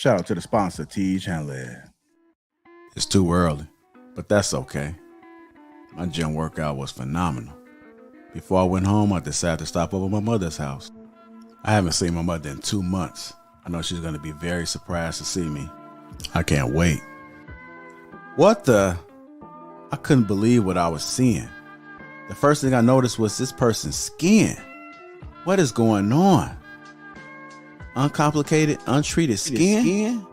Shout out to the sponsor, T. Chandler. It's too early, but that's okay. My gym workout was phenomenal. Before I went home, I decided to stop over at my mother's house. I haven't seen my mother in 2 months. I know she's going to be very surprised to see me. I can't wait. What the? I couldn't believe what I was seeing. The first thing I noticed was this person's skin. What is going on? Uncomplicated, untreated skin?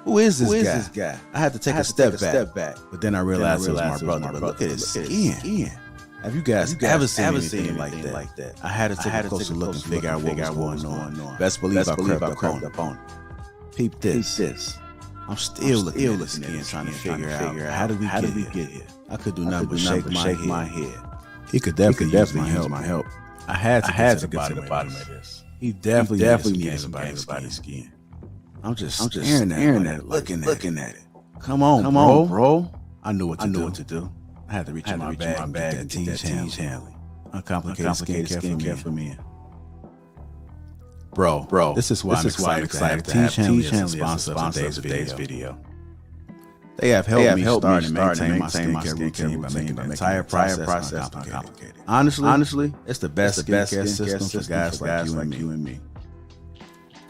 Who is this guy? I had to take a step back. But then I realized it was my brother. But look at his skin. Have you guys ever seen anything like that? I had to take a closer look and figure out what was going on. Best believe I crept up on it. Peep this. I'm still looking at his skin, trying to figure out how did we get here. I could do nothing but shake my head. He could definitely use my help. I had to get to the bottom of this. He definitely needs some game about his skin. I'm just staring at it, looking at it. Come on, bro. I knew what to do. I had to reach in my bag and get that Teach Hanley. Uncomplicated skincare for men. Bro, this is why I'm excited to have Teach Hanley as a sponsor of today's video. They have helped me start and maintain my skincare routine by making the entire process uncomplicated. Honestly, it's the best skincare system for guys like you and me.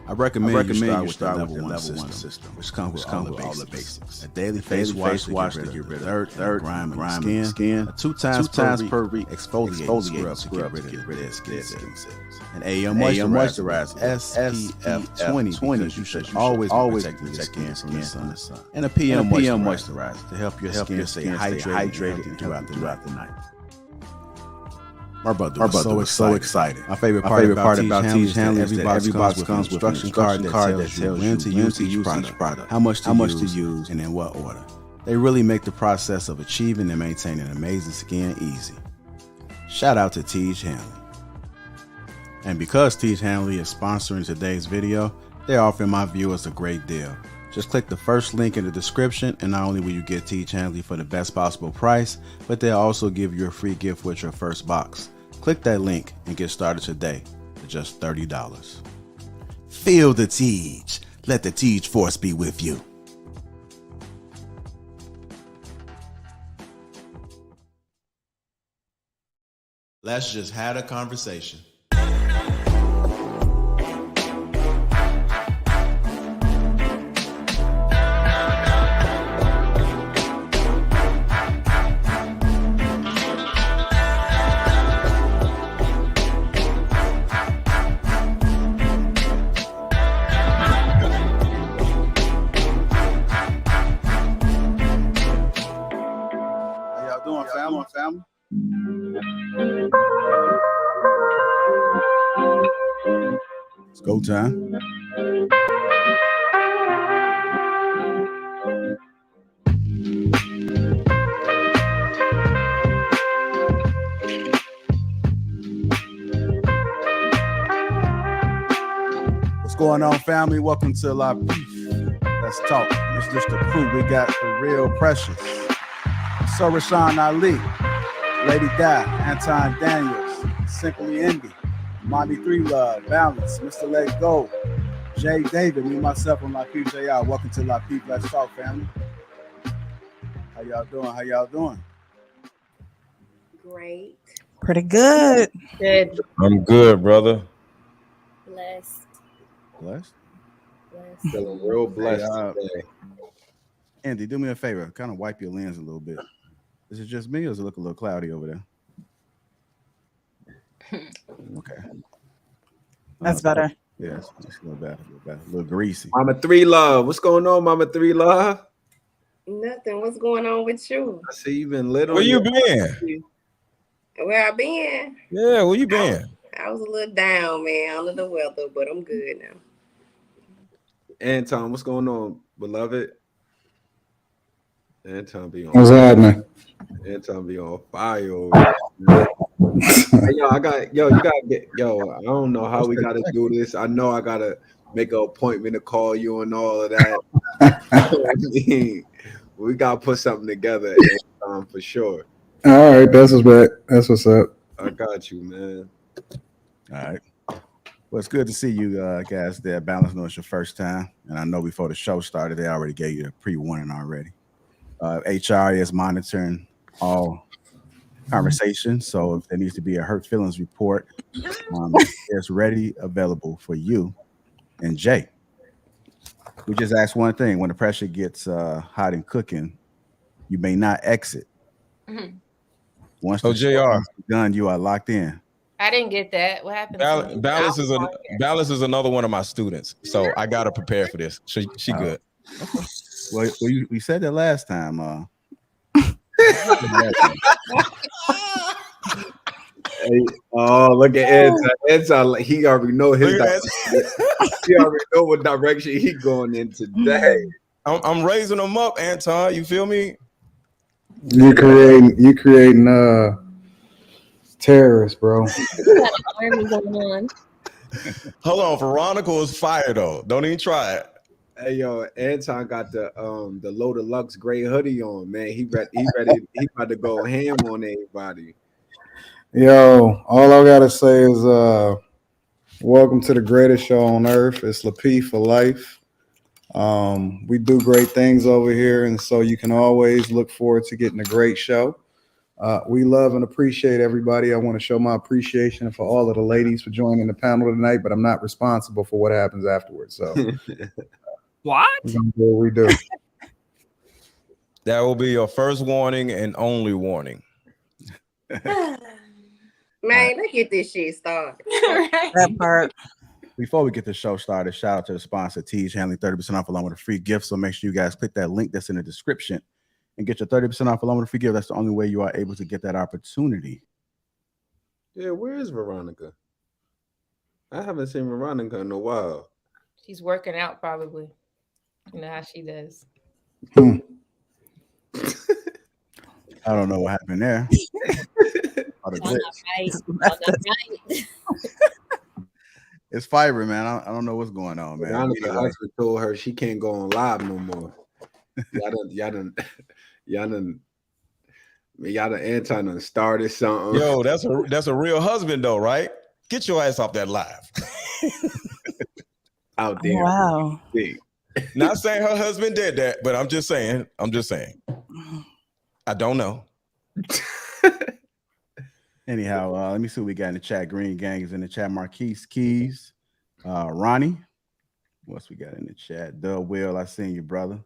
I recommend you start with the level 1 system, which comes with all the basics. A daily face wash to get rid of dirt, grime, and skin. 2 times per week exfoliate scrub to get rid of skin cells. An AM moisturizer SPF 20 because you should always protect your skin from the sun. And a PM moisturizer to help your skin stay hydrated throughout the night. My brother was so excited. My favorite part about Teach Hanley is that every box comes with an instruction card that tells you when to use each product, how much to use, and in what order. They really make the process of achieving and maintaining amazing skin easy. Shout out to Teach Hanley. And because Teach Hanley is sponsoring today's video, they're offering my viewers a great deal. Just click the first link in the description, and not only will you get Teach Hanley for the best possible price, but they'll also give you a free gift with your first box. Click that link and get started today for just $30. Feel the Teach. Let the Teach force be with you. Let's just have a conversation. Family. It's go time. What's going on, family? Welcome to Lapeef. Let's talk. It's just the crew. We got the real precious. Rashawn Ali, Lady Di, Anton Daniels, Simply Indy, Mommy 3 Love, Balance, Mr. Let Go, Jay David, me, myself, and Lapeef JR. Welcome to Lapeef. Let's talk, family. How y'all doing? Great. Pretty good. Good. I'm good, brother. Blessed. Feeling real blessed today. Andy, do me a favor. Kind of wipe your lens a little bit. Is it just me, or does it look a little cloudy over there? Okay. That's better. Yeah, it's a little better. A little greasy. Mama 3 Love. What's going on, Mama 3 Love? Nothing. What's going on with you? I see you've been little. Where you been? Where I been? Yeah, where you been? I was a little down, man, under the weather, but I'm good now. Anton, what's going on, beloved? Anton be on. What's happening? Anton be on fire over there. Hey, you gotta get, I don't know how we gotta do this. I know I gotta make an appointment to call you and all of that. I mean, we gotta put something together, Anton, for sure. All right, that's what's up. I got you, man. All right. Well, it's good to see you guys there. Balance, know it's your first time. And I know before the show started, they already gave you a pre-warning already. HR is monitoring all conversations. So if there needs to be a hurt feelings report, it's ready, available for you and Jay. We just ask one thing. When the pressure gets hot and cooking, you may not exit. Mm-hmm. Once the show is done, you are locked in. I didn't get that. What happened? Balance is another one of my students, so I got to prepare for this. She good. Well, we said that last time. Hey, oh, look at Ed. He already know his direction. He already know what direction he going in today. I'm raising them up, Anton. You feel me? You creating terrorists, bro. You got an army going on. Hold on, Veronica is fire though. Don't even try it. Hey yo, Anton got the Low Deluxe gray hoodie on, man. He about to go ham on everybody. Yo, all I gotta say is welcome to the greatest show on earth. It's Lapeef for life. We do great things over here, and so you can always look forward to getting a great show. We love and appreciate everybody. I want to show my appreciation for all of the ladies for joining the panel tonight, but I'm not responsible for what happens afterwards. So what? We're gonna do what we do. That will be your first warning and only warning. Man, let's get this shit started. That part. Before we get the show started, shout out to the sponsor, Teej, handling 30% off along with a free gift. So make sure you guys click that link that's in the description and get your 30% off along with a free gift. That's the only way you are able to get that opportunity. Yeah, where is Veronica? I haven't seen Veronica in a while. She's working out probably. You know how she does. I don't know what happened there. It's fiber, man. I don't know what's going on, man. Veronica husband told her she can't go on live no more. Y'all done Anton done started something. Yo, that's a real husband though, right? Get your ass off that live. Out there. Wow. Not saying her husband did that, but I'm just saying. I don't know. Anyhow, let me see what we got in the chat. Green Gang is in the chat. Marquise Keys, Ronnie. What's we got in the chat? Doug Will, I seen you, brother.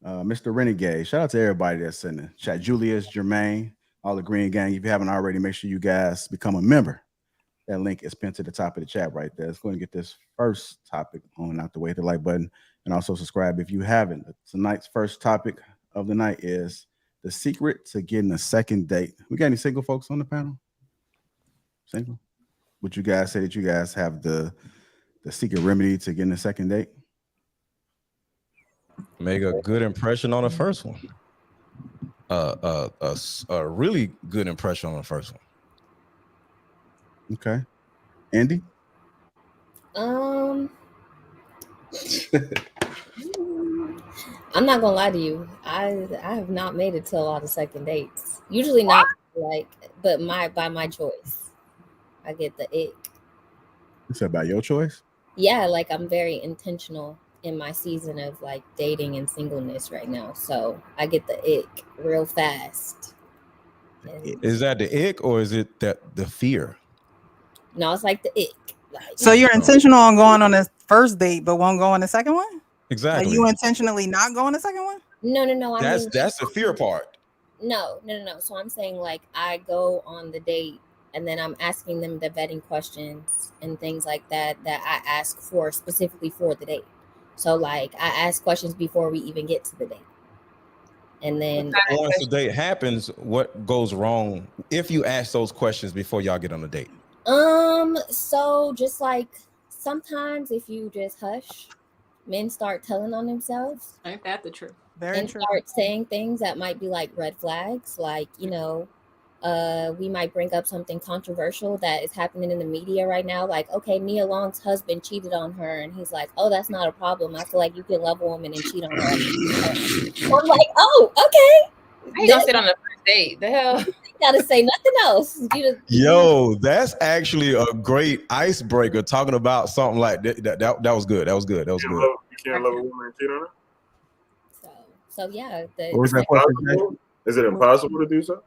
Mr. Renegade. Shout out to everybody that's in the chat. Julius, Jermaine, all the Green Gang. If you haven't already, make sure you guys become a member. That link is pinned to the top of the chat right there. Let's go and get this first topic on out the way. Hit the like button and also subscribe if you haven't. Tonight's first topic of the night is the secret to getting a second date. We got any single folks on the panel? Single? Would you guys say that you guys have the secret remedy to getting a second date? Make a good impression on the first one. A really good impression on the first one. Okay. Andy? I'm not gonna lie to you. I have not made it to a lot of second dates. Usually not but by my choice. I get the ick. Is that by your choice? Yeah, like I'm very intentional in my season of like dating and singleness right now. So I get the ick real fast. Is that the ick or is it that the fear? No, it's like the ick. Like, so you're intentional on going on this first date, but won't go on the second one? Exactly. Like you intentionally not go on the second one? No. That's the fear part. No. So I'm saying like I go on the date and then I'm asking them the vetting questions and things like that I ask for specifically for the date. So like I ask questions before we even get to the date. And then once the date happens, what goes wrong if you ask those questions before y'all get on the date? So just like sometimes if you just hush, men start telling on themselves. Ain't that the truth? Very true. Start saying things that might be like red flags, like, you know, we might bring up something controversial that is happening in the media right now. Like, okay, Nia Long's husband cheated on her, and he's like, oh, that's not a problem. I feel like you can love a woman and cheat on her. I'm like, oh, okay. I don't sit on the first date. The hell? You gotta say nothing else. Yo, that's actually a great icebreaker. Talking about something like that was good. That was good. You can't love a woman and cheat on her. So yeah. What was that question? Is it impossible to do so?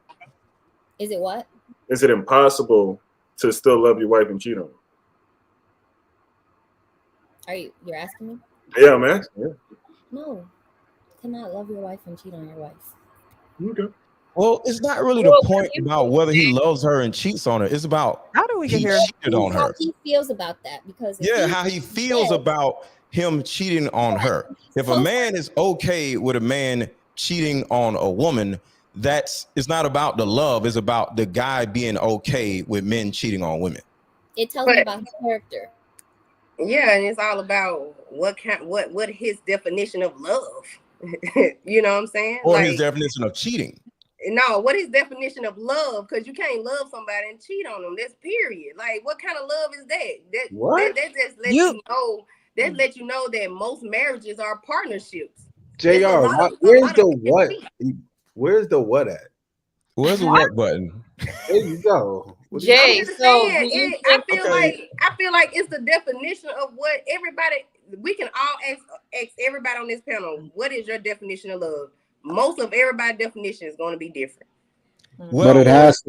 Is it what? Is it impossible to still love your wife and cheat on her? You're asking me? Yeah, I'm asking. Yeah. No, you cannot love your wife and cheat on your wife. Okay. Well, it's not really the point about whether he loves her and cheats on her. It's about how do we get here? Cheated on her. How he feels about that, because how he feels about him cheating on her. If a man is okay with a man cheating on a woman, it's not about the love. It's about the guy being okay with men cheating on women. It tells me about his character. Yeah, and it's all about what his definition of love. You know what I'm saying? Or like, his definition of cheating. No, what is definition of love? Because you can't love somebody and cheat on them. That's period. Like, what kind of love is that? What? That just lets you know. That lets you know that most marriages are partnerships. JR, where's the what? Where's the what at? Where's the what button? There you go. Jay, I'm just so saying, I feel like it's the definition of what everybody. We can all ask everybody on this panel. What is your definition of love? Most of everybody's definition is going to be different. Well, but it has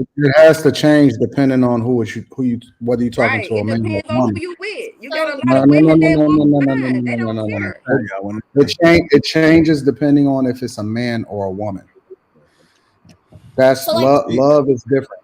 to change depending on whether you're talking to a man or a woman. It depends on who you with. You got a lot of women that won't mind. They don't care. It changes depending on if it's a man or a woman. That's love is different.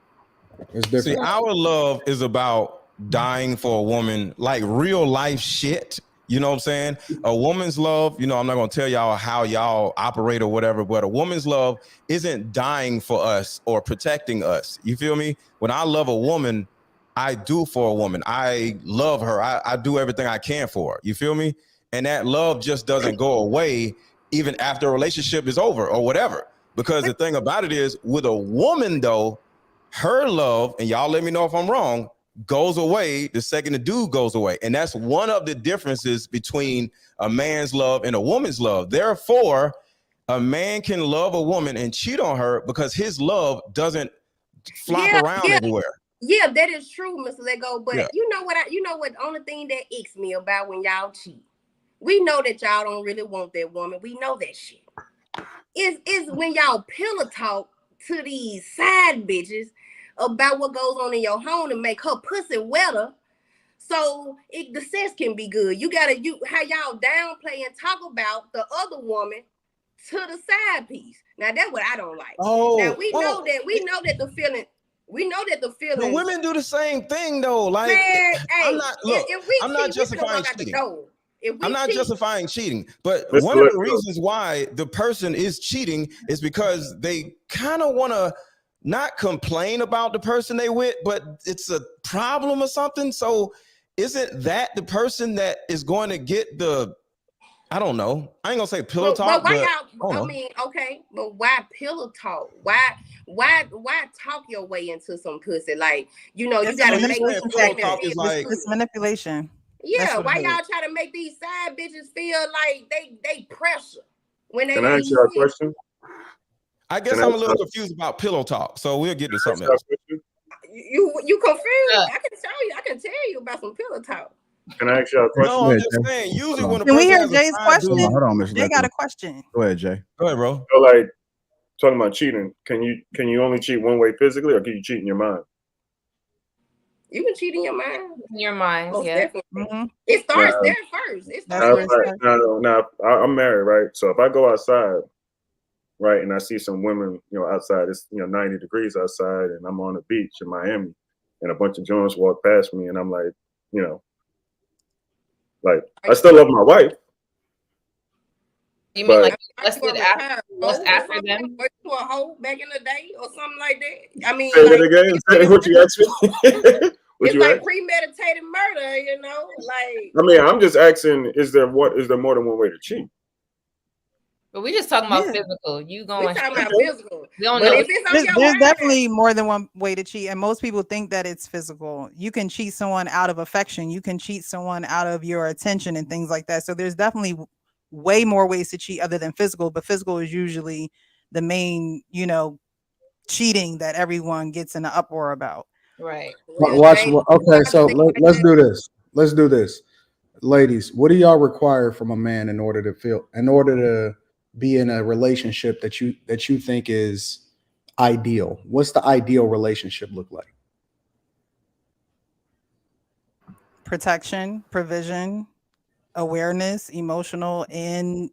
It's different. See, our love is about dying for a woman, like real life shit. You know what I'm saying? A woman's love, you know, I'm not going to tell y'all how y'all operate or whatever, but a woman's love isn't dying for us or protecting us. You feel me? When I love a woman, I do for a woman. I love her. I do everything I can for her. You feel me? And that love just doesn't go away even after a relationship is over or whatever. Because the thing about it is, with a woman, though, her love, and y'all let me know if I'm wrong, goes away the second the dude goes away. And that's one of the differences between a man's love and a woman's love. Therefore, a man can love a woman and cheat on her because his love doesn't flop around everywhere. Yeah, that is true, Mr. Lego. But you know what? The only thing that icks me about when y'all cheat, we know that y'all don't really want that woman. We know that shit. Is when y'all pillow talk to these side bitches about what goes on in your home to make her pussy wetter, so the sex can be good. How y'all downplay and talk about the other woman to the side piece. Now that's what I don't like. Now we know that the feeling. The women do the same thing though. Like, man, I'm not justifying cheating. I'm not justifying cheating, but one of the reasons why the person is cheating is because they kind of want to not complain about the person they with, but it's a problem or something. So isn't that the person that is going to get the, I don't know. I ain't gonna say pillow talk. But why pillow talk? Why talk your way into some pussy? Like, you know, you gotta make it's manipulation. Yeah, why y'all try to make these side bitches feel like they pressure when they? Can I ask you a question? I guess I'm a little confused about pillow talk, so we'll get to something else. You confused? I can tell you about some pillow talk. Can I ask you a question? No, I'm just saying. Usually when can we hear Jay's question? Hold on, Jay got a question. Go ahead, Jay. Go ahead, bro. So, like, talking about cheating, can you only cheat one way physically, or can you cheat in your mind? You can cheat in your mind. In your mind, most definitely. Mm-hmm. It starts there first. It starts now, I'm married, right? So if I go outside, right, and I see some women, you know, outside, it's 90 degrees outside, and I'm on the beach in Miami, and a bunch of joints walk past me, and I'm like, like I still love my wife. You mean like lusted after them? To a hoe back in the day or something like that? I mean, say that again. Say what you asked me. It's like premeditated murder, you know. Like, I mean, I'm just asking: is there more than one way to cheat? But we just talking about physical. You going? We talking about physical. We don't know. There's definitely more than one way to cheat, and most people think that it's physical. You can cheat someone out of affection. You can cheat someone out of your attention and things like that. So there's definitely way more ways to cheat other than physical. But physical is usually the main, cheating that everyone gets in an uproar about. Right. Okay, so let's do this. Let's do this, ladies. What do y'all require from a man in order to be in a relationship that you think is ideal? What's the ideal relationship look like? Protection, provision, awareness, emotional and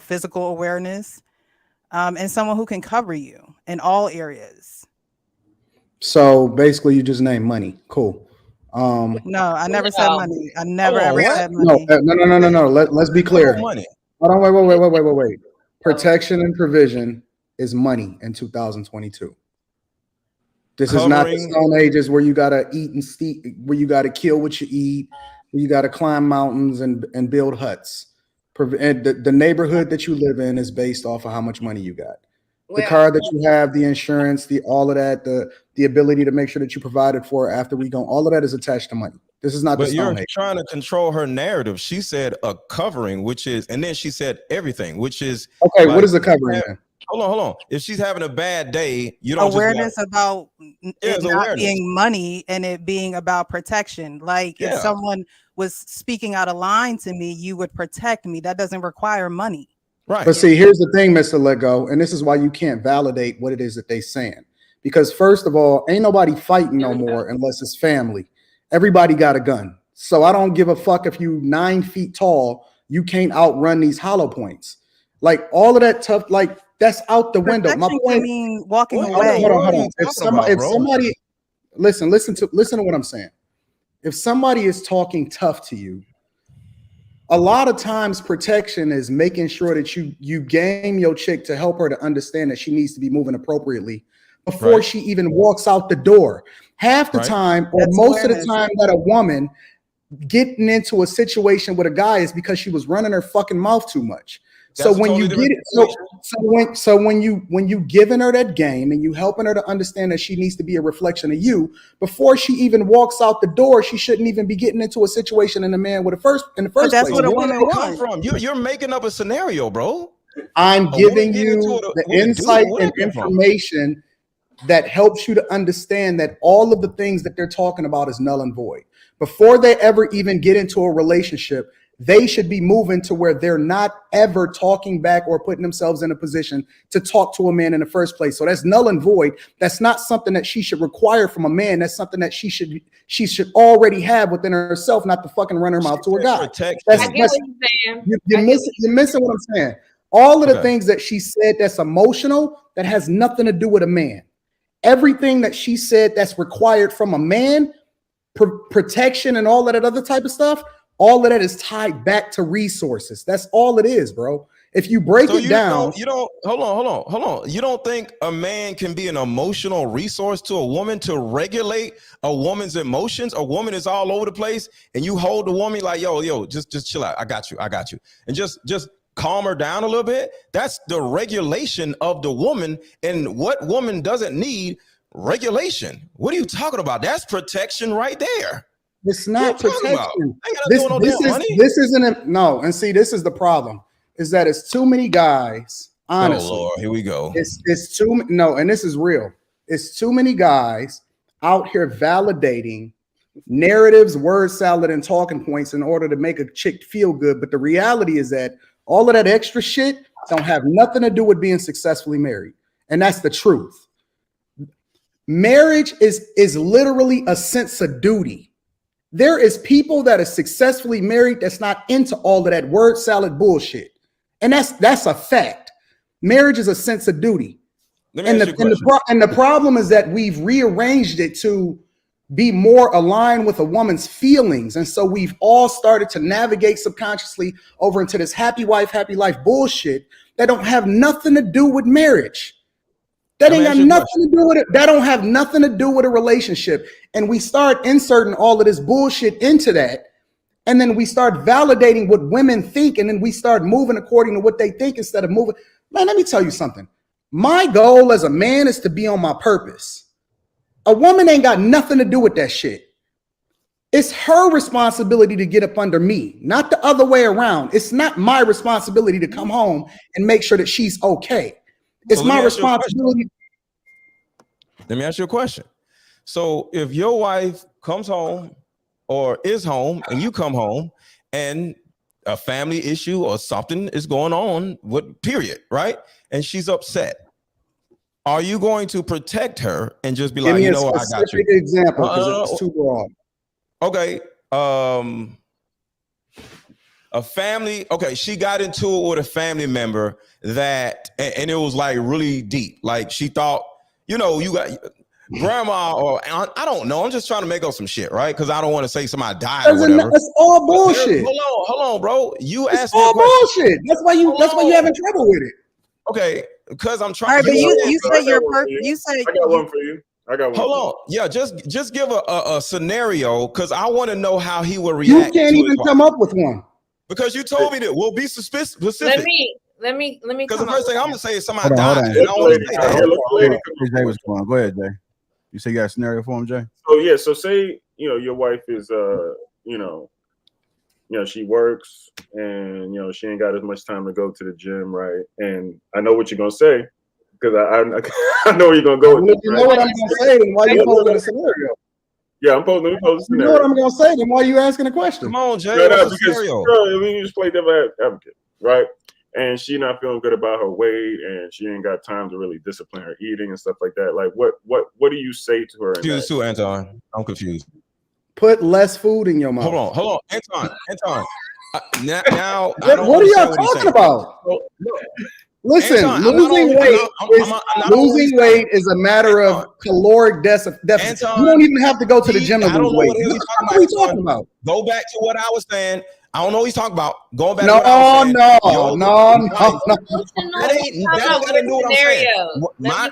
physical awareness, and someone who can cover you in all areas. So basically, you just named money. Cool. No, I never said money. I never ever said money. No. Let's be clear. Money. Hold on, wait. Protection and provision is money in 2022. This is not the Stone Ages where you gotta eat and steal, where you gotta kill what you eat, You got to climb mountains and build huts. And the neighborhood that you live in is based off of how much money you got. The car that you have, the insurance, all of that, the ability to make sure that you provided for after we go, all of that is attached to money. This is not the Stone Age. You're trying to control her narrative. She said a covering, which is, and then she said everything, which is okay. Like, what is the covering? Hold on. If she's having a bad day, you don't awareness just about it not being money and it being about protection. Like if someone was speaking out of line to me, you would protect me. That doesn't require money. Right. But see, here's the thing, Mr. Lego, and this is why you can't validate what it is that they saying. Because first of all, ain't nobody fighting no more unless it's family. Everybody got a gun. So I don't give a fuck if you 9 feet tall, you can't outrun these hollow points. Like all of that tough, like that's out the window. My point, mean walking away. Hold on. If somebody listen to what I'm saying. If somebody is talking tough to you, a lot of times protection is making sure that you game your chick to help her to understand that she needs to be moving appropriately before she even walks out the door. Half the time, or most of the time that a woman getting into a situation with a guy is because she was running her fucking mouth too much. So when you get it, so when you giving her that game and you helping her to understand that she needs to be a reflection of you before she even walks out the door, she shouldn't even be getting into a situation in the man with in the first that's place. What a woman come from. You're making up a scenario, bro. I'm giving you the insight and information that helps you to understand that all of the things that they're talking about is null and void. Before they ever even get into a relationship, they should be moving to where they're not ever talking back or putting themselves in a position to talk to a man in the first place. So that's null and void. That's not something that she should require from a man. That's something that she should already have within herself, not to fucking run her mouth to a guy. You're missing what I'm saying. All of the things that she said that's emotional, that has nothing to do with a man. Everything that she said that's required from a man, protection and all of that other type of stuff, all of that is tied back to resources. That's all it is, bro. If you break it down, hold on. You don't think a man can be an emotional resource to a woman to regulate a woman's emotions? A woman is all over the place, and you hold the woman like, yo, just chill out. I got you, and just calm her down a little bit. That's the regulation of the woman, and what woman doesn't need regulation? What are you talking about? That's protection right there. It's not protection. This isn't no. And see, this is the problem: is that it's too many guys. Honestly, oh Lord, here we go. It's too no, and this is real. It's too many guys out here validating narratives, word salad, and talking points in order to make a chick feel good. But the reality is that all of that extra shit don't have nothing to do with being successfully married, and that's the truth. Marriage is literally a sense of duty. There is people that are successfully married that's not into all of that word salad bullshit. And that's a fact. Marriage is a sense of duty. And the problem is that we've rearranged it to be more aligned with a woman's feelings. And so we've all started to navigate subconsciously over into this happy wife, happy life bullshit that don't have nothing to do with marriage. That ain't got nothing to do with it. That don't have nothing to do with a relationship. And we start inserting all of this bullshit into that. And then we start validating what women think. And then we start moving according to what they think instead of moving. Man, let me tell you something. My goal as a man is to be on my purpose. A woman ain't got nothing to do with that shit. It's her responsibility to get up under me, not the other way around. It's not my responsibility to come home and make sure that she's okay. It's my responsibility. Let me ask you a question. So if your wife comes home or is home and you come home and a family issue or something is going on with period, right? And she's upset. Are you going to protect her and just be like, you know, I got you? Example, because it's too broad. Okay. A family, okay, she got into it with a family member that, and it was like really deep. Like she thought, you know, you got grandma or aunt, I don't know. I'm just trying to make up some shit, right? Because I don't want to say somebody died or whatever. That's all bullshit. Hold on, bro. You asked me all bullshit. That's why you having trouble with it. Okay, because I'm trying. All right, but you say your I got one for you. I got one. Hold on. Yeah, just give a scenario because I want to know how he will You react. can't even come up with one. Because you told me that we'll be specific. Let me. Because the first thing I'm gonna say is somebody Hold on, died. hold And I don't want to say Hold that. on, let the lady come Jay was going. Go ahead, Jay. You say you got a scenario for him, Jay? So yeah, so say your wife is she works and she ain't got as much time to go to the gym, right? And I know what you're gonna say because I know where you're gonna go. Well, if you know what I'm gonna say, then why you posing a scenario? Yeah, I'm posing a You scenario. know what I'm gonna say, then why are you asking a question? Come on, Jay. No, What's the because scenario? we just play devil advocate, right? And she not feeling good about her weight, and she ain't got time to really discipline her eating and stuff like that. Like, what do you say to her? Confused too, Anton. I'm confused. Put less food in your mouth. Hold on, Anton. Now what are y'all talking about? Listen, Anton, losing weight is a matter of caloric deficit. Anton, you don't even have to go to the gym to I don't lose know weight. what he's What are we talking about? Go back to what I was saying. I don't know what he's talking about. Going back No, to what I was saying. no. That ain't got to do what I'm saying.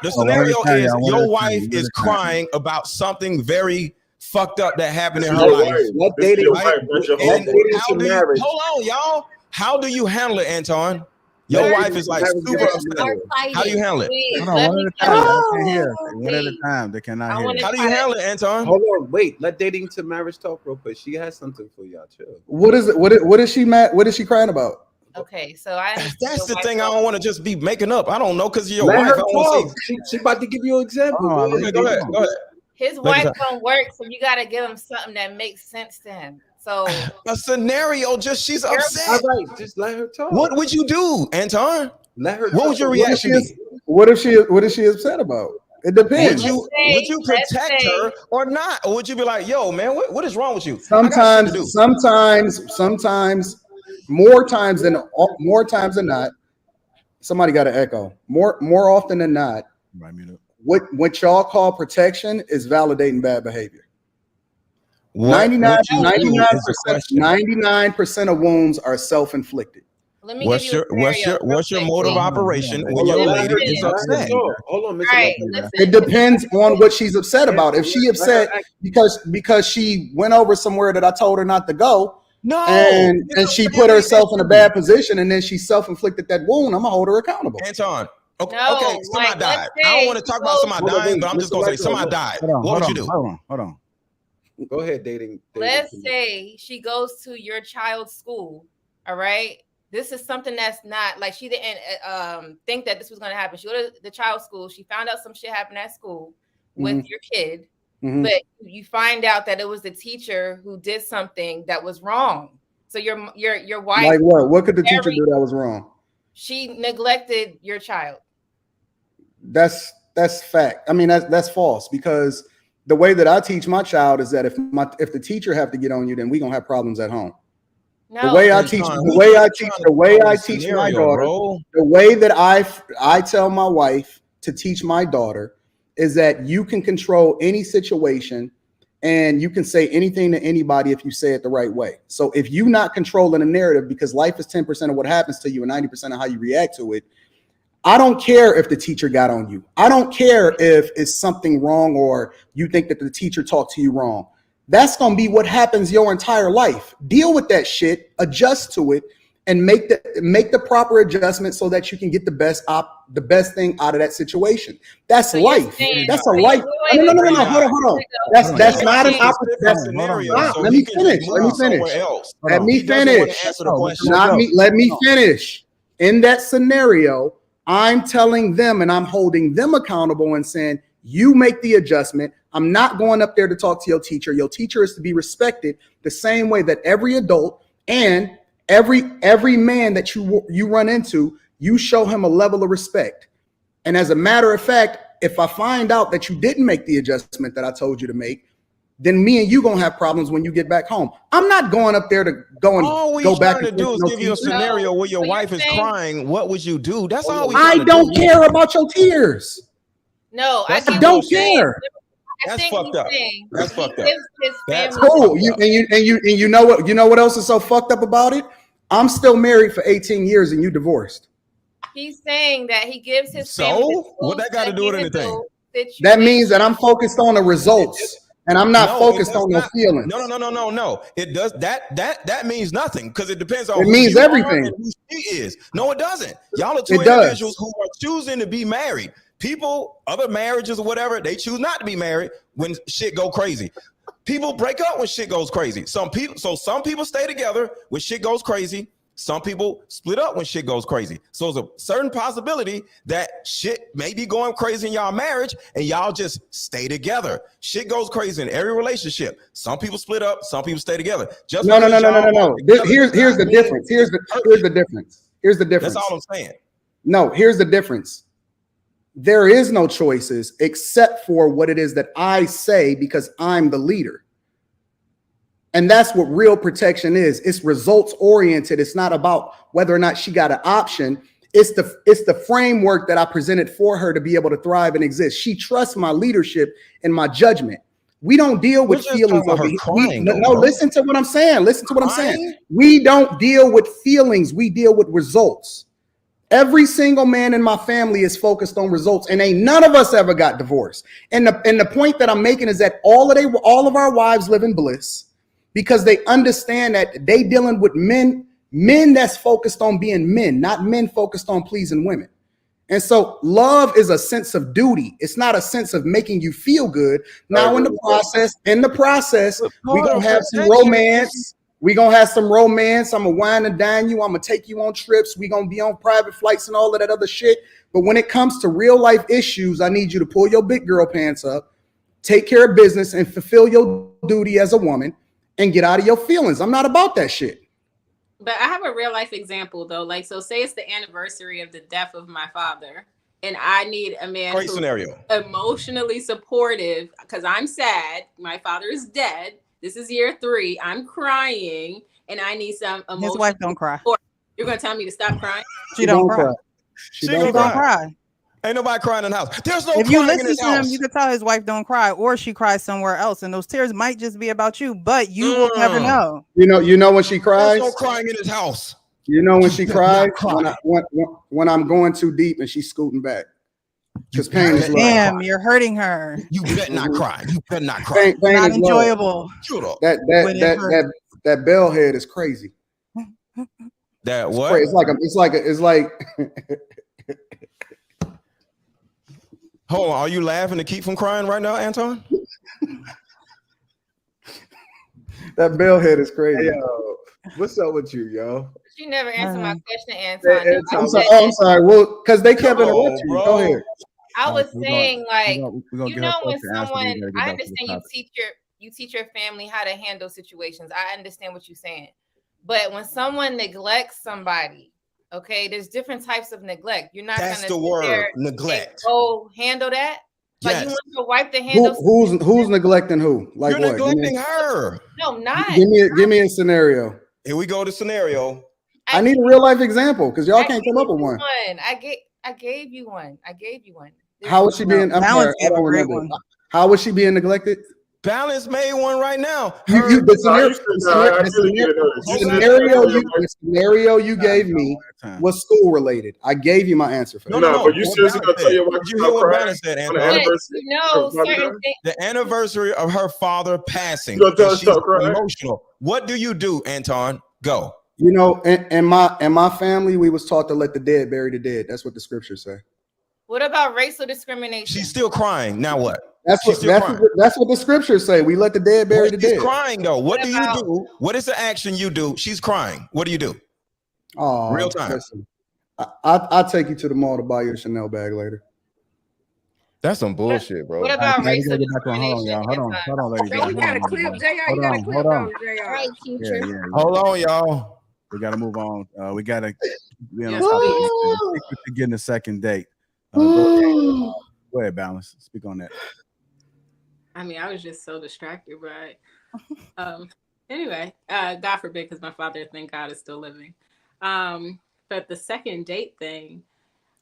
The scenario is your wife is crying about something very fucked up that happened in her life. What dating? Hold on, y'all. How do you handle it, Anton? Your wife is like super upset. How do you handle it? Hold on, one at a time. I can't hear. One at a time. They cannot hear. How do you handle it, Anton? Hold on, wait. Let dating to marriage talk real quick. She has something for y'all too. What is it? What is she mad? What is she crying about? Okay, so I that's the thing. I don't want to just be making up. I don't know because your Let wife. her talk. She about to give you an example. Go ahead. His wife don't work, so you got to give him something that makes sense to him. So a scenario, she's upset. All right, just let her talk. What would you do, Anton? Let her. What would your reaction be? What is she upset about? It depends. Would you protect her or not? Or would you be like, yo, man, what is wrong with you? Sometimes, more times than not, somebody got an echo. More often than not, what y'all call protection is validating bad behavior. 99% of wounds are self-inflicted. What's your mode of operation when your lady is upset? Hold on, Mr. It depends on what she's upset about. If she upset because she went over somewhere that I told her not to go, and she put herself in a bad position, and then she self-inflicted that wound, I'm gonna hold her accountable. Anton, okay, somebody died. I don't want to talk about somebody dying, but I'm just gonna say somebody died. What would you do? Hold on. Go ahead, dating. Let's say she goes to your child's school. All right. This is something that's not like she didn't think that this was going to happen. She go to the child's school. She found out some shit happened at school with your kid, but you find out that it was the teacher who did something that was wrong. So your wife, like what? What could the teacher do that was wrong? She neglected your child. That's fact. I mean, that's false, because the way that I teach my child is that if the teacher have to get on you, then we gonna have problems at home. No, the way I teach my daughter, the way that I tell my wife to teach my daughter is that you can control any situation and you can say anything to anybody if you say it the right way. So if you're not controlling a narrative, because life is 10% of what happens to you and 90% of how you react to it, I don't care if the teacher got on you. I don't care if it's something wrong or you think that the teacher talked to you wrong. That's going to be what happens your entire life. Deal with that shit, adjust to it, and make the proper adjustment so that you can get the best thing out of that situation. That's life. That's a life. No. Hold on. That's not an opposite scenario. Let me finish. Let me finish. In that scenario, I'm telling them and I'm holding them accountable and saying, you make the adjustment. I'm not going up there to talk to your teacher. Your teacher is to be respected the same way that every adult and every man that you run into, you show him a level of respect. And as a matter of fact, if I find out that you didn't make the adjustment that I told you to make, then me and you gonna have problems when you get back home. I'm not going up there to go back. All we trying to do is give you a scenario where your wife is crying. What would you do? That's all we. I don't care about your tears. No, I don't care. That's fucked up. That's fucked up. That's cool. You know what? You know what else is so fucked up about it? I'm still married for 18 years and you divorced. He's saying that he gives his family. So what that got to do with anything? That means that I'm focused on the results and I'm not focused on no feelings. No. It does that means nothing because it depends on it who means you everything. are and who she is. No, it doesn't. Y'all are two It does. individuals who are choosing to be married. People, other marriages or whatever, they choose not to be married when shit go crazy. People break up when shit goes crazy. Some people stay together when shit goes crazy. Some people split up when shit goes crazy. So there's a certain possibility that shit may be going crazy in y'all marriage and y'all just stay together. Shit goes crazy in every relationship. Some people split up, some people stay together. Just no. Here's the difference. Here's the difference. Here's the difference. That's all I'm saying. No, here's the difference. There is no choices except for what it is that I say because I'm the leader. And that's what real protection is. It's results oriented. It's not about whether or not she got an option. It's the framework that I presented for her to be able to thrive and exist. She trusts my leadership and my judgment. We don't deal with feelings over here. Listen to what I'm saying. Listen to what I'm saying. We don't deal with feelings. We deal with results. Every single man in my family is focused on results, and ain't none of us ever got divorced. And the point that I'm making is that all of our wives live in bliss because they understand that they dealing with men that's focused on being men, not men focused on pleasing women. And so love is a sense of duty. It's not a sense of making you feel good. Now in the process, we're gonna have some romance. We're gonna have some romance. I'm gonna wine and dine you. I'm gonna take you on trips. We're gonna be on private flights and all of that other shit. But when it comes to real life issues, I need you to pull your big girl pants up, take care of business, and fulfill your duty as a woman and get out of your feelings. I'm not about that shit. But I have a real life example though. Like, so say it's the anniversary of the death of my father, and I need a man who's emotionally supportive because I'm sad. My father is dead. This is year 3. I'm crying, and I need some emotional. His wife don't cry. Support. You're gonna tell me to stop crying? She don't cry. She don't cry. Ain't nobody crying in the house. There's no if you crying in listen his to house. him, you can tell his wife don't cry, or she cries somewhere else, and those tears might just be about you, but you will never know. You know when she cries. There's no crying in his house. You know when she cries when I'm going too deep and she's scooting back. Because pain is love. Damn, you're hurting her. You better not cry. You better not cry. Pain not is enjoyable. That bell head is crazy. That what? It's like Hold on, are you laughing to keep from crying right now, Anton? That bell head is crazy. Hey, yo, what's up with you, yo? You never answered my question, Anton. I'm sorry. Well, because they kept interrupting you. Go ahead. I was saying, when someone, I understand you teach your family how to handle situations. I understand what you're saying. But when someone neglects somebody, okay, there's different types of neglect. You're not going to sit there neglect. Oh, handle that. Like you want to wipe the handle. Who's neglecting who? Like you're what? neglecting her. No, I'm not. Give me a scenario. Here we go to scenario. I need a real life example because y'all can't come up with one. I gave you one. How was she being? How was she being neglected? Balance made one right now. The scenario you gave me was school related. I gave you my answer for that. No, but you seriously gonna tell your wife you hear what Balance said, Anton? Certain things. The anniversary of her father passing. She's emotional. What do you do, Anton? Go. You know, in my family, we was taught to let the dead bury the dead. That's what the scriptures say. What about racial discrimination? She's still crying. Now what? That's what the scriptures say. We let the dead bury the dead. She's crying though. What do you do? What is the action you do? She's crying. What do you do? Oh, real time. Listen, I'll take you to the mall to buy you a Chanel bag later. That's some bullshit, bro. What about racial discrimination? Hold on, ladies. We got a clip, JR. You got a clip on JR. Hold on, y'all. We got to move on. We got to get in a second date. Go ahead, Balance. Speak on that. I mean, I was just so distracted by it. Anyway, God forbid, because my father, thank God, is still living. But the second date thing,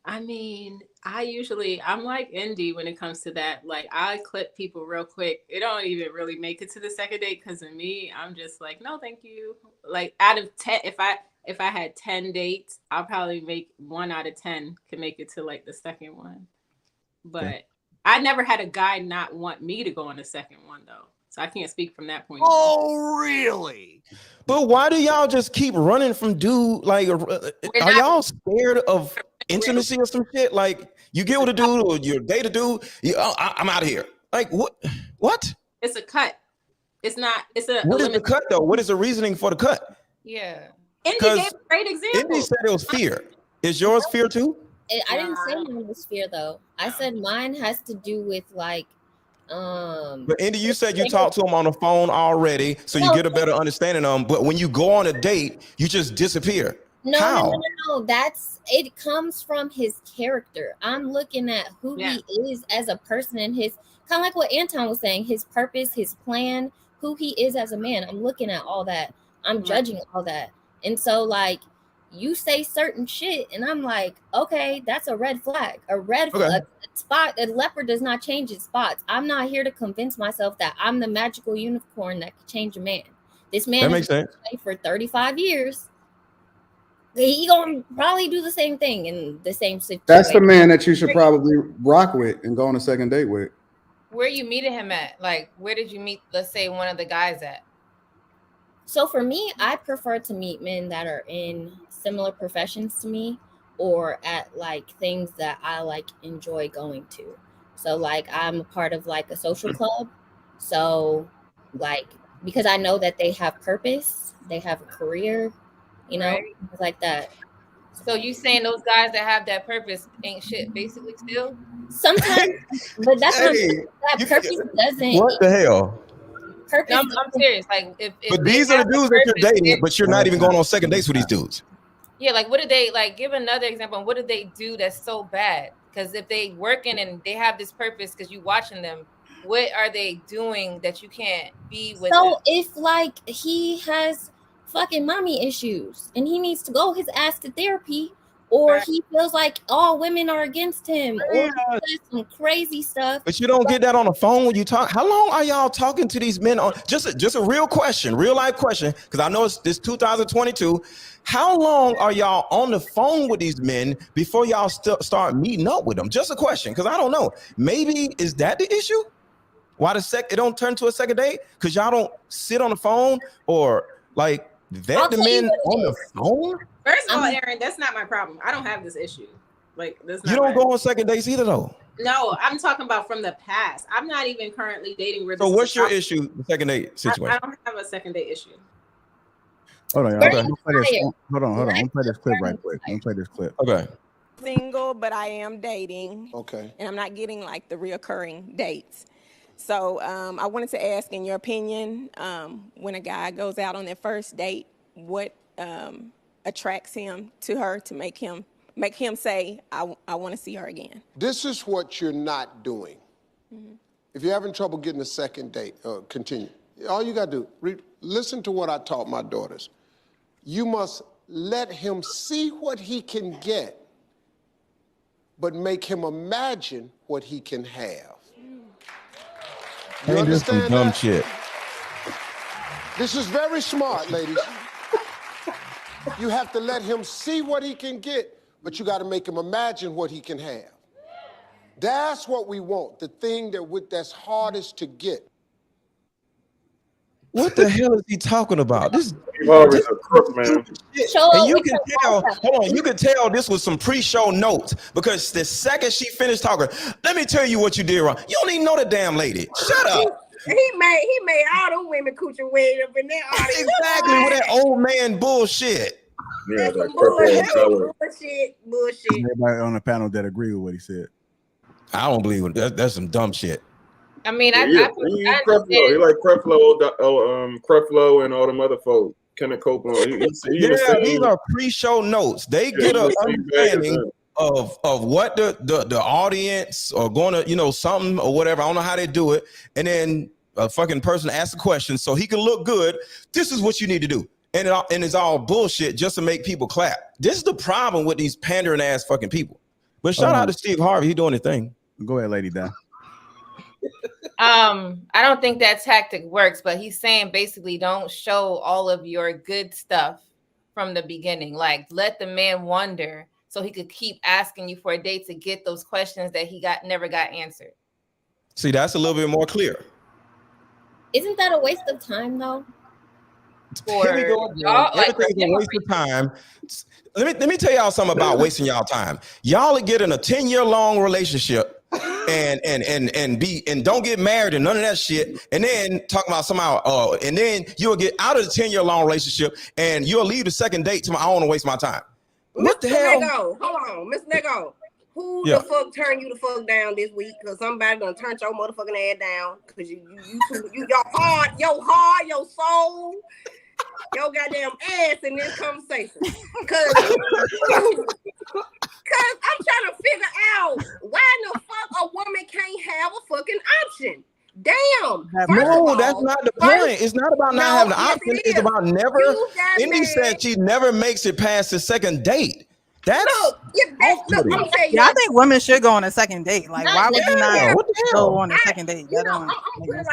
I mean, I'm like Indy when it comes to that. Like, I clip people real quick. It don't even really make it to the second date because of me. I'm just like, no, thank you. Like, out of 10, if I had 10 dates, I'll probably make 1 out of 10 can make it to like the second one. But I never had a guy not want me to go on the second one though, so I can't speak from that point. Oh, really? But why do y'all just keep running from dude? Like, are y'all scared of intimacy or some shit? Like, you get with a dude or you date a dude, I'm out of here. Like, what? What? It's a cut. It's not. It's a. What is the cut though? What is the reasoning for the cut? Yeah. Indy gave a great example. Indy said it was fear. Is yours fear too? I didn't say mine was fear though. I said mine has to do with like But Indy, you said you talked to him on the phone already, so you get a better understanding of him. But when you go on a date, you just disappear. No. That's it comes from his character. I'm looking at who he is as a person and his kind of like what Anton was saying, his purpose, his plan, who he is as a man. I'm looking at all that. I'm judging all that. And so like you say certain shit and I'm like, okay, that's a red flag. A red flag spot. A leopard does not change its spots. I'm not here to convince myself that I'm the magical unicorn that can change a man. This man has been for 35 years. He gonna probably do the same thing in the same situation. That's the man that you should probably rock with and go on a second date with. Where you meeting him at? Like, where did you meet, let's say, one of the guys at? So for me, I prefer to meet men that are in similar professions to me or at like things that I like enjoy going to. So like I'm a part of like a social club. So like because I know that they have purpose, they have a career, you know, things like that. So you saying those guys that have that purpose ain't shit basically still? Sometimes, but that's not that purpose doesn't. What the hell? Purpose. No, I'm serious. Like if But these are the dudes that you're dating, but you're not even going on second dates with these dudes. Yeah, like what did they like? Give another example. What did they do that's so bad? Because if they working and they have this purpose, because you watching them, what are they doing that you can't be with? So them? if like he has fucking mommy issues and he needs to go his ass to therapy, or he feels like all women are against him, or he does some crazy stuff. But you don't get that on the phone when you talk. How long are y'all talking to these men on? Just a real question, real life question, because I know it's 2022. How long are y'all on the phone with these men before y'all start meeting up with them? Just a question, because I don't know. Maybe is that the issue? Why it don't turn to a second date? Because y'all don't sit on the phone or like vet the men on the phone? First of all, Aaron, that's not my problem. I don't have this issue. Like this. You don't go on second dates either, though. No, I'm talking about from the past. I'm not even currently dating. So what's your issue? The second date situation. I don't have a second date issue. Hold on, y'all. Hold on. I'm gonna play this clip right quick. I'm gonna play this clip. Okay. Single, but I am dating. Okay. And I'm not getting like the reoccurring dates. So I wanted to ask, in your opinion, when a guy goes out on their first date, what attracts him to her to make him say, I want to see her again? This is what you're not doing. If you're having trouble getting a second date, continue. All you got to do, listen to what I taught my daughters. You must let him see what he can get, but make him imagine what he can have. You understand dumb that? shit. This is very smart, ladies. You have to let him see what he can get, but you got to make him imagine what he can have. That's what we want, the thing that's hardest to get. What the hell is he talking about? This He's always a crook, man. And you can tell, hold on, you can tell this was some pre-show notes because the second she finished talking, let me tell you what you did wrong. You don't even know the damn lady. Shut up. He made all them women coochie wade up in there. Exactly with that old man bullshit. Yeah, that bullshit. Everybody on the panel that agree with what he said. I don't believe it. That's some dumb shit. I mean, He like Creflo and all them other folk. Kenneth Copeland. These are pre-show notes. They get an understanding of what the audience are going to, something or whatever. I don't know how they do it. And then a fucking person asks a question so he can look good. This is what you need to do. And it's all bullshit just to make people clap. This is the problem with these pandering ass fucking people. But shout out to Steve Harvey. He doing his thing. Go ahead, Lady Di. I don't think that tactic works, but he's saying basically don't show all of your good stuff from the beginning. Like let the man wonder so he could keep asking you for a date to get those questions that he never got answered. See, that's a little bit more clear. Isn't that a waste of time though? Here we go again. Everything's a waste of time. Let me tell y'all something about wasting y'all time. Y'all are getting a 10-year long relationship and don't get married and none of that shit. And then talking about somehow, and then you'll get out of the 10-year long relationship and you'll leave the second date to I don't want to waste my time. What the hell? Lego, hold on, Mr. Lego. Who Yeah. the fuck turned you the fuck down this week? Cause somebody done turned your motherfucking ass down. Cause you your heart, your soul, your goddamn ass in this conversation. Cause I'm trying to figure out why in the fuck a woman can't have a fucking option. Damn. No, that's not the point. It's not about not having an option. It's about never. Indy said she never makes it past the second date. That's look, I'm saying, I think women should go on a second date. Like, why would you not go on a second date? I'm gonna put it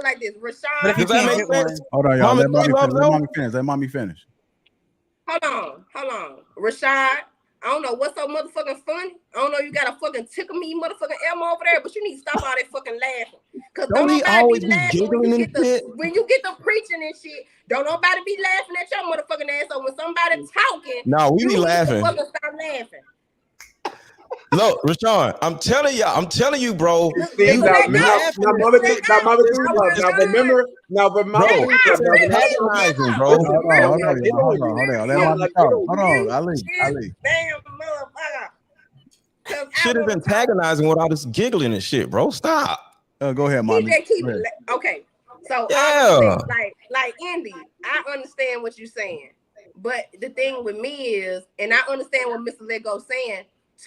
like this. Rashad. But if you can't get one, hold on, y'all. Let mommy finish. Let mommy finish. Hold on. Rashad, I don't know what's so motherfucking funny. I don't know you got a fucking tickle me motherfucking Elmo over there, but you need to stop all that fucking laughing. Cause don't he always be giggling and shit? When you get the preaching and shit, don't nobody be laughing at your motherfucking ass. So when somebody talking, no, we be laughing. Fucking stop laughing. Look, Rashawn, I'm telling you, bro. Now remember, patronizing, bro. Hold on. Let mommy talk. Hold on, Ali. Damn motherfucker. Shit is antagonizing with all this giggling and shit, bro. Stop. Go ahead, mommy. Okay. So yeah, like Indy, I understand what you're saying, but the thing with me is, and I understand what Mr. Lego's saying.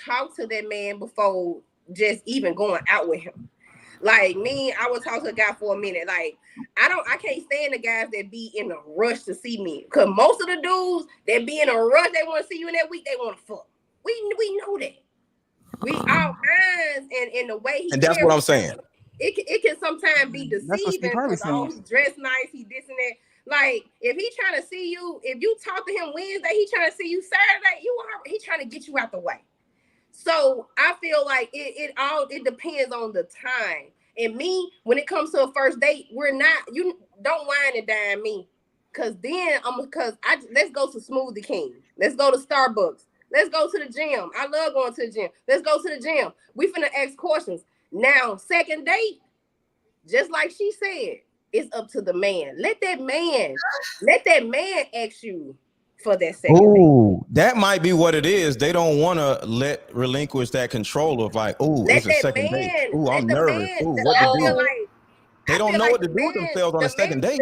Talk to that man before just even going out with him. Like me, I would talk to a guy for a minute. Like I can't stand the guys that be in a rush to see me. Cause most of the dudes that be in a rush, they want to see you in that week, they want to fuck. We know that. We all minds and the way he. And that's what I'm saying. It can sometimes be deceiving because he dressed nice, he this and that. Like if he trying to see you, if you talk to him Wednesday, he trying to see you Saturday. He trying to get you out the way. So I feel like it depends on the time. And me, when it comes to a first date, you don't wine and dine me. Cause then let's go to Smoothie King. Let's go to Starbucks. Let's go to the gym. I love going to the gym. Let's go to the gym. We finna ask questions. Now, second date, just like she said, it's up to the man. Let that man ask you for that second date. That might be what it is. They don't want to relinquish that control of like, it's a second date. I'm nervous. What to do? They don't know what to do with themselves on a second date.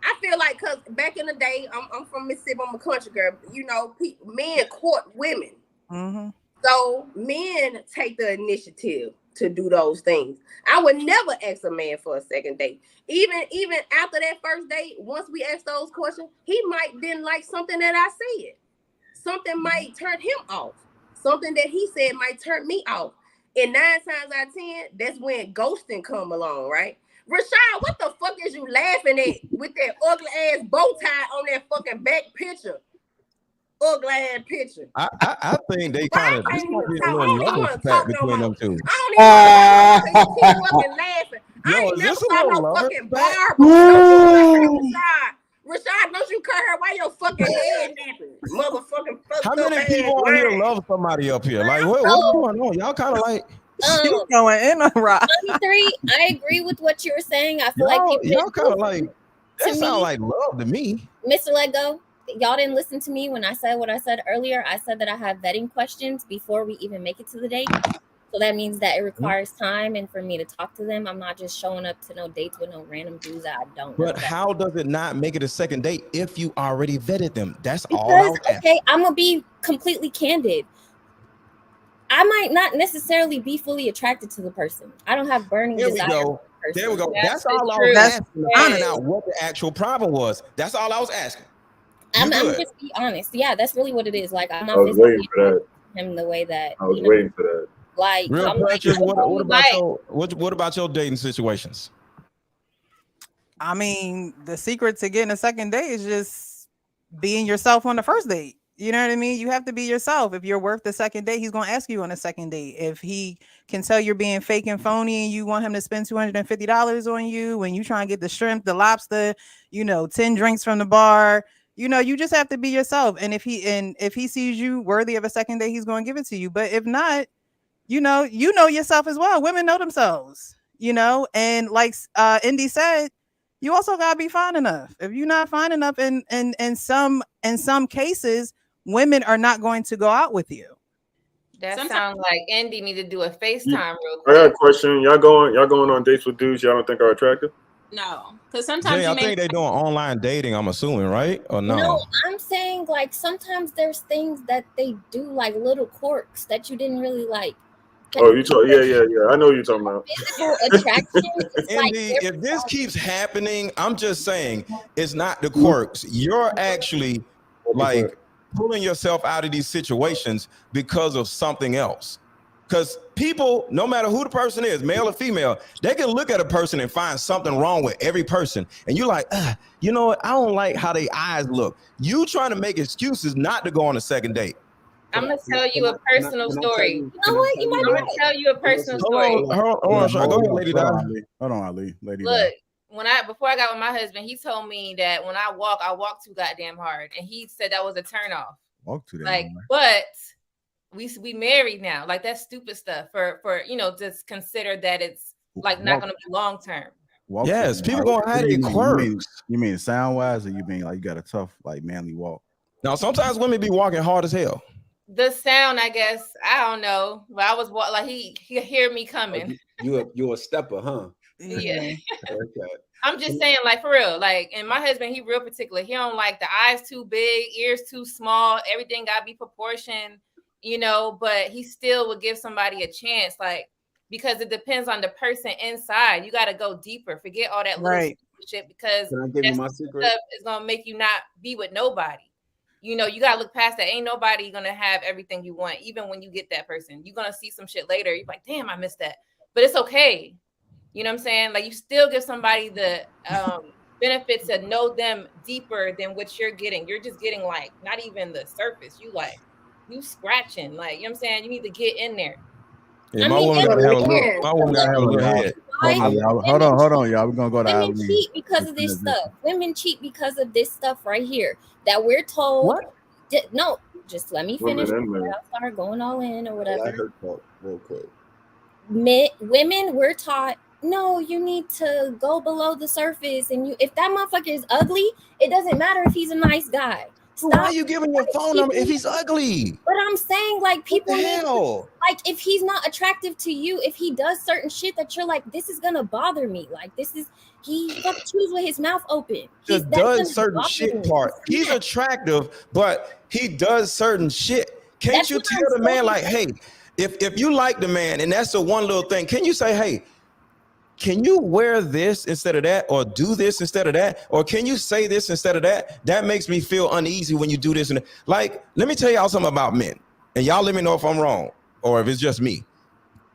I feel like because back in the day, I'm from Mississippi. I'm a country girl. You know, men court women. Mm-hmm. So men take the initiative to do those things. I would never ask a man for a second date. Even after that first date, once we ask those questions, he might didn't like something that I said. Something might turn him off. Something that he said might turn me off. And 9 times out of 10, that's when ghosting come along, right? Rashad, what the fuck is you laughing at with that ugly ass bow tie on that fucking back picture? Ugly ass picture. I think they kind of this might be a little love spat between them two. I don't even keep fucking laughing. I ain't never saw no fucking barber. Rashad, don't you cut her? Why your fucking head napping? Motherfucking fucked How many people on here love somebody up here? Like, what's going on? Y'all kind of like she's going in a rock. 23, I agree with what you were saying. I feel like y'all kind of like that sound like love to me. Mr. Lego, y'all didn't listen to me when I said what I said earlier. I said that I have vetting questions before we even make it to the date. So that means that it requires time and for me to talk to them. I'm not just showing up to no dates with no random dudes that I don't know. But how does it not make it a second date if you already vetted them? That's all I was asking. Okay, I'm gonna be completely candid. I might not necessarily be fully attracted to the person. I don't have burning desire for the person. There we go. That's all I was asking. Finding out what the actual problem was. That's all I was asking. I'm just be honest. Yeah, that's really what it is. Like I'm not waiting for that. Him the way that I was waiting for that. Like, real precious, what about your dating situations? I mean, the secret to getting a second date is just being yourself on the first date. You know what I mean? You have to be yourself. If you're worth the second date, he's going to ask you on a second date. If he can tell you're being fake and phony and you want him to spend $250 on you when you try and get the shrimp, the lobster, 10 drinks from the bar, you just have to be yourself. And if he sees you worthy of a second date, he's going to give it to you. But if not, you know yourself as well. Women know themselves, and like Indy said, you also gotta be fine enough. If you're not fine enough in some cases, women are not going to go out with you. That sounds like Indy need to do a FaceTime real I got a quick. question. Y'all going on dates with dudes y'all don't think are attractive? No, because sometimes Jay, I think they doing online dating. I'm assuming, right? Or no? No, I'm saying like sometimes there's things that they do, like little quirks that you didn't really like. Oh, you talk? Yeah. I know what you're talking about. Physical attraction is Indy, like if this keeps happening, I'm just saying it's not the quirks. You're actually like pulling yourself out of these situations because of something else. Because people, no matter who the person is, male or female, they can look at a person and find something wrong with every person. And you're like, you know what? I don't like how their eyes look. You trying to make excuses not to go on a second date. I'm gonna tell you a personal story. You know what? You might I'm be gonna tell you a personal Hold story. on, Sean. Go ahead, lady. Hold on, Ali. Lady. Look, before I got with my husband, he told me that when I walk too goddamn hard, and he said that was a turnoff. Walk too damn like, hard. but we married now. Like that's stupid stuff for just consider that it's like not gonna be long term. Yes, people gonna have their quirks. You mean sound wise, or you mean like you got a tough, like manly walk? Now, sometimes women be walking hard as hell. The sound, I guess, I don't know, but I was like he hear me coming. You a stepper, huh? Yeah. Okay. I'm just saying, like for real, like, and my husband, he real particular. He don't like the eyes too big, ears too small. Everything gotta be proportioned, But he still would give somebody a chance, like because it depends on the person inside. You got to go deeper. Forget all that little shit because Can I give you my secret? Stuff is gonna make you not be with nobody. You gotta look past that. Ain't nobody gonna have everything you want, even when you get that person. You're gonna see some shit later. You're like, damn, I missed that. But it's okay. You know what I'm saying? Like you still give somebody the benefits to know them deeper than what you're getting. You're just getting like not even the surface. You scratching. Like, you know what I'm saying? You need to get in there. Yeah, my woman gotta have a little head. Hold on, y'all. We're gonna go to women cheat because of this stuff. Women cheat because of this stuff right here that we're told. What? No, just let me finish. I'll start going all in or whatever. Let her talk real quick. Women, we're taught, no, you need to go below the surface, and if that motherfucker is ugly, it doesn't matter if he's a nice guy. Why are you giving your phone number if he's ugly? But I'm saying, like, people need to, like, if he's not attractive to you, if he does certain shit that you're like, this is gonna bother me. Like, he chews with his mouth open. He does certain shit part. He's attractive, but he does certain shit. Can't you tell the man, like, hey, if you like the man and that's the one little thing, can you say, hey, can you wear this instead of that, or do this instead of that, or can you say this instead of that? That makes me feel uneasy when you do this. And like, let me tell y'all something about men, and y'all let me know if I'm wrong or if it's just me.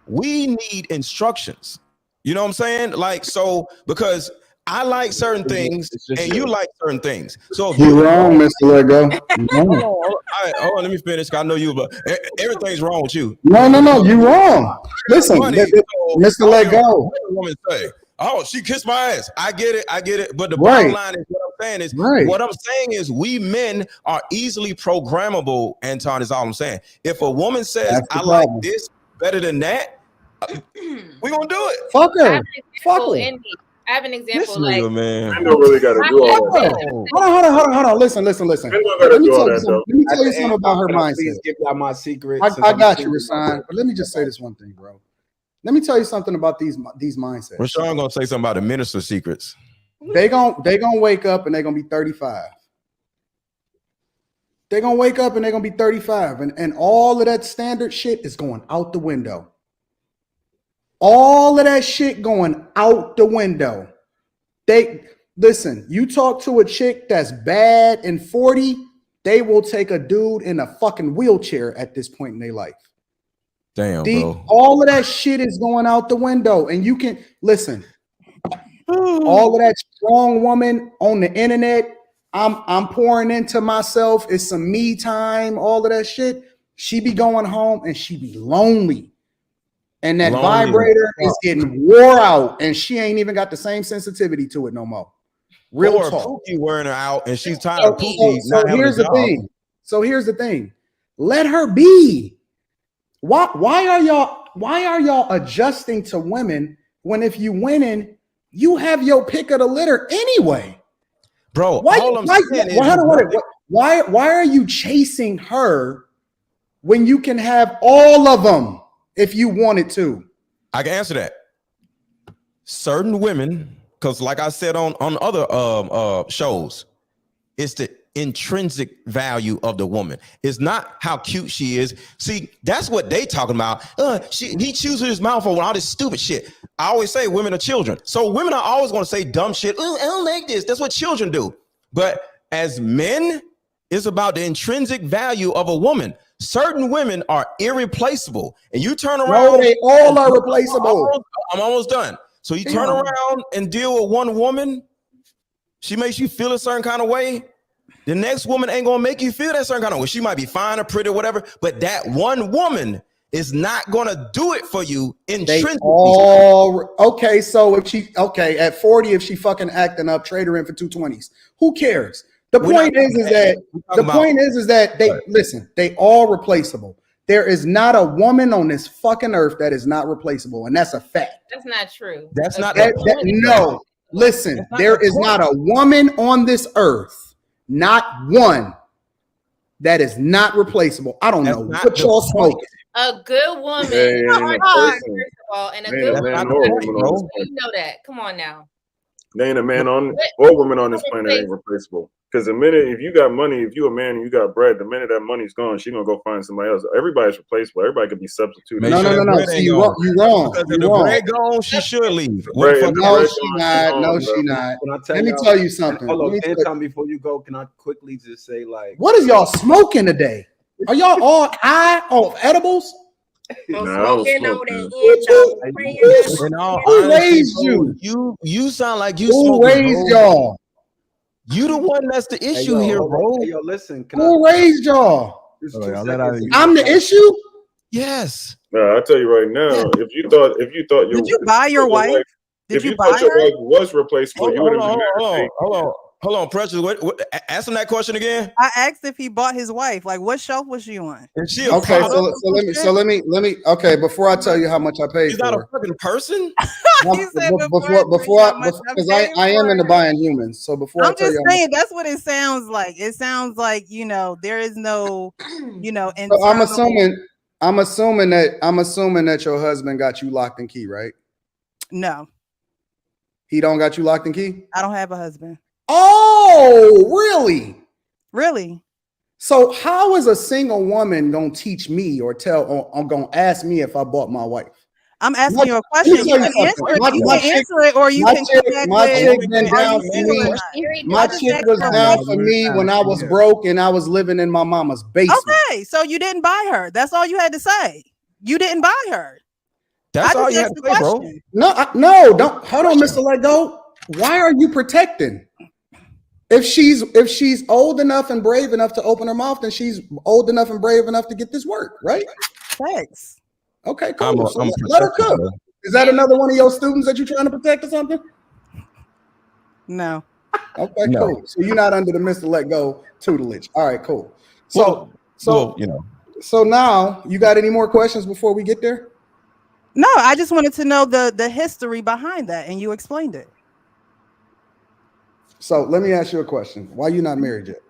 We need instructions. You know what I'm saying? Like, so because I like certain things and you like certain things. So if you're wrong, Mr. Lego. Hold on, let me finish. I know you, but everything's wrong with you. No, you wrong. Listen, Mr. Lego. Woman say, oh, she kissed my ass. I get it. But the bottom line is what I'm saying is we men are easily programmable, Anton, is all I'm saying. If a woman says I like this better than that, we're gonna do it. Fuck her. I have an example. Like, man. I don't really gotta do all that. Hold on. Listen. Let me tell you something about her mindset. Please give y'all my secret. I got you, Rashawn. But let me just say this one thing, bro. Let me tell you something about these mindsets. Rashawn gonna say something about the minister's secrets. They gonna wake up and they're gonna be 35. They're gonna wake up and they're gonna be 35, and all of that standard shit is going out the window. All of that shit going out the window. Listen, you talk to a chick that's bad in 40, they will take a dude in a fucking wheelchair at this point in their life. Damn, bro. All of that shit is going out the window. And you can listen. All of that strong woman on the internet I'm pouring into myself. It's some me time, all of that shit. She be going home and she be lonely. And that vibrator is getting wore out, and she ain't even got the same sensitivity to it no more. Real talk. Pookie wearing her out, and she's tired of Pookie So not having here's a the job. thing. So here's the thing. Let her be. Why are y'all adjusting to women when if you winning, you have your pick of the litter anyway? Bro, why are you chasing her when you can have all of them if you wanted to? I can answer that. Certain women, because like I said on other shows, it's the intrinsic value of the woman. It's not how cute she is. See, that's what they talking about. He chews with his mouth on all this stupid shit. I always say women are children. So women are always going to say dumb shit. I don't like this. That's what children do. But as men, it's about the intrinsic value of a woman. Certain women are irreplaceable. And you turn around. No, they all are replaceable. I'm almost done. So you turn around and deal with one woman. She makes you feel a certain kind of way. The next woman ain't gonna make you feel that certain kind of way. She might be fine or pretty or whatever, but that one woman is not gonna do it for you intrinsically. Okay, so if she at 40, if she fucking acting up, trade her in for 220s. Who cares? The point is that they listen, they all replaceable. There is not a woman on this fucking earth that is not replaceable, and that's a fact. That's not true. That's not no. Listen, there is not a woman on this earth, not one, that is not replaceable. I don't know what y'all smoking. A good woman, Hey, first of all, and a good woman. You know that. Come on now. There ain't a man on or woman on this planet ain't replaceable. Because the minute, if you got money, if you a man and you got bread, the minute that money's gone, she gonna go find somebody else. Everybody's replaceable. Everybody could be substituted. No. See, you wrong. Because if the bread gone, she should leave. No, she not. No, she not. Let me tell you something. Hold on, anytime before you go, can I quickly just say, like, what is y'all smoking today? Are y'all all high on edibles? Who raised you? You sound like you. Who raised y'all? You the one that's the issue here, bro. Hey, yo, listen. Who raised y'all? I'm the issue. Yes. No, I tell you right now. If you thought did you buy your wife? If you thought your wife was replaceable, you would have been married. Hold on, Precious. What? Ask him that question again. I asked if he bought his wife. Like, what shelf was she on? Is she okay? So let me. Okay, before I tell you how much I paid She's for, not a fucking person. Because I am into buying humans. So before I'm I tell just you, saying that's what it sounds like. It sounds like there is no, So I'm assuming that your husband got you locked and key, right? No, he don't got you locked and key. I don't have a husband. Oh, really? Really? So how is a single woman gonna teach me or gonna ask me if I bought my wife? I'm asking you a question. You can answer it, or you can come back my chick with. been down for me. My chick was down for me when I was broke and I was living in my mama's basement. Okay, so you didn't buy her. That's all you had to say. You didn't buy her. That's all you had to say, bro. No, don't. Hold on, Mr. Let Go. Why are you protecting? If she's old enough and brave enough to open her mouth, then she's old enough and brave enough to get this work, right? Thanks. Okay, cool. So let her cook. Is that another one of your students that you're trying to protect or something? No. Okay, cool. So you're not under the Mr. Let Go tutelage. All right, cool. So now you got any more questions before we get there? No, I just wanted to know the history behind that, and you explained it. So let me ask you a question. Why are you not married yet?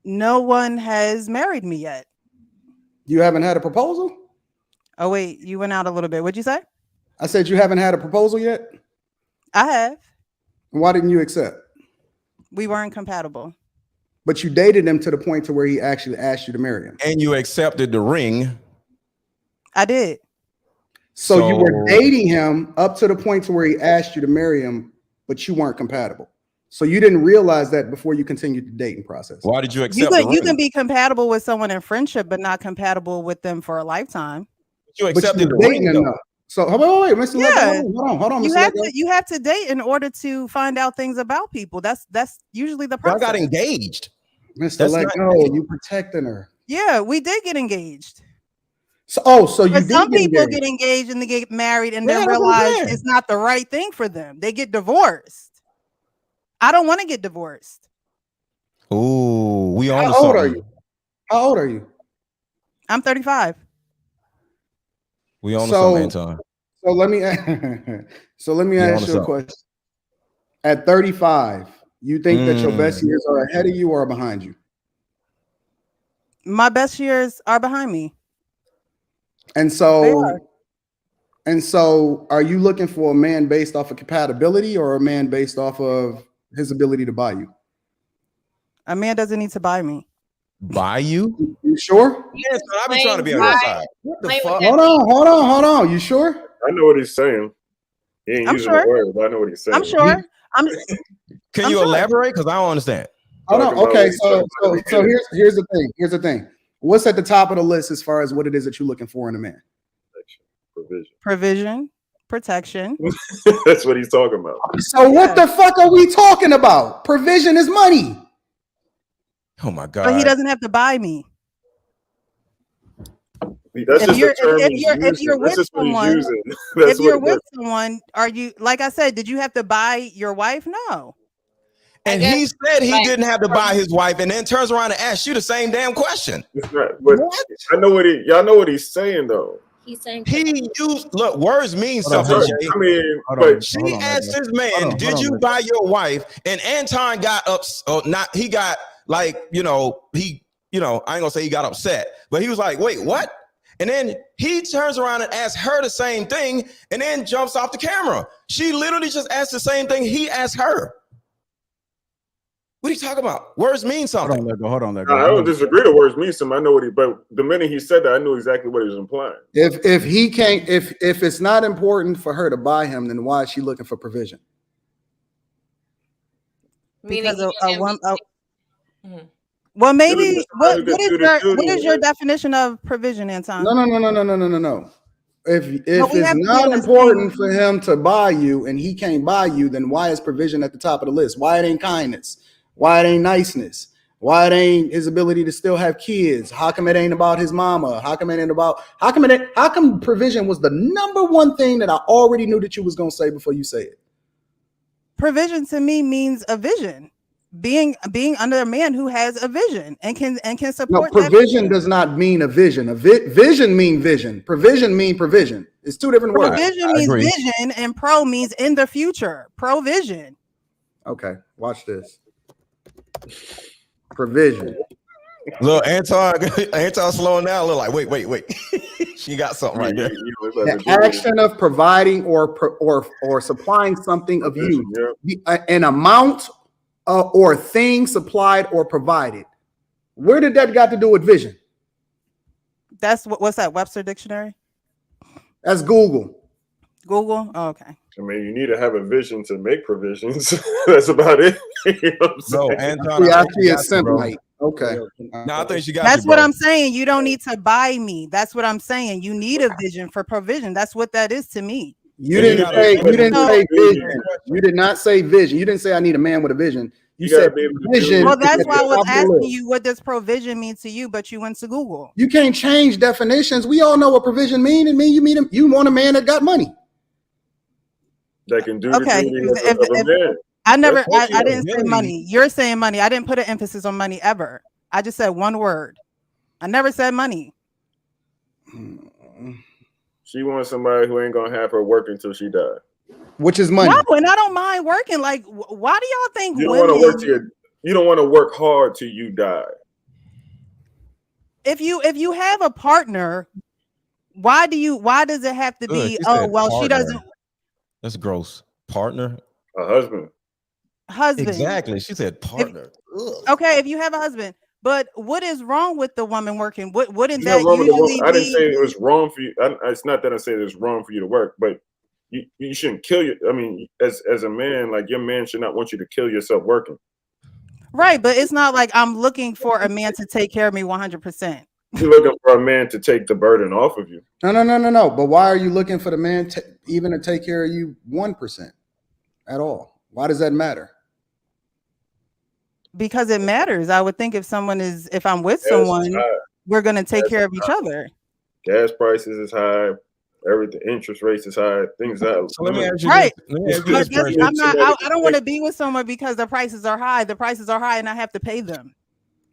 No one has married me yet. You haven't had a proposal? Oh, wait, you went out a little bit. What'd you say? I said you haven't had a proposal yet? I have. Why didn't you accept? We weren't compatible. But you dated him to the point to where he actually asked you to marry him. And you accepted the ring. I did. So you were dating him up to the point to where he asked you to marry him, but you weren't compatible. So you didn't realize that before you continued the dating process. Why did you accept the ring? You can be compatible with someone in friendship, but not compatible with them for a lifetime. You accepted the ring, though. So wait, Mr. Yeah. Lego, hold on, You Mr. have Lego. to you have to date in order to find out things about people. That's usually the Y'all process. got engaged. Mr. That's Lego, not- you protecting her. Yeah, we did get engaged. So you But did some get people engaged. get engaged and they get married and Yeah, then that's what I'm realize saying. it's not the right thing for them. They get divorced. I don't want to get divorced. Ooh, we on to How old are something. you? How old are you? I'm 35. We on to So- something, Anton. So let me We on ask to you a something. question. At 35, you think that your best Mm. years are ahead of you or behind you? My best years are behind me. And They so, are. are you looking for a man based off of compatibility or a man based off of his ability to buy you? A man doesn't need to buy me. Buy you? You sure? Yes, I've been trying to be on your side. What the fuck? Hold on. You sure? I know what he's saying. He ain't I'm using sure. the word, but I know what he's saying. I'm sure. Can I'm you sure. elaborate? Because I don't understand. Hold on. Talking about Okay, what he's so talking about. here's the thing. Here's the thing. What's at the top of the list as far as what it is that you're looking for in a man? Provision, protection. That's what he's talking about. So what the fuck are we talking about? Provision is money. Oh my But he God. doesn't have to buy me. That's just a term he's if using. you're That's with just what he's someone, using. That's if you're what. with someone, are you, like I said, did you have to buy your wife? No. And he said he didn't have to buy his wife, and then turns around and asks you the same damn question. It's not. But I know what y'all know what he's saying though. He's saying he used words mean Hold on, something. hold on. Jay. I mean, Hold but on, she asked this man, "Did you buy your wife?" And Anton got not. He got like I ain't gonna say he got upset, but he was like, "Wait, what?" And then he turns around and asks her the same thing, and then jumps off the camera. She literally just asked the same thing he asked her. What are you talking about? Words mean something. Hold on, I don't disagree. The words mean something. I know what he. But the minute he said that, I knew exactly what he was implying. If he can't, if it's not important for her to buy him, then why is she looking for provision? Because well, maybe what is your definition of provision, Anton? No. If we have it's to be not on the important for him to buy you and he can't buy you, then why is provision at the top of the list? Why it ain't kindness? Why it ain't niceness? Why it ain't his ability to still have kids? How come it ain't about his mama? How come provision was the number one thing that I already knew that you was gonna say before you say it? Provision to me means a vision. Being under a man who has a vision and can support No, that provision does not mean a vision. Vision mean vision. Provision mean provision. It's two different words. Provision means vision, and pro means in the future. Provision. Okay, watch this. Provision. Look, Anton slowing down. Look like, wait. She got something right there. The action of providing or supplying something of you, an amount or thing supplied or provided. Where did that got to do with vision? That's what's that? Webster Dictionary? That's Google. Google? Oh, okay. I mean, you need to have a vision to make provisions. That's about it. You know what I'm saying? Actually, it's simple. Okay. No, I think she got That's you, what bro. I'm saying. You don't need to buy me. That's what I'm saying. You need a vision for provision. That's what that is to me. You didn't say vision. You did not say vision. You didn't say I need a man with a vision. You said vision. Well, that's why I was asking you, what does provision mean to you? But you went to Google. You can't change definitions. We all know what provision mean. It mean you want a man that got money. That can do Okay. the duty of a man. I didn't say money. You're saying money. I didn't put an emphasis on money ever. I just said one word. I never said money. She wants somebody who ain't gonna have her work until she dies. Which is money. No, and I don't mind working. Like, why do y'all think You don't women? want to work you don't want to work hard till you die. If you have a partner, why does it have to be? Oh, well, partner. She doesn't. That's gross. Partner, a husband. Exactly. She said partner. Okay, if you have a husband, but what is wrong with the woman working? Wouldn't that usually? I didn't say it was wrong for you. It's not that I said it's wrong for you to work, but you shouldn't kill your. I mean, as a man, like your man should not want you to kill yourself working. Right, but it's not like I'm looking for a man to take care of me 100%. You're looking for a man to take the burden off of you. No. But why are you looking for the man even to take care of you 1% at all? Why does that matter? Because it matters. I would think if I'm with someone, we're going to take care of each other. Gas prices is high. Everything, interest rates is high. Things that. So let me ask you right. this. But I don't want to be with someone because the prices are high. The prices are high and I have to pay them.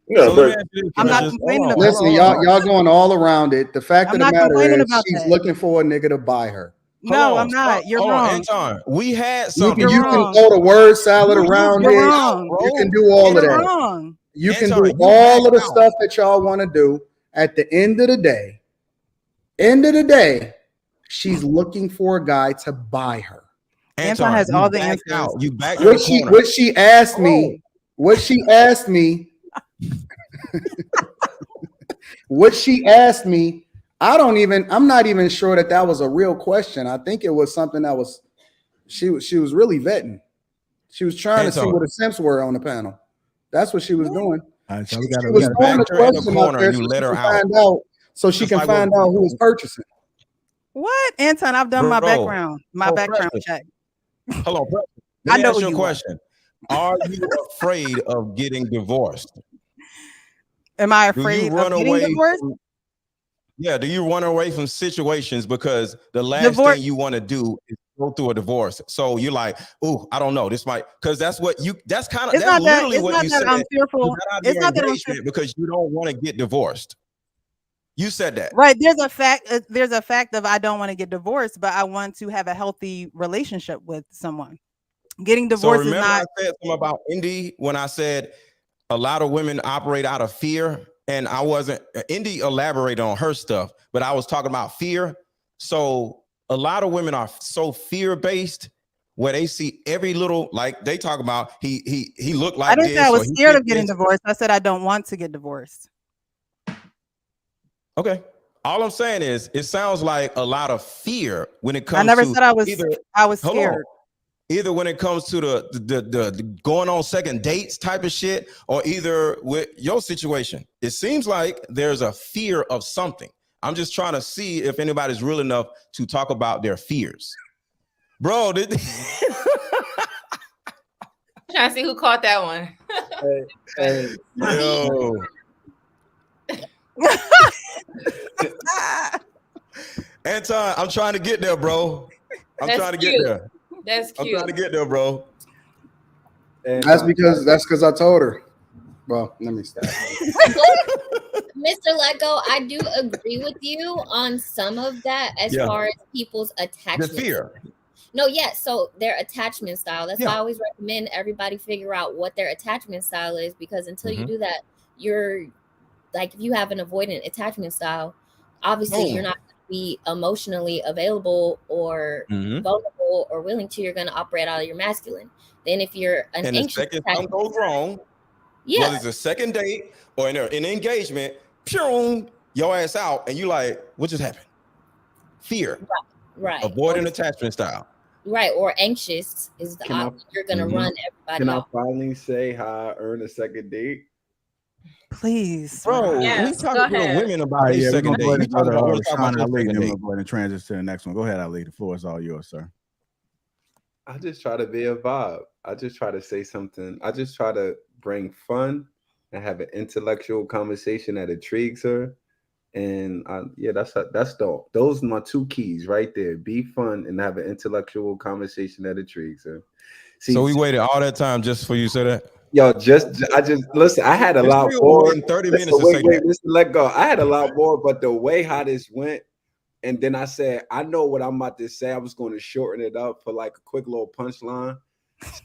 No, but I'm not complaining about Listen, y'all going all around it. The fact of the matter is she's looking for a nigga to buy her. No, I'm not. You're wrong. Anton, we had You something. can throw the word salad around it. You can do all of that. Wrong. You can do all of the stuff that y'all want to do. At the end of the day, she's looking for a guy to buy her. Anton has all the answers. You back what she asked me. What she asked me. What she asked me. I'm not even sure that was a real question. I think it was something that was she was really vetting. She was trying to see what the simps were on the panel. That's what she was doing. All right, so she was throwing a question out there you let her so she can find out who was purchasing. What, Anton? I've done my background check. Hold on, I know your question. Are you afraid of getting divorced? Am I afraid of getting divorced? Do you run away from situations because the last thing you want to do is go through a divorce? So you're like, oh, I don't know. This might, because that's what you. That's literally what you said. I'm fearful. It's not that I'm fearful because you don't want to get divorced. You said that, right? There's a fact of I don't want to get divorced, but I want to have a healthy relationship with someone. Getting divorced is not. I said something about Indy when I said a lot of women operate out of fear. And I wasn't, Indy elaborated on her stuff, but I was talking about fear. So a lot of women are so fear-based where they see every little, like they talk about, he looked like this. I didn't say I was scared of getting divorced. I said I don't want to get divorced. Okay. All I'm saying is it sounds like a lot of fear when it comes to. I never said I was scared. Either when it comes to the going on second dates type of shit, or either with your situation. It seems like there's a fear of something. I'm just trying to see if anybody's real enough to talk about their fears. Bro, trying to see who caught that one. Yo. Anton, I'm trying to get there, bro. I'm trying to get there. That's cute. I'm trying to get there, bro. And that's because I told her. Well, let me stop. Mr. Lego, I do agree with you on some of that as far as people's attachment. The fear. No, yes. So their attachment style. That's why I always recommend everybody figure out what their attachment style is, because until you do that, you're like, if you have an avoidant attachment style, obviously you're not going to be emotionally available or vulnerable or willing to. You're going to operate out of your masculine. Then if you're an anxious, the second something goes wrong, whether it's a second date or in an engagement, your ass out, and you like, what just happened? Fear. Right. Avoidant attachment style. Right. Or anxious is the option. You're going to run everybody off. Can I finally say how I earned a second date? Please, bro. We talking to women about a second date. We're talking about Ali, then we'll go ahead and transition to the next one. Go ahead, Ali. The floor is all yours, sir. I just try to be a vibe. I just try to say something. I just try to bring fun and have an intellectual conversation that intrigues her. And those are my two keys right there. Be fun and have an intellectual conversation that intrigues her. See, so we waited all that time just for you to say that? Yo, I just listen. I had a lot more. 30 minutes to say that. Listen, let go. I had a lot more, but the way how this went, and then I said, I know what I'm about to say. I was going to shorten it up for like a quick little punchline,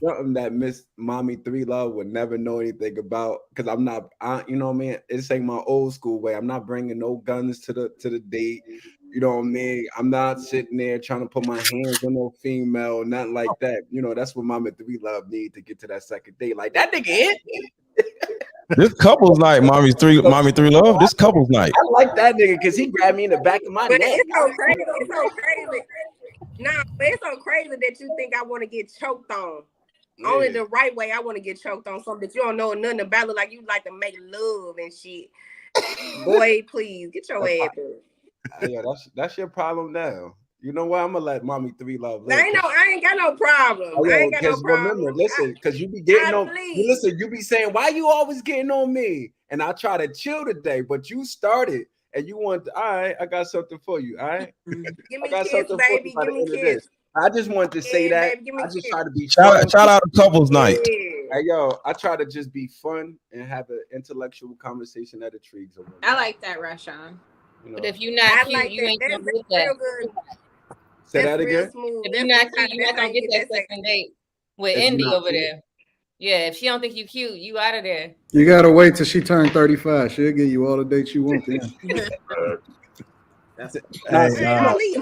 something that Miss Mommy 3 Love would never know anything about, because I'm not. You know what I mean? It's like my old school way. I'm not bringing no guns to the date. You know what I mean? I'm not sitting there trying to put my hands on no female, nothing like that. You know, that's what Mama 3 Love need to get to that second date. Like, that nigga hit. This couple's night, Mommy 3 Love. This couple's night. I like that nigga because he grabbed me in the back of my neck. It's so crazy. It's so crazy. Nah, but it's so crazy that you think I want to get choked on. Yeah. Only the right way I want to get choked on something that you don't know nothing about. Like you like to make love and shit. Boy, please get your ass back. Yeah, that's your problem now. You know what? I'm gonna let Mommy 3 Love live. I ain't got no problem. I ain't got no problem. Remember, listen, because you be getting on. Listen, you be saying, why you always getting on me? And I try to chill today, but you started and you want. All right, I got something for you. All right, give me kids, baby. Give me kids. I just wanted to say that. Baby, I just try to be shout out to couples night. Hey yo, I try to just be fun and have an intellectual conversation that intrigues them. I like that, Rashawn. You know? But if you're not cute, you ain't gonna get that. Say that again. If you're not cute, you're not gonna get that second date with Indy over there. Yeah, if she don't think you cute, you out of there. You gotta wait till she turned 35. She'll give you all the dates you want. Yeah. That's it. Ali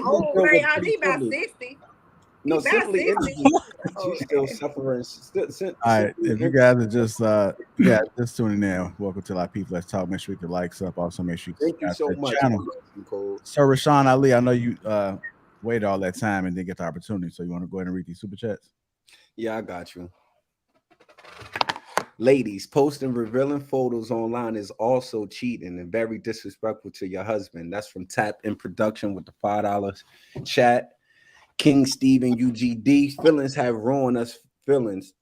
about 60. No, simply she's still suffering. All right, if you guys are just tuning in, welcome to Lapeef Let's Talk. Make sure you can likes up. Also, make sure you thank you so much. So Rashawn Ali, I know you waited all that time and didn't get the opportunity. So you want to go ahead and read these super chats? Yeah, I got you. Ladies, posting revealing photos online is also cheating and very disrespectful to your husband. That's from Tap in Production with the $5 chat. King Steven UGD, feelings have ruined us. Feelings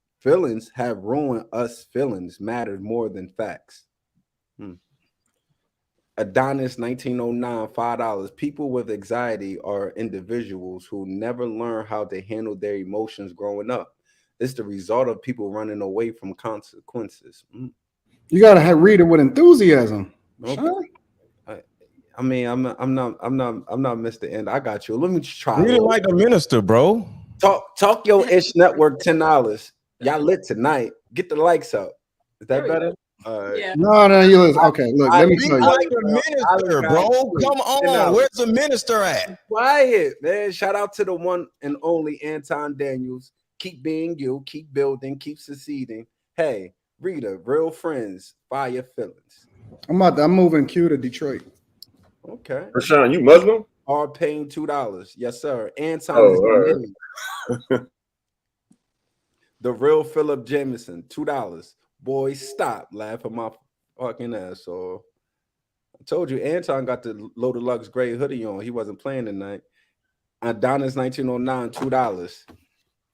have ruined us. Feelings matter more than facts. Adonis 1909, $5. People with anxiety are individuals who never learn how to handle their emotions growing up. It's the result of people running away from consequences. You gotta read it with enthusiasm. Okay. Sure. I mean, I'm not Mr. End. I got you. Let me just try. Read it like a minister, bro. Talk your ish network $10. Y'all lit tonight. Get the likes up. Is that better? Yeah. No, you listen. Okay, look, let me tell you. Like a minister, bro. Come on. Where's the minister at? Quiet, man. Shout out to the one and only Anton Daniels. Keep being you, keep building, keep succeeding. Hey, Rita, real friends, fire feelings. I'm moving Q to Detroit. Okay. Rashawn, you Muslim? Are paying $2. Yes, sir. Anton is the real Philip Jameson, $2. Boys, stop laughing my fucking ass off. I told you Anton got the Low Deluxe gray hoodie on. He wasn't playing tonight. Adonis 1909, $2.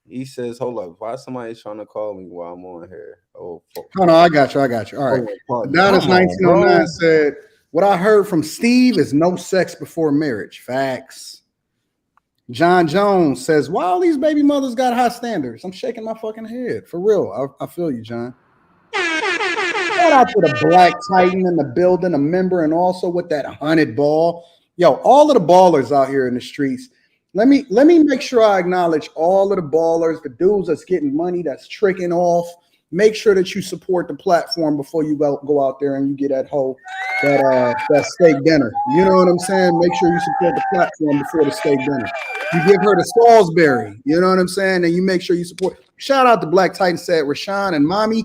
He says, hold up, why somebody trying to call me while I'm on here? Oh, no, I got you. All right. Adonis 1909 said, what I heard from Steve is no sex before marriage. Facts. John Jones says, why all these baby mothers got high standards? I'm shaking my fucking head. For real. I feel you, John. Shout out to the Black Titan in the building, a member, and also with that 100 ball. Yo, all of the ballers out here in the streets. Let me make sure I acknowledge all of the ballers, the dudes that's getting money, that's tricking off. Make sure that you support the platform before you go out there and you get that steak dinner. You know what I'm saying? Make sure you support the platform before the steak dinner. You give her the Salisbury. You know what I'm saying? And you make sure you support. Shout out to Black Titan said, Rashawn and Mommy,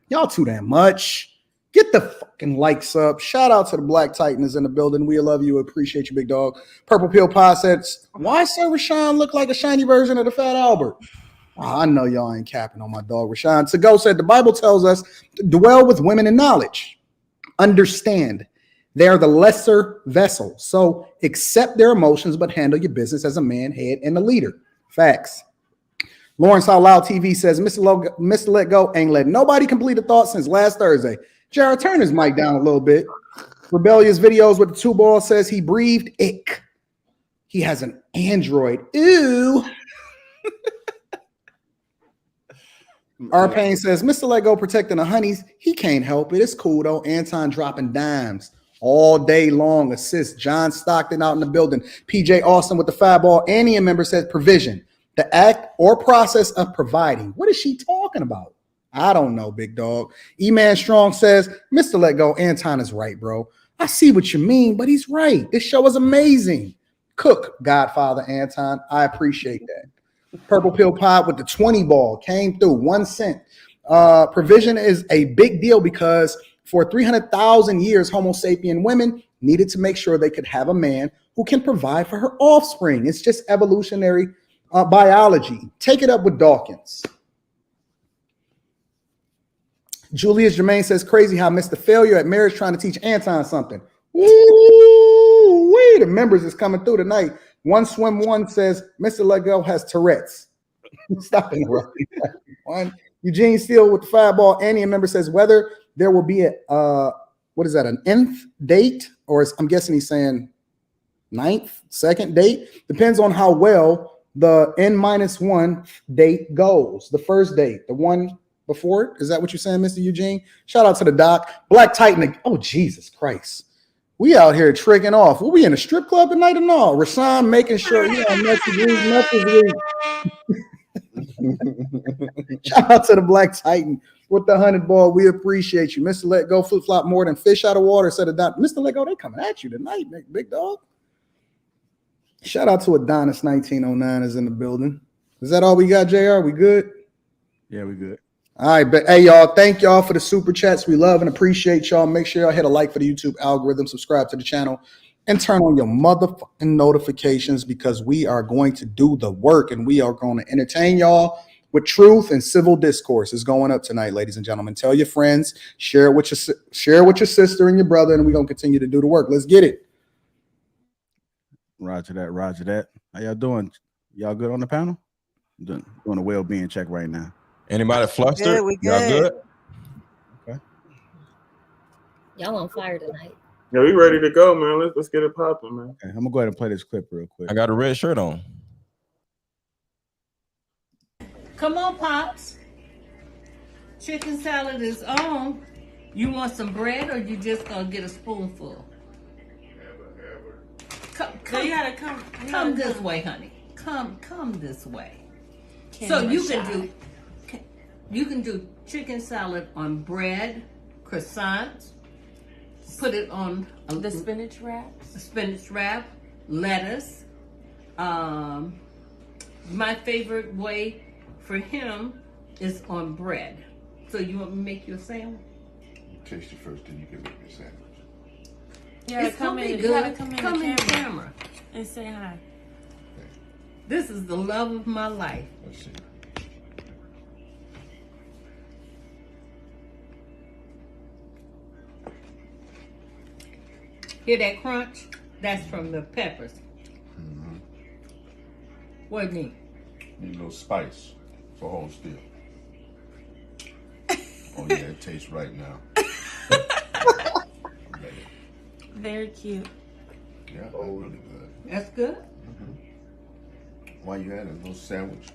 y'all too damn much. Get the fucking likes up. Shout out to the Black Titan is in the building. We love you. Appreciate you, big dog. Purple Pill Pie says, why Sir Rashawn look like a shiny version of the Fat Albert? Oh, I know y'all ain't capping on my dog Rashawn. To go said the Bible tells us to dwell with women in knowledge. Understand they are the lesser vessel. So accept their emotions, but handle your business as a man, head, and a leader. Facts. Lawrence Out Loud TV says, Mr. Let Go ain't let nobody complete a thought since last Thursday. Jared, turn his mic down a little bit. Rebellious Videos with the 2 ball says he breathed ick. He has an Android. Ew. R Payne says, Mr. Let Go protecting the honeys. He can't help it. It's cool though. Anton dropping dimes all day long. Assist. John Stockton out in the building. PJ Austin with the 5 ball. Annie, a member, says provision. The act or process of providing. What is she talking about? I don't know, big dog. E-Man Strong says, Mr. Let Go, Anton is right, bro. I see what you mean, but he's right. This show is amazing. Cook, Godfather Anton. I appreciate that. Purple Pill Pod with the 20 ball came through 1 cent. Provision is a big deal because for 300,000 years, Homo sapien women needed to make sure they could have a man who can provide for her offspring. It's just evolutionary biology. Take it up with Dawkins. Julius Jermaine says, crazy how Mr. Failure at Marriage trying to teach Anton something. Ooh, the members is coming through tonight. One Swim One says, Mr. Lego has Tourette's. Stop interrupting. One. Eugene Steele with the fireball. Annie, a member, says whether there will be a what is that, an nth date, or I'm guessing he's saying ninth, second date, depends on how well the N-1 date goes. The first date, the one before it. Is that what you're saying, Mr. Eugene? Shout out to the doc. Black Titan. Oh, Jesus Christ. We out here tricking off. Will we in a strip club tonight or no? Rashawn making sure, message week. Shout out to the Black Titan with the 100 ball. We appreciate you. Mr. Let Go flip flop more than fish out of water, said Adonis. Mr. Let Go, they coming at you tonight, big dog. Shout out to Adonis 1909 is in the building. Is that all we got, JR? We good? Yeah, we good. All right, but hey, y'all, thank y'all for the super chats. We love and appreciate y'all. Make sure y'all hit a like for the YouTube algorithm, subscribe to the channel, and turn on your motherfucking notifications, because we are going to do the work and we are going to entertain y'all with truth and civil discourse. Is going up tonight, ladies and gentlemen. Tell your friends, share it with your sister and your brother, and we're going to continue to do the work. Let's get it. Roger that. Roger that. How y'all doing? Y'all good on the panel? Doing a well-being check right now. Anybody flustered? We Y'all good? Okay. Y'all on fire tonight. Yeah, we ready to go, man. Let's get it popping, man. Okay, I'm gonna go ahead and play this clip real quick. I got a red shirt on. Come on, Pops. Chicken salad is on. You want some bread, or you just gonna get a spoonful? Come, you gotta come this way, honey. Come this way. So you can do chicken salad on bread, croissants. Put it on the spinach wrap, lettuce. My favorite way for him is on bread. So you want me to make you a sandwich? Taste it first, then you can make your sandwich. Yeah, it's gonna be good. Come in the camera and say hi. This is the love of my life. Let's see. Hear that crunch? That's from the peppers. Mm-hmm. What do you need? Need a little spice for hold still. Oh yeah, it tastes right now. Very cute. Yeah, that's really good. That's good? Mm-hmm. While you had a little sandwich,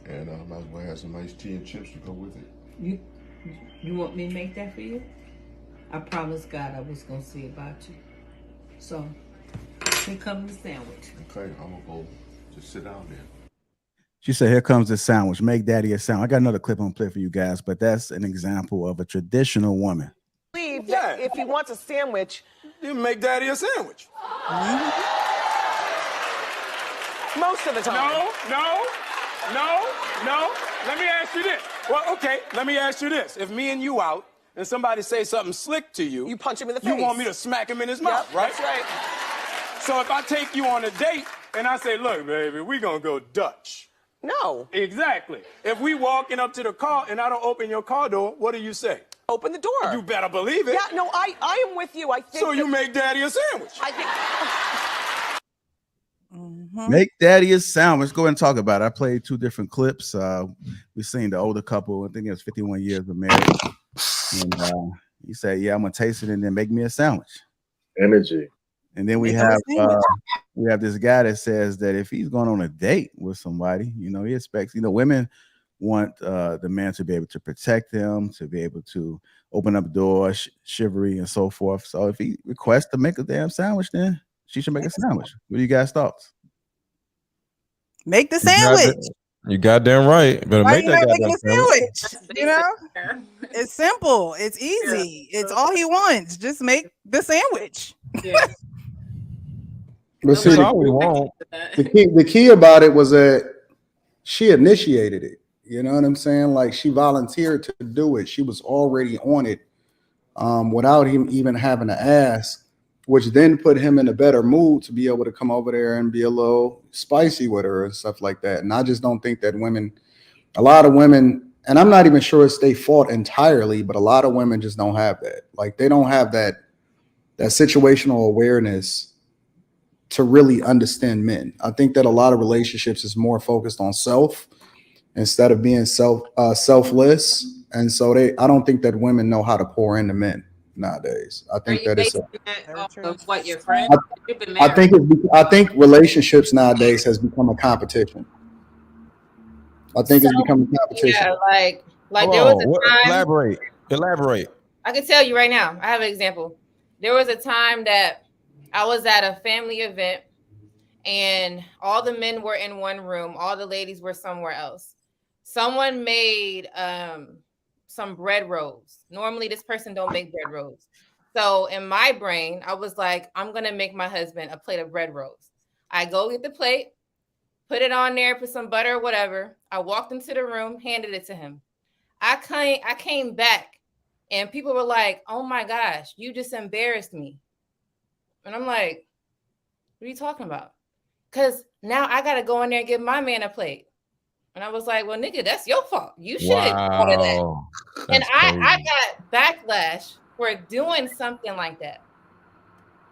and I might as well have some iced tea and chips to go with it. You want me to make that for you? I promised God I was gonna see about you. So here comes the sandwich. Okay, I'm gonna go just sit down there. She said, here comes the sandwich. Make daddy a sandwich. I got another clip I'm gonna play for you guys, but that's an example of a traditional woman. That if he wants a sandwich, you make daddy a sandwich. Most of the time. No. Let me ask you this. Well, okay, let me ask you this. If me and you out and somebody say something slick to you, you punch him in the face. You want me to smack him in his mouth, right? That's right. So if I take you on a date and I say, look, baby, we gonna go Dutch. No. Exactly. If we walking up to the car and I don't open your car door, what do you say? Open the door. You better believe it. Yeah, no, I am with you. I think so you make daddy a sandwich. I think. Make daddy a sandwich. Go ahead and talk about it. I played two different clips. We've seen the older couple. I think it was 51 years of marriage. And he said, yeah, I'm going to taste it and then make me a sandwich. Energy. And then we have this guy that says that if he's going on a date with somebody, he expects, women want the man to be able to protect them, to be able to open up doors, chivalry, and so forth. So if he requests to make a damn sandwich, then she should make a sandwich. What are you guys' thoughts? Make the sandwich. You goddamn right. Better Why make you that not making a goddamn sandwich? It's simple. It's easy. It's all he wants. Just make the sandwich. But see, That's all we want. the key about it was that she initiated it. You know what I'm saying? Like, she volunteered to do it. She was already on it without him even having to ask, which then put him in a better mood to be able to come over there and be a little spicy with her and stuff like that. And I just don't think that a lot of women and I'm not even sure it's their fault entirely, but a lot of women just don't have that. Like they don't have that situational awareness to really understand men. I think that a lot of relationships is more focused on self instead of being selfless. And so I don't think that women know how to pour into men nowadays. I Are think you that it's basing that off of what your friend? You've been I married. think relationships nowadays has become a competition. I think So it's become a competition. yeah, like Hold there was on. a time. Elaborate. I can tell you right now. I have an example. There was a time that I was at a family event and all the men were in one room, all the ladies were somewhere else. Someone made some bread rolls. Normally this person don't make bread rolls. So in my brain, I was like, I'm gonna make my husband a plate of bread rolls. I go get the plate, put it on there, put some butter or whatever. I walked into the room, handed it to him. I came back and people were like, oh my gosh, you just embarrassed me. And I'm like, what are you talking about? Because now I got to go in there and give my man a plate. And I was like, well, nigga, that's your fault. You should have thought of that. Wow. And That's I crazy. got backlash for doing something like that.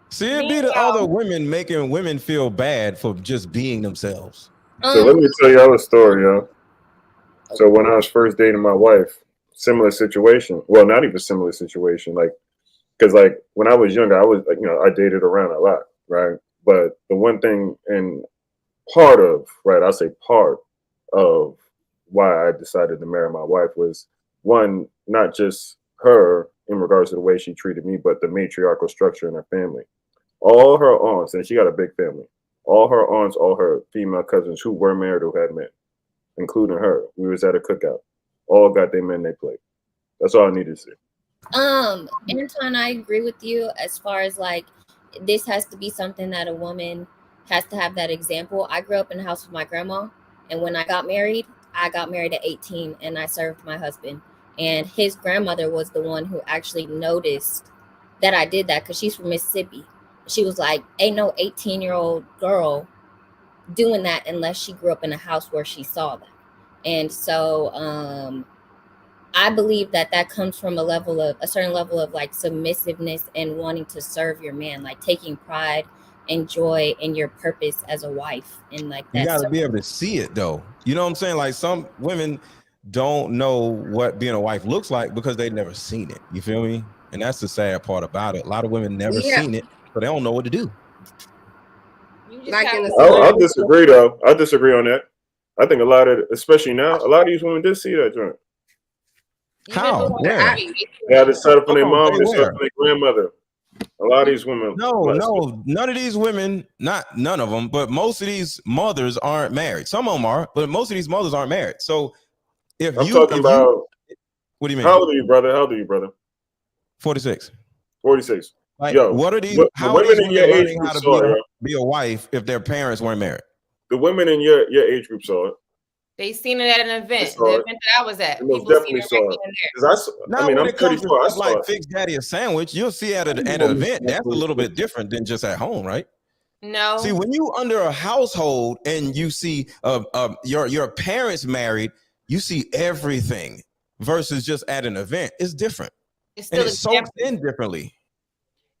See, it'd be the other women making women feel bad for just being themselves. So let me tell y'all a story, y'all. So when I was first dating my wife, similar situation. Well, not even similar situation. Like, because like when I was younger, I was like, I dated around a lot, right? But the one thing and part of, right, I'll say part of why I decided to marry my wife was one, not just her in regards to the way she treated me, but the matriarchal structure in her family. All her aunts, and she got a big family. All her aunts, all her female cousins who were married or had men, including her. We was at a cookout. All got their men they played. That's all I needed to see. Anton, I agree with you as far as like this has to be something that a woman has to have that example. I grew up in the house with my grandma, and when I got married at 18 and I served my husband. And his grandmother was the one who actually noticed that I did that because she's from Mississippi. She was like, ain't no 18-year-old girl doing that unless she grew up in a house where she saw that. And so I believe that comes from a certain level of like submissiveness and wanting to serve your man, like taking pride and joy in your purpose as a wife. And like You that. got to be able to see it though. You know what I'm saying? Like some women don't know what being a wife looks like because they've never seen it. You feel me? And that's the sad part about it. A lot of women never seen it, so they don't know what to do. Like in I'll disagree though. I'll disagree on that. I think a lot of, especially now, a lot of these women did see that joint. How? Where? They had to set up for their mom, they set Where? up for their grandmother. A lot of these women. No, none of these women, not none of them, but most of these mothers aren't married. Some of them are, but most of these mothers aren't married. So if I'm you, talking about, what do you mean? How old are you, brother? How old are you, brother? 46. 46. Like, Yo, what are these? the How are women these in your women age learning group how to saw it, be a wife if their parents weren't married? The women in your age group saw it. They seen it at an event, saw the it. event that I was at. They most People seen definitely it saw right it. then and 'Cause Now, I'm when it pretty comes to sure I stuff saw like it. fix daddy a sandwich, you'll see at an event. That's a little bit different than just at home, right? No. See, when you under a household and you see your parents married, you see everything versus just at an event. It's different. It's And still it soaks in differently.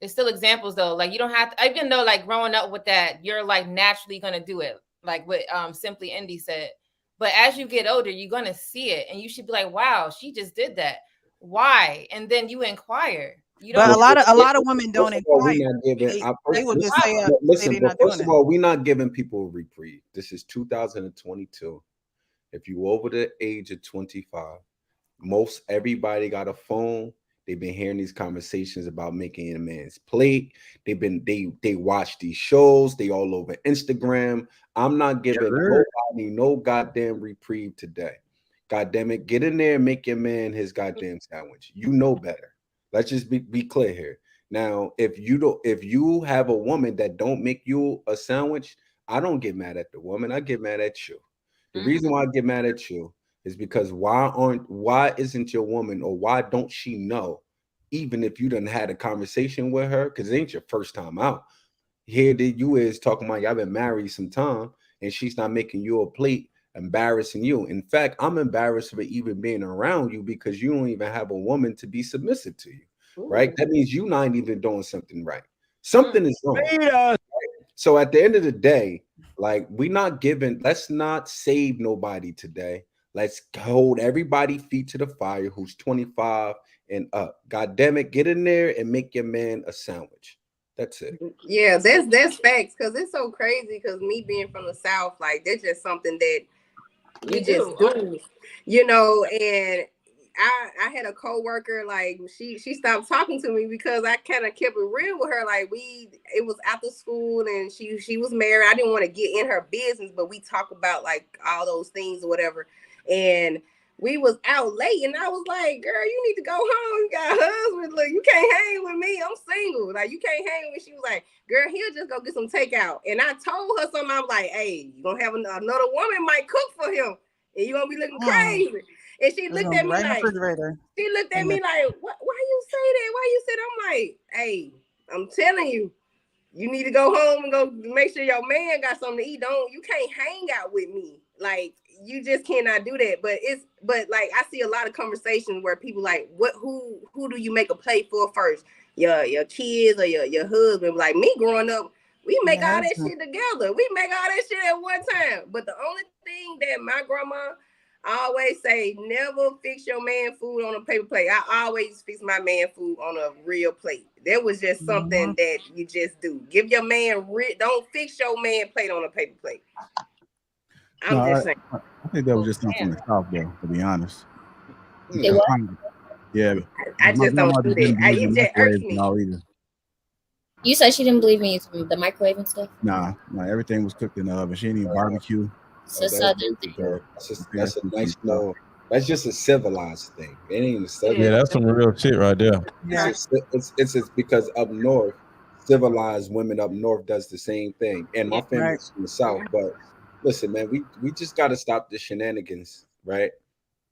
It's still examples though. Like you don't have to, even though like growing up with that, you're like naturally gonna do it. Like what Simply Indy said. But as you get older, you're gonna see it and you should be like, wow, she just did that. Why? And then you inquire. You don't But just a lot of women don't First of all, inquire. we're not giving. They will just say, Listen, they're but not doing first of it. all, we're not giving people a reprieve. This is 2022. If you over the age of 25, most everybody got a phone. They've been hearing these conversations about making a man's plate. They watch these shows. They all over Instagram. I'm not giving nobody no goddamn reprieve today. God damn it, get in there and make your man his goddamn sandwich. You know better. Let's just be clear here. Now, if you have a woman that don't make you a sandwich, I don't get mad at the woman. I get mad at you. The reason why I get mad at you is because why isn't your woman, or why don't she know, even if you done had a conversation with her, because it ain't your first time out. Here that you is talking about y'all been married some time and she's not making you a plate embarrassing you. In fact, I'm embarrassed for even being around you because you don't even have a woman to be submissive to you, right? That means you're not even doing something right. Something is wrong. Right? So at the end of the day, like let's not save nobody today. Let's hold everybody feet to the fire who's 25 and up. God damn it, get in there and make your man a sandwich. That's it. Yeah, that's facts, because it's so crazy, because me being from the South, like that's just something that you just do, and I had a coworker, like she stopped talking to me because I kind of kept it real with her. Like it was after school and she was married. I didn't want to get in her business, but we talk about like all those things or whatever. And we was out late and I was like, girl, you need to go home. You got a husband. Look, you can't hang with me. I'm single. Like, you can't hang with me. She was like, girl, he'll just go get some takeout. And I told her something. I'm like, hey, you gonna have another woman might cook for him. And you gonna be looking crazy. And she looked at me like, what? Why you say that? Why you say that? I'm like, hey, I'm telling you, you need to go home and go make sure your man got something to eat. You can't hang out with me. Like, you just cannot do that. But like, I see a lot of conversations where people like, who do you make a plate for first? Your kids or your husband? Like me growing up, we make all that shit together. We make all that shit at one time. But the only thing that my grandma always say, never fix your man food on a paper plate. I always fix my man food on a real plate. That was just something that you just do. Give your man don't fix your man plate on a paper plate. I'm just saying. I think that was just something from the South, though, to be honest. Yeah. I just don't do that. It just irks me. You said she didn't believe me from the microwave and stuff? Nah, everything was cooked in the oven. She didn't even barbecue. It's a southern thing. That's a nice little. That's just a civilized thing. It ain't even southern. Yeah, that's some real shit right there. It's just because up north, civilized women up north does the same thing. And my family's from the South. But listen, man, we just got to stop the shenanigans, right?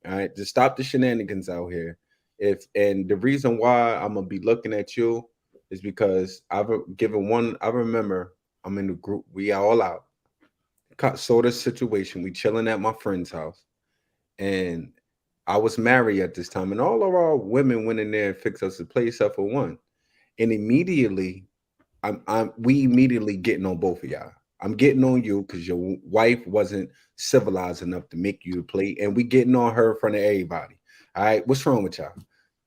All right, just stop the shenanigans out here. And the reason why I'm gonna be looking at you is because I've given one. I remember I'm in the group. We are all out. Sort of situation. We chilling at my friend's house, and I was married at this time, and all of our women went in there and fixed us a place except for one. And immediately, we immediately getting on both of y'all. I'm getting on you because your wife wasn't civilized enough to make you a plate, and we getting on her in front of everybody. All right, what's wrong with y'all?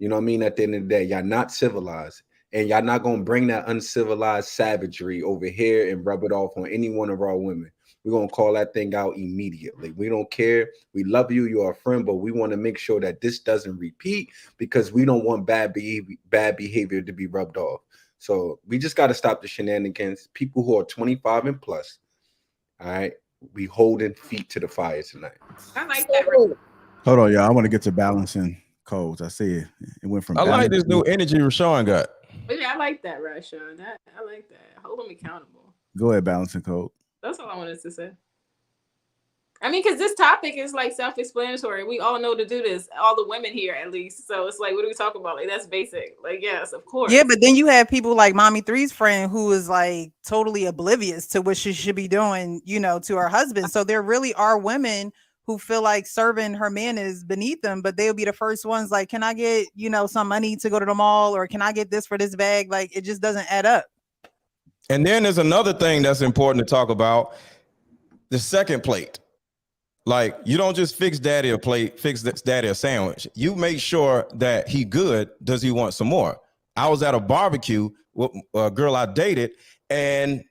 You know what I mean? At the end of the day, y'all not civilized, and y'all not gonna bring that uncivilized savagery over here and rub it off on any one of our women. We're going to call that thing out immediately. We don't care. We love you. You're a friend, but we want to make sure that this doesn't repeat because we don't want bad behavior to be rubbed off. So we just got to stop the shenanigans. People who are 25 and plus, all right, we holding feet to the fire tonight. I like that. Hold on, y'all. I want to get to balancing codes. I see it. It went from. I like this new energy Rashawn got. Yeah, I like that, Rashawn. I like that. Hold them accountable. Go ahead, balancing code. That's all I wanted to say. I mean, because this topic is like self-explanatory. We all know to do this. All the women here, at least. So it's like, what are we talking about? Like, that's basic. Like, yes, of course. Yeah, but then you have people like Mommy 3's friend who is like totally oblivious to what she should be doing, to her husband. So there really are women who feel like serving her man is beneath them, but they'll be the first ones like, can I get, some money to go to the mall, or can I get this for this bag? Like, it just doesn't add up. And then there's another thing that's important to talk about: the second plate. Like, you don't just fix daddy a plate, fix daddy a sandwich. You make sure that he good. Does he want some more? I was at a barbecue with a girl I dated, and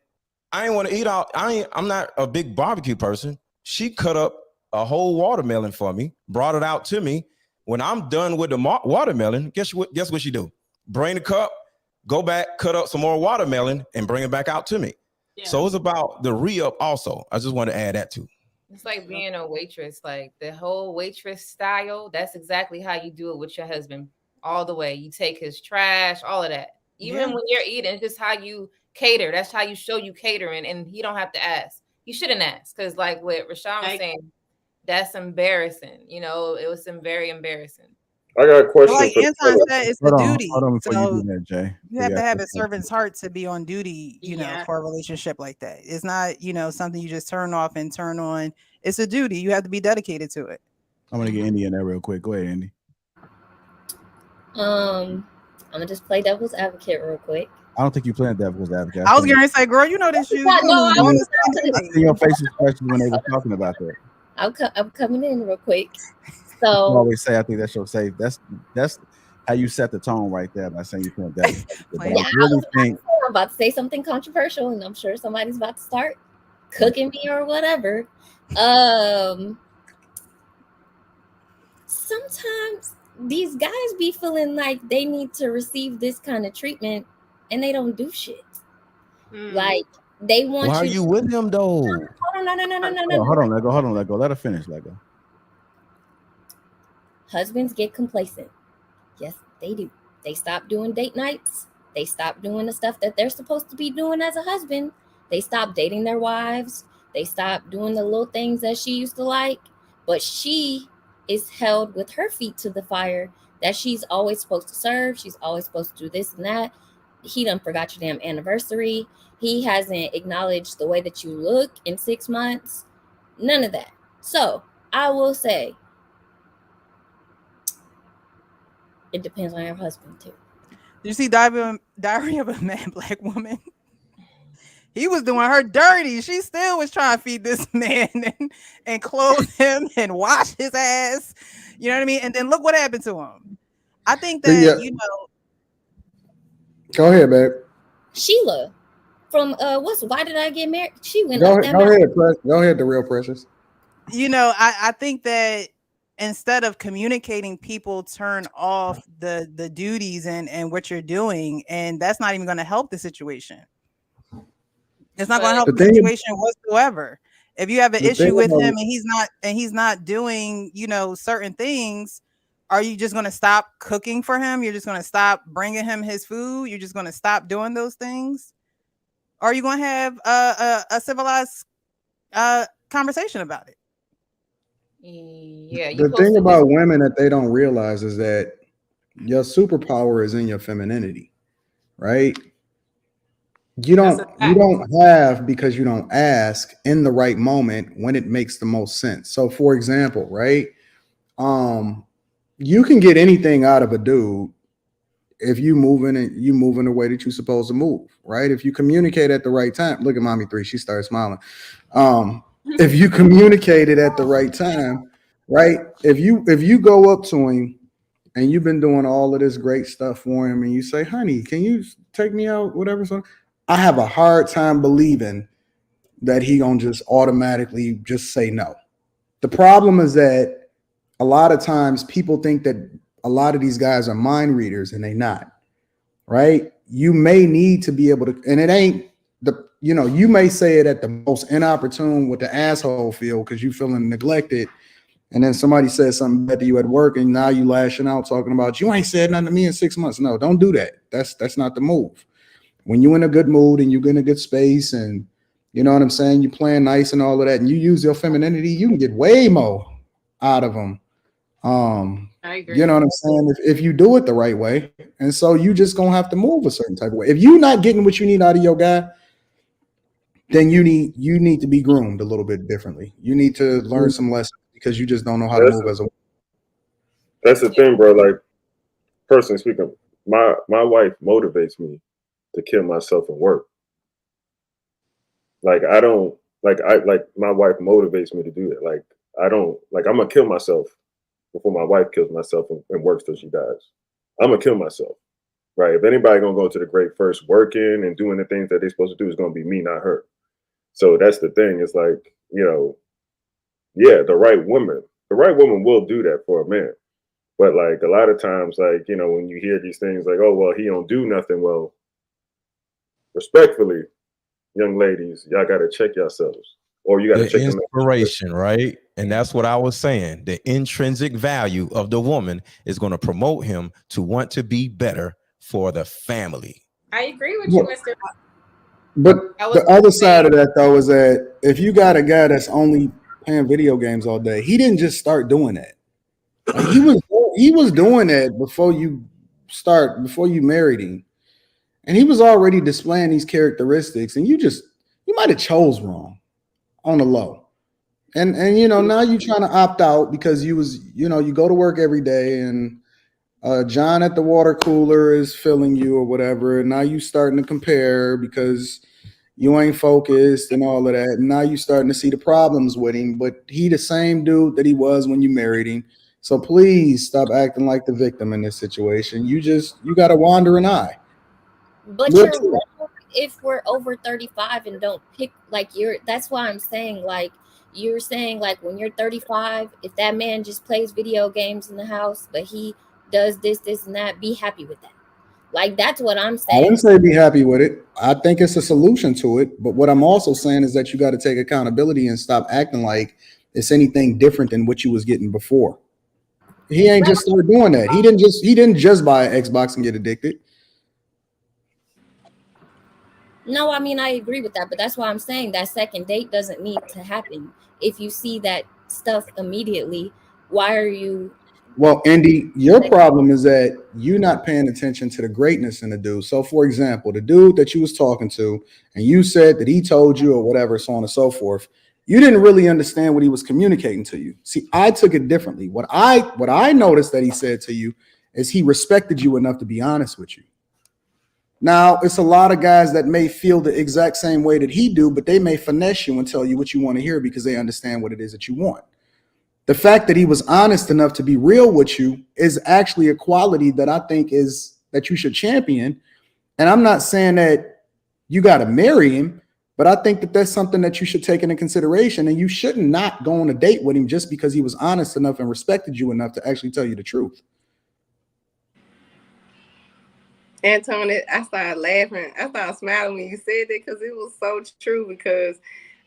I didn't want to eat out. I'm not a big barbecue person. She cut up a whole watermelon for me, brought it out to me. When I'm done with the watermelon, guess what she do? Bring the cup, go back, cut up some more watermelon, and bring it back out to me. Yeah. So it's about the re-up also. I just want to add that too. It's like being a waitress, like the whole waitress style. That's exactly how you do it with your husband all the way. You take his trash, all of that. Even when you're eating, it's just how you cater. That's how you show you catering, and he don't have to ask. You shouldn't ask, because like what Rashawn was saying, that's embarrassing. It was very embarrassing. I got a question Like for Anton said, it's a duty. Hold on before you So do that, Jay. you have to have a servant's heart to be on duty, for a relationship like that. It's not, something you just turn off and turn on. It's a duty. You have to be dedicated to it. I'm gonna get Andy in there real quick. Go ahead, Andy. I'm gonna just play devil's advocate real quick. I don't think you playing devil's advocate. I was gonna say, girl, you know this shit. No, I see your face expression when they were talking about that. I'm coming in real quick. I So always say, I think that's your safe. That's how you set the tone right there by saying you playing devil's advocate. But yeah, I really think I'm about to say something controversial, and I'm sure somebody's about to start cooking me or whatever. Sometimes these guys be feeling like they need to receive this kind of treatment, and they don't do shit. Like they want Why are you with him though? No. Hold on, let go. Let her finish, let go. Husbands get complacent. Yes, they do. They stop doing date nights. They stop doing the stuff that they're supposed to be doing as a husband. They stop dating their wives. They stop doing the little things that she used to like. But she is held with her feet to the fire that she's always supposed to serve. She's always supposed to do this and that. He done forgot your damn anniversary. He hasn't acknowledged the way that you look in 6 months. None of that. So I will say, it depends on your husband too. Did you see Diary of a Mad Black Woman? He was doing her dirty. She still was trying to feed this man and clothe him and wash his ass. You know what I mean? And then look what happened to him. I think that, Go ahead, babe. Sheila from Why Did I Get Married? She went Go up ahead, that go ahead, the real Precious. I think that instead of communicating, people turn off the duties and what you're doing, and that's not even going to help the situation. It's not going to help the situation whatsoever. If you have an issue with him and he's not doing, certain things, are you just going to stop cooking for him? You're just going to stop bringing him his food? You're just going to stop doing those things? Or are you going to have a civilized conversation about it? Yeah. The thing about women that they don't realize is that your superpower is in your femininity, right? You don't have because you don't ask in the right moment when it makes the most sense. So for example, right? You can get anything out of a dude if you move in the way that you're supposed to move, right? If you communicate at the right time. Look at mommy 3, she started smiling. If you communicate it at the right time, right? If you go up to him and you've been doing all of this great stuff for him and you say, honey, can you take me out? Whatever. So I have a hard time believing that he gonna just automatically just say no. The problem is that a lot of times people think that a lot of these guys are mind readers and they not, right? You may need to be able to, and it ain't you may say it at the most inopportune with the asshole feel because you feeling neglected. And then somebody says something bad to you at work and now you lashing out talking about you ain't said nothing to me in 6 months. No, don't do that. That's not the move. When you're in a good mood and you're in a good space and you know what I'm saying, you playing nice and all of that and you use your femininity, you can get way more out of them. I agree. You know what I'm saying? If you do it the right way. And so you just gonna have to move a certain type of way. If you're not getting what you need out of your guy, then you need to be groomed a little bit differently. You need to learn some lessons because you just don't know how to move as a. That's the thing, bro. Like, personally speaking, my wife motivates me to kill myself and work. Like I don't like my wife motivates me to do it. Like I don't like I'm gonna kill myself before my wife kills myself and works till she dies. I'm gonna kill myself, right? If anybody gonna go to the great first working and doing the things that they're supposed to do, is gonna be me, not her. So that's the thing. It's like, yeah, the right woman will do that for a man. But like a lot of times, like, when you hear these things like, oh, well, he don't do nothing. Well, respectfully, young ladies, y'all got to check yourselves, or you got to check the inspiration, right? And that's what I was saying. The intrinsic value of the woman is going to promote him to want to be better for the family. I agree with you, Mr. But the other side of that, though, is that if you got a guy that's only playing video games all day, he didn't just start doing that. Like he was doing that before you married him, and he was already displaying these characteristics, and you might have chose wrong on the low. And now you're trying to opt out because you go to work every day, and John at the water cooler is filling you or whatever, and now you starting to compare because you ain't focused and all of that. And now you starting to see the problems with him, but he the same dude that he was when you married him. So please stop acting like the victim in this situation. You got a wandering eye. But you're wrong if we're over 35 and don't pick that's why I'm saying you're saying when you're 35, if that man just plays video games in the house, but he does this and that, be happy with that. That's what I'm saying. I didn't say be happy with it. I think it's a solution to it. But what I'm also saying is that you got to take accountability and stop acting like it's anything different than what you was getting before. He ain't just started doing that. He didn't just buy an Xbox and get addicted. No, I mean, I agree with that, but that's why I'm saying that second date doesn't need to happen. If you see that stuff immediately, why are you? Well, Andy, your problem is that you're not paying attention to the greatness in the dude. So, for example, the dude that you was talking to, and you said that he told you or whatever, so on and so forth, you didn't really understand what he was communicating to you. See, I took it differently. What I noticed that he said to you is he respected you enough to be honest with you. Now, it's a lot of guys that may feel the exact same way that he do, but they may finesse you and tell you what you want to hear because they understand what it is that you want. The fact that he was honest enough to be real with you is actually a quality that I think is that you should champion. And I'm not saying that you got to marry him, but I think that that's something that you should take into consideration. And you shouldn't not go on a date with him just because he was honest enough and respected you enough to actually tell you the truth. Anton, I started laughing. I started smiling when you said that because it was so true. Because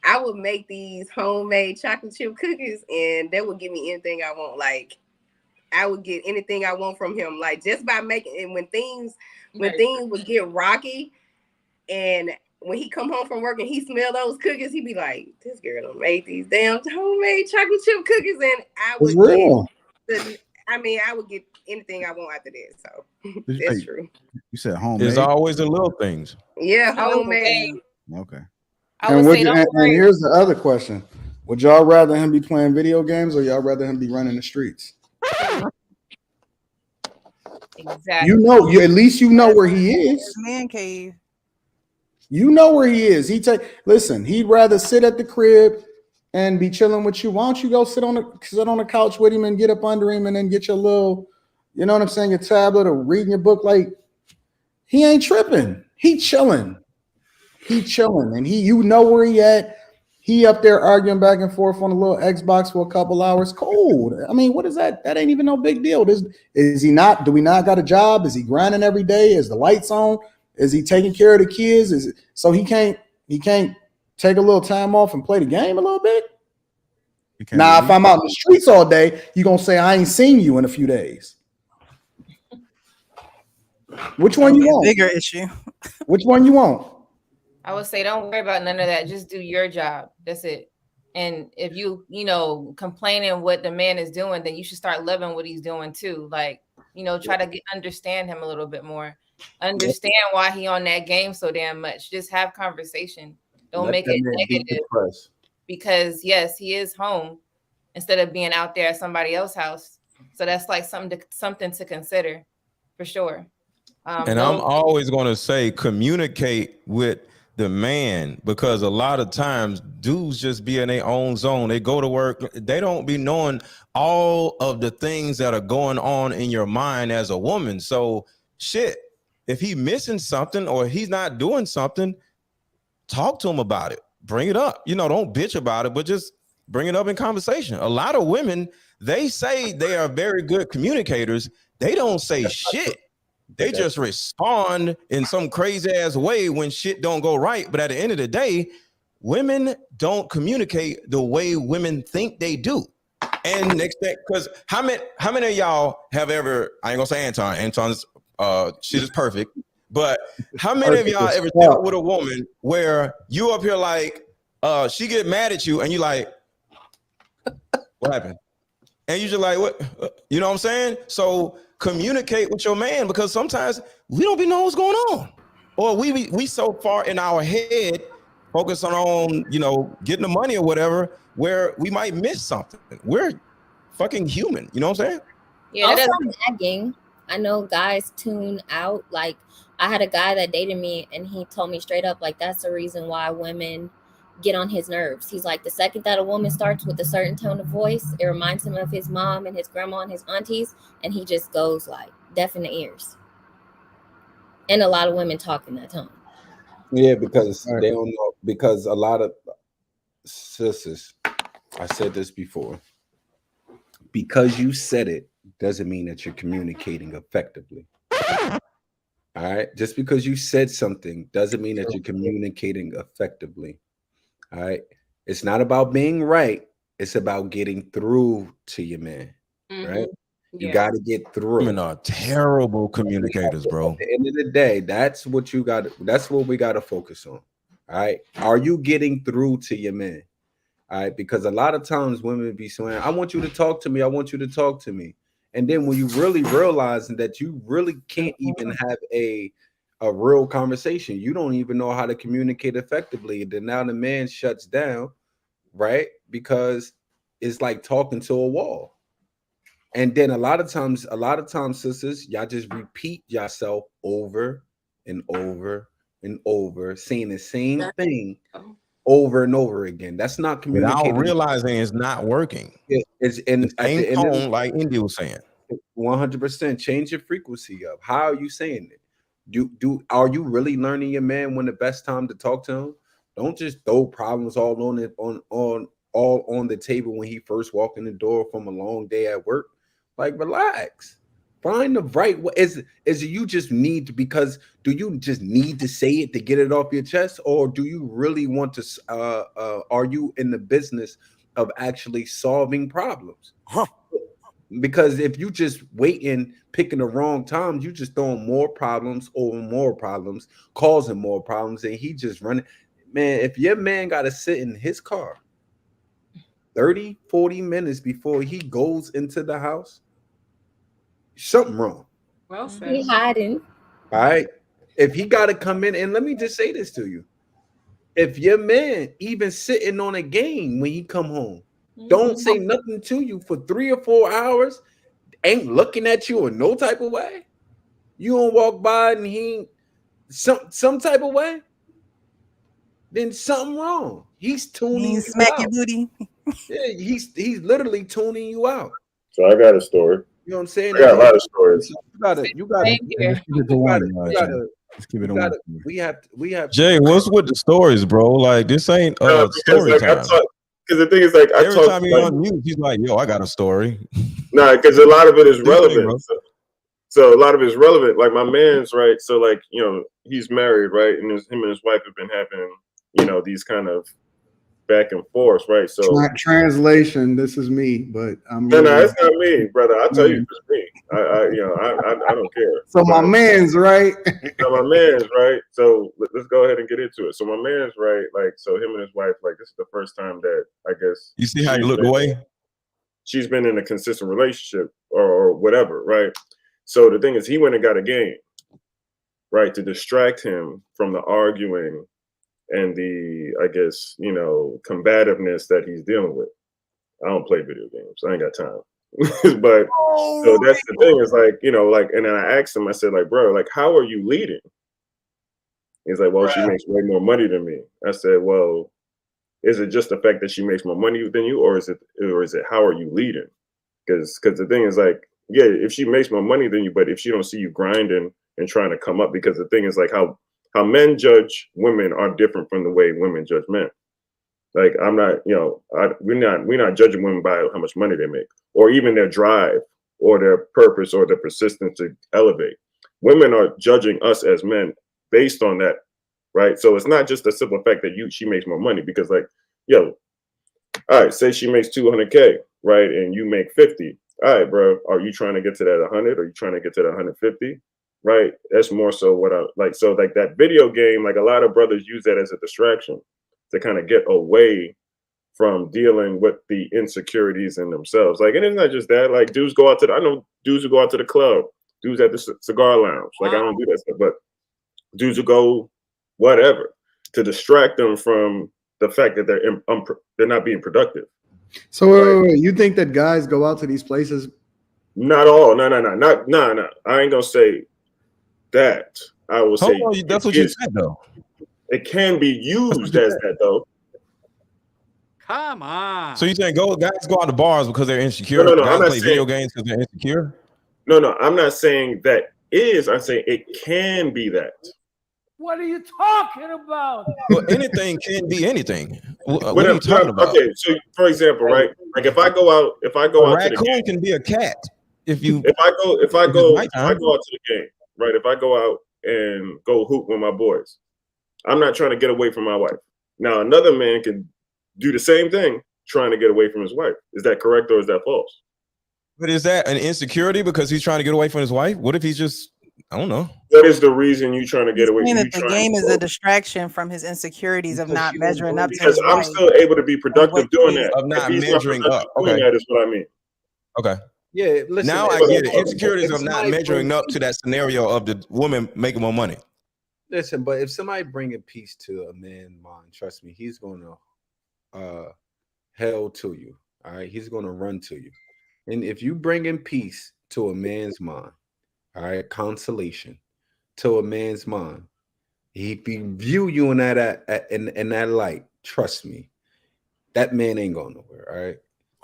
I would make these homemade chocolate chip cookies, and they would give me anything I want. I would get anything I want from him, just by making. And when things would get rocky, and when he come home from work and he smell those cookies, he'd be like, "This girl done made these damn homemade chocolate chip cookies," and I would I would get anything I want after that. So that's true. You said homemade. It's always the little things. Yeah, homemade. Okay. And here's the other question: would y'all rather him be playing video games or y'all rather him be running the streets? Exactly. At least you know where he is. Man cave. You know where he is. Listen, he'd rather sit at the crib and be chilling with you. Why don't you go sit on the couch with him and get up under him and then get your little, you know what I'm saying, your tablet or reading your book? He ain't tripping. He chilling. And you know where he at. He up there arguing back and forth on a little Xbox for a couple hours. Cool. I mean, what is that? That ain't even no big deal. Is he not? Do we not got a job? Is he grinding every day? Is the lights on? Is he taking care of the kids? So he can't take a little time off and play the game a little bit? Now, if I'm out in the streets all day, you're going to say, I ain't seen you in a few days. Which one you want? Bigger issue. Which one you want? I would say don't worry about none of that. Just do your job. That's it. And if you complaining what the man is doing, then you should start loving what he's doing too. Try to understand him a little bit more. Understand why he on that game so damn much. Just have conversation. Don't make it negative. Because yes, he is home instead of being out there at somebody else's house. So that's something to consider for sure. And I'm always going to say communicate with the man, because a lot of times dudes just be in their own zone. They go to work. They don't be knowing all of the things that are going on in your mind as a woman. So shit, if he missing something or he's not doing something, talk to him about it. Bring it up. Don't bitch about it, but just bring it up in conversation. A lot of women, they say they are very good communicators. They don't say shit. They just respond in some crazy ass way when shit don't go right. But at the end of the day, women don't communicate the way women think they do. And next thing, because how many of y'all have ever, I ain't gonna say Anton's shit is perfect, but how many of y'all ever dealt with a woman where you up here she get mad at you and you like, what happened? And you're just like, what? You know what I'm saying? So communicate with your man, because sometimes we don't be know what's going on, or we so far in our head focusing on, you know, getting the money or whatever, where we might miss something. We're fucking human. You know what I'm saying? Yeah, that Also, doesn't. nagging. I know guys tune out. Like, I had a guy that dated me, and he told me straight up, like, that's the reason why women get on his nerves. He's like, the second that a woman starts with a certain tone of voice, it reminds him of his mom and his grandma and his aunties, and he just goes like deaf in the ears. And a lot of women talk in that tone. Yeah, because they don't know. Because a lot of sisters, I said this before. Because you said it doesn't mean that you're communicating effectively. All right. Just because you said something doesn't mean that you're communicating effectively. All right. It's not about being right. It's about getting through to your man. Right. You got to get through. Women are terrible communicators, bro. At the end of the day, that's what you got. That's what we got to focus on. All right. Are you getting through to your man? All right. Because a lot of times women be saying, I want you to talk to me. I want you to talk to me. And then when you really realize that you really can't even have a real conversation, you don't even know how to communicate effectively. Then now the man shuts down, right? Because it's like talking to a wall. And then a lot of times, sisters, y'all just repeat yourself over and over and over, saying the same thing over and over again. That's not communicating. Without realizing it's not working. It's in the same tone, like India was saying. 100%. Change your frequency up. How are you saying it? Are you really learning your man when the best time to talk to him? Don't just throw problems all on the table when he first walked in the door from a long day at work. Like, relax. Find the right way. Is you just need to, because do you just need to say it to get it off your chest, or do you really want to are you in the business of actually solving problems? Because if you just waiting, picking the wrong times, you just throwing more problems over more problems, causing more problems, and he just running. Man, if your man got to sit in his car 30-40 minutes before he goes into the house, something wrong. Well said. He hiding. All right. If he got to come in, and let me just say this to you. If your man even sitting on a game when he come home, don't say nothing to you for 3 or 4 hours, ain't looking at you in no type of way, you don't walk by and he ain't some type of way, then something wrong. He's tuning you smack out. your booty. Yeah, he's literally tuning you out. So I got a story. You know what I'm saying? I got a lot of stories. You gotta we have Jay, what's with the stories, bro? Like, this ain't story like, time. Because the thing is, like, every time he on mute, he's like, "Yo, I got a story." Nah, because a lot of it is relevant. So a lot of it is relevant. Like, my man's right. So, like, you know, he's married, right, and him and his wife have been having, you know, these kind of back and forth, right? So translation, this is me, but I'm no, it's not me, brother. I'll tell you, it's me. I don't care. So my man's right. So my man's right. So let's go ahead and get into it. So my man's right. Like, so him and his wife, like, this is the first time that I guess you see how he looked away. She's been in a consistent relationship or whatever, right? So the thing is, he went and got a game, right, to distract him from the arguing and the, I guess, you know, combativeness that he's dealing with. I don't play video games. I ain't got time. But so that's the thing, is like, you know, like, and then I asked him, I said, like, bro, like, how are you leading? He's like, well, she makes way more money than me. I said, well, is it just the fact that she makes more money than you, or is it how are you leading? Because the thing is, like, yeah, if she makes more money than you, but if she don't see you grinding and trying to come up, because the thing is, like, how men judge women are different from the way women judge men. Like, I'm not, you know, we're not judging women by how much money they make, or even their drive, or their purpose, or their persistence to elevate. Women are judging us as men based on that, right? So it's not just the simple fact that she makes more money, because, like, yo, all right, say she makes 200K, right, and you make 50. All right, bro, are you trying to get to that 100? Are you trying to get to that 150? Right? That's more so what I like. So, like, that video game, like, a lot of brothers use that as a distraction to kind of get away from dealing with the insecurities in themselves. Like, and it's not just that. Like, dudes go out to I know dudes who go out to the club, dudes at the cigar lounge. Like, I don't do that stuff, but dudes who go whatever to distract them from the fact that they're not being productive. So wait, you think that guys go out to these places? Not all. No. I ain't gonna say that. I will say that's what you said though. It can be used as that though. Come on. So you saying guys go out to bars because they're insecure? No. Guys I'm not play video games because they're insecure? No. I'm not saying that is. I'm saying it can be that. What are you talking about? Well, anything can be anything. What are you talking about? Okay, so for example, right? Like if I go out to the game, can be a cat. If I go out to the game, right? If I go out and go hoop with my boys, I'm not trying to get away from my wife. Now another man can do the same thing, trying to get away from his wife. Is that correct or is that false? But is that an insecurity because he's trying to get away from his wife? What if he's just, I don't know. What is the reason you trying to get away? That the game is a distraction from his insecurities of not measuring up. Because I'm still able to be productive doing that. Of not measuring up. Okay, that is what I mean. Okay. Yeah. Listen, now I get it. Insecurities of not measuring up to that scenario of the woman making more money. Listen, but if somebody bringing peace to a man's mind, trust me, he's going to hell to you. All right, he's going to run to you. And if you bring in peace to a man's mind, all right, consolation to a man's mind, he view you in that in that light. Trust me, that man ain't going nowhere.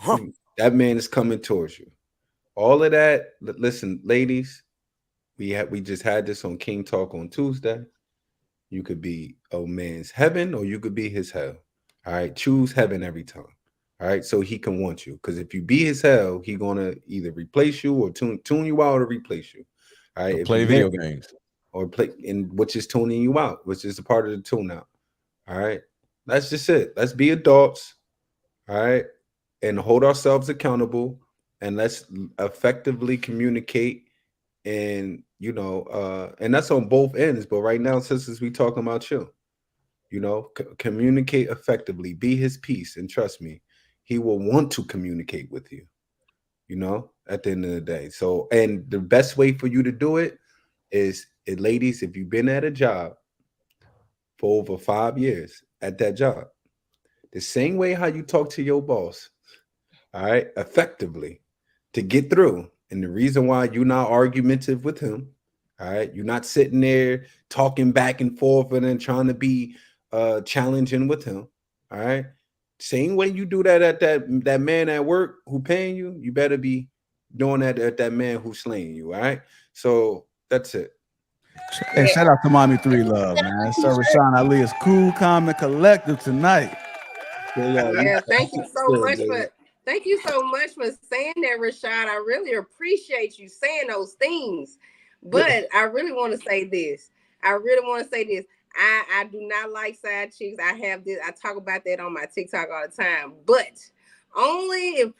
All right, that man is coming towards you. All of that. Listen, ladies, we just had this on King Talk on Tuesday. You could be a man's heaven or you could be his hell. All right, choose heaven every time. All right, so he can want you. Because if you be his hell, he gonna either replace you or tune you out or replace you. All right, play video games or play, and which is tuning you out, which is a part of the tune out. All right, that's just it. Let's be adults. All right, and hold ourselves accountable, and let's effectively communicate. And and that's on both ends. But right now, since we talking about you, communicate effectively, be his peace, and trust me, he will want to communicate with you, at the end of the day. So, and the best way for you to do it is, ladies, if you've been at a job for over 5 years at that job, the same way how you talk to your boss, all right, effectively to get through. And the reason why you're not argumentative with him, all right, you're not sitting there talking back and forth and then trying to be challenging with him, all right. Same way you do that at that man at work who paying you, you better be doing that at that man who's slaying you, all right. So that's it. Hey, shout out to Mommy 3 Love, man. So Rashawn Ali is cool, calm, and collective tonight. Yeah, thank you so much for saying that, Rashad. I really appreciate you saying those things. But I really want to say this. I do not like side chicks. I talk about that on my TikTok all the time. But only if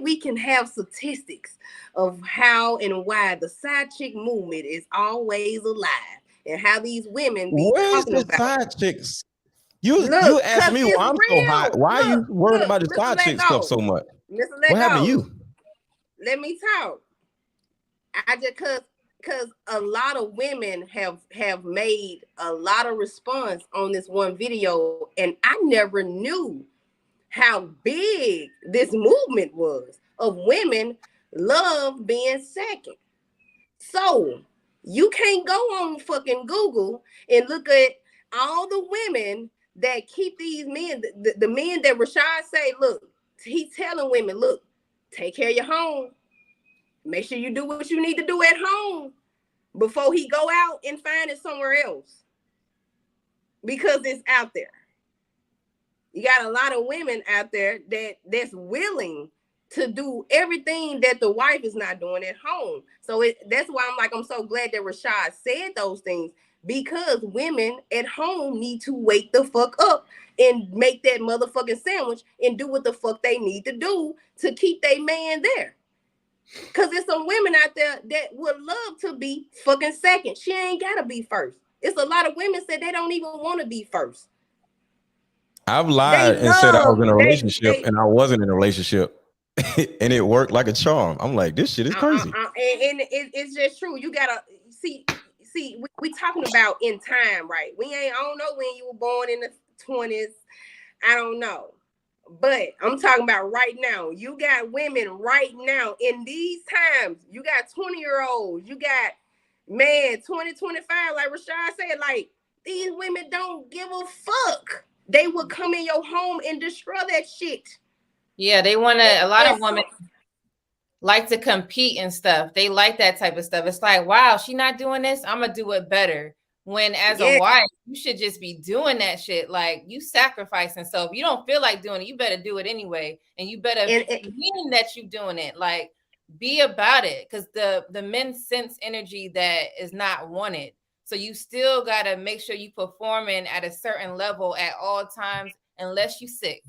we can have statistics of how and why the side chick movement is always alive and how these women be talking about side chicks. You asked me why I'm so hot. Why are you worried about the side chick stuff so much? What happened to you? Let me talk. I just because a lot of women have made a lot of response on this one video, and I never knew how big this movement was of women love being second. So you can't go on fucking Google and look at all the women that keep these men, the men that Rashad say, look, he's telling women, look, take care of your home. Make sure you do what you need to do at home before he go out and find it somewhere else. Because it's out there. You got a lot of women out there that's willing to do everything that the wife is not doing at home. So that's why I'm so glad that Rashad said those things, because women at home need to wake the fuck up and make that motherfucking sandwich and do what the fuck they need to do to keep their man there. Because there's some women out there that would love to be fucking second. She ain't got to be first. It's a lot of women said they don't even want to be first. I've lied and said I was in a relationship and I wasn't in a relationship, and it worked like a charm. I'm like, this shit is crazy. And it's just true. You gotta see. We talking about in time, right? I don't know when you were born in the 20s. I don't know. But I'm talking about right now. You got women right now in these times. You got 20-year-olds. You got 20, 25, like Rashad said, like these women don't give a fuck. They will come in your home and destroy that shit. Yeah, they want to. A lot of women like to compete and stuff. They like that type of stuff. It's like, wow, she not doing this, I'm gonna do it better. When as a wife, you should just be doing that shit. Like you sacrificing. So if you don't feel like doing it, you better do it anyway. And you better mean that you doing it. Like be about it. Because the men sense energy that is not wanted. So you still gotta make sure you performing at a certain level at all times, unless you sick.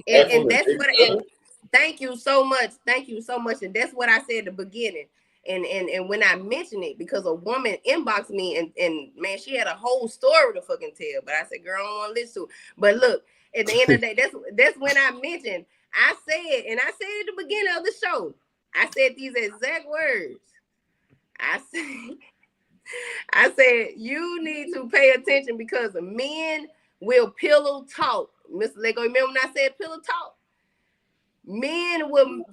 And that's what thank you so much. Thank you so much. And that's what I said at the beginning. And when I mentioned it, because a woman inboxed me and man, she had a whole story to fucking tell. But I said, girl, I don't want to listen to it. But look, at the end of the day, that's when I mentioned, I said at the beginning of the show, I said these exact words. I said, you need to pay attention because men will pillow talk. Mr. Lego, remember when I said pillow talk? Men will,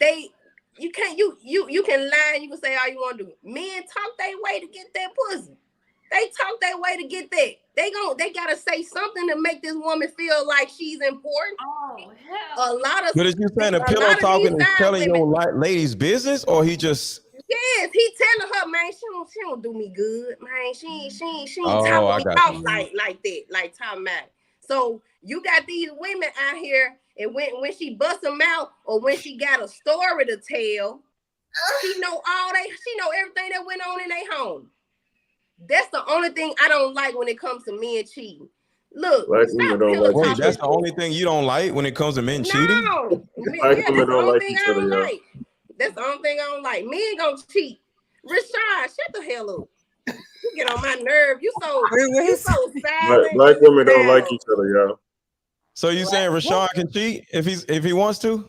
you can lie and you can say all you want to do. Men talk their way to get that pussy. They talk their way to get that. They gotta say something to make this woman feel like she's important. Oh hell! A lot of. But is you saying a pillow talking and telling your lady's business, or he just? Yes, he telling her, man, she don't do me good, man. She ain't talking me off like that, like talking about. So you got these women out here, and when she busts them out, or when she got a story to tell, she know everything that went on in their home. That's the only thing I don't like when it comes to men cheating. Look, wait, that's the only thing you don't like when it comes to men cheating? No, that's the only thing I don't like. That's the only thing I don't like. Men gonna cheat. Rashad, shut the hell up. You get on my nerve. You so silent. Black women don't like each other, y'all. So you saying Rashad can cheat if he wants to?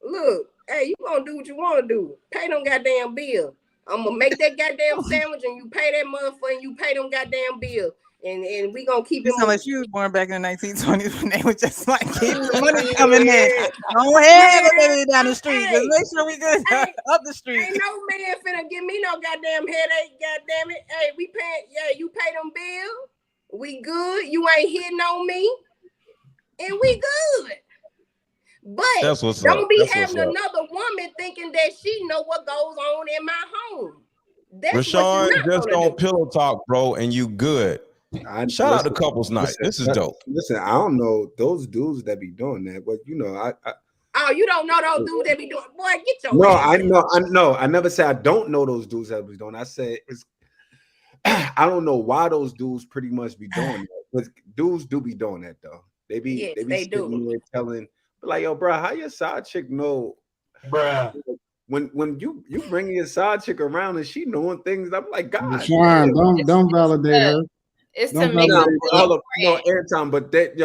Look, hey, you gonna do what you want to do. Pay them goddamn bill. I'm gonna make that goddamn sandwich and you pay that motherfucker and you pay them goddamn bill. And we gonna keep it. Unless you was born back in the 1920s when they were just like keep the money coming in. Go ahead, baby, down the street. Just make sure we good up the street. Ain't no man finna give me no goddamn headache. Goddamn it. Hey, we pay. Yeah, you pay them bills. We good. You ain't hitting on me, and we good. But don't be having another woman thinking that she know what goes on in my home. That's Rashawn just don't pillow talk, bro, and you good. Shout out to couples night. This is dope. Listen, I don't know those dudes that be doing that, but you know, oh, you don't know those dudes that be doing. Boy, get your. No, I know. I never said I don't know those dudes that be doing. I said it's. I don't know why those dudes pretty much be doing that, but dudes do be doing that though. They be sitting there telling, like, yo, bro, how your side chick know, bruh? When you bringing your side chick around and she knowing things, I'm like, God, don't validate her. It's to make airtime, but that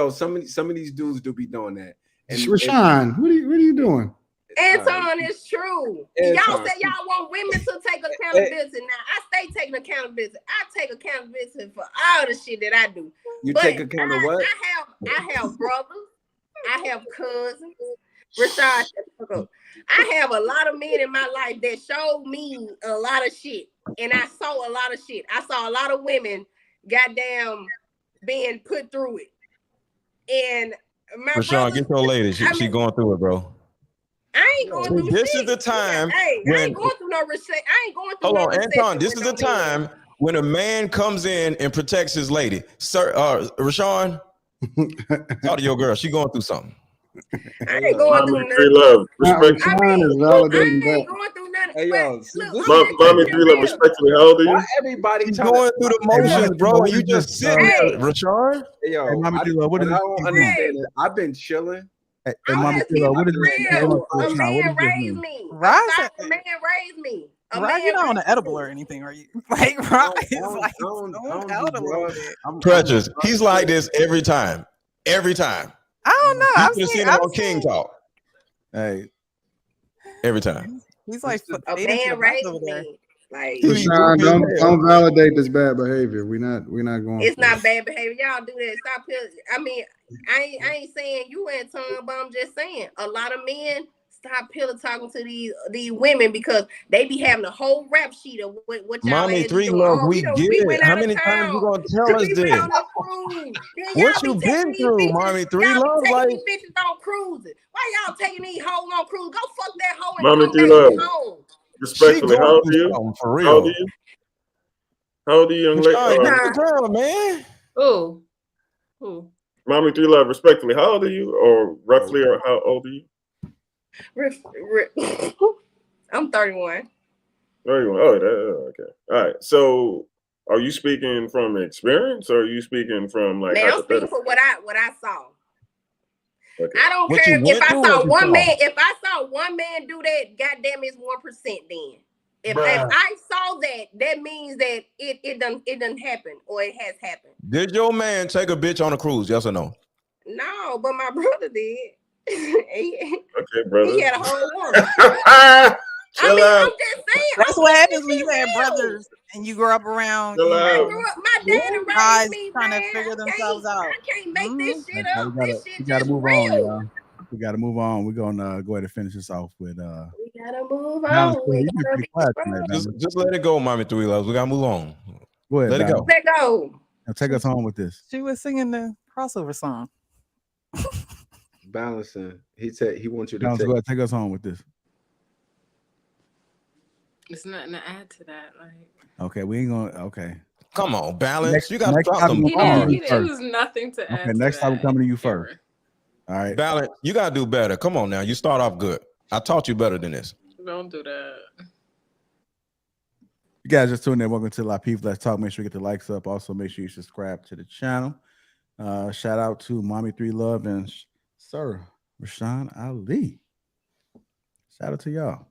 some of these dudes do be doing that. And Rashawn, what are you doing? Anton, it's true. Y'all say y'all want women to take accountability. Now I stay taking accountability. I take accountability for all the shit that I do. You take account of what? I have brothers. I have cousins. Rashad, I have a lot of men in my life that showed me a lot of shit, and I saw a lot of shit. I saw a lot of women, goddamn, being put through it. And my Rashawn, get your lady. She going through it, bro. I ain't going through this shit. Is the time. Hey, I ain't going through no recession. I ain't going through Hold no on, recession. Anton. This is the time when a man comes in and protects his lady. Sir, Rashawn, talk to your girl. She going through something. I ain't going through nothing. Love, respect. I ain't going through nothing. Hey, yo, mommy, three love, respectfully. How old are you? Why everybody going through the motions, bro? And you just sit there, Rashawn. Hey, yo, Mama D-Lo, I don't understand it. I've been chilling. Hey, Mama D-Lo, what is A man raised me. A man raised me. Right, you're not on an edible or anything, are you? Like, right? It's like out a little bit. Precious. He's like this every time. Every time. I don't know. You I've should have seen, seen him on King Talk Hey, every time. He's like A fading to the man left raised over there. me. Like Rashawn, don't validate this bad behavior. We're not going. it's for not it. bad behavior. Y'all do that. Stop. I mean, I ain't saying you ain't tongue, but I'm just saying a lot of men stop pillow talking to these women because they be having a whole rap sheet of what y'all Mommy ass be 3 doing. Love, Oh, we get we it. went How out of many times you town. gonna tell us We went this? on a cruise. Then What y'all you be taking been these through, bitches. Mommy 3 Y'all Love? be taking Like, these bitches on cruises. Why y'all taking these hoes on cruise? Go fuck that hoe and Mommy come 3 back Love, home. she respectfully, how going old through are you? something for How old are real. you? How old are you, young lady? Rashawn, get the girl, man. Ooh. Ooh. Mommy 3 Love, respectfully, how old are you? Or roughly, or how old are you? I'm 31. 31. Oh, okay. All right. So, are you speaking from experience, or are you speaking from like Man, I'm speaking hypothetical? for what I saw. Okay. I don't What care you if went I through, saw what you one saw? man. If I saw one man do that, goddamn, it's 1%. Then, if I saw that, that means that it doesn't happen or it has happened. Did your man take a bitch on a cruise? Yes or no? No, but my brother did. he Okay, brother. had a whole woman. Chill I'm out. just saying. That's I'm what keeping happens this when shit you have real. brothers and you grow up around, Chill you out. I know, grew up. My daddy raised guys me, trying to man. figure themselves out. I can't make this shit we up. gotta, This shit we gotta just move on, real. y'all. We gotta move on. We're gonna go ahead and finish this off with We gotta move Balance. on. You We been gotta pretty be quiet strong. tonight, Balance. Just let it go, Mommy 3 Loves. We gotta move on. Go ahead, Let it Balance. go. Let go. Now take us home with this. She was singing the crossover song. Balancing. He said he wants you to Balance, take. go ahead, take us home with this. It's nothing to add to that. Like Okay, we ain't gonna. Okay. Come on, Balance. Next, You gotta next drop time them we're coming to he you did. It first. was nothing to Okay, add to next time we're that. coming to you first. All right. Balance. You gotta do better. Come on now. You start off good. I taught you better than this. Don't do that. You guys just tuned in. Welcome to Lapeef Let's Talk. Make sure you get the likes up. Also, make sure you subscribe to the channel. Shout out to Mommy 3 Love and Sir Rashawn Ali. Shout out to y'all.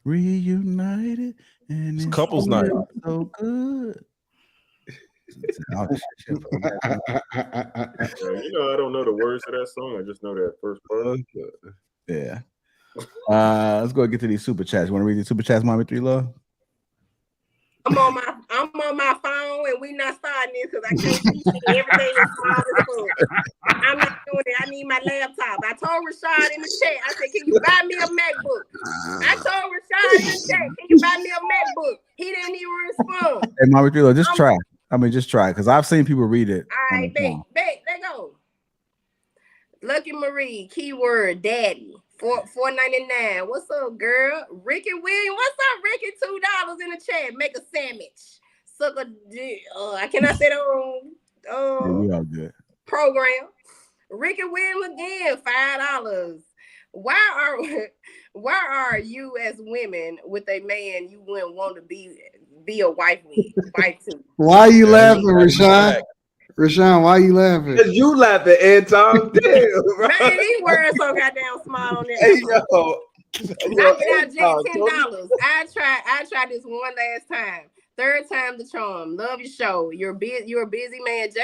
Reunited and it's couples night. so good. Yeah, you know, I don't know the words to that song. I just know that first part. Yeah. Let's go get to these super chats. You want to read these super chats, Mommy 3 Love? I'm on my phone and we not starting this because I can't see shit. Everything is small as fuck. I'm not doing it. I need my laptop. I told Rashad in the chat. I said, "Can you buy me a MacBook?" I told Rashad in the chat, "Can you buy me a MacBook?" He didn't even respond. Hey, Mommy 3 Love, just try. I mean, just try because I've seen people read it. All right, bet. Let go. Lucky Marie, keyword daddy. $4.99. What's up, girl? Ricky William. What's up, Ricky? $2 in the chat. Make a sandwich. Suck a dick. I cannot say that on We all good. program. Ricky William again, $5. Why are you as women with a man you wouldn't want to be a wife to? Why are you laughing, Rashawn? Rashawn, why are you laughing? Because you laughing, Anton. Damn, bro. Man, these words so goddamn small on that. Hey, yo. Knock it out, Jay, $10. I tried this one last time. Third time the charm. Love your show. You're a busy man. JR,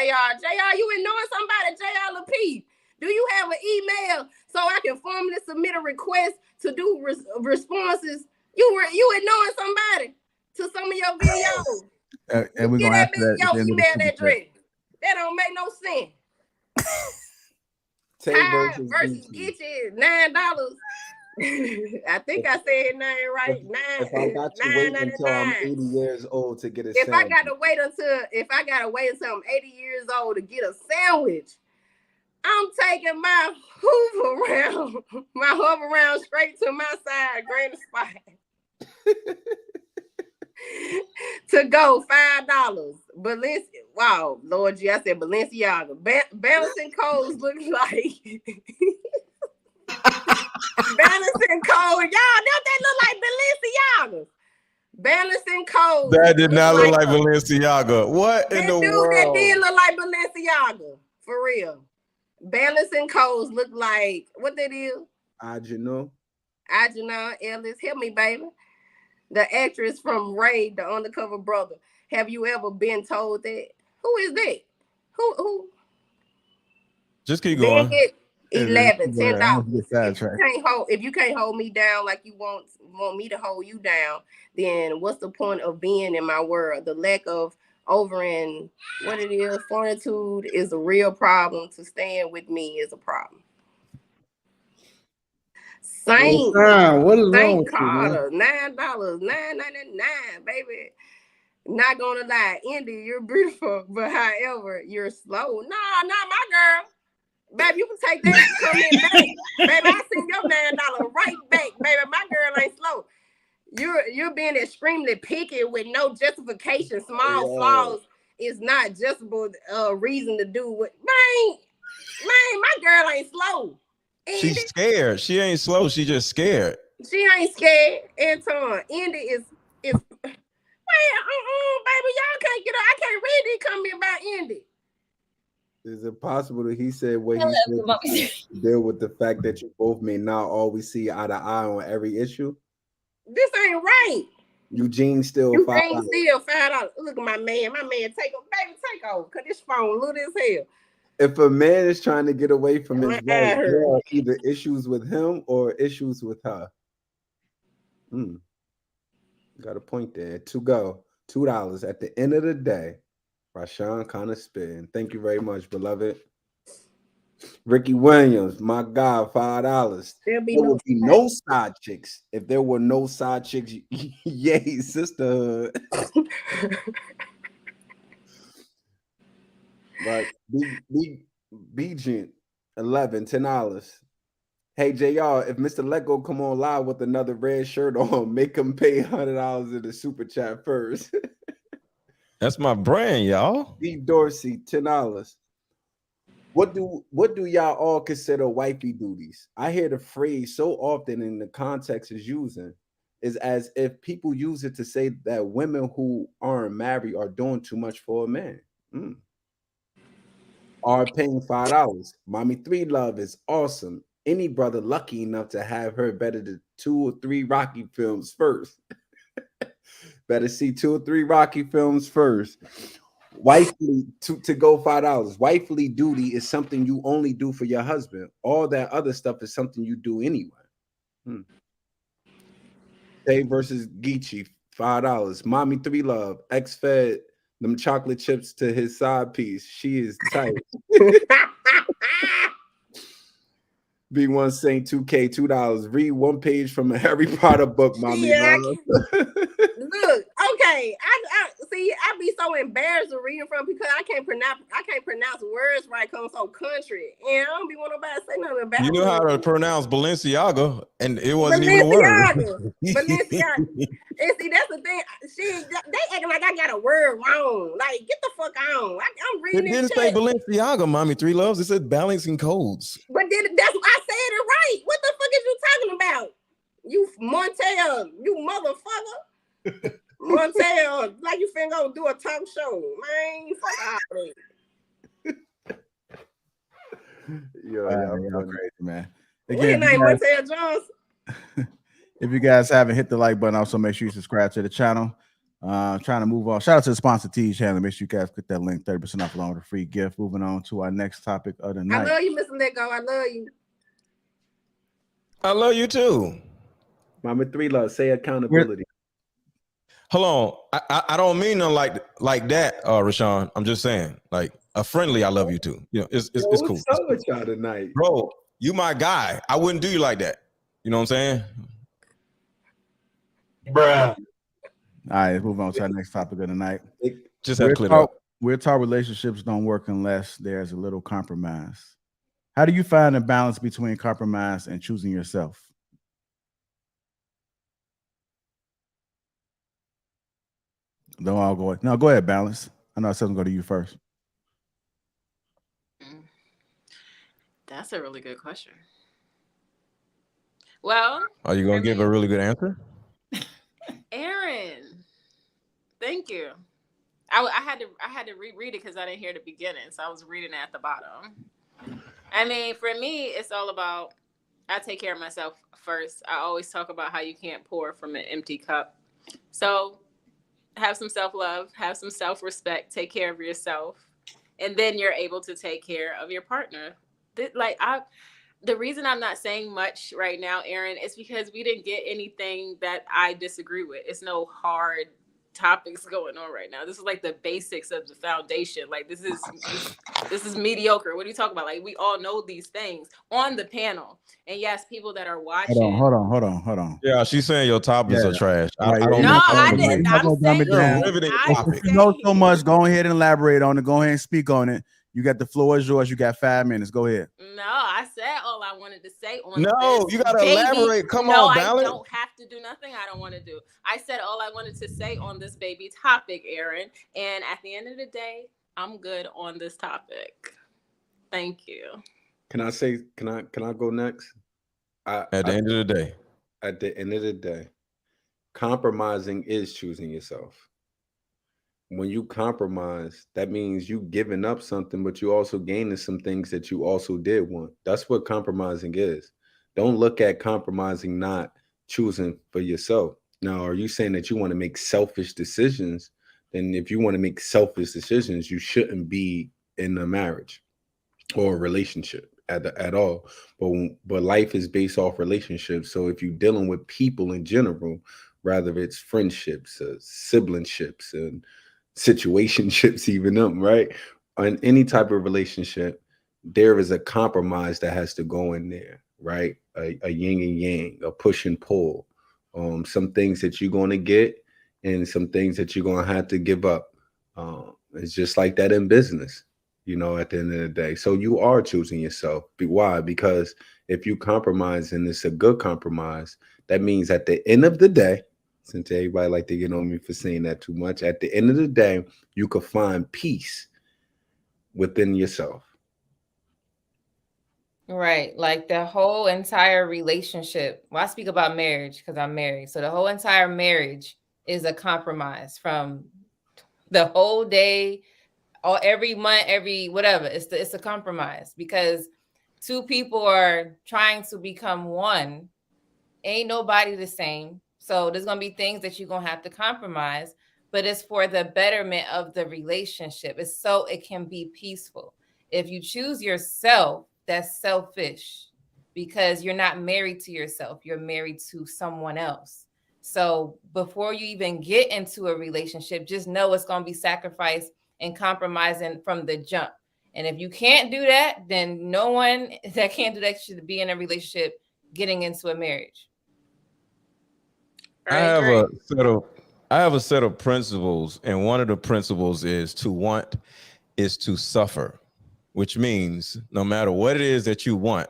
you ignoring somebody, JR Lapeef. Do you have an email so I can formally submit a request to do responses? You ignoring somebody to some of your videos. And we're gonna answer that. Your email address. That don't make no sense. Ty versus Gitchy, $9. I think I said $9 right. If I got to wait until I'm 80 years old to get a If sandwich. I gotta wait until I'm 80 years old to get a sandwich, I'm taking my hover around straight to my side, granny spot. To go $5. Wow, Lord G, I said Balenciaga. Balancing codes look like balancing code. Y'all, don't they look like Balenciaga? Balancing codes. That did not look like Balenciaga. What in the world? That did look like Balenciaga. For real. Balancing codes look like what that is? Ajano Ellis. Help me, baby. The actress from Raid, the undercover brother. Have you ever been told that? Who is that? Who? Just keep Then going. get 11, Go ahead. I want $10. to get sidetracked. If you can't hold me down like you want me to hold you down, then what's the point of being in my world? The lack of over in what it is, fortitude is a real problem. To stand with me is a problem. Saint, What is wrong Saint with you, man? Carter, $9, $9.99, baby. Not gonna lie, Indy, you're beautiful, but however, you're slow. Nah, not my girl. Baby, you can take that comment back. Baby, I send your $9 right back. Baby, my girl ain't slow. You're being extremely picky with no justification. Small flaws is not justifiable reason to do what. Man, my girl ain't slow. She's scared. She ain't slow. She just scared. She ain't scared. Anton, Indy is baby, y'all can't get up. I can't read these comments about Indy. Is it possible that he said what he said to deal with the fact that you both may not always see eye to eye on every issue? This ain't right. Eugene still $5. Look at my man. My man, take over. Cause this phone little as hell. If a man is trying to get away from his wife, there are either issues with him or issues with her. Got a point there. To go. $2 at the end of the day. Rashawn kind of spin. Thank you very much, beloved. Ricky Williams, my God, $5. There would be no side chicks. If there were no side chicks, yay, sisterhood. But BG 11, $10. Hey JR, if Mr. Lego come on live with another red shirt on, make him pay $100 in the super chat first. That's my brand, y'all. D Dorsey, $10. What do y'all all consider wifey duties? I hear the phrase so often in the context is using is as if people use it to say that women who aren't married are doing too much for a man. Are paying $5. Mommy 3 Love is awesome. Any brother lucky enough to have her better than 2 or 3 Rocky films first. Better see 2 or 3 Rocky films first. Wifely to go $5. Wifely duty is something you only do for your husband. All that other stuff is something you do anyway. Tay versus Geechee, $5. Mommy 3 Love, ex-fed them chocolate chips to his side piece. She is tight. B1 Saint 2K, $2. Read one page from a Harry Potter book, mommy. Look, okay. I see. I be so embarrassed to reading from because I can't pronounce words right. Come so country, and I don't be want nobody to say nothing about. You know how to pronounce Balenciaga, and it wasn't even a word. Balenciaga. And see, that's the thing. They acting like I got a word wrong. Like, get the fuck on. I'm reading. It didn't say Balenciaga, Mommy 3 Loves. It said balancing codes. But then that's why I said it right. What the fuck is you talking about? You Montel, you motherfucker. Montel, like you finna go do a talk show, man. Fuck out of it. Y'all crazy, man. What your name, Montel Jones? If you guys haven't hit the like button, also make sure you subscribe to the channel. Trying to move on. Shout out to the sponsor Tees channel. Make sure you guys click that link, 30% off along with a free gift. Moving on to our next topic of the night. I love you, Mr. Lego. I love you. I love you too. Mama 3 Love, say accountability. Hold on. I don't mean nothing like that, Rashawn. I'm just saying, like a friendly I love you too. You know, it's cool. What's up with y'all tonight? Bro, you my guy. I wouldn't do you like that. You know what I'm saying? Bruh. All right, let's move on to our next topic of the night. Just have to clear it up. We're taught relationships don't work unless there's a little compromise. How do you find a balance between compromise and choosing yourself? Don't all go. No, go ahead, Balance. I know I said I'm going to go to you first. That's a really good question. Well, are you going to give a really good answer? Aaron, thank you. I had to reread it because I didn't hear the beginning, so I was reading it at the bottom. I mean, for me, it's all about I take care of myself first. I always talk about how you can't pour from an empty cup. So have some self-love, have some self-respect, take care of yourself, and then you're able to take care of your partner The reason I'm not saying much right now, Aaron, is because we didn't get anything that I disagree with. It's no hard topics going on right now. This is like the basics of the foundation. Like this is mediocre. What are you talking about? Like we all know these things on the panel. And yes, people that are watching. Hold on. Yeah, she's saying your topics are trash. Right, I don't no, know. I don't didn't. agree. I'm gonna dumb it down. Topic. You know so much. Go ahead and elaborate on it. Go ahead and speak on it. You got the floor is yours. You got 5 minutes. Go ahead. No, I said all I wanted to say on No, this you gotta baby. elaborate. Come no, on, I Ballard. don't have to do nothing I don't want to do. I said all I wanted to say on this baby topic, Aaron. And at the end of the day, I'm good on this topic. Thank you. Can I go next? At the end of the day. At the end of the day, compromising is choosing yourself. When you compromise, that means you giving up something, but you also gaining some things that you also did want. That's what compromising is. Don't look at compromising not choosing for yourself. Now, are you saying that you want to make selfish decisions? Then if you want to make selfish decisions, you shouldn't be in a marriage or a relationship at all. But life is based off relationships. So if you're dealing with people in general, rather it's friendships, siblingships, and situationships, even them, right? On any type of relationship, there is a compromise that has to go in there, right? A yin and yang, a push and pull, some things that you're going to get and some things that you're going to have to give up. It's just like that in business, you know, at the end of the day. So you are choosing yourself. Why? Because if you compromise and it's a good compromise, that means at the end of the day, since everybody like to get on me for saying that too much, at the end of the day, you could find peace within yourself. Right. Like the whole entire relationship. Well, I speak about marriage because I'm married. So the whole entire marriage is a compromise from the whole day, or every month, every whatever. It's a compromise because two people are trying to become one. Ain't nobody the same. So there's going to be things that you're going to have to compromise, but it's for the betterment of the relationship. It's so it can be peaceful. If you choose yourself, that's selfish because you're not married to yourself. You're married to someone else. So before you even get into a relationship, just know it's going to be sacrifice and compromising from the jump. And if you can't do that, then no one that can't do that should be in a relationship getting into a marriage. I have a set of principles, and one of the principles is to suffer, which means no matter what it is that you want,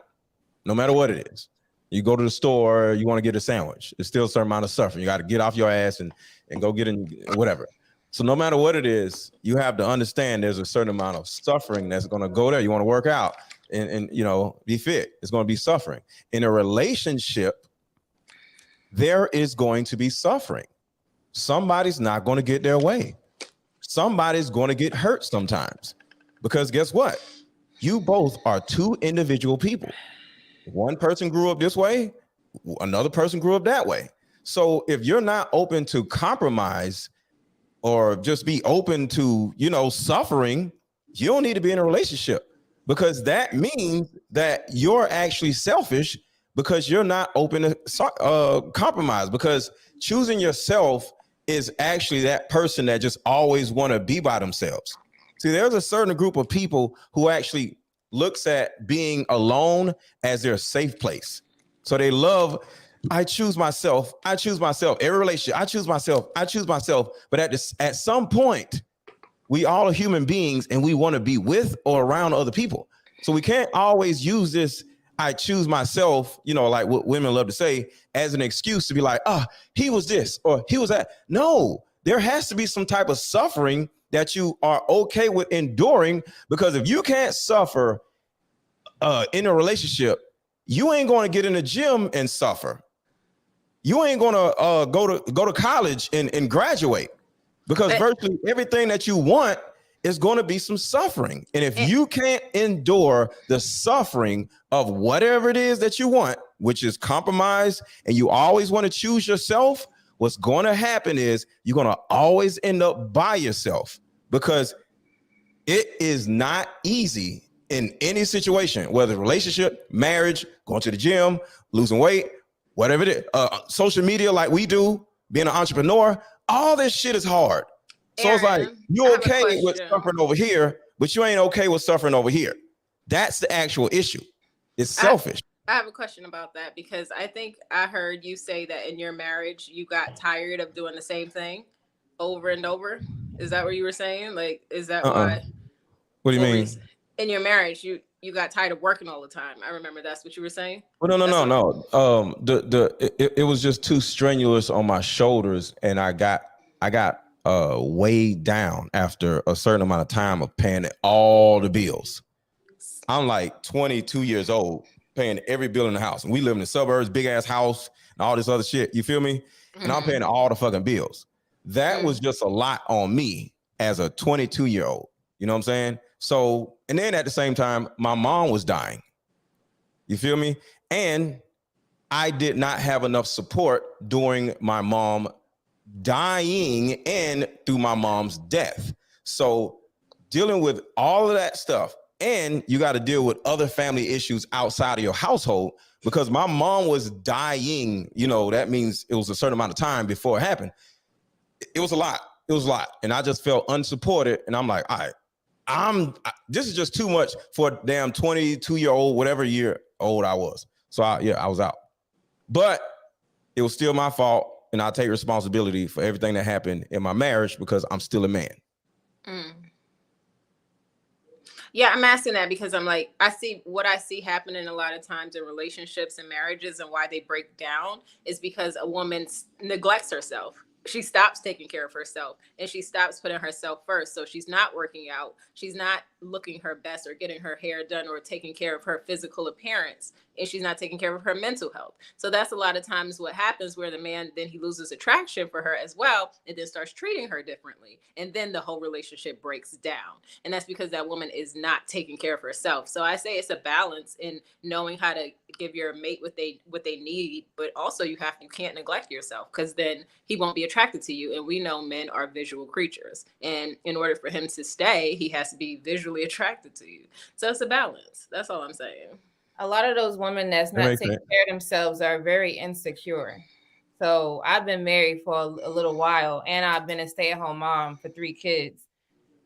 no matter what it is, you go to the store, you want to get a sandwich. It's still a certain amount of suffering. You got to get off your ass and go get in whatever. So no matter what it is, you have to understand there's a certain amount of suffering that's going to go there. You want to work out and you know, be fit. It's going to be suffering. In a relationship, there is going to be suffering. Somebody's not going to get their way. Somebody's going to get hurt sometimes. Because guess what? You both are two individual people. One person grew up this way, another person grew up that way. So if you're not open to compromise or just be open to, you know, suffering, you don't need to be in a relationship, because that means that you're actually selfish because you're not open to compromise. Because choosing yourself is actually that person that just always want to be by themselves. See, there's a certain group of people who actually looks at being alone as their safe place. So they love, I choose myself. Every relationship, I choose myself. But at some point, we all are human beings and we want to be with or around other people. So we can't always use this, I choose myself, you know, like what women love to say, as an excuse to be like, he was this or he was that. No, there has to be some type of suffering that you are okay with enduring, because if you can't suffer in a relationship, you ain't going to get in the gym and suffer. You ain't going to go to college and graduate, because virtually everything that you want is going to be some suffering. And if you can't endure the suffering of whatever it is that you want, which is compromise, and you always want to choose yourself, what's going to happen is you're going to always end up by yourself, because it is not easy in any situation, whether relationship, marriage, going to the gym, losing weight, whatever it is, social media like we do, being an entrepreneur, all this shit is hard. So it's like, you're okay with suffering over here, but you ain't okay with suffering over here. That's the actual issue. It's selfish. I have a question about that, because I think I heard you say that in your marriage, you got tired of doing the same thing over and over. Is that what you were saying? Like, is that why? What do you mean? In your marriage, you got tired of working all the time. I remember that's what you were saying. Well, no. It was just too strenuous on my shoulders, and I got weighed down after a certain amount of time of paying all the bills. I'm like 22 years old, paying every bill in the house, and we live in the suburbs, big ass house, and all this other shit. You feel me? And I'm paying all the fucking bills. That was just a lot on me as a 22-year-old. You know what I'm saying? So, and then at the same time, my mom was dying. You feel me? And I did not have enough support during my mom dying and through my mom's death. So dealing with all of that stuff, and you got to deal with other family issues outside of your household, because my mom was dying, you know, that means it was a certain amount of time before it happened. It was a lot. It was a lot. And I just felt unsupported. And I'm like, all right, this is just too much for a damn 22-year-old, whatever year old I was. So I was out. But it was still my fault, and I take responsibility for everything that happened in my marriage because I'm still a man. Yeah, I'm asking that because I'm like, I see happening a lot of times in relationships and marriages, and why they break down is because a woman neglects herself. She stops taking care of herself, and she stops putting herself first. So she's not working out. She's not looking her best or getting her hair done or taking care of her physical appearance. And she's not taking care of her mental health. So that's a lot of times what happens, where the man, then he loses attraction for her as well, and then starts treating her differently. And then the whole relationship breaks down. And that's because that woman is not taking care of herself. So I say it's a balance in knowing how to give your mate what they need, but also you can't neglect yourself, because then he won't be attracted to you. And we know men are visual creatures. And in order for him to stay, he has to be visually attracted to you. So it's a balance. That's all I'm saying. A lot of those women that's not taking care of themselves are very insecure. So I've been married for a little while, and I've been a stay-at-home mom for 3 kids.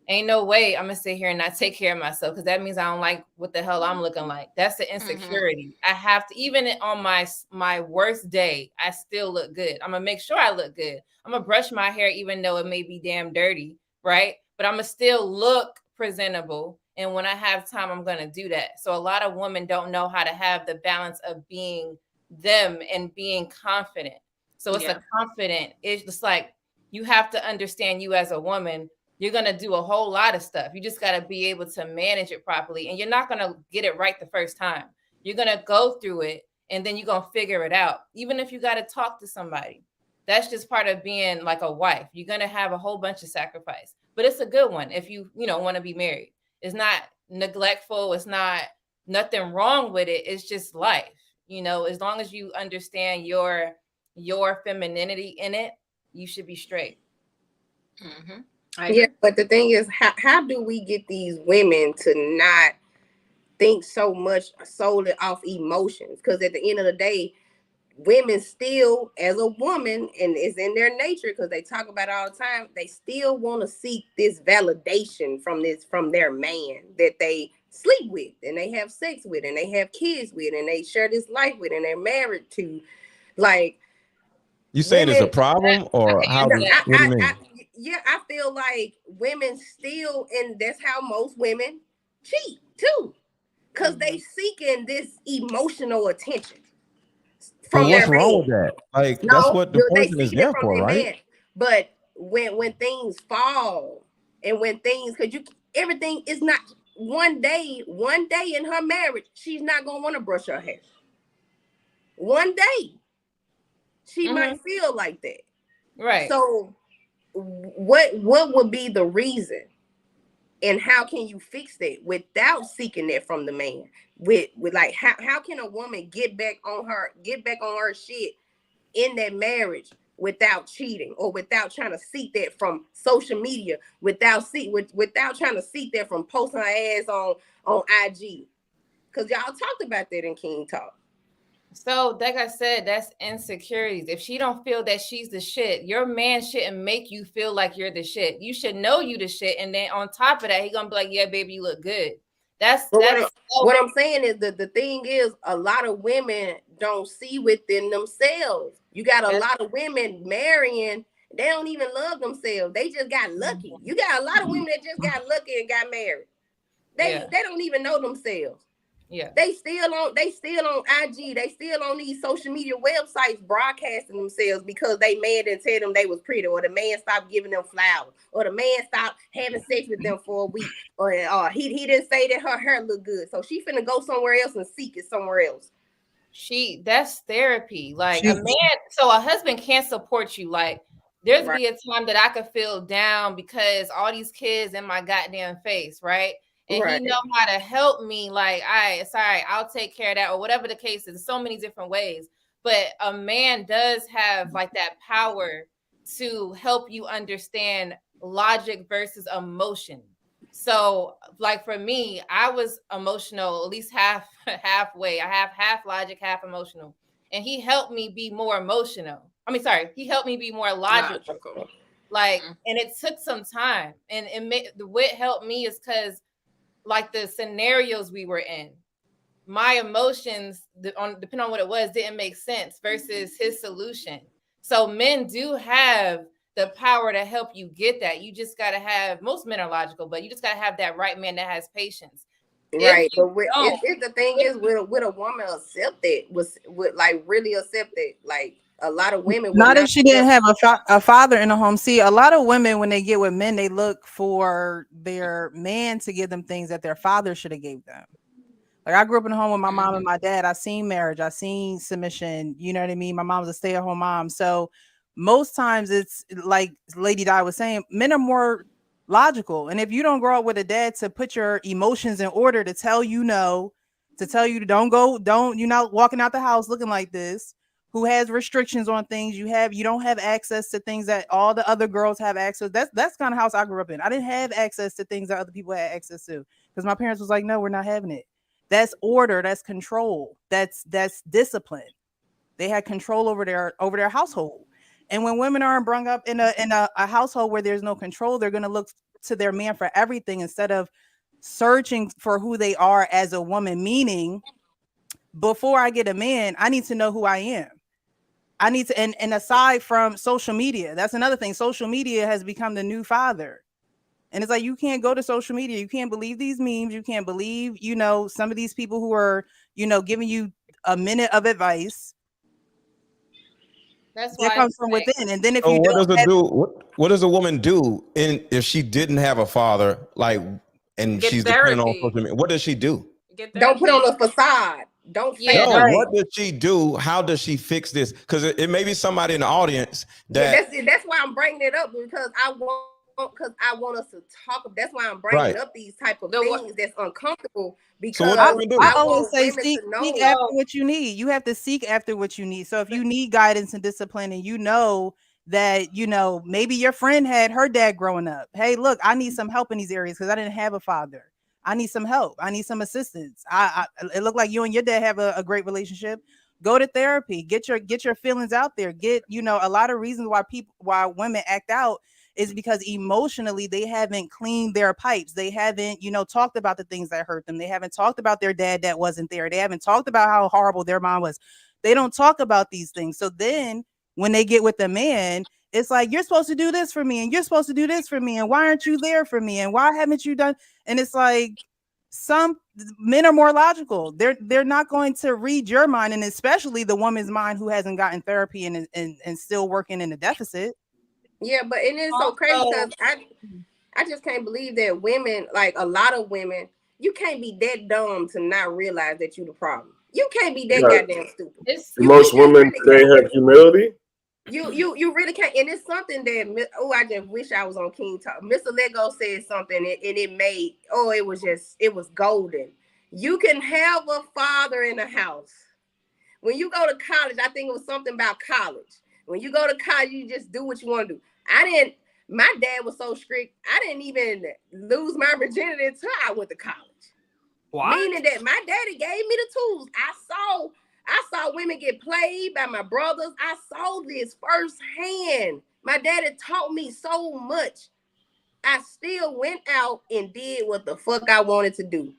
Ain't no way I'm gonna sit here and not take care of myself, because that means I don't like what the hell I'm looking like. That's the insecurity. I have to, even on my worst day, I still look good. I'm gonna make sure I look good. I'm gonna brush my hair even though it may be damn dirty, right? But I'm gonna still look presentable. And when I have time, I'm going to do that. So a lot of women don't know how to have the balance of being them and being confident. So it's it's just like, you have to understand, you as a woman, you're going to do a whole lot of stuff. You just got to be able to manage it properly. And you're not going to get it right the first time. You're going to go through it, and then you're going to figure it out. Even if you got to talk to somebody, that's just part of being like a wife. You're going to have a whole bunch of sacrifice, but it's a good one if you want to be married. It's not neglectful. It's not nothing wrong with it. It's just life. As long as you understand your femininity in it, you should be straight. Yeah, but the thing is, how do we get these women to not think so much solely off emotions? Because at the end of the day, women still, as a woman, and it's in their nature, because they talk about it all the time, they still want to seek this validation from their man that they sleep with, and they have sex with, and they have kids with, and they share this life with, and they're married to. Like, you saying it's a problem, or how? What do you mean? I feel like women still, and that's how most women cheat too, because they seeking this emotional attention. But what's wrong with that? Like, that's what the person is there for, right? Man. But when things fall, and when things, everything is not one day in her marriage, she's not gonna want to brush her hair. One day, she might feel like that, right? So, what would be the reason? And how can you fix that without seeking that from the man? With like, how can a woman get back on her shit in that marriage without cheating, or without trying to seek that from social media, without trying to seek that from posting her ass on IG. Because y'all talked about that in King Talk. So, like I said, that's insecurities. If she don't feel that she's the shit, your man shouldn't make you feel like you're the shit. You should know you the shit, and then on top of that, he gonna be like, "Yeah, baby, you look good." What I'm saying is that the thing is, a lot of women don't see within themselves. You got a lot of women marrying, they don't even love themselves. They just got lucky. You got a lot of women that just got lucky and got married. They don't even know themselves. Yeah. They still on IG. They still on these social media websites broadcasting themselves because they man didn't tell them they was pretty, or the man stopped giving them flowers, or the man stopped having sex with them for a week, or he didn't say that her hair looked good. So she finna go somewhere else and seek it somewhere else. That's therapy. Like a man, so a husband can't support you. Like there's be a time that I could feel down because all these kids in my goddamn face, right? And he know how to help me, like, all right, sorry, I'll take care of that, or whatever the case is. So many different ways. But a man does have like that power to help you understand logic versus emotion. So, like for me, I was emotional, at least halfway. I have half logic, half emotional. And he helped me be more emotional. He helped me be more logical. Like, and it took some time. And what helped me is because like the scenarios we were in, my emotions, depending on what it was, didn't make sense versus his solution. So men do have the power to help you get that. You just got to have, most men are logical, but you just got to have that right man that has patience. Right, but the thing is, with a woman accept it, would like really accept it, like a lot of women. Not if she didn't have a father in the home. See, a lot of women, when they get with men, they look for their man to give them things that their father should have gave them. Like I grew up in a home with my mom and my dad. I seen marriage. I seen submission. You know what I mean? My mom was a stay-at-home mom. So most times it's like Lady Di was saying, men are more logical. And if you don't grow up with a dad to put your emotions in order, to tell you no, to tell you you're not walking out the house looking like this, who has restrictions on things you don't have access to things that all the other girls have access. That's kind of house I grew up in. I didn't have access to things that other people had access to because my parents was like, no, we're not having it. That's order, that's control, that's discipline. They had control over their household. And when women aren't brought up in a household where there's no control, they're going to look to their man for everything instead of searching for who they are as a woman. Meaning, before I get a man, I need to know who I am. I need to, and aside from social media, that's another thing. Social media has become the new father. And it's like, you can't go to social media. You can't believe these memes. You can't believe, some of these people who are, giving you a minute of advice. That's that comes from within. And then if so you what does a woman do if she didn't have a father, like, and she's dependent on social media? What does she do? Don't put on a facade. Don't fake. What does she do? How does she fix this? Because it may be somebody in the audience that that's why I'm bringing it up, because I want us to talk. That's why I'm bringing up these type of things that's uncomfortable. Because I always say seek after what you need. You have to seek after what you need. So if you need guidance and discipline, and that maybe your friend had her dad growing up. Hey, look, I need some help in these areas because I didn't have a father. I need some help. I need some assistance. It looked like you and your dad have a great relationship. Go to therapy. Get your feelings out there. A lot of reasons why women act out is because emotionally they haven't cleaned their pipes. They haven't, talked about the things that hurt them. They haven't talked about their dad that wasn't there. They haven't talked about how horrible their mom was. They don't talk about these things. So then when they get with the man, it's like, you're supposed to do this for me, and you're supposed to do this for me, and why aren't you there for me, and why haven't you done? And it's like, some men are more logical. They're not going to read your mind, and especially the woman's mind who hasn't gotten therapy and still working in a deficit. Yeah, but it is so crazy because I just can't believe that women, like a lot of women, you can't be that dumb to not realize that you're the problem. You can't be that goddamn stupid. Most women today have humility. You really can't. And it's something that I just wish I was on King Talk. Mr. Lego said something and it made it was golden. You can have a father in the house. When you go to college, I think it was something about college. When you go to college, you just do what you want to do. My dad was so strict, I didn't even lose my virginity until I went to college. What? Meaning that my daddy gave me the tools. I saw women get played by my brothers. I saw this firsthand. My daddy taught me so much. I still went out and did what the fuck I wanted to do.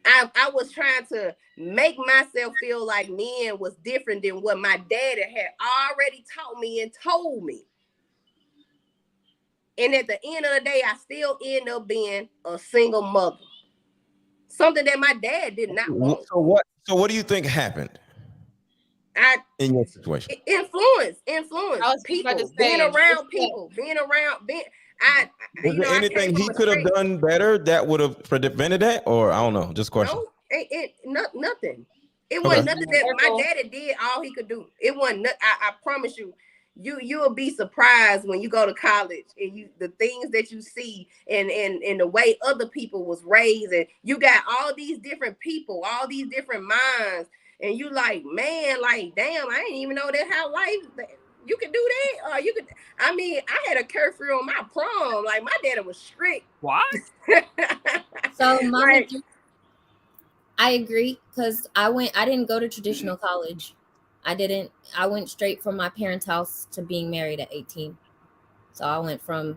I was trying to make myself feel like men was different than what my daddy had already taught me and told me. And at the end of the day, I still end up being a single mother. Something that my dad did not want. So what do you think happened in your situation? Influence people, being around people, Is there anything he could have done better that would have prevented that? Or I don't know, just question. No, nothing. It wasn't nothing that my daddy did all he could do. It wasn't. I promise you. You'll be surprised when you go to college and the things that you see and the way other people was raised, and you got all these different people, all these different minds, and you like, man, like, damn, I didn't even know that how life you could do that. Or you could. I mean, I had a curfew on my prom. Like my daddy was strict. What? So, Mama, I agree because I didn't go to traditional college. I went straight from my parents' house to being married at 18. So I went from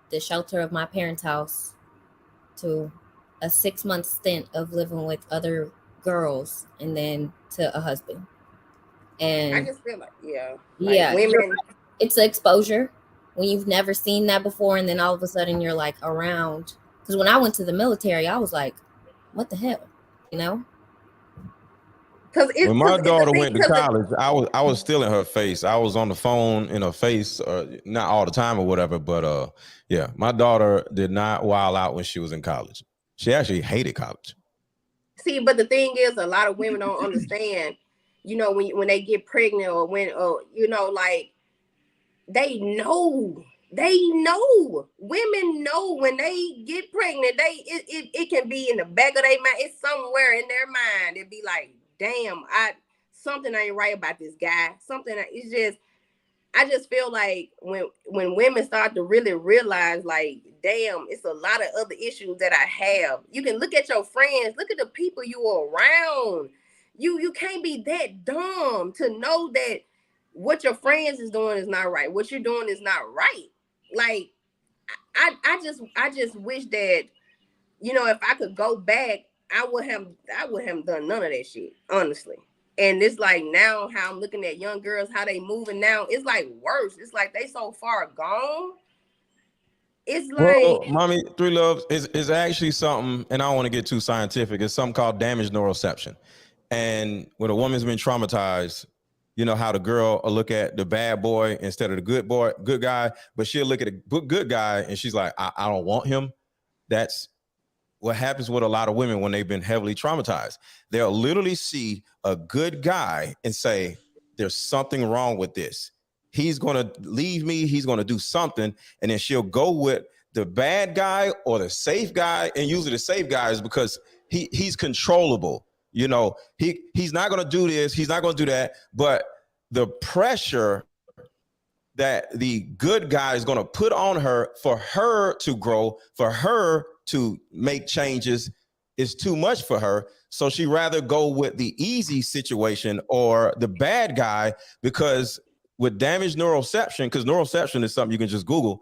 the shelter of my parents' house to a 6-month stint of living with other girls and then to a husband. And I just feel like, women, it's exposure when you've never seen that before. And then all of a sudden you're like around, because when I went to the military, I was like, what the hell, you know? When my daughter went to college, I was still in her face. I was on the phone in her face, not all the time or whatever. But yeah, my daughter did not wild out when she was in college. She actually hated college. See, but the thing is, a lot of women don't understand. You know, when they get pregnant or when, you know, like they know. Women know when they get pregnant. It can be in the back of their mind. It's somewhere in their mind. It'd be like, damn, something ain't right about this guy. It's just, I just feel like when women start to really realize, like, damn, it's a lot of other issues that I have. You can look at your friends, look at the people you are around. You can't be that dumb to know that what your friends is doing is not right. What you're doing is not right. Like, I just wish that, you know, if I could go back, I would have done none of that shit, honestly. And it's like now how I'm looking at young girls, how they moving now, it's like worse. It's like they so far gone. It's like, well, Mommy, Three Loves is actually something, and I don't want to get too scientific. It's something called damaged neuroception. And when a woman's been traumatized, you know how the girl will look at the bad boy instead of the good guy, but she'll look at a good guy and she's like, I don't want him. That's what happens with a lot of women when they've been heavily traumatized. They'll literally see a good guy and say, there's something wrong with this. He's going to leave me. He's going to do something. And then she'll go with the bad guy or the safe guy. And usually the safe guy is because he's controllable. You know, he's not going to do this. He's not going to do that. But the pressure that the good guy is going to put on her for her to grow, for her to make changes is too much for her. So she rather go with the easy situation or the bad guy, because with damaged neuroception, because neuroception is something you can just Google,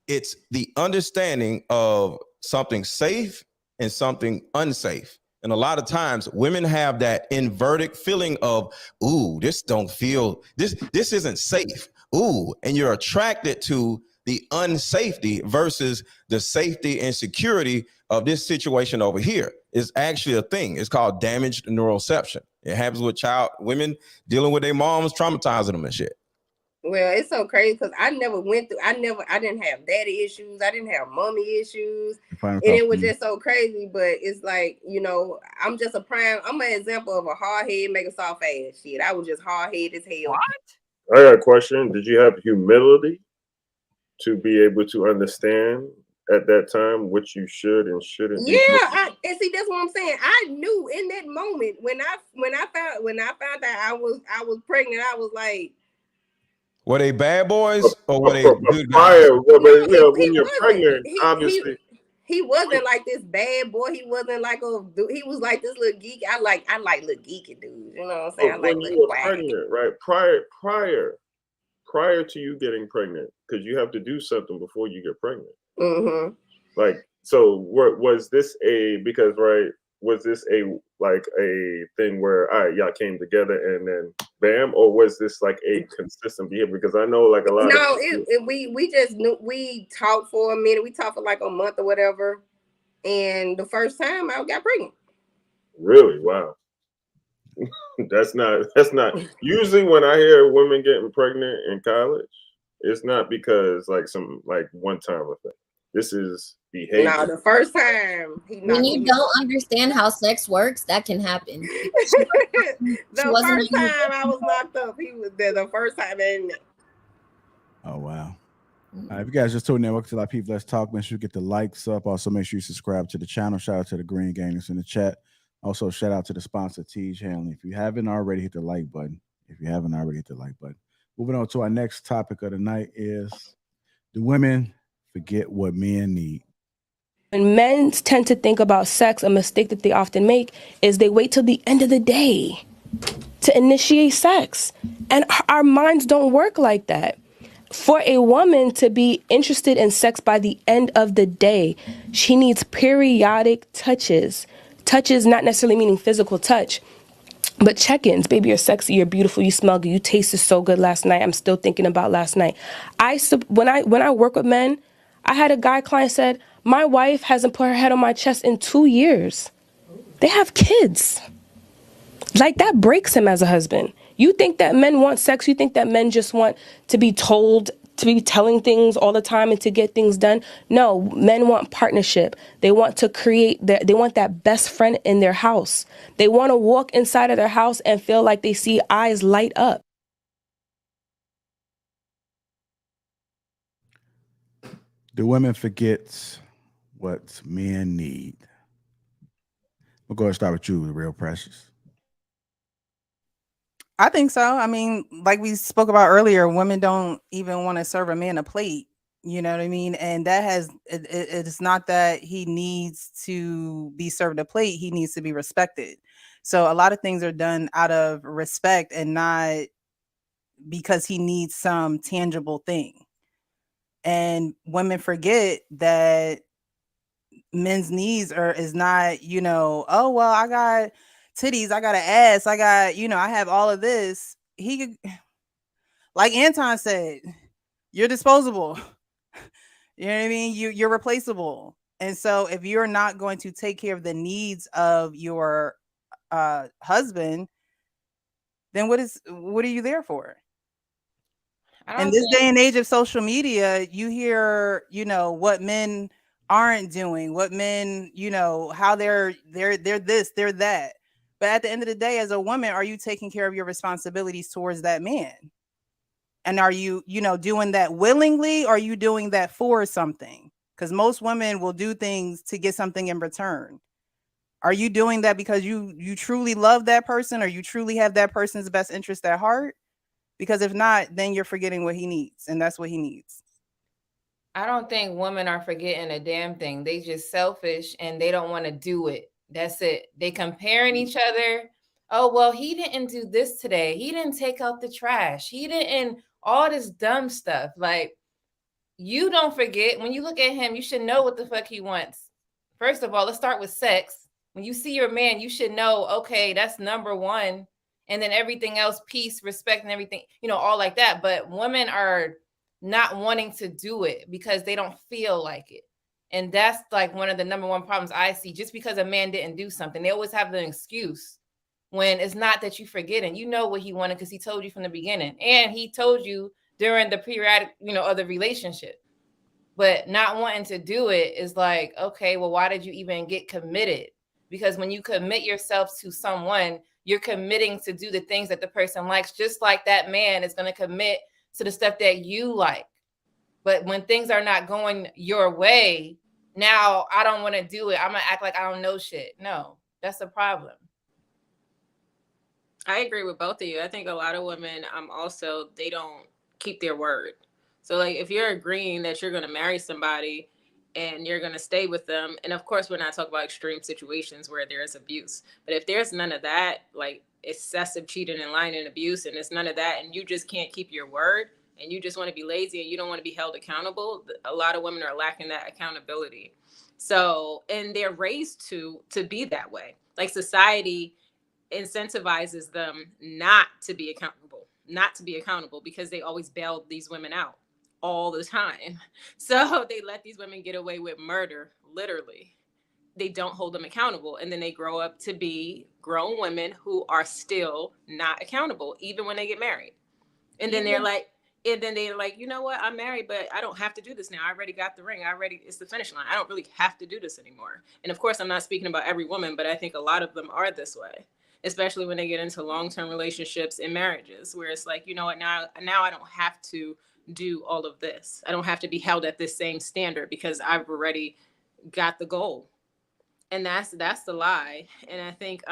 it's the understanding of something safe and something unsafe. And a lot of times women have that inverted feeling of, ooh, this isn't safe. Ooh, and you're attracted to the unsafety versus the safety and security of this situation over here. Is actually a thing. It's called damaged neuroception. It happens with women dealing with their moms traumatizing them and shit. Well, it's so crazy because I didn't have daddy issues. I didn't have mommy issues. And it was just so crazy. But it's like, you know, I'm an example of a hard head make a soft ass shit. I was just hard head as hell. What? I got a question. Did you have humility to be able to understand at that time what you should and shouldn't be doing? And see, that's what I'm saying. I knew in that moment when I found out I was pregnant, I was like, were they bad boys or were they But good guys? prior, but you know, when he you're pregnant, wasn't. obviously. He wasn't like this bad boy. He wasn't like a dude. He was like this little geek. I like little geeky dudes. You know what I'm saying? I But like when you little were quack. pregnant, right? Prior to you getting pregnant, because you have to do something before you get pregnant. Mm-hmm. Like, so was this was this a thing where all right, y'all came together and then bam, or was this like a consistent behavior? Because I know like a lot of people, we just knew. We talked for a minute. We talked for like a month or whatever, and the first time I got pregnant. Really? Wow. That's not usually when I hear women getting pregnant in college, it's not because like some like one time effect. This is behavior. No, the first time when you don't understand how sex works, that can happen. the first time I was locked up, he was there. The first time, and oh wow. If you guys just tuning in, welcome to Lapeef Let's Talk. Make sure you get the likes up. Also, make sure you subscribe to the channel. Shout out to the Green Gang that's in the chat. Also, shout out to the sponsor, Tej Hanley. If you haven't already, hit the like button. Moving on to our next topic of the night is, do women forget what men need? When men tend to think about sex, a mistake that they often make is they wait till the end of the day to initiate sex. And our minds don't work like that. For a woman to be interested in sex by the end of the day, she needs periodic touches. Touches not necessarily meaning physical touch, but check-ins. Baby, you're sexy, you're beautiful, you smell good, you tasted so good last night. I'm still thinking about last night. When I work with men, I had a guy client said, my wife hasn't put her head on my chest in 2 years. They have kids. Like, that breaks him as a husband. You think that men want sex? You think that men just want to be told, to be telling things all the time and to get things done? No, men want partnership. They want to they want that best friend in their house. They want to walk inside of their house and feel like they see eyes light up. Do women forget what men need? We'll go and start with you, Real Precious. I think so. I mean, like we spoke about earlier, women don't even want to serve a man a plate. You know what I mean? And that it's not that he needs to be served a plate. He needs to be respected. So a lot of things are done out of respect and not because he needs some tangible thing. And women forget that men's needs is not, oh, well, I got titties, I got an ass, I got, I have all of this. He could, like Anton said, you're disposable. You know what I mean? You're replaceable. And so if you're not going to take care of the needs of your husband, then what are you there for? In this day and age of social media, you hear, what men aren't doing, what men, how they're this, they're that. But at the end of the day, as a woman, are you taking care of your responsibilities towards that man? And are you, doing that willingly, or are you doing that for something? Because most women will do things to get something in return. Are you doing that because you truly love that person, or you truly have that person's best interest at heart? Because if not, then you're forgetting what he needs, and that's what he needs. I don't think women are forgetting a damn thing. They just selfish and they don't want to do it. That's it. They comparing each other. Oh, well, he didn't do this today. He didn't take out the trash. He didn't all this dumb stuff. Like, you don't forget. When you look at him, you should know what the fuck he wants. First of all, let's start with sex. When you see your man, you should know, okay, that's number one. And then everything else, peace, respect, and everything, all like that. But women are not wanting to do it because they don't feel like it. And that's like one of the number one problems I see. Just because a man didn't do something, they always have an excuse when it's not that you forgetting. You know what he wanted because he told you from the beginning. And he told you during the periodic, of the relationship. But not wanting to do it is like, okay, well, why did you even get committed? Because when you commit yourself to someone, you're committing to do the things that the person likes, just like that man is going to commit to the stuff that you like. But when things are not going your way, now I don't want to do it. I'm gonna act like I don't know shit. No, that's a problem. I agree with both of you. I think a lot of women also they don't keep their word. So like if you're agreeing that you're going to marry somebody and you're going to stay with them, and of course we're not talking about extreme situations where there is abuse, but if there's none of that, like excessive cheating and lying and abuse, and it's none of that, and you just can't keep your word and you just want to be lazy and you don't want to be held accountable, a lot of women are lacking that accountability. So, and they're raised to be that way. Like society incentivizes them not to be accountable because they always bailed these women out all the time. So they let these women get away with murder, literally. They don't hold them accountable. And then they grow up to be grown women who are still not accountable, even when they get married. And then they're like, you know what? I'm married, but I don't have to do this now. I already got the ring. It's the finish line. I don't really have to do this anymore. And of course, I'm not speaking about every woman, but I think a lot of them are this way, especially when they get into long-term relationships and marriages, where it's like, you know what, now I don't have to do all of this. I don't have to be held at this same standard because I've already got the goal. And that's the lie. And I think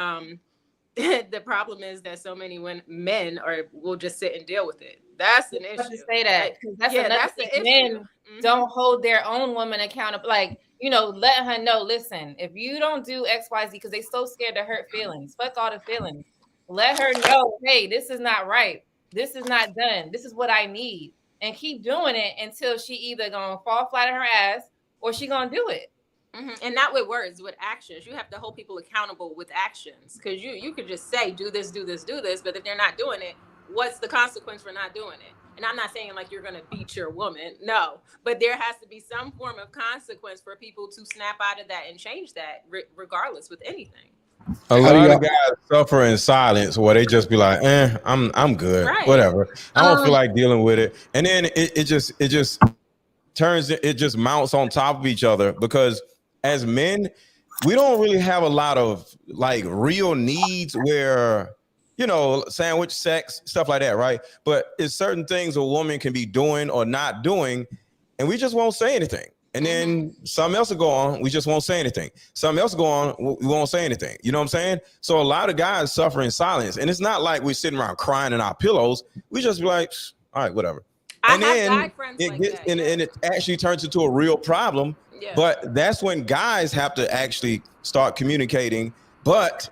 the problem is that so many men will just sit and deal with it. That's an issue. Say that because that's the issue. Men don't hold their own woman accountable. Like, let her know, listen, if you don't do X, Y, Z, because they so scared to hurt feelings. Fuck all the feelings. Let her know, hey, this is not right. This is not done. This is what I need. And keep doing it until she either gonna fall flat on her ass or she gonna do it. Mm-hmm. And not with words, with actions. You have to hold people accountable with actions, because you could just say, do this, do this, do this. But if they're not doing it, what's the consequence for not doing it? And I'm not saying like you're going to beat your woman. No, but there has to be some form of consequence for people to snap out of that and change that regardless with anything. A lot of guys suffer in silence, where they just be like, I'm good, right. Whatever. I don't feel like dealing with it. And then it just mounts on top of each other, because as men, we don't really have a lot of like real needs where, sandwich, sex, stuff like that, right? But it's certain things a woman can be doing or not doing, and we just won't say anything. And then something else will go on, we just won't say anything. Something else will go on, we won't say anything. You know what I'm saying? So a lot of guys suffer in silence, and it's not like we're sitting around crying in our pillows. We just be like, all right, whatever. And then it actually turns into a real problem. Yeah. But that's when guys have to actually start communicating. But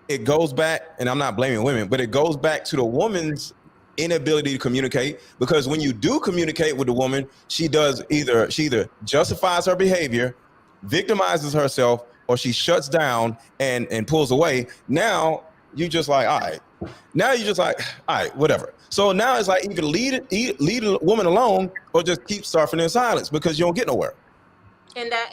it goes back, and I'm not blaming women, but it goes back to the woman's inability to communicate. Because when you do communicate with the woman, she either justifies her behavior, victimizes herself, or she shuts down and pulls away. Now you just like, all right. Now you're just like, all right, whatever. So now it's like either lead a woman alone or just keep suffering in silence, because you don't get nowhere. And that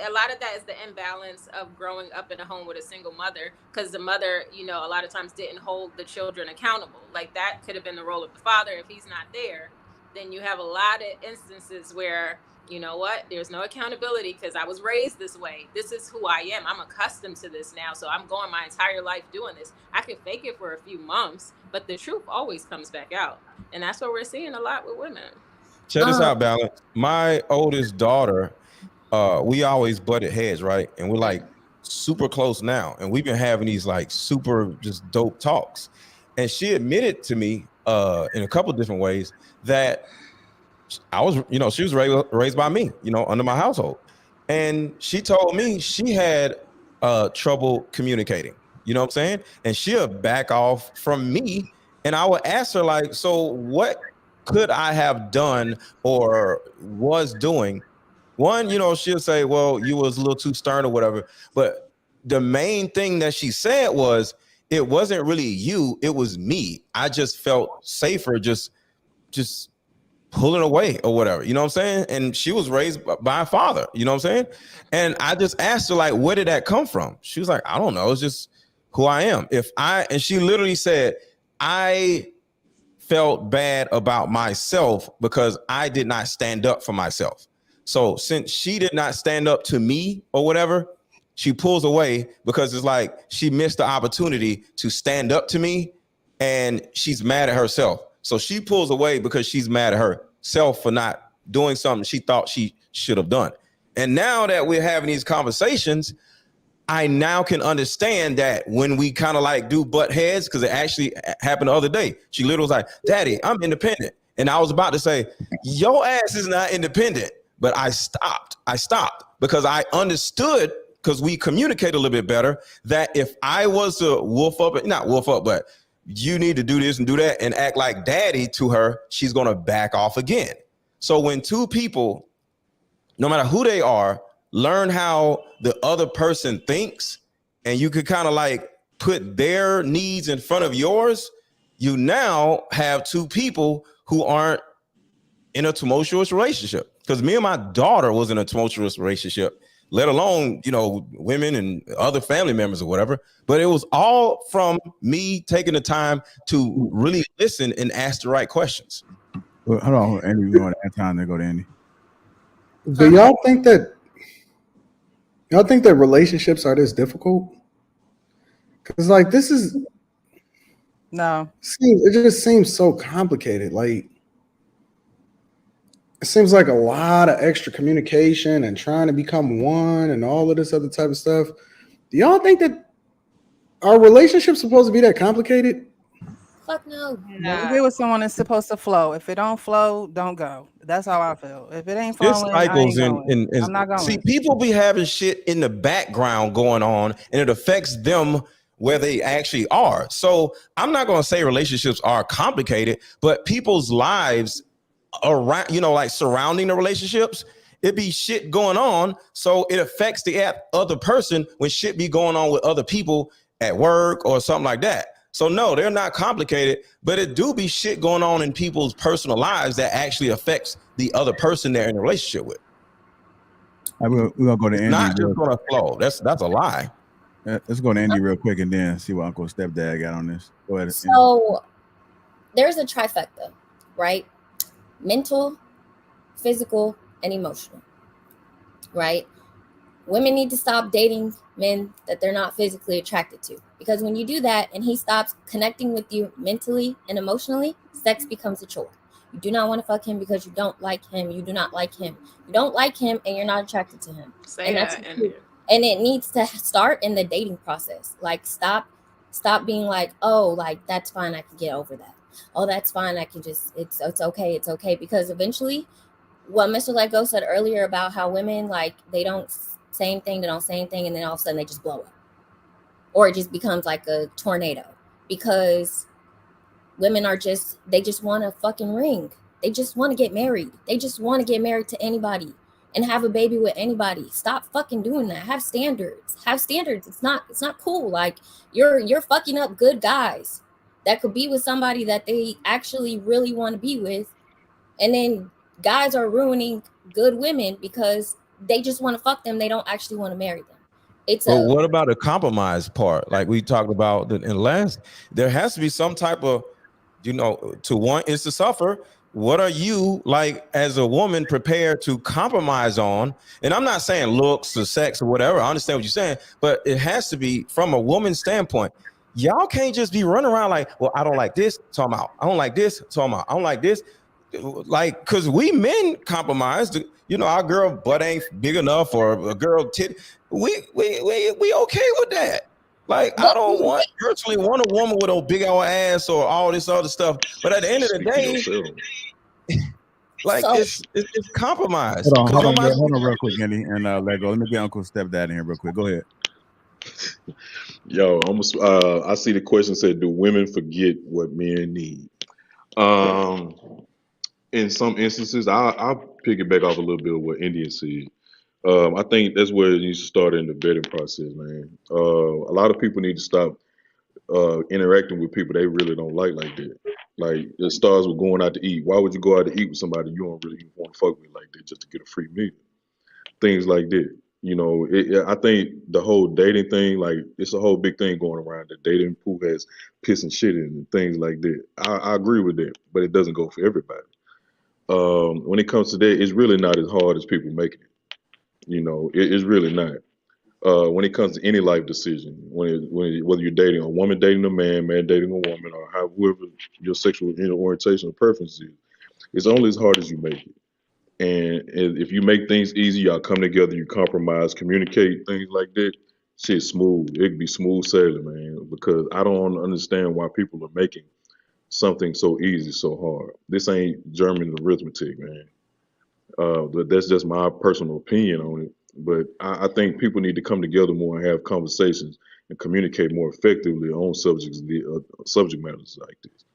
a lot of that is the imbalance of growing up in a home with a single mother, because the mother, a lot of times didn't hold the children accountable. Like that could have been the role of the father. If he's not there, then you have a lot of instances where, you know what, there's no accountability because I was raised this way. This is who I am. I'm accustomed to this now. So I'm going my entire life doing this. I could fake it for a few months, but the truth always comes back out. And that's what we're seeing a lot with women. Check this out, Balance. My oldest daughter, we always butted heads, right? And we're like super close now. And we've been having these like super just dope talks. And she admitted to me in a couple of different ways that I was, she was raised by me, under my household. And she told me she had trouble communicating, you know what I'm saying? And she'll back off from me. And I would ask her like, so what could I have done or was doing? One, she'll say, well, you was a little too stern or whatever. But the main thing that she said was, it wasn't really you, it was me. I just felt safer just pulling away or whatever, you know what I'm saying? And she was raised by a father, you know what I'm saying? And I just asked her, like, where did that come from? She was like, I don't know, it's just who I am. And she literally said, I felt bad about myself because I did not stand up for myself. So since she did not stand up to me or whatever, she pulls away because it's like she missed the opportunity to stand up to me, and she's mad at herself. So she pulls away because she's mad at herself for not doing something she thought she should have done. And now that we're having these conversations, I now can understand that when we kind of like do butt heads, because it actually happened the other day. She literally was like, Daddy, I'm independent. And I was about to say, your ass is not independent. But I stopped because I understood, because we communicate a little bit better, that if I was to not wolf up, but you need to do this and do that and act like daddy to her, she's going to back off again. So when two people, no matter who they are, learn how the other person thinks, and you could kind of like put their needs in front of yours, you now have two people who aren't in a tumultuous relationship. Because me and my daughter was in a tumultuous relationship, let alone, you know, women and other family members or whatever. But it was all from me taking the time to really listen and ask the right questions. Well, hold on, Andy. We want to add time to go to Andy. Do y'all think that relationships are this difficult? Because like this is no, it just seems so complicated. Like it seems like a lot of extra communication and trying to become one and all of this other type of stuff. Do y'all think that our relationship's supposed to be that complicated? Fuck no. When you get with someone, it's supposed to flow. If it don't flow, don't go. That's how I feel. If it ain't flowing, I ain't going. I'm not going. See, people be having shit in the background going on, and it affects them where they actually are. So I'm not going to say relationships are complicated, but people's lives around, you know, like surrounding the relationships, it be shit going on. So it affects the other person when shit be going on with other people at work or something like that. So no, they're not complicated, but it do be shit going on in people's personal lives that actually affects the other person they're in a relationship with. We're gonna go to Andy. Not just gonna flow. That's a lie. Let's go to Andy real quick and then see what Uncle Stepdad got on this. Go ahead. So there's a trifecta, right? Mental, physical, and emotional, right? Women need to stop dating men that they're not physically attracted to, because when you do that and he stops connecting with you mentally and emotionally, sex becomes a chore. You do not want to fuck him because you don't like him. You do not like him. You don't like him and you're not attracted to him. And it needs to start in the dating process. Like stop being like, oh, like that's fine, I can get over that. Oh, that's fine, I can just it's okay. Because eventually, what Mr. Lego said earlier about how women, like, they don't say anything, and then all of a sudden they just blow up. Or it just becomes like a tornado. Because women they just want a fucking ring. They just want to get married. They just want to get married to anybody and have a baby with anybody. Stop fucking doing that. Have standards. It's not cool. Like you're fucking up good guys that could be with somebody that they actually really want to be with. And then guys are ruining good women because they just want to fuck them. They don't actually want to marry them. But what about the compromise part? Like we talked about in last, there has to be some type of, you know, to want is to suffer. What are you, like, as a woman, prepared to compromise on? And I'm not saying looks or sex or whatever. I understand what you're saying, but it has to be from a woman's standpoint. Y'all can't just be running around like, well, I don't like this, talking about. I don't like this, talking about. I don't like this. Like, because we men compromise. You know, our girl butt ain't big enough, or a girl tit. We okay with that. Like, I don't personally want a woman with a big old ass or all this other stuff. But at the end of the day, like, it's compromise. Hold on real quick, Andy, and Lego. Let me get Uncle Stepdad in here real quick. Go ahead. Yo, I see the question said, do women forget what men need? In some instances, I'll pick it back off a little bit of what India said. I think that's where it needs to start in the vetting process, man. A lot of people need to stop interacting with people they really don't like that. Like, it starts with going out to eat. Why would you go out to eat with somebody you don't really want to fuck with like that just to get a free meal? Things like that. You know, I think the whole dating thing, like, it's a whole big thing going around. The dating pool has piss and shit in it and things like that. I agree with that, but it doesn't go for everybody. When it comes to that, it's really not as hard as people make it. You know, it's really not. When it comes to any life decision, whether you're dating a woman dating a man, man dating a woman, or whoever your sexual orientation or preference is, it's only as hard as you make it. And if you make things easy, y'all come together, you compromise, communicate, things like that, shit smooth. It can be smooth sailing, man. Because I don't understand why people are making something so easy so hard. This ain't German arithmetic, man. But that's just my personal opinion on it. But I think people need to come together more and have conversations and communicate more effectively on subject matters like this.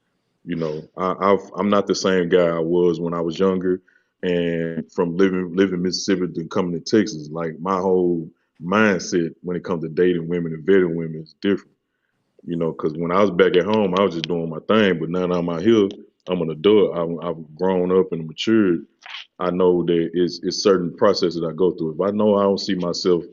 You know, I'm not the same guy I was when I was younger, and from living in Mississippi to coming to Texas, like my whole mindset when it comes to dating women and vetting women is different. You know, because when I was back at home, I was just doing my thing, but now that I'm out here, I'm an adult. I've grown up and matured. I know that it's certain processes I go through. If I know I don't see myself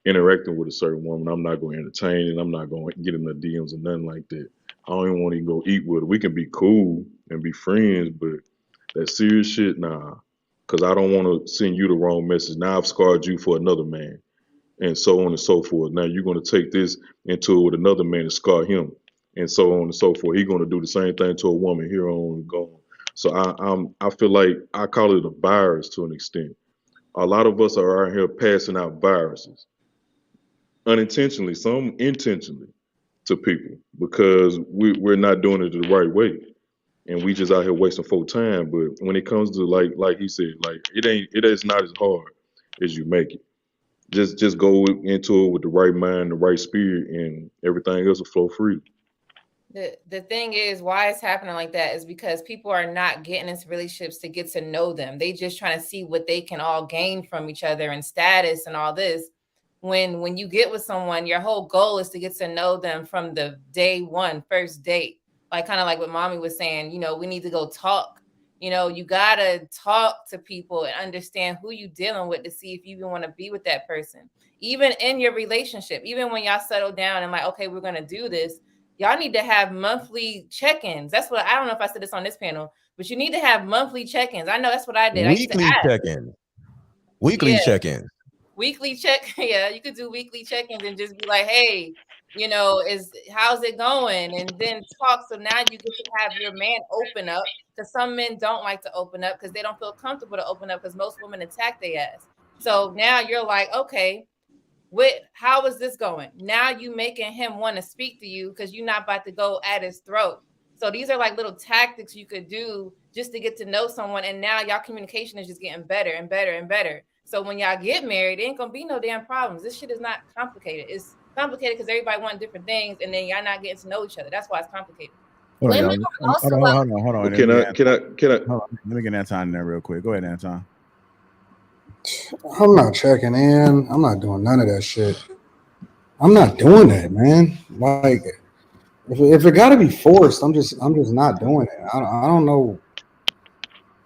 interacting with a certain woman, I'm not going to entertain it. I'm not going to get in the DMs or nothing like that. I don't even want to go eat with her. We can be cool and be friends, but that serious shit, nah. Because I don't want to send you the wrong message. Now I've scarred you for another man, and so on and so forth. Now you're going to take this into it with another man and scar him, and so on and so forth. He's going to do the same thing to a woman here on and gone. So I feel like I call it a virus to an extent. A lot of us are out here passing out viruses unintentionally, some intentionally, to people because we're not doing it the right way, and we just out here wasting folk time. But when it comes to like he said, like it is not as hard as you make it. Just go into it with the right mind, the right spirit, and everything else will flow free. The thing is, why it's happening like that is because people are not getting into relationships to get to know them. They just trying to see what they can all gain from each other and status and all this. When you get with someone, your whole goal is to get to know them from the day one, first date. Like kind of like what mommy was saying, you know, we need to go talk. You know, you gotta talk to people and understand who you dealing with to see if you even want to be with that person. Even in your relationship, even when y'all settle down and like, okay, we're gonna do this. Y'all need to have monthly check-ins. That's what I don't know if I said this on this panel, but you need to have monthly check-ins. I know that's what I did. I used to Weekly ask. check-in. Weekly Yeah. check-in. Weekly check. Yeah, you could do weekly check-ins and just be like, hey, you know, how's it going? And then talk. So now you get to have your man open up because some men don't like to open up because they don't feel comfortable to open up because most women attack their ass. So now you're like, okay, how is this going? Now you making him want to speak to you because you're not about to go at his throat. So these are like little tactics you could do just to get to know someone. And now y'all communication is just getting better and better and better. So when y'all get married, it ain't gonna be no damn problems. This shit is not complicated. It's complicated because everybody wants different things, and then y'all not getting to know each other. That's why it's complicated. Hold on, Women y'all. are also Hold on. Can I? Hold on. Let me get Anton in there real quick. Go ahead, Anton. I'm not checking in. I'm not doing none of that shit. I'm not doing that, man. Like, if it got to be forced, I'm just not doing it. I don't know.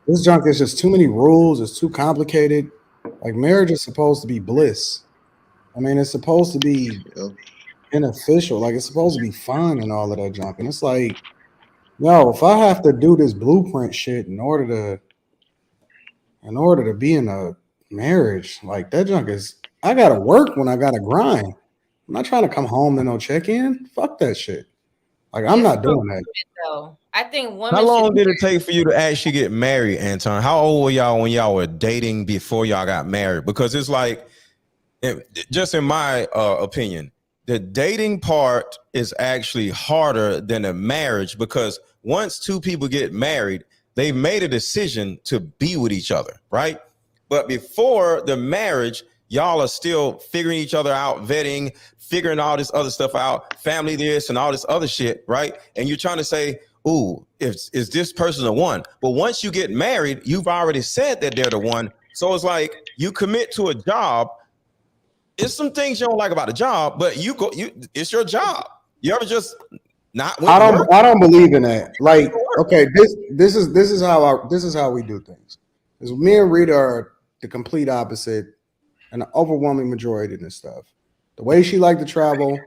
This junk is just too many rules. It's too complicated. Like, marriage is supposed to be bliss. I mean, it's supposed to be beneficial. Like, it's supposed to be fun and all of that junk. And it's like, yo, if I have to do this blueprint shit in order to be in a marriage, like that junk is, I gotta work when I gotta grind. I'm not trying to come home and no check-in. Fuck that shit. Like, I'm not doing that. though. I think women. How long did it take for you to actually get married, Anton? How old were y'all when y'all were dating before y'all got married? Because it's like, just in my opinion, the dating part is actually harder than a marriage because once two people get married, they've made a decision to be with each other, right? But before the marriage, y'all are still figuring each other out, vetting, figuring all this other stuff out, family this and all this other shit, right? And you're trying to say, ooh, is this person the one? But once you get married, you've already said that they're the one. So it's like you commit to a job. It's some things you don't like about the job, but it's your job. You ever just not I don't believe in that. Like, okay, this is how we do things. Because me and Rita are the complete opposite and the overwhelming majority of this stuff. The way she like to travel,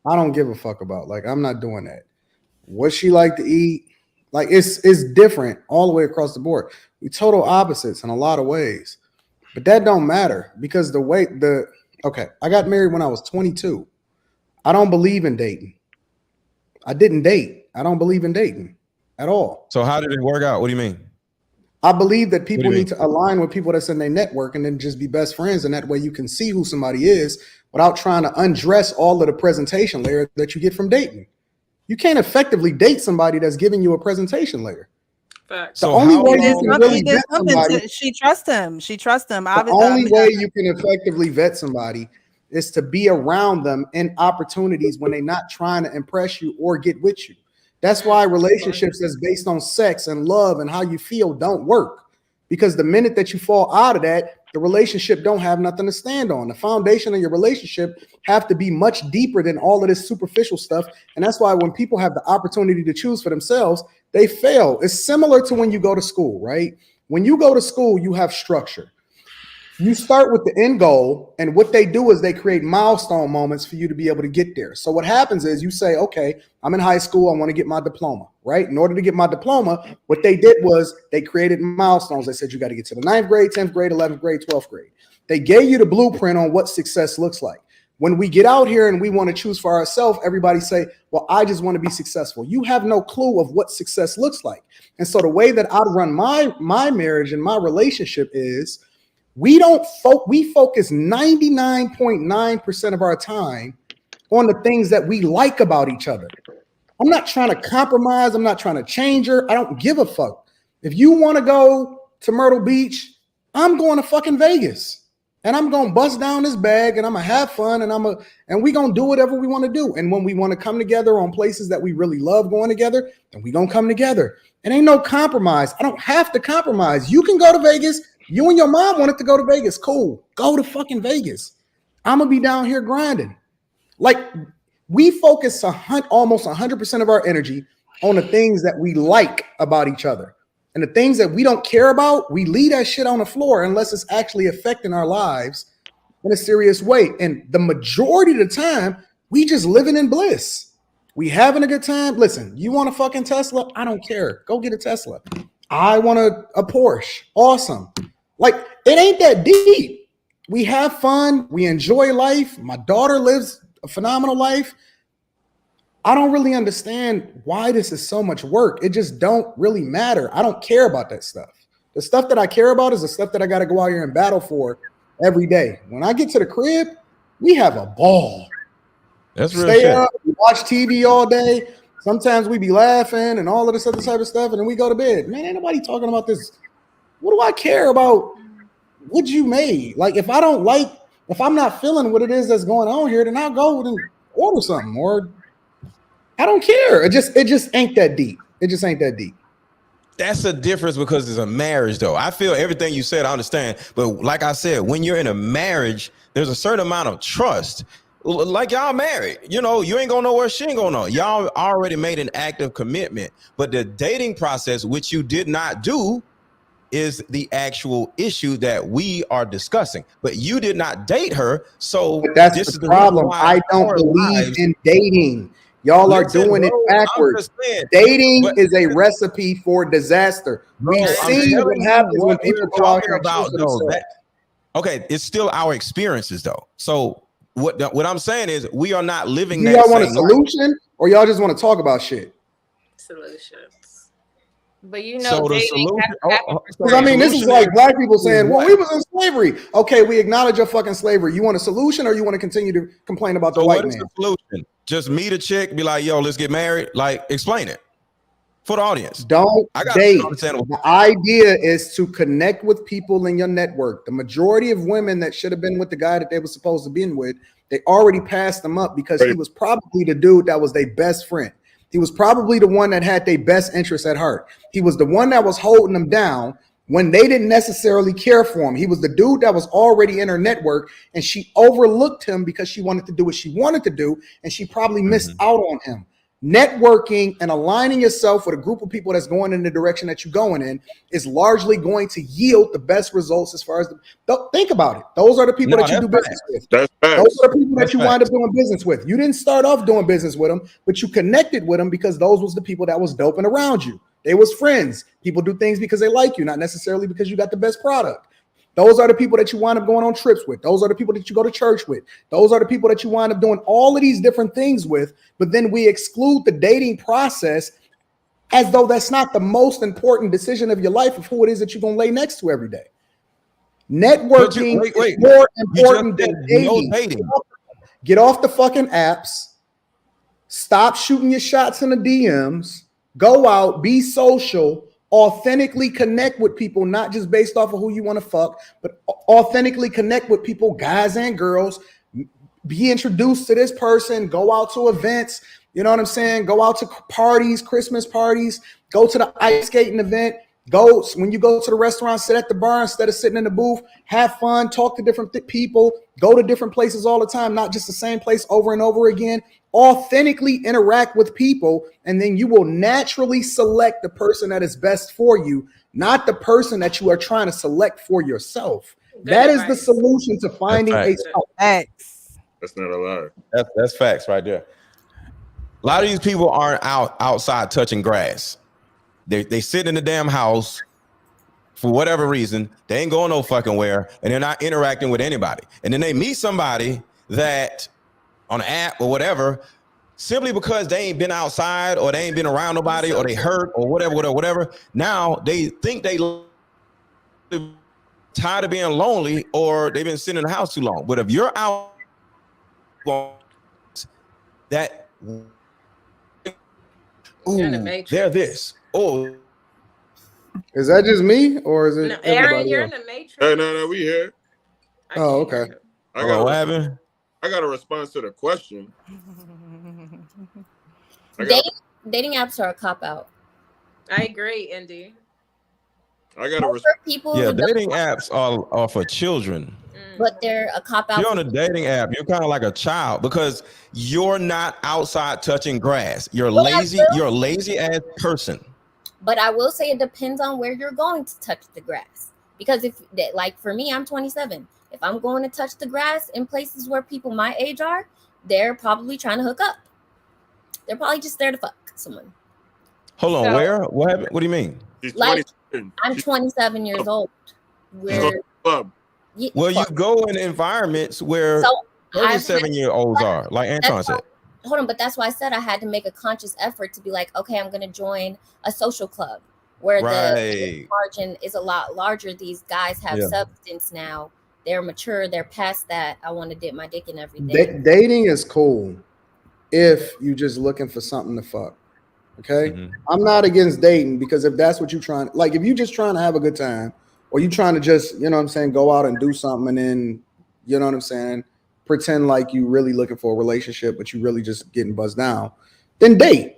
I don't give a fuck about. Like, I'm not doing that. What she like to eat, like it's different all the way across the board. We total opposites in a lot of ways. But that don't matter because I got married when I was 22. I don't believe in dating. I didn't date. I don't believe in dating at all. So how did it work out? What do you mean? I believe that people need to align with people that's in their network and then just be best friends. And that way you can see who somebody is without trying to undress all of the presentation layer that you get from dating. You can't effectively date somebody that's giving you a presentation layer. Facts. The only way you can really vet somebody, she trusts him. She trusts him. the only way you can effectively vet somebody is to be around them in opportunities when they're not trying to impress you or get with you. That's why relationships that's based on sex and love and how you feel don't work. Because the minute that you fall out of that, the relationship don't have nothing to stand on. The foundation of your relationship have to be much deeper than all of this superficial stuff. And that's why when people have the opportunity to choose for themselves, they fail. It's similar to when you go to school, right? When you go to school, you have structure. You start with the end goal, and what they do is they create milestone moments for you to be able to get there. So what happens is you say, okay, I'm in high school, I want to get my diploma, right? In order to get my diploma, what they did was they created milestones. They said you got to get to the 9th grade, 10th grade, 11th grade, 12th grade. They gave you the blueprint on what success looks like. When we get out here and we want to choose for ourselves, everybody say, well, I just want to be successful. You have no clue of what success looks like. And so the way that I run my marriage and my relationship is, we focus 99.9% of our time on the things that we like about each other. I'm not trying to compromise. I'm not trying to change her. I don't give a fuck. If you want to go to Myrtle Beach, I'm going to fucking Vegas. And I'm going to bust down this bag and I'm going to have fun and we going to do whatever we want to do. And when we want to come together on places that we really love going together, then we going to come together. It ain't no compromise. I don't have to compromise. You can go to Vegas. You and your mom wanted to go to Vegas. Cool. Go to fucking Vegas. I'm going to be down here grinding. Like, we focus almost 100% of our energy on the things that we like about each other. And the things that we don't care about, we leave that shit on the floor unless it's actually affecting our lives in a serious way. And the majority of the time, we just living in bliss. We having a good time. Listen, you want a fucking Tesla? I don't care. Go get a Tesla. I want a Porsche. Awesome. Like, it ain't that deep. We have fun. We enjoy life. My daughter lives a phenomenal life. I don't really understand why this is so much work. It just don't really matter. I don't care about that stuff. The stuff that I care about is the stuff that I got to go out here and battle for every day. When I get to the crib, we have a ball. That's real Stay shit. up, we watch TV all day. Sometimes we be laughing and all of this other type of stuff, and then we go to bed. Man, ain't nobody talking about this. What do I care about what you made? Like, if I'm not feeling what it is that's going on here, then I'll go and order something, or I don't care. It just ain't that deep. It just ain't that deep. That's a difference because it's a marriage, though. I feel everything you said, I understand. But like I said, when you're in a marriage, there's a certain amount of trust. Like y'all married, you know, you ain't gonna know where she ain't gonna know. Y'all already made an active commitment. But the dating process, which you did not do, is the actual issue that we are discussing. But you did not date her, so but that's the problem. I don't believe in dating. Y'all are doing it backwards. Dating is a recipe for disaster. We've seen what happens when people go out here and choose for themselves. Okay, it's still our experiences, though. So what I'm saying is, we are not living. Do y'all want a solution, or y'all just want to talk about shit? Solutions. But you know, so the solution. Because I mean, this is like black people saying, "Well, we was in slavery." Okay, we acknowledge your fucking slavery. You want a solution, or you want to continue to complain about the white man? What is the solution? Just meet a chick, be like, "Yo, let's get married." Like, explain it for the audience. Don't date. The idea is to connect with people in your network. The majority of women that should have been with the guy that they were supposed to be with, they already passed them up because he was probably the dude that was their best friend. He was probably the one that had their best interests at heart. He was the one that was holding them down when they didn't necessarily care for him. He was the dude that was already in her network, and she overlooked him because she wanted to do what she wanted to do, and she probably missed out on him. Networking and aligning yourself with a group of people that's going in the direction that you're going in is largely going to yield the best results as far as think about it. Those are the people that you do business with. Those are the people that you wind up doing business with. You didn't start off doing business with them, but you connected with them because those was the people that was doping around you. They was friends. People do things because they like you, not necessarily because you got the best product. Those are the people that you wind up going on trips with. Those are the people that you go to church with. Those are the people that you wind up doing all of these different things with. But then we exclude the dating process as though that's not the most important decision of your life of who it is that you're going to lay next to every day. Networking is more important than dating. Get off the fucking apps. Stop shooting your shots in the DMs. Go out, be social, authentically connect with people, not just based off of who you want to fuck, but authentically connect with people, guys and girls. Be introduced to this person, go out to events, you know what I'm saying? Go out to parties, Christmas parties, go to the ice skating event. Go, when you go to the restaurant, sit at the bar instead of sitting in the booth, have fun, talk to different people, go to different places all the time, not just the same place over and over again. Authentically interact with people, and then you will naturally select the person that is best for you, not the person that you are trying to select for yourself. That is the solution to finding a spouse. That's not a lie. That's facts right there. A lot of these people aren't outside touching grass. They sit in the damn house for whatever reason. They ain't going no fucking where, and they're not interacting with anybody. And then they meet somebody that on an app or whatever, simply because they ain't been outside or they ain't been around nobody or they hurt or whatever. Now they think they tired of being lonely or they've been sitting in the house too long. But if you're out, that they're this. Oh, is that just me or is it No, Aaron, everybody you're else? in the matrix. Hey, no, we here. Oh, okay. I got what happened? I got a response to the question. Dating apps are a cop out. I agree, Indy. I got a people. Yeah, who don't dating apps are for children. but they're a cop out. If you're on a dating app, you're kind of like a child because you're not outside touching grass. You're lazy. You're a lazy ass person. But I will say it depends on where you're going to touch the grass. Because if, like for me, I'm 27. If I'm going to touch the grass in places where people my age are, they're probably trying to hook up. They're probably just there to fuck someone. Hold on, where? What happened? What do you mean? Like, I'm 27 years old. Well, you go in environments where 37-year-olds are, like Anton said. Hold on, but that's why I said I had to make a conscious effort to be like, okay, I'm going to join a social club where the margin is a lot larger. These guys have substance now. They're mature. They're past that. I want to dip my dick in every day. Dating is cool if you're just looking for something to fuck. Okay, I'm not against dating because if that's what you're trying, like if you're just trying to have a good time, or you trying to just, you know what I'm saying, go out and do something and then, you know what I'm saying, pretend like you really looking for a relationship, but you really just getting buzzed down, then date.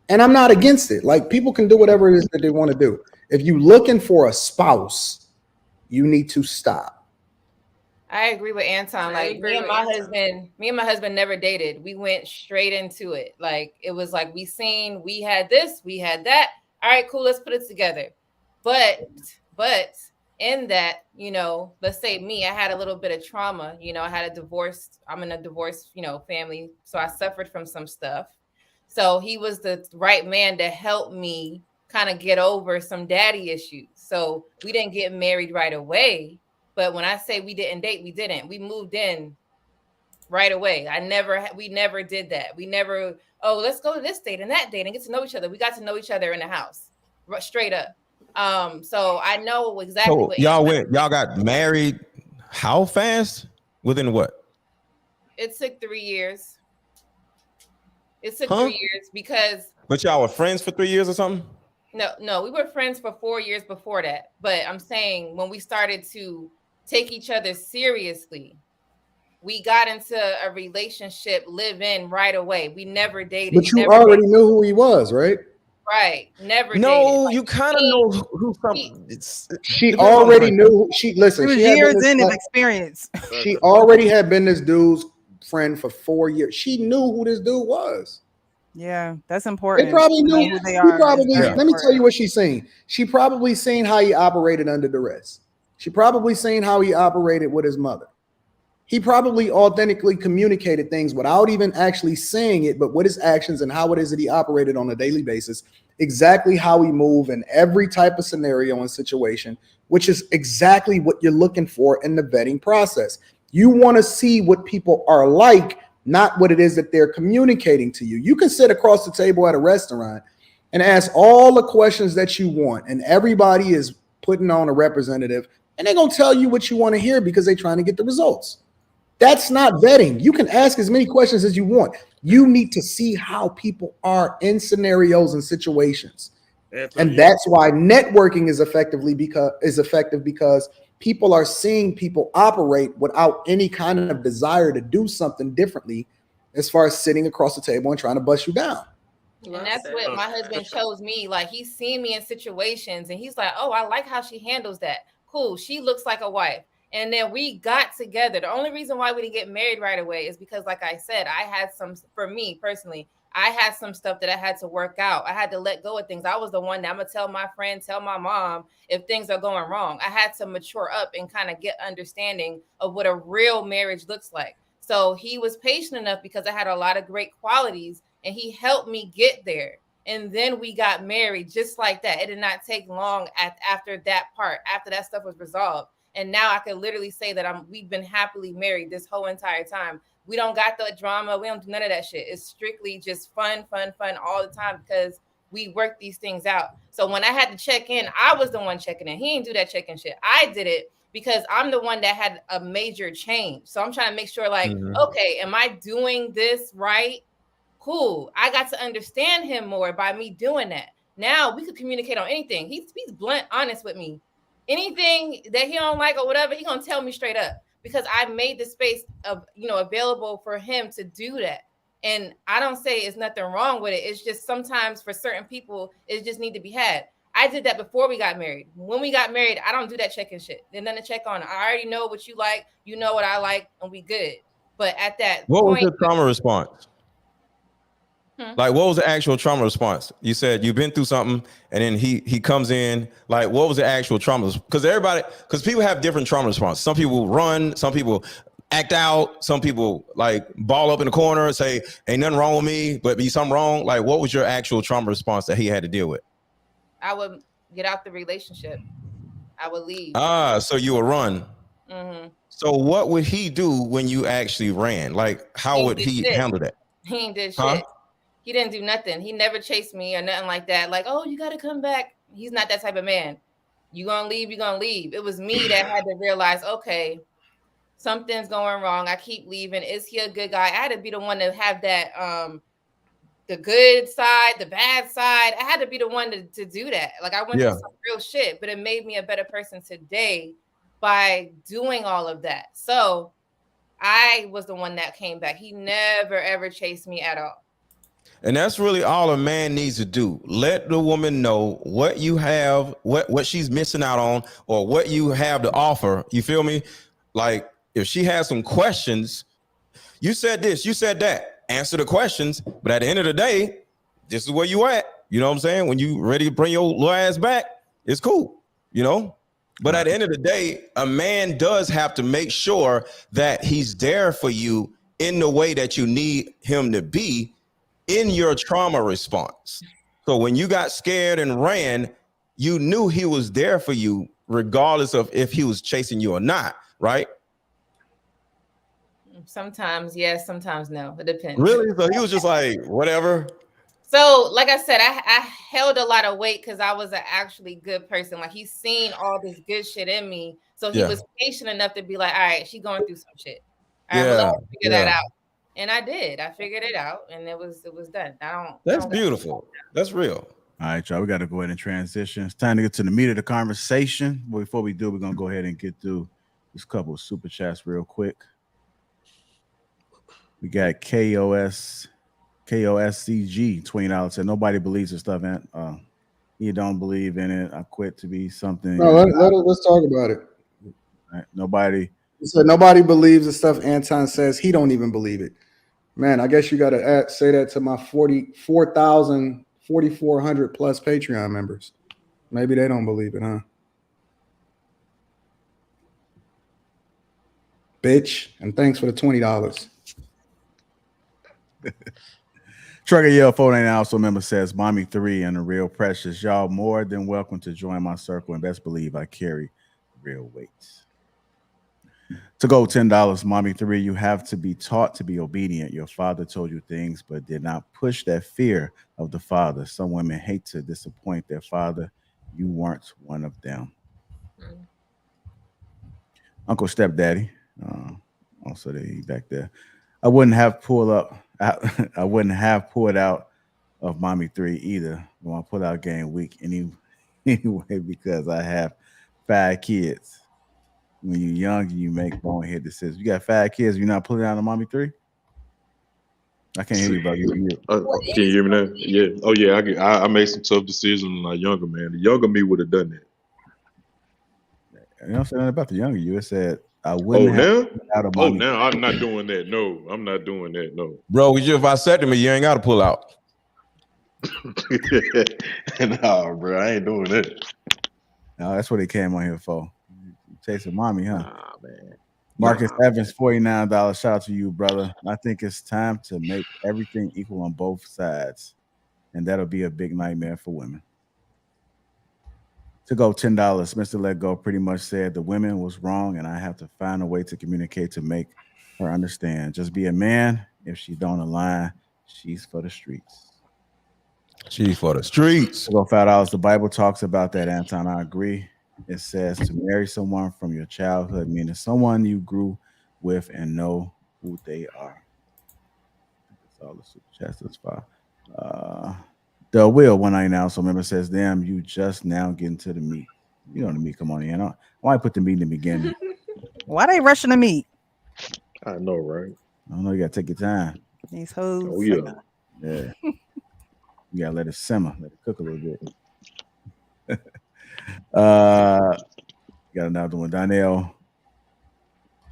And I'm not against it. Like people can do whatever it is that they want to do. If you looking for a spouse, you need to stop. I agree with Anton. Like me and my husband never dated. We went straight into it. Like it was like we had this, we had that. All right, cool, let's put it together. But in that, you know, let's say me, I had a little bit of trauma. You know, I had a divorce. I'm in a divorced, you know, family. So I suffered from some stuff. So he was the right man to help me kind of get over some daddy issues. So we didn't get married right away. But when I say we didn't date, we didn't. We moved in right away. We never did that. We never, let's go to this date and that date and get to know each other. We got to know each other in the house, straight up. So I know exactly what y'all got married how fast? Within what? It took 3 years. It took 3 years because. But y'all were friends for 3 years or something? No, we were friends for 4 years before that. But I'm saying when we started to take each other seriously, we got into a relationship, live in right away. We never dated. But you already knew who he was, right? Right. Never dated. No, you kind of know who she already knew. Listen. It was years in of experience. She already had been this dude's friend for 4 years. She knew who this dude was. Yeah, that's important. They probably knew who they are. Let me tell you what she's seen. She probably seen how he operated under duress. She probably seen how he operated with his mother. He probably authentically communicated things without even actually saying it, but with his actions and how it is that he operated on a daily basis, exactly how he moved in every type of scenario and situation, which is exactly what you're looking for in the vetting process. You want to see what people are like, not what it is that they're communicating to you. You can sit across the table at a restaurant and ask all the questions that you want. And everybody is putting on a representative, and they're going to tell you what you want to hear because they're trying to get the results. That's not vetting. You can ask as many questions as you want. You need to see how people are in scenarios and situations. And that's why networking is effective because people are seeing people operate without any kind of desire to do something differently as far as sitting across the table and trying to bust you down. And that's what my husband shows me. Like, he's seen me in situations and he's like, oh, I like how she handles that. Cool. She looks like a wife. And then we got together. The only reason why we didn't get married right away is because, like I said, for me personally, I had some stuff that I had to work out. I had to let go of things. I was the one that I'm going to tell my friend, tell my mom if things are going wrong. I had to mature up and kind of get understanding of what a real marriage looks like. So he was patient enough because I had a lot of great qualities and he helped me get there. And then we got married just like that. It did not take long after that part, after that stuff was resolved. And now I can literally say that we've been happily married this whole entire time. We don't got the drama. We don't do none of that shit. It's strictly just fun all the time because we work these things out. So when I had to check in, I was the one checking in. He didn't do that check-in shit. I did it because I'm the one that had a major change. So I'm trying to make sure, like, okay, am I doing this right? Cool. I got to understand him more by me doing that. Now we could communicate on anything. He's blunt, honest with me. Anything that he don't like or whatever, he gonna tell me straight up because I made the space of available for him to do that. And I don't say it's nothing wrong with it. It's just sometimes for certain people, it just need to be had. I did that before we got married. When we got married, I don't do that checking shit. There's nothing to check on. I already know what you like. You know what I like, and we good. But at that what point, was your trauma response? Like, what was the actual trauma response? You said you've been through something, and then he comes in. Like, what was the actual trauma? Because people have different trauma responses. Some people run, some people act out, some people like ball up in the corner and say, "Ain't nothing wrong with me," but be something wrong. Like, what was your actual trauma response that he had to deal with? I would get out the relationship. I would leave. So you would run. So what would he do when you actually ran? Like, how would he handle that? He ain't did shit. He didn't do nothing. He never chased me or nothing like that. Like, oh, you got to come back. He's not that type of man. You gonna leave, you gonna leave. It was me that had to realize, okay, something's going wrong. I keep leaving. Is he a good guy? I had to be the one to have that, the good side, the bad side. I had to be the one to do that. Like, I went through some real shit, but it made me a better person today by doing all of that. So I was the one that came back. He never, ever chased me at all. And that's really all a man needs to do. Let the woman know what you have, what she's missing out on, or what you have to offer. You feel me? Like, if she has some questions, you said this, you said that. Answer the questions. But at the end of the day, this is where you at. You know what I'm saying? When you ready to bring your little ass back, it's cool. You know? But at the end of the day, a man does have to make sure that he's there for you in the way that you need him to be in your trauma response. So when you got scared and ran, you knew he was there for you, regardless of if he was chasing you or not, right? Sometimes yes, sometimes no. It depends. Really? So he was just like, whatever. So, like I said, I held a lot of weight because I was an actually good person. Like, he's seen all this good shit in me. So he was patient enough to be like, all right, she's going through some shit. All right, let's figure that out. And I did. I figured it out, and it was done. That's beautiful. That's real. All right, y'all. We got to go ahead and transition. It's time to get to the meat of the conversation. But before we do, we're gonna go ahead and get through this couple of super chats real quick. We got KOSCG $20 said nobody believes this stuff, and you don't believe in it. I quit to be something. No, let's talk about it. Right. Nobody. He said nobody believes the stuff Anton says. He don't even believe it. Man, I guess you got to say that to my 4,400 plus Patreon members. Maybe they don't believe it, huh? Bitch, and thanks for the $20. Trucker Yell 499 also member says, Mommy 3 and the real precious. Y'all more than welcome to join my circle, and best believe I carry real weights. To go $10, mommy 3, you have to be taught to be obedient. Your father told you things, but did not push that fear of the father. Some women hate to disappoint their father. You weren't one of them. Uncle Stepdaddy, also he back there. I wouldn't have pulled up. I wouldn't have pulled out of mommy 3 either. When I pull out game week anyway because I have 5 kids. When you're young, you make bonehead decisions. You got 5 kids. You're not pulling out of mommy 3. I can't hear you, brother. Can you hear me now? Yeah. Oh yeah. I made some tough decisions when I was younger, man. The younger me would have done that. You don't say nothing about the younger you. It said I wouldn't have pulled out of Oh, mommy. now I'm not doing that. No, I'm not doing that. No. Bro, if I said to me, you ain't got to pull out. Nah, bro, I ain't doing that. No, that's what they came on here for. Chasing mommy, huh? Nah, man. Marcus Evans, $49. Shout out to you, brother. I think it's time to make everything equal on both sides, and that'll be a big nightmare for women. To go $10, Mr. Let Go pretty much said the women was wrong, and I have to find a way to communicate to make her understand. Just be a man. If she don't align, she's for the streets. She's for the streets. To go $5. The Bible talks about that, Anton. I agree. It says to marry someone from your childhood, meaning someone you grew with and know who they are. That's all the super chats is for. The Will 199 so member says, damn, you just now getting to the meat. You know the meat, come on in. Why put the meat in the beginning? Why they rushing the meat? I know, right? I don't know, you gotta take your time. These hoes. Oh yeah. Yeah. You gotta let it simmer, let it cook a little bit. Got another one. Donnell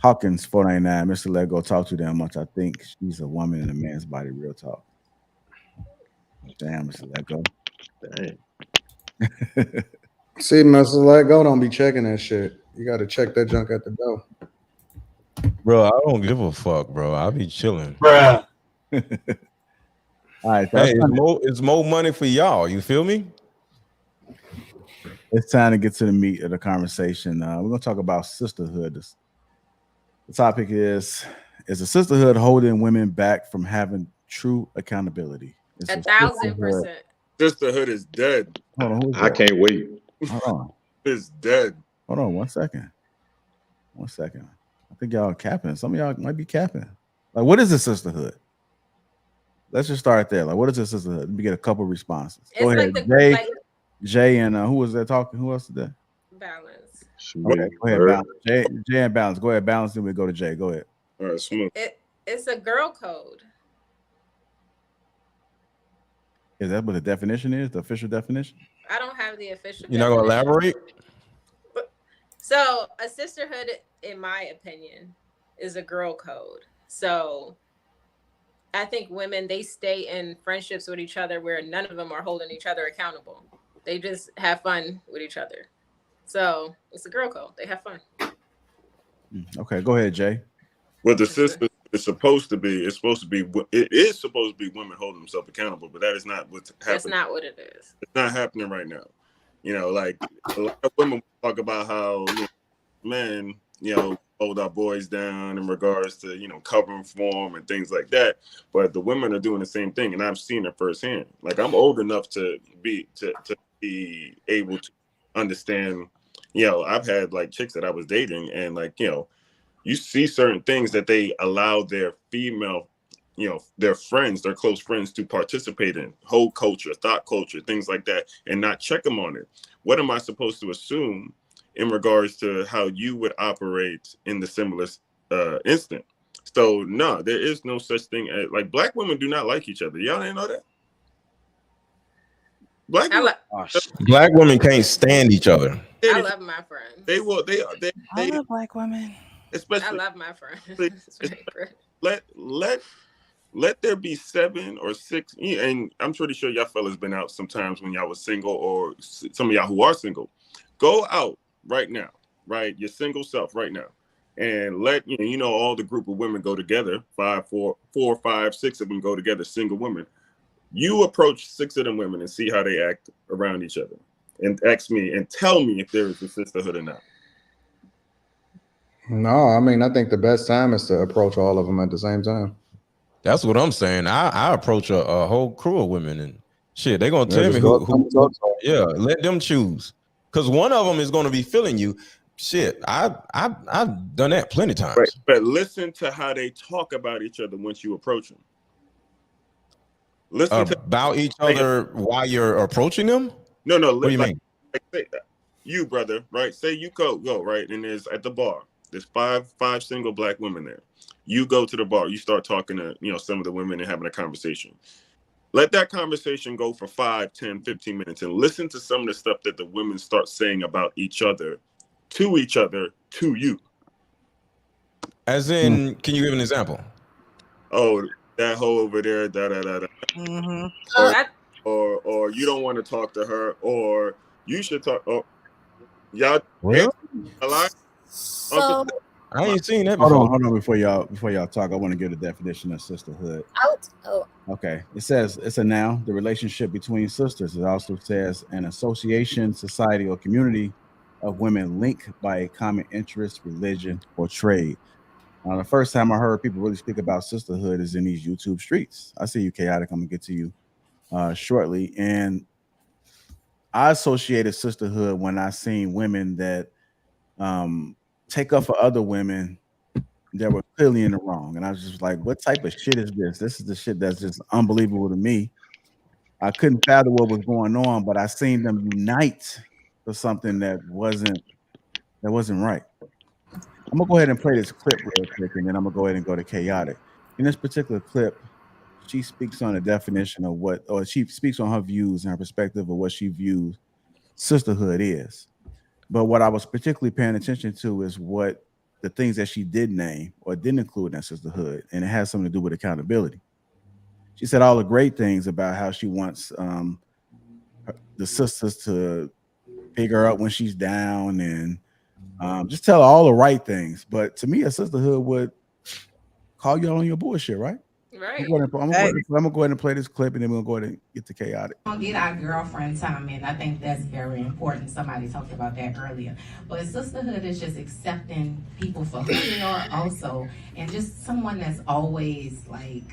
Hawkins, 499. Mr. Lego, talk too damn much. I think she's a woman in a man's body. Real talk. Damn, Mr. Lego. Dang. See, Mr. Lego, don't be checking that shit. You got to check that junk at the door. Bro, I don't give a fuck, bro. I be chilling. Bruh. All right, hey, it's more money for y'all. You feel me? It's time to get to the meat of the conversation. We're gonna talk about sisterhood. The topic is the sisterhood holding women back from having true accountability? 1,000%. Sisterhood is dead. Hold on, I can't wait. Hold on. It's dead. Hold on 1 second. 1 second. I think y'all are capping. Some of y'all might be capping. Like, what is a sisterhood? Let's just start there. Like, what is a sisterhood? Let me get a couple responses. Go ahead, Jay, and who was that talking? Who else is there? Balance. Okay, go ahead, Balance. Jay and Balance. Go ahead, Balance, then we go to Jay. Go ahead. All right, smooth. It's a girl code. Is that what the definition is? The official definition? I don't have the official. You're not gonna elaborate? So a sisterhood, in my opinion, is a girl code. So I think women, they stay in friendships with each other where none of them are holding each other accountable. They just have fun with each other. So it's a girl code. They have fun. Okay, go ahead, Jay. Well, the sister is supposed to be. It is supposed to be women holding themselves accountable, but that is not what's happening. That's not what it is. It's not happening right now. You know, like a lot of women talk about how men, hold our boys down in regards to covering for them and things like that. But the women are doing the same thing, and I've seen it firsthand. Like, I'm old enough to be able to understand. I've had like chicks that I was dating, and you see certain things that they allow their female, their friends, their close friends, to participate in, whole culture, thought culture, things like that, and not check them on it. What am I supposed to assume in regards to how you would operate in the similar instant? So no, there is no such thing as, like, black women do not like each other. Y'all didn't know that? Black women can't stand each other. I love my friends. They I love black women. Especially, I love my friends. Let there be 7 or 6, and I'm pretty sure y'all fellas been out sometimes when y'all was single, or some of y'all who are single. Go out right now, right? Your single self right now, and let all the group of women go together. 4, 5, 6 of them go together, single women. You approach 6 of them women and see how they act around each other, and ask me and tell me if there is a sisterhood or not. No, I mean, I think the best time is to approach all of them at the same time. That's what I'm saying. I approach a whole crew of women and shit. They're gonna tell just me go who yeah, let them choose. Because one of them is gonna be feeling you. Shit, I've done that plenty of times. Right, but listen to how they talk about each other once you approach them. Listen about each other while you're approaching them. No, what do you mean? Like say, you brother, right? Say you go right, and there's at the bar. There's five single black women there. You go to the bar. You start talking to some of the women and having a conversation. Let that conversation go for 5, 10, 15 minutes and listen to some of the stuff that the women start saying about each other, to you. As in, can you give an example? Oh, that hoe over there, da da da da. Or you don't want to talk to her, or you should talk. Oh, y'all. Really? A lot. So I ain't seen that Hold before. on. Before y'all talk, I want to give the definition of sisterhood. Okay. It says it's a noun. The relationship between sisters. It also says an association, society, or community of women linked by a common interest, religion, or trade. The first time I heard people really speak about sisterhood is in these YouTube streets. I see you, Chaotic. I'm gonna get to you shortly. And I associated sisterhood when I seen women that take up for other women that were clearly in the wrong. And I was just like, what type of shit is this? This is the shit that's just unbelievable to me. I couldn't fathom what was going on, but I seen them unite for something that wasn't right. I'm gonna go ahead and play this clip real quick, and then I'm gonna go ahead and go to Chaotic. In this particular clip, she speaks on the definition of she speaks on her views and her perspective of what she views sisterhood is. But what I was particularly paying attention to is what the things that she did name or didn't include in that sisterhood, and it has something to do with accountability. She said all the great things about how she wants the sisters to pick her up when she's down and just tell her all the right things. But to me, a sisterhood would call you out on your bullshit, right? Right. I'm gonna go ahead and play this clip, and then we'll go ahead and get to Chaotic. Get our girlfriend time in. I think that's very important. Somebody talked about that earlier. But sisterhood is just accepting people for who they are also, and just someone that's always like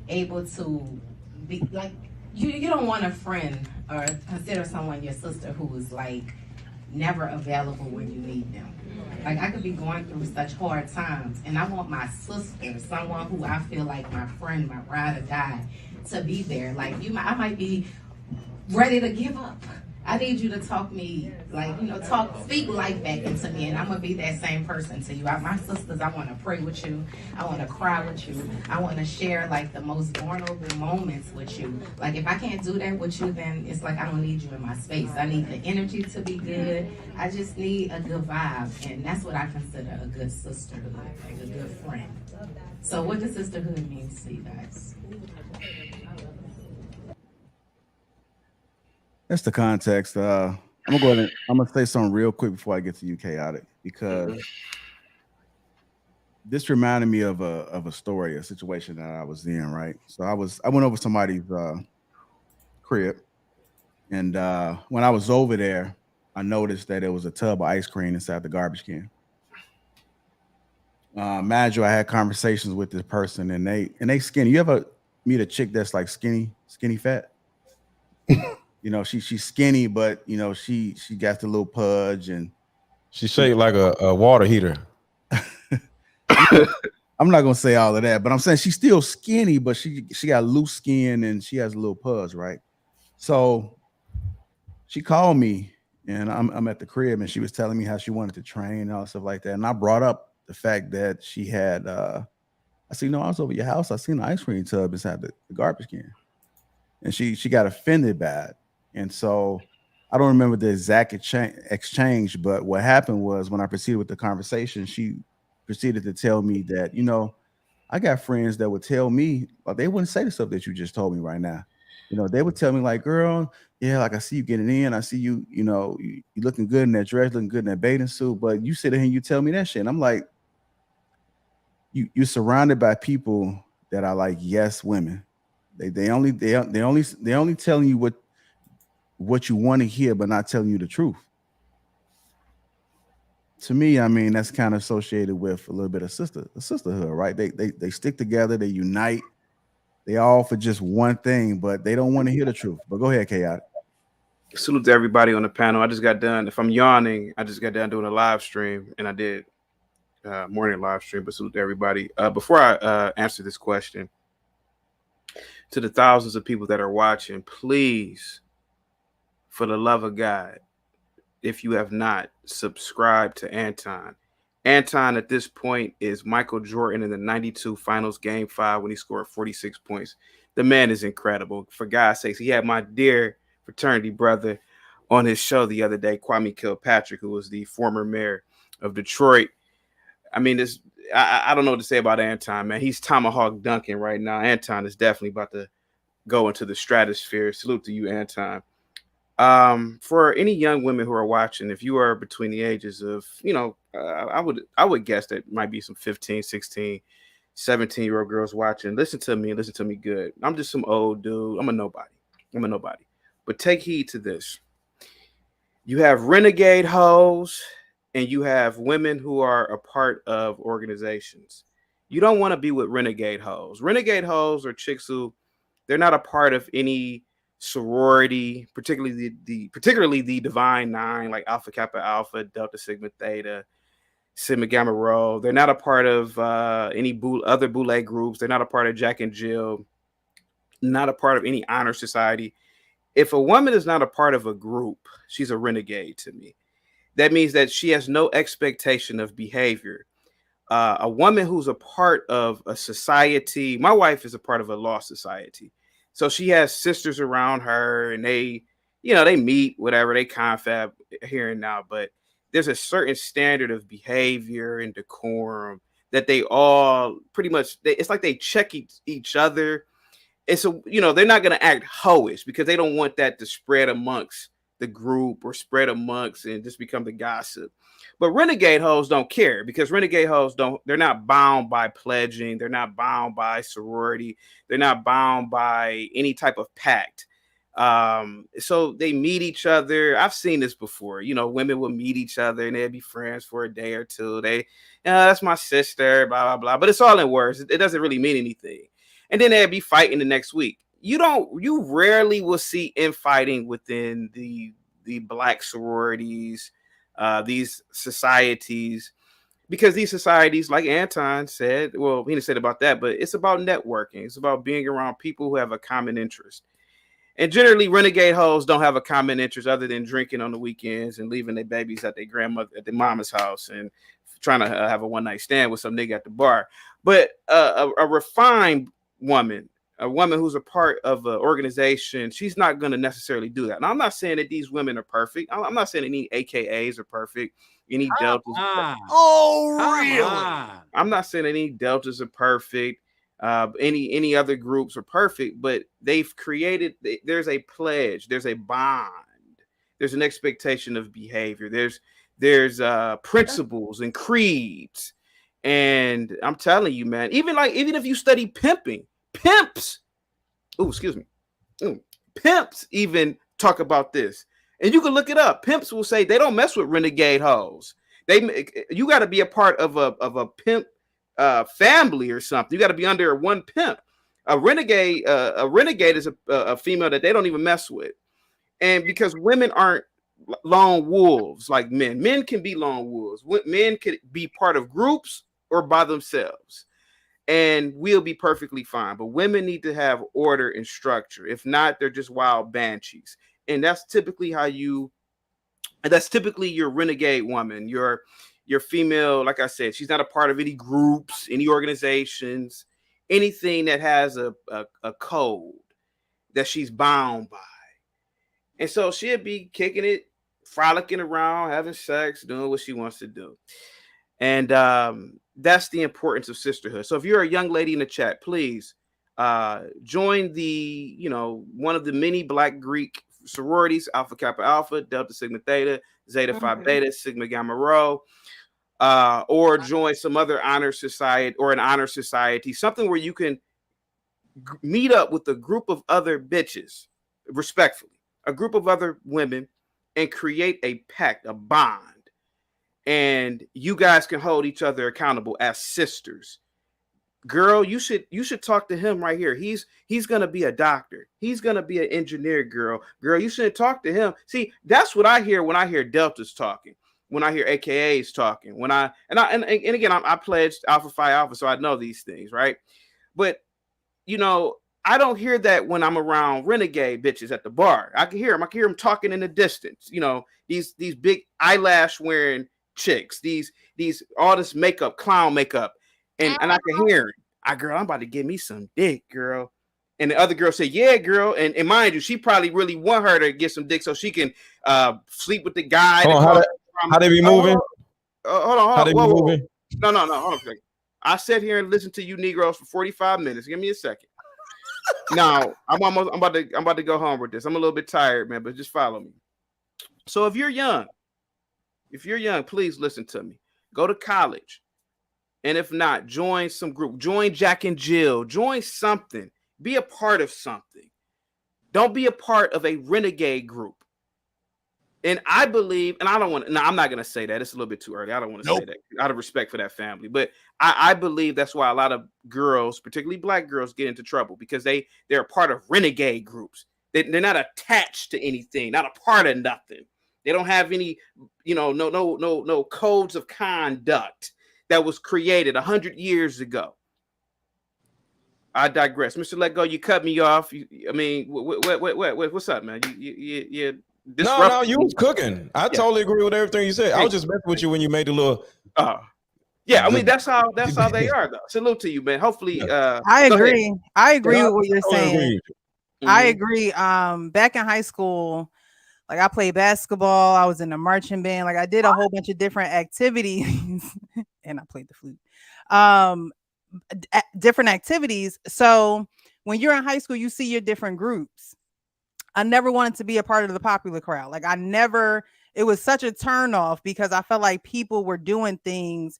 able to be like you don't want a friend or consider someone your sister who is like never available when you need them. Like I could be going through such hard times and I want my sister, someone who I feel like my friend, my ride or die, to be there. Like I might be ready to give up. I need you to talk me, like, speak life back into me, and I'm gonna be that same person to you. My sisters, I wanna pray with you. I wanna cry with you. I wanna share like the most vulnerable moments with you. Like if I can't do that with you, then it's like I don't need you in my space. I need the energy to be good. I just need a good vibe, and that's what I consider a good sisterhood, like a good friend. So what does sisterhood mean to you guys? That's the context. I'm gonna go ahead and I'm gonna say something real quick before I get to you, Chaotic, because this reminded me of a story, a situation that I was in. Right, so I went over somebody's crib, and when I was over there, I noticed that there was a tub of ice cream inside the garbage can. Mind you, I had conversations with this person, and they skinny. You ever meet a chick that's like skinny fat? She's skinny, but she got the little pudge and she shaped like a water heater. I'm not gonna say all of that, but I'm saying she's still skinny, but she got loose skin and she has a little pudge, right? So she called me and I'm at the crib and she was telling me how she wanted to train and all stuff like that. And I brought up the fact that she had I said, I was over your house. I seen the ice cream tub inside the garbage can. And she got offended by it. And so I don't remember the exact exchange, but what happened was when I proceeded with the conversation, she proceeded to tell me that, I got friends that would tell me, like, they wouldn't say the stuff that you just told me right now. They would tell me like, girl, yeah, like I see you getting in. I see you, you looking good in that dress, looking good in that bathing suit, but you sit here and you tell me that shit. And I'm like, you're surrounded by people that are like, yes, women. They only telling you what you want to hear, but not telling you the truth. to me, I mean, that's kind of associated with a little bit of sisterhood, right? They stick together, they unite, they all for just one thing, but they don't want to hear the truth. But go ahead, Chaotic. Salute to everybody on the panel. I just got done. If I'm yawning, I just got done doing a live stream, and I did morning live stream. But salute to everybody. Before I answer this question, to the thousands of people that are watching, please, for the love of God, if you have not, subscribe to Anton. Anton at this point is Michael Jordan in the 92 finals game 5 when he scored 46 points. The man is incredible. For God's sakes, he had my dear fraternity brother on his show the other day, Kwame Kilpatrick, who was the former mayor of Detroit. I mean, I don't know what to say about Anton, man. He's tomahawk dunking right now. Anton is definitely about to go into the stratosphere. Salute to you, Anton. For any young women who are watching, if you are between the ages of, I would guess that might be some 15, 16, 17-year-old girls watching. Listen to me and listen to me good. I'm just some old dude. I'm a nobody. But take heed to this. You have renegade hoes and you have women who are a part of organizations. You don't want to be with renegade hoes. Renegade hoes are chicks who they're not a part of any sorority, particularly the Divine Nine, like Alpha Kappa Alpha, Delta Sigma Theta, Sigma Gamma Rho. They're not a part of any other boule groups. They're not a part of Jack and Jill. Not a part of any honor society. If a woman is not a part of a group, she's a renegade to me. That means that she has no expectation of behavior. A woman who's a part of a society, my wife is a part of a law society. So she has sisters around her and they meet, whatever, they confab here and now, but there's a certain standard of behavior and decorum that they all pretty much, it's like they check each other. And so, they're not going to act hoish because they don't want that to spread amongst the group or spread amongst and just become the gossip. But renegade hoes don't care because renegade hoes they're not bound by pledging. They're not bound by sorority. They're not bound by any type of pact. So they meet each other. I've seen this before. Women will meet each other and they'll be friends for a day or two. That's my sister, blah, blah, blah. But it's all in words. It doesn't really mean anything. And then they'll be fighting the next week. You rarely will see infighting within the black sororities, these societies, because these societies, like Anton said, well, he didn't say about that, but it's about networking. It's about being around people who have a common interest. And generally, renegade hoes don't have a common interest other than drinking on the weekends and leaving their babies at their mama's house and trying to have a one-night stand with some nigga at the bar. But a refined woman, a woman who's a part of an organization, she's not going to necessarily do that. Now, I'm not saying that these women are perfect. I'm not saying any AKAs are perfect. Any deltas. Really? I'm not saying any deltas are perfect. Any other groups are perfect, but they've created. There's a pledge. There's a bond. There's an expectation of behavior. There's principles and creeds. And I'm telling you, man, even if you study pimping, pimps even talk about this. And you can look it up. Pimps will say they don't mess with renegade hoes. You got to be a part of a pimp family or something. You got to be under one pimp. A renegade is a female that they don't even mess with. And because women aren't lone wolves like men. Men can be lone wolves. Men can be part of groups or by themselves, and we'll be perfectly fine. But women need to have order and structure. If not, they're just wild banshees. And that's typically your renegade woman, your female. Like I said, she's not a part of any groups, any organizations, anything that has a code that she's bound by. And so she'll be kicking it, frolicking around, having sex, doing what she wants to do. And that's the importance of sisterhood. So if you're a young lady in the chat, please join one of the many Black Greek sororities, Alpha Kappa Alpha, Delta Sigma Theta, Zeta Phi Beta, Sigma Gamma Rho, or join some other honor society or an honor society, something where you can meet up with a group of other bitches, respectfully, a group of other women, and create a pact, a bond. and you guys can hold each other accountable as sisters. Girl, you should talk to him right here. He's gonna be a doctor. He's gonna be an engineer. Girl, you shouldn't talk to him. See, that's what I hear when I hear Deltas talking, when I hear AKAs talking, when and again, I pledged Alpha Phi Alpha, so I know these things, right? But you know, I don't hear that when I'm around renegade bitches at the bar. I can hear them talking in the distance. You know, these big eyelash wearing chicks, these all this makeup, clown makeup, and I can hear it. Girl, I'm about to give me some dick, girl. And the other girl say, yeah, girl. And mind you, she probably really want her to get some dick so she can sleep with the guy. Hold on, how they be moving? Hold on. How they be moving? No. Hold on a second. I sat here and listened to you Negroes for 45 minutes. Give me a second. Now I'm about to go home with this. I'm a little bit tired, man, but just follow me. So if you're young, please listen to me. Go to college. And if not, join some group. Join Jack and Jill. Join something. Be a part of something. Don't be a part of a renegade group. And I believe, and I don't want to, no, I'm not going to say that. It's a little bit too early. I don't want to say that out of respect for that family. But I believe that's why a lot of girls, particularly black girls, get into trouble because they're a part of renegade groups. They're not attached to anything, not a part of nothing. They don't have any, no codes of conduct that was created 100 years ago. I digress. Mr. Let Go, you cut me off. What's up, man? You No, you was cooking. I totally agree with everything you said. I was just messing with you when you made the little. That's how they are, though. Salute to you, man. Hopefully, I agree. I agree with what you're saying. Mm-hmm. I agree. Back in high school, like I played basketball. I was in a marching band. Like I did a whole bunch of different activities, and I played the flute. Different activities. So when you're in high school, you see your different groups. I never wanted to be a part of the popular crowd. Like it was such a turn off because I felt like people were doing things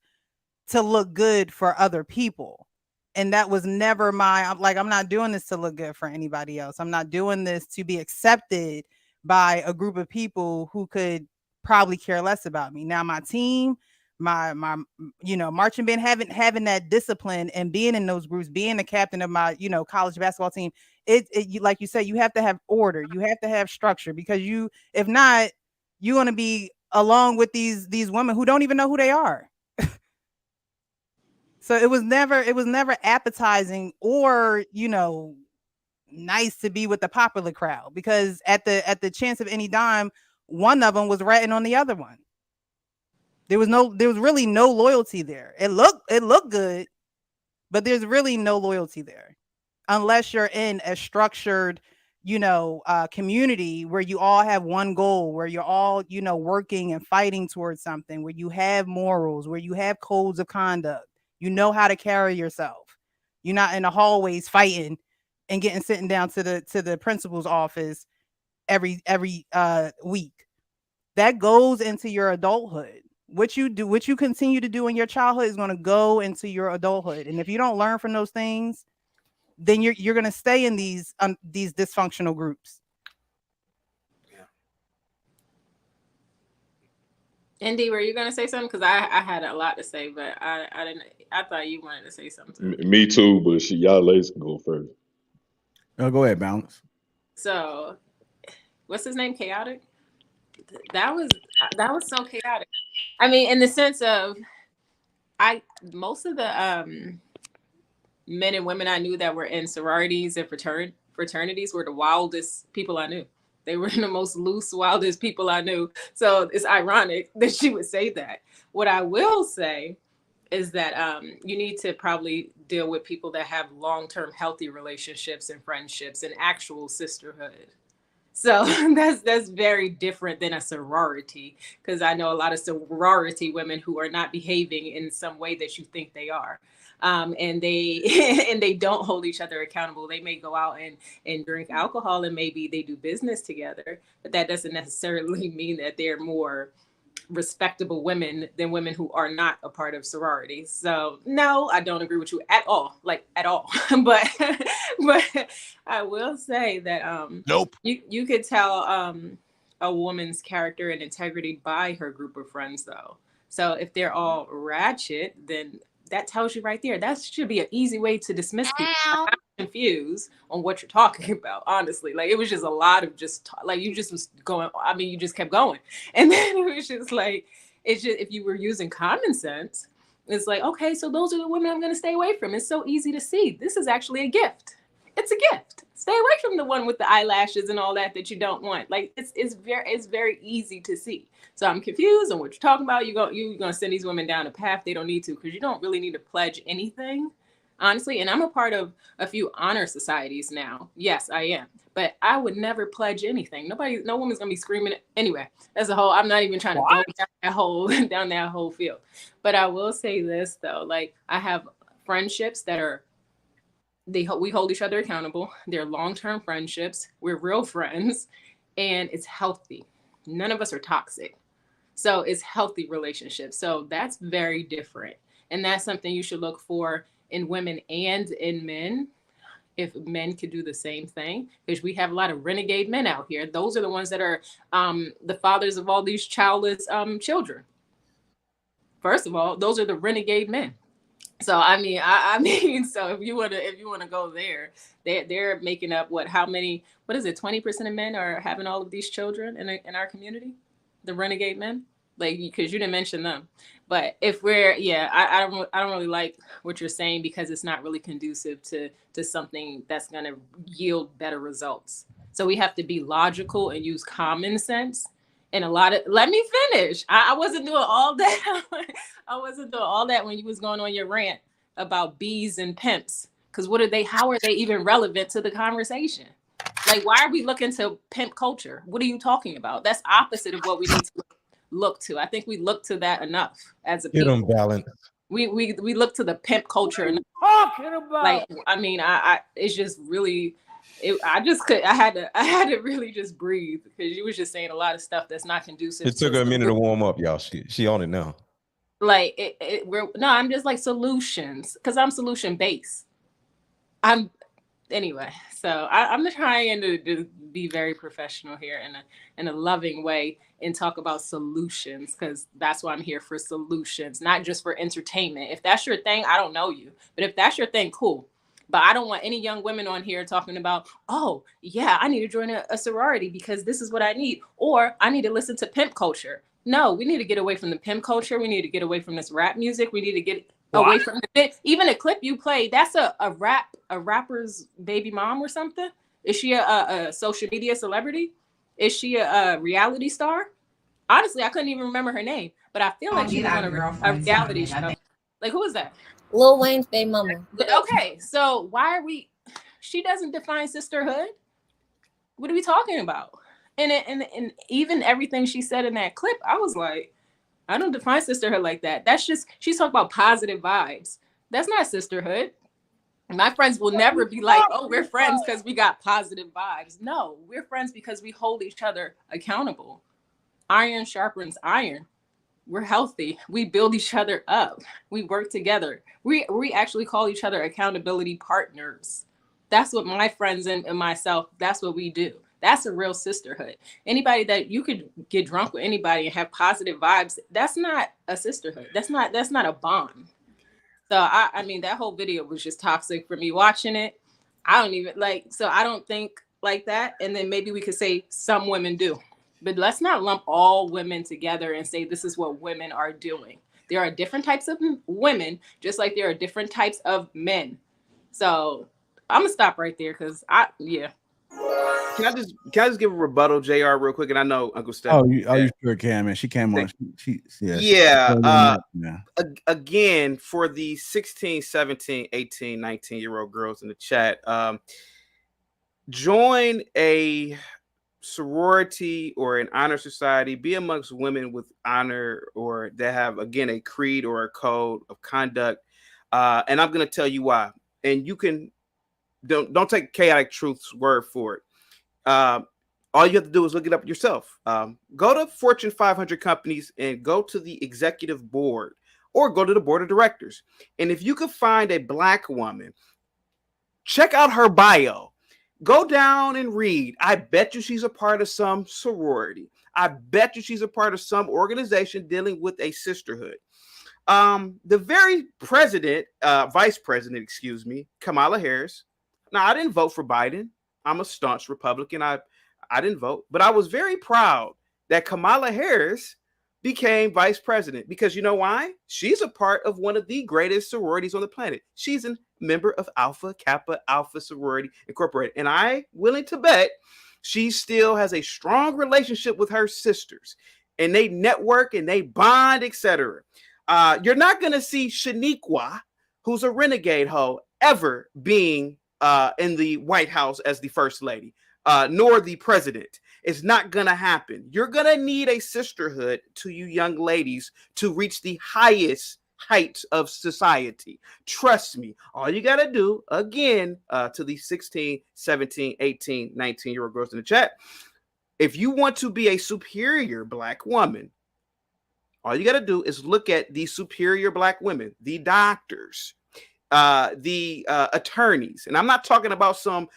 to look good for other people. And that was never I'm not doing this to look good for anybody else. I'm not doing this to be accepted by a group of people who could probably care less about me. Now my team, my marching band, having that discipline and being in those groups, being the captain of my college basketball team, it like you said, you have to have order, you have to have structure, because if not, you're going to be along with these women who don't even know who they are. So it was never appetizing or nice to be with the popular crowd, because at the chance of any dime, one of them was ratting on the other one. There was really no loyalty there. It looked good, but there's really no loyalty there unless you're in a structured, community where you all have one goal, where you're all, working and fighting towards something, where you have morals, where you have codes of conduct, you know how to carry yourself. You're not in the hallways fighting and sitting down to the principal's office every week. That goes into your adulthood. What you continue to do in your childhood is going to go into your adulthood. And if you don't learn from those things, then you're going to stay in these dysfunctional groups. Indy, were you going to say something? Because I had a lot to say, but I didn't. I thought you wanted to say something. Me too, but y'all ladies can go first. Oh, go ahead, Balance. So, what's his name? Chaotic. That was so chaotic. I mean, in the sense of, most of the men and women I knew that were in sororities and fraternities were the wildest people I knew. They were the most loose, wildest people I knew. So it's ironic that she would say that. What I will say is that you need to probably deal with people that have long-term healthy relationships and friendships and actual sisterhood. So that's very different than a sorority, because I know a lot of sorority women who are not behaving in some way that you think they are. And they don't hold each other accountable. They may go out and drink alcohol, and maybe they do business together, but that doesn't necessarily mean that they're more respectable women than women who are not a part of sororities. So no, I don't agree with you at all, but I will say that nope, you could tell a woman's character and integrity by her group of friends, though. So if they're all ratchet, then that tells you right there. That should be an easy way to dismiss people. I'm confused on what you're talking about, honestly. Like, it was just a lot of like, you just was going, I mean, you just kept going. And then it was just like, it's just, if you were using common sense, it's like, okay, so those are the women I'm going to stay away from. It's so easy to see. This is actually a gift. It's a gift. Stay away from the one with the eyelashes and all that you don't want. Like, it's very easy to see. So I'm confused on what you're talking about. You're gonna send these women down a path they don't need to, because you don't really need to pledge anything, honestly. And I'm a part of a few honor societies now. Yes, I am. But I would never pledge anything. No woman's gonna be screaming. Anyway, that's a whole. I'm not even trying to go down that whole field. But I will say this though, like, I have friendships that are. We hold each other accountable. They're long-term friendships. We're real friends, and it's healthy. None of us are toxic. So it's healthy relationships. So that's very different. And that's something you should look for in women and in men, if men could do the same thing, because we have a lot of renegade men out here. Those are the ones that are the fathers of all these childless children. First of all, those are the renegade men. So I mean, so if you wanna go there, they're making up how is it? 20% of men are having all of these children in our community, the renegade men, like, because you didn't mention them. But if I don't really like what you're saying, because it's not really conducive to something that's gonna yield better results. So we have to be logical and use common sense. And let me finish. I wasn't doing all that. I wasn't doing all that when you was going on your rant about bees and pimps. Because how are they even relevant to the conversation? Like, why are we looking to pimp culture? What are you talking about? That's opposite of what we need to look to. I think we look to that enough as a people. Get them balanced. We look to the pimp culture. And Talking about. like, I mean, I it's just really. I had to really just breathe, because you was just saying a lot of stuff that's not conducive. It took her a minute to warm up, y'all. She on it now. Like, I'm just like solutions, because I'm solution based. Anyway, so I'm trying to be very professional here in a loving way and talk about solutions, because that's why I'm here, for solutions, not just for entertainment. If that's your thing, I don't know you, but if that's your thing, cool. But I don't want any young women on here talking about, oh, yeah, I need to join a sorority because this is what I need. Or I need to listen to pimp culture. No, we need to get away from the pimp culture. We need to get away from this rap music. We need to get away from even a clip you played. That's a rapper's baby mom or something. Is she a social media celebrity? Is she a reality star? Honestly, I couldn't even remember her name. But I feel like she was on a reality show. Like, who is that? Lil Wayne's baby mama. Okay, so why are we? She doesn't define sisterhood. What are we talking about? And even everything she said in that clip, I was like, I don't define sisterhood like that. That's just, she's talking about positive vibes. That's not sisterhood. My friends will never be like, oh, we're friends because we got positive vibes. No, we're friends because we hold each other accountable. Iron sharpens iron. We're healthy. We build each other up. We work together. We actually call each other accountability partners. That's what my friends and myself, that's what we do. That's a real sisterhood. Anybody that you could get drunk with anybody and have positive vibes, that's not a sisterhood. That's not a bond. So I mean, that whole video was just toxic for me watching it. I don't think like that. And then maybe we could say some women do. But let's not lump all women together and say this is what women are doing. There are different types of women, just like there are different types of men. So I'm gonna stop right there because Can I just give a rebuttal, JR, real quick? And I know Uncle Steph. Oh, you sure can, man. She came on. Again, for the 16, 17, 18, 19-year-old girls in the chat, join a sorority or an honor society. Be amongst women with honor, or that have, again, a creed or a code of conduct. And I'm going to tell you why. And you can don't take Chaotic Truth's word for it. All you have to do is look it up yourself. Go to Fortune 500 companies and go to the executive board, or go to the board of directors. And if you could find a Black woman, check out her bio. Go down and read. I bet you she's a part of some sorority. I bet you she's a part of some organization dealing with a sisterhood. The very vice president, excuse me, Kamala Harris. Now, I didn't vote for Biden. I'm a staunch Republican. I didn't vote, but I was very proud that Kamala Harris became vice president, because you know why? She's a part of one of the greatest sororities on the planet. She's a member of Alpha Kappa Alpha Sorority Incorporated, and I'm willing to bet she still has a strong relationship with her sisters, and they network and they bond, etc. You're not going to see Shaniqua, who's a renegade hoe, ever being in the White House as the first lady, nor the president. It's not going to happen. You're going to need a sisterhood to you young ladies to reach the highest heights of society. Trust me. All you got to do, again, to the 16, 17, 18, 19-year-old girls in the chat, if you want to be a superior Black woman, all you got to do is look at the superior Black women, the doctors, the attorneys. And I'm not talking about some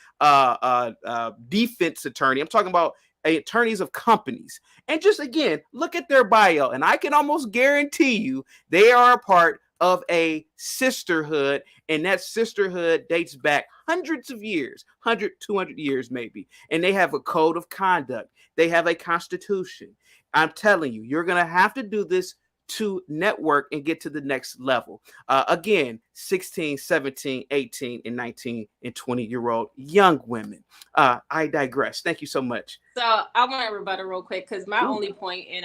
defense attorney. I'm talking about attorneys of companies. And just, again, look at their bio. And I can almost guarantee you they are a part of a sisterhood. And that sisterhood dates back hundreds of years, 100, 200 years maybe. And they have a code of conduct. They have a constitution. I'm telling you, you're going to have to do this to network and get to the next level. Again, 16, 17, 18, and 19, and 20-year-old young women. I digress. Thank you so much. So I want to rebuttal real quick, because my only point in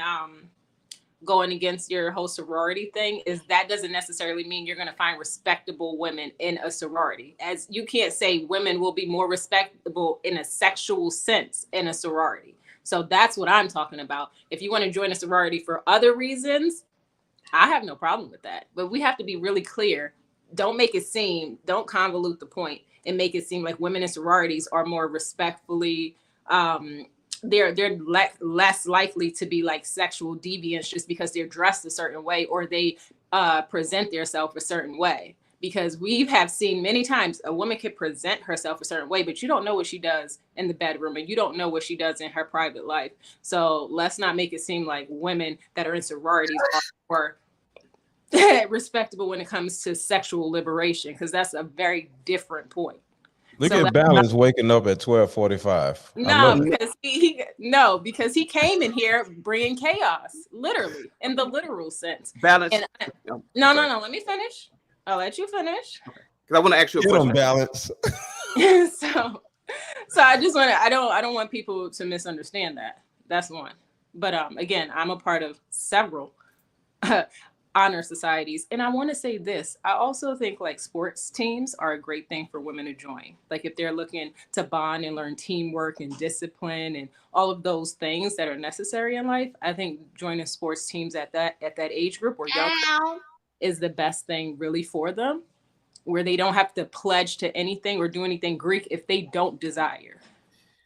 going against your whole sorority thing is that doesn't necessarily mean you're going to find respectable women in a sorority. As you can't say women will be more respectable in a sexual sense in a sorority. So that's what I'm talking about. If you want to join a sorority for other reasons, I have no problem with that. But we have to be really clear. Don't convolute the point and make it seem like women in sororities are more respectfully, they're less likely to be like sexual deviants just because they're dressed a certain way or they present themselves a certain way. Because we have seen many times a woman can present herself a certain way, but you don't know what she does in the bedroom and you don't know what she does in her private life. So let's not make it seem like women that are in sororities are more respectable when it comes to sexual liberation, because that's a very different point. Look at Balance waking up at 12:45. Because he came in here bringing chaos, literally, in the literal sense. Balance. No. Let me finish. I'll let you finish. Because I want to ask you a question. Balance. So I just want to. I don't want people to misunderstand that. That's one. But again, I'm a part of several honor societies, and I want to say this. I also think like sports teams are a great thing for women to join. Like if they're looking to bond and learn teamwork and discipline and all of those things that are necessary in life, I think joining sports teams at that age group or young is the best thing really for them, where they don't have to pledge to anything or do anything Greek if they don't desire.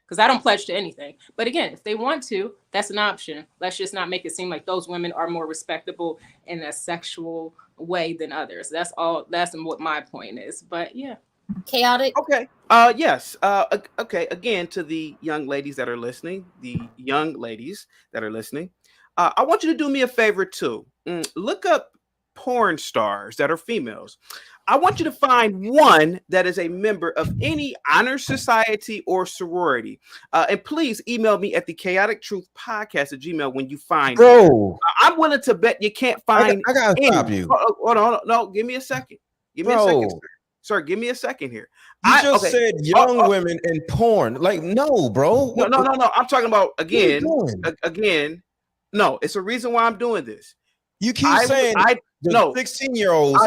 Because I don't pledge to anything. But again, if they want to, that's an option. Let's just not make it seem like those women are more respectable in a sexual way than others. That's all. That's what my point is. But yeah. Chaotic. Okay. Yes. Okay. Again, to the young ladies that are listening, I want you to do me a favor too. Look up porn stars that are females. I want you to find one that is a member of any honor society or sorority. And please email me at the chaotictruthpodcast@gmail when you find Bro. I'm willing to bet you can't find I gotta stop you. Hold on. No, give me a second. Give me a second, sir. Give me a second here. You said young women in porn. Like, no, bro. No. I'm talking about again. No, it's a reason why I'm doing this. You keep saying 16-year-olds.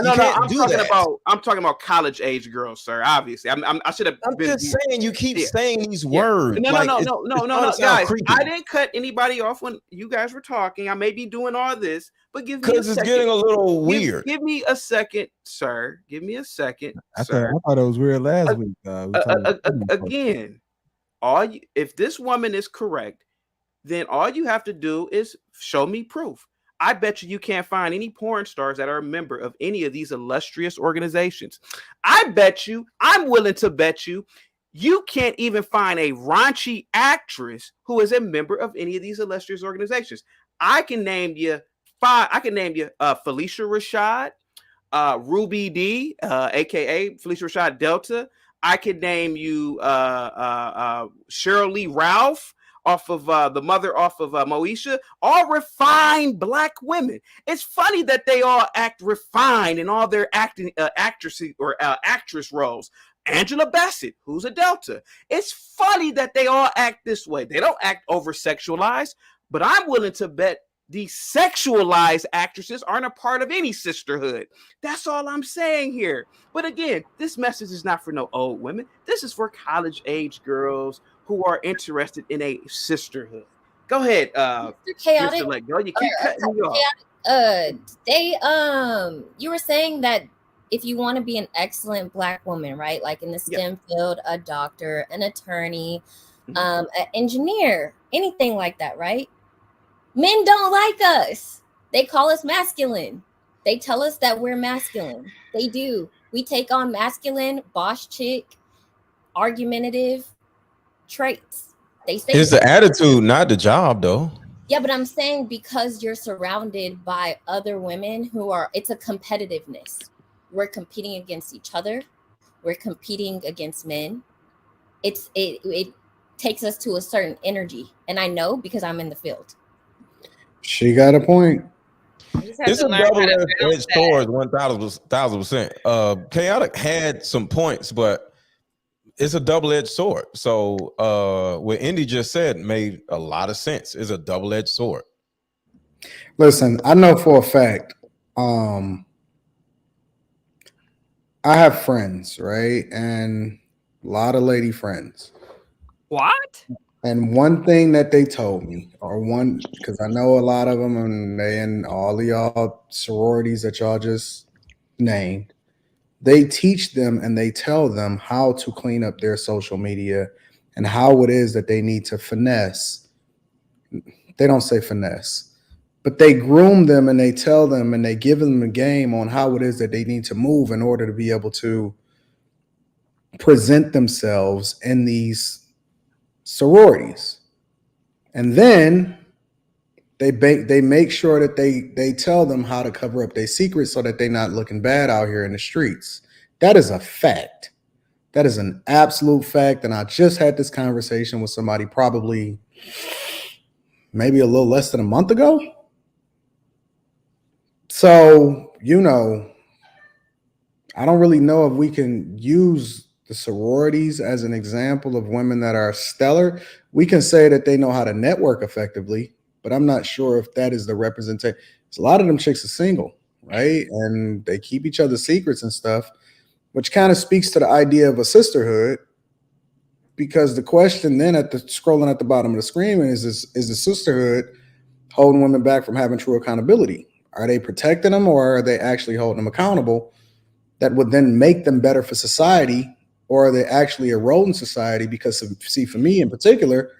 I'm talking about college age girls, sir. Obviously, I should have. I'm just saying you keep saying these words. No, guys. I didn't cut anybody off when you guys were talking. I may be doing all this, but give me a second. Because it's getting a little weird. Give me a second, sir. Give me a second, I sir. thought it was weird last week. Again, if this woman is correct, then all you have to do is show me proof. I bet you can't find any porn stars that are a member of any of these illustrious organizations. I'm willing to bet you You can't even find a raunchy actress who is a member of any of these illustrious organizations. I can name you five. I can name you Felicia Rashad, Ruby D, aka Felicia Rashad Delta. I could name you Cheryl Lee Ralph off of the mother off of Moesha, all refined Black women. It's funny that they all act refined in all their acting actress roles. Angela Bassett, who's a Delta. It's funny that they all act this way. They don't act over sexualized, but I'm willing to bet these sexualized actresses aren't a part of any sisterhood. That's all I'm saying here. But again, this message is not for no old women. This is for college age girls who are interested in a sisterhood. Go ahead, Chaotic. Mr. Lego. You keep cutting me off. You were saying that if you want to be an excellent Black woman, right? Like in the STEM field, a doctor, an attorney, an engineer, anything like that, right? Men don't like us. They call us masculine. They tell us that we're masculine. They do. We take on masculine, boss chick, argumentative traits. They say it's the attitude, not the job, though. Yeah, but I'm saying because you're surrounded by other women who are, it's a competitiveness. We're competing against each other. We're competing against men. It takes us to a certain energy. And I know because I'm in the field. She got a point. It's a double-edged sword, 1,000%. Chaotic had some points, but it's a double-edged sword. So what Indy just said made a lot of sense. It's a double-edged sword. Listen, I know for a fact, I have friends, right? And a lot of lady friends. What? And one thing that they told me, because I know a lot of them, and they in all of y'all sororities that y'all just named, they teach them and they tell them how to clean up their social media and how it is that they need to finesse. They don't say finesse, but they groom them and they tell them and they give them a game on how it is that they need to move in order to be able to present themselves in these sororities. And then they make sure that they tell them how to cover up their secrets so that they're not looking bad out here in the streets. That is a fact. That is an absolute fact. And I just had this conversation with somebody probably maybe a little less than a month ago. So, I don't really know if we can use the sororities as an example of women that are stellar. We can say that they know how to network effectively, but I'm not sure if that is the representation. A lot of them chicks are single, right? And they keep each other's secrets and stuff, which kind of speaks to the idea of a sisterhood. Because the question then scrolling at the bottom of the screen is the sisterhood holding women back from having true accountability? Are they protecting them, or are they actually holding them accountable that would then make them better for society? Or are they actually eroding society? Because, see, for me in particular,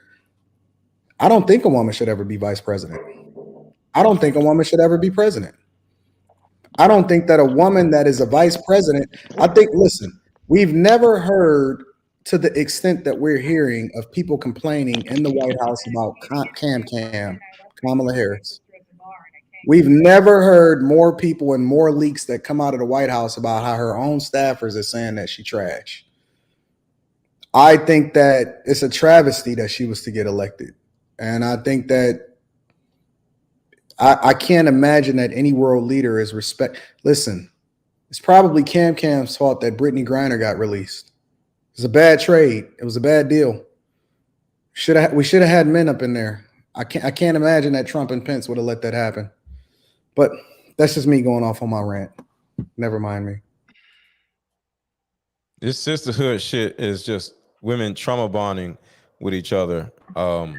I don't think a woman should ever be vice president. I don't think a woman should ever be president. I don't think that a woman that is a vice president, listen, we've never heard to the extent that we're hearing of people complaining in the White House about Kamala Harris. We've never heard more people and more leaks that come out of the White House about how her own staffers are saying that she trash. I think that it's a travesty that she was to get elected. And I think that I can't imagine that any world leader is Listen, it's probably Cam's fault that Brittany Griner got released. It was a bad trade. It was a bad deal. We should have had men up in there. I can't imagine that Trump and Pence would have let that happen. But that's just me going off on my rant. Never mind me. This sisterhood shit is just women trauma bonding with each other. I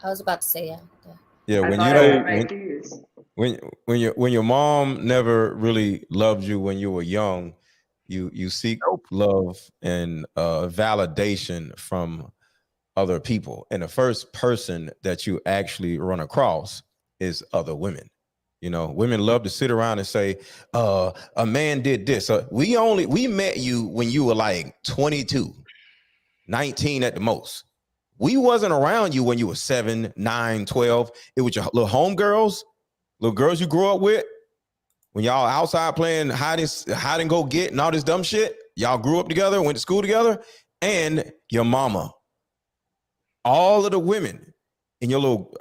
was about to say Yeah, when your mom never really loved you when you were young, you seek love and validation from other people, and the first person that you actually run across is other women. Women love to sit around and say, a man did this. We met you when you were like 22. 19 at the most. We wasn't around you when you were 7, 9, 12. It was your little homegirls, little girls you grew up with. When y'all outside playing hide and go get and all this dumb shit, y'all grew up together, went to school together, and your mama. All of the women in your little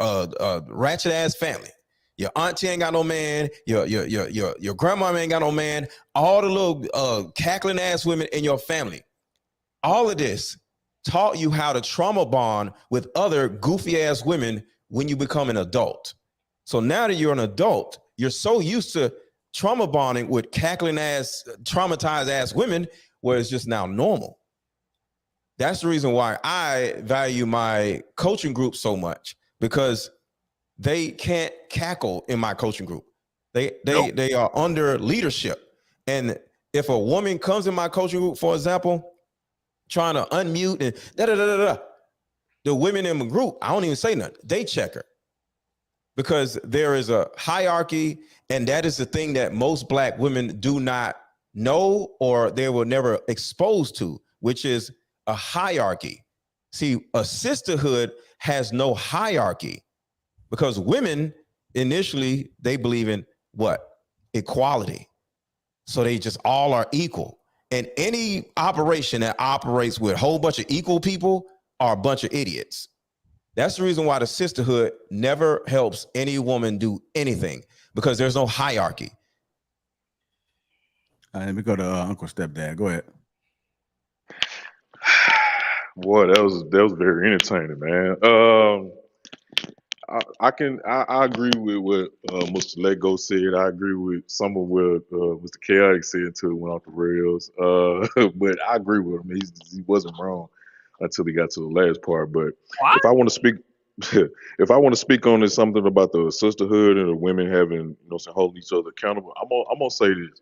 ratchet ass family. Your auntie ain't got no man. Your grandma ain't got no man. All the little cackling ass women in your family. All of this taught you how to trauma bond with other goofy ass women when you become an adult. So now that you're an adult, you're so used to trauma bonding with cackling ass, traumatized ass women, where it's just now normal. That's the reason why I value my coaching group so much, because they can't cackle in my coaching group. They are under leadership. And if a woman comes in my coaching group, for example, trying to unmute and the women in the group, I don't even say nothing. They check her, because there is a hierarchy, and that is the thing that most Black women do not know, or they were never exposed to, which is a hierarchy. See, a sisterhood has no hierarchy, because women initially, they believe in what? Equality. So they just all are equal. And any operation that operates with a whole bunch of equal people are a bunch of idiots. That's the reason why the sisterhood never helps any woman do anything, because there's no hierarchy. Let me go to Uncle Stepdad. Go ahead. Boy, that was very entertaining, man. I agree with what Mr. Lego said. I agree with some of what Mr. Chaotic said until it went off the rails. But I agree with him. He wasn't wrong until he got to the last part. But if I want to speak, if I want to speak on this, something about the sisterhood and the women having, holding each other accountable, I'm gonna say this.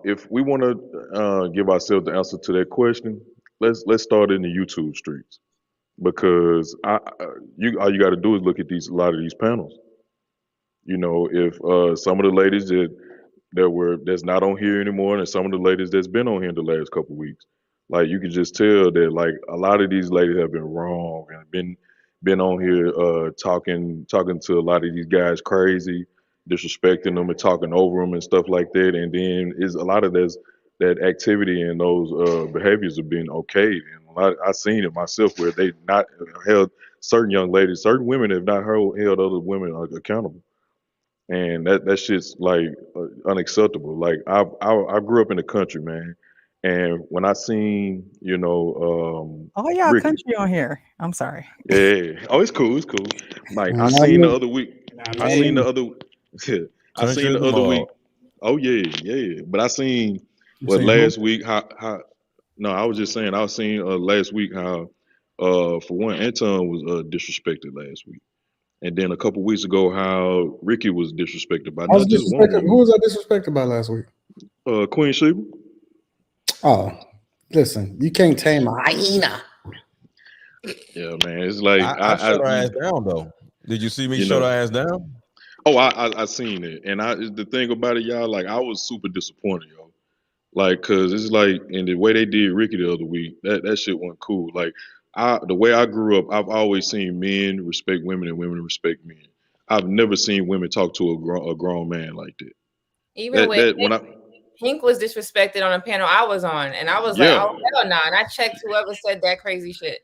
If we want to give ourselves the answer to that question, let's start in the YouTube streets, because all you got to do is look at a lot of these panels. If some of the ladies that's not on here anymore, and some of the ladies that's been on here in the last couple of weeks, like, you can just tell that, like, a lot of these ladies have been wrong and been on here talking to a lot of these guys crazy, disrespecting them and talking over them and stuff like that. And then is a lot of that activity and those behaviors have been okayed. And I've seen it myself where they not held certain young ladies, certain women have not held other women accountable. And that shit's like unacceptable. Like, I grew up in the country, man, and when I seen Oh, y'all Ricky, country on here. I'm sorry. yeah, oh, it's cool, Like, I seen the other week, I seen the other, I Country seen of the the other mall. week. Oh yeah. But I seen You what seen who? last week how. No, I was just saying I was seeing last week how for one, Anton was disrespected last week. And then a couple weeks ago, how Ricky was disrespected by I was not just one disrespected. Who woman, was I disrespected by last week? Queen Sheba. Oh, listen, you can't tame a hyena. Yeah, man, it's like I shut her ass down, though. Did you see me shut her ass down? Oh, I seen it, and the thing about it, y'all, like, I was super disappointed, yo. Like, cause it's like, and the way they did Ricky the other week, that shit wasn't cool. Like, the way I grew up, I've always seen men respect women and women respect men. I've never seen women talk to a grown man like that. Even with That when I Pink was disrespected on a panel I was on, and I was like, yeah. oh hell no. And I checked whoever said that crazy shit.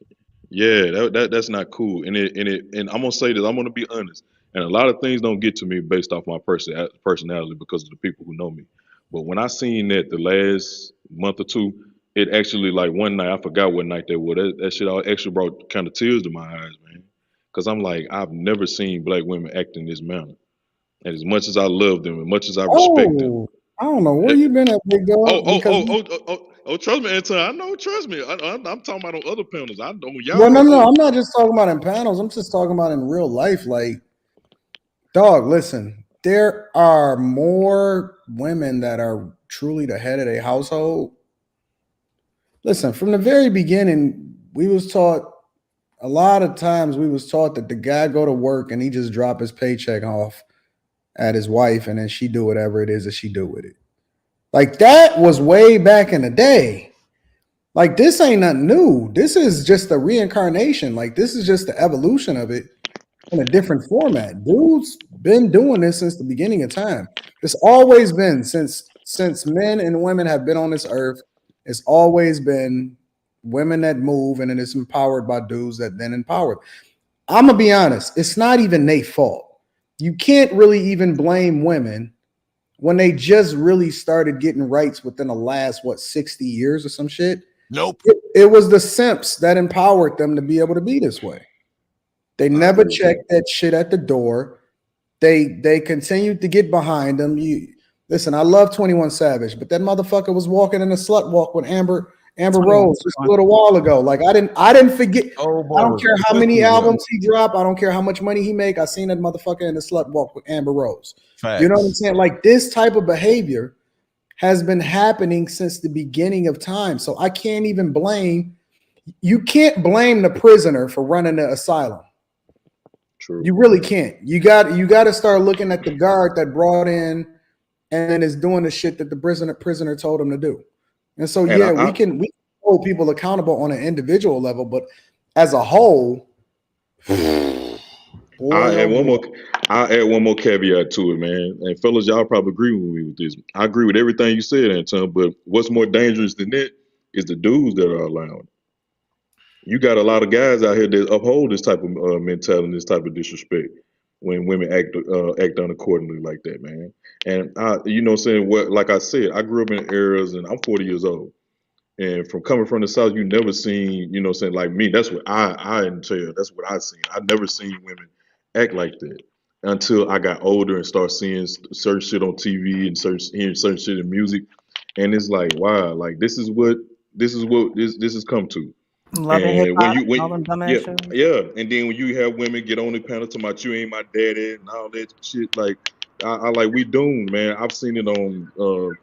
Yeah, that's not cool. And I'm gonna say this. I'm gonna be honest. And a lot of things don't get to me based off my personality because of the people who know me. But when I seen that the last month or two, it actually, like, one night, I forgot what night that was. That shit all actually brought kind of tears to my eyes, man. Because I'm like, I've never seen Black women act in this manner. And as much as I love them, and much as I respect them, Oh, I don't know where you been at, big dog. Because trust me, Anton. I know. Trust me. I'm talking about on other panels. I know well, y'all. no, I'm not just talking about in panels. I'm just talking about in real life. Like, dog, listen, there are more women that are truly the head of their household. Listen, from the very beginning, we was taught a lot of times we was taught that the guy go to work and he just drop his paycheck off at his wife, and then she do whatever it is that she do with it. Like, that was way back in the day. Like, this ain't nothing new. This is just a reincarnation. Like, this is just the evolution of it in a different format. Dudes been doing this since the beginning of time. It's always been since men and women have been on this earth. It's always been women that move, and then it's empowered by dudes that then empowered. I'm gonna be honest. It's not even their fault. You can't really even blame women when they just really started getting rights within the last 60 years or some shit. Nope. It was the simps that empowered them to be able to be this way. They never checked that shit at the door. They continued to get behind them. Listen, I love 21 Savage, but that motherfucker was walking in a slut walk with Amber Rose just a little while ago. Like, I didn't forget. I don't care how many albums he dropped. I don't care how much money he make. I seen that motherfucker in the slut walk with Amber Rose. Facts. You know what I'm saying? Like, this type of behavior has been happening since the beginning of time. So I can't even blame. You can't blame the prisoner for running the asylum. True. You really can't. You got to start looking at the guard that brought in and is doing the shit that the prisoner told him to do. And so, we can hold people accountable on an individual level, but as a whole, I'll add one more caveat to it, man. And fellas, y'all probably agree with me with this. I agree with everything you said, Anton, but what's more dangerous than that is the dudes that are allowed. You got a lot of guys out here that uphold this type of mentality, this type of disrespect when women act unaccordingly like that, man. And you know what I'm saying? Like I said, I grew up in eras, and I'm 40 years old. And from coming from the South, you never seen, you know what I'm saying, like me, that's what I entail. That's what I seen. I never seen women act like that until I got older and start seeing certain shit on TV and hearing certain shit in music. And it's like, wow, like this is what this has come to. Love and hip hop, all them dumbass shows. Yeah. And then when you have women get on the panel talking about you ain't my daddy and all that shit, like I like, we doomed, man. I've seen it on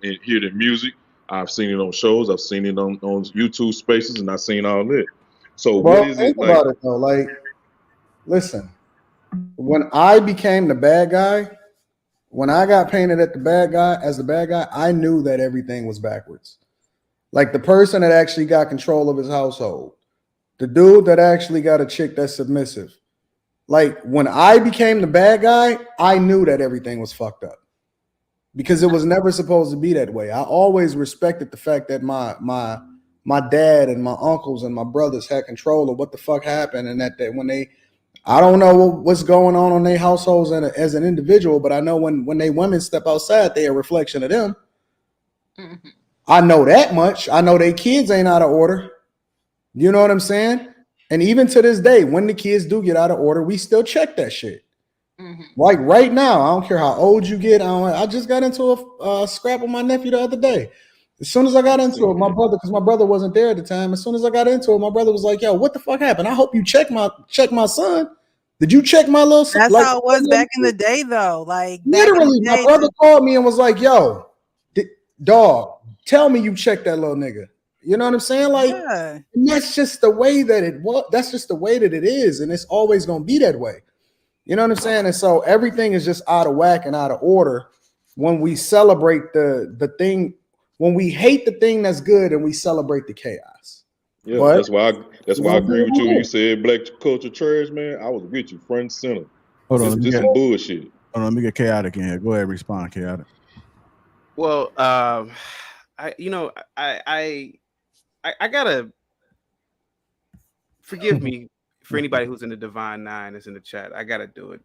hear in music. I've seen it on shows. I've seen it on YouTube Spaces, and I've seen all that. So what is think it like? about it though. Like, listen, when I became the bad guy, when I got painted as the bad guy, I knew that everything was backwards. Like, the person that actually got control of his household, the dude that actually got a chick that's submissive. Like, when I became the bad guy, I knew that everything was fucked up because it was never supposed to be that way. I always respected the fact that my dad and my uncles and my brothers had control of what the fuck happened, and that when I don't know what's going on their households as an individual, but I know when they women step outside, they're a reflection of them. Mm-hmm. I know that much. I know they kids ain't out of order. You know what I'm saying? And even to this day, when the kids do get out of order, we still check that shit. Mm-hmm. Like right now, I don't care how old you get. I just got into a scrap with my nephew the other day. As soon as I got into it, because my brother wasn't there at the time. As soon as I got into it, my brother was like, "Yo, what the fuck happened? I hope you check my son. Did you check my little son?" That's how it was back in the day, though. Like, literally, my brother called me and was like, "Yo, dog, tell me you checked that little nigga." You know what I'm saying? Like, and that's just the way that it was. That's just the way that it is, and it's always gonna be that way. You know what I'm saying? And so everything is just out of whack and out of order when we celebrate the thing. When we hate the thing that's good and we celebrate the chaos. Yeah, but that's why I agree with you. When you said black culture trash, man, I was with you front and center. Hold on, just some bullshit. Hold on, let me get chaotic in here. Go ahead, respond, chaotic. Well, I gotta forgive me for anybody who's in the Divine Nine is in the chat. I gotta do it.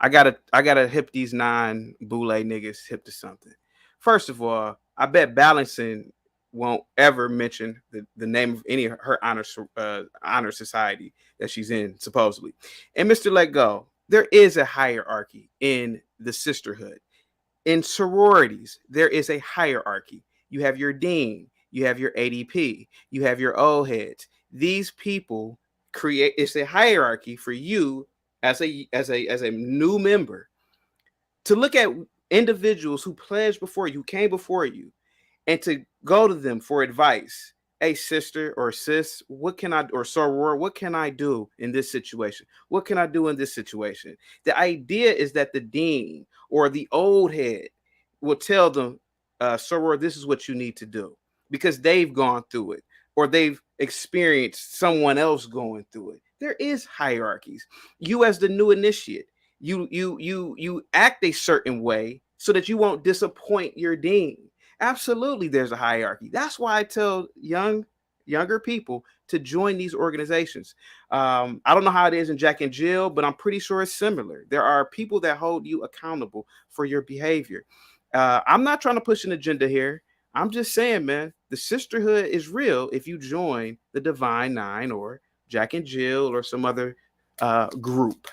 I gotta hip these 9 boule niggas hip to something. First of all, I bet Balancing won't ever mention the name of any of her honor society that she's in, supposedly. And Mr. Let Go, there is a hierarchy in the sisterhood. In sororities, there is a hierarchy. You have your dean, you have your ADP, you have your old heads. These people it's a hierarchy for you as a new member to look at individuals who pledged before you, who came before you, and to go to them for advice. Hey, sister or sis, or soror, what can I do in this situation? What can I do in this situation? The idea is that the dean or the old head will tell them, soror, this is what you need to do, because they've gone through it. or they've experienced someone else going through it. There is hierarchies. You as the new initiate, you act a certain way so that you won't disappoint your dean. Absolutely, there's a hierarchy. That's why I tell younger people to join these organizations. I don't know how it is in Jack and Jill, but I'm pretty sure it's similar. There are people that hold you accountable for your behavior. I'm not trying to push an agenda here. I'm just saying, man, the sisterhood is real if you join the Divine Nine or Jack and Jill or some other group.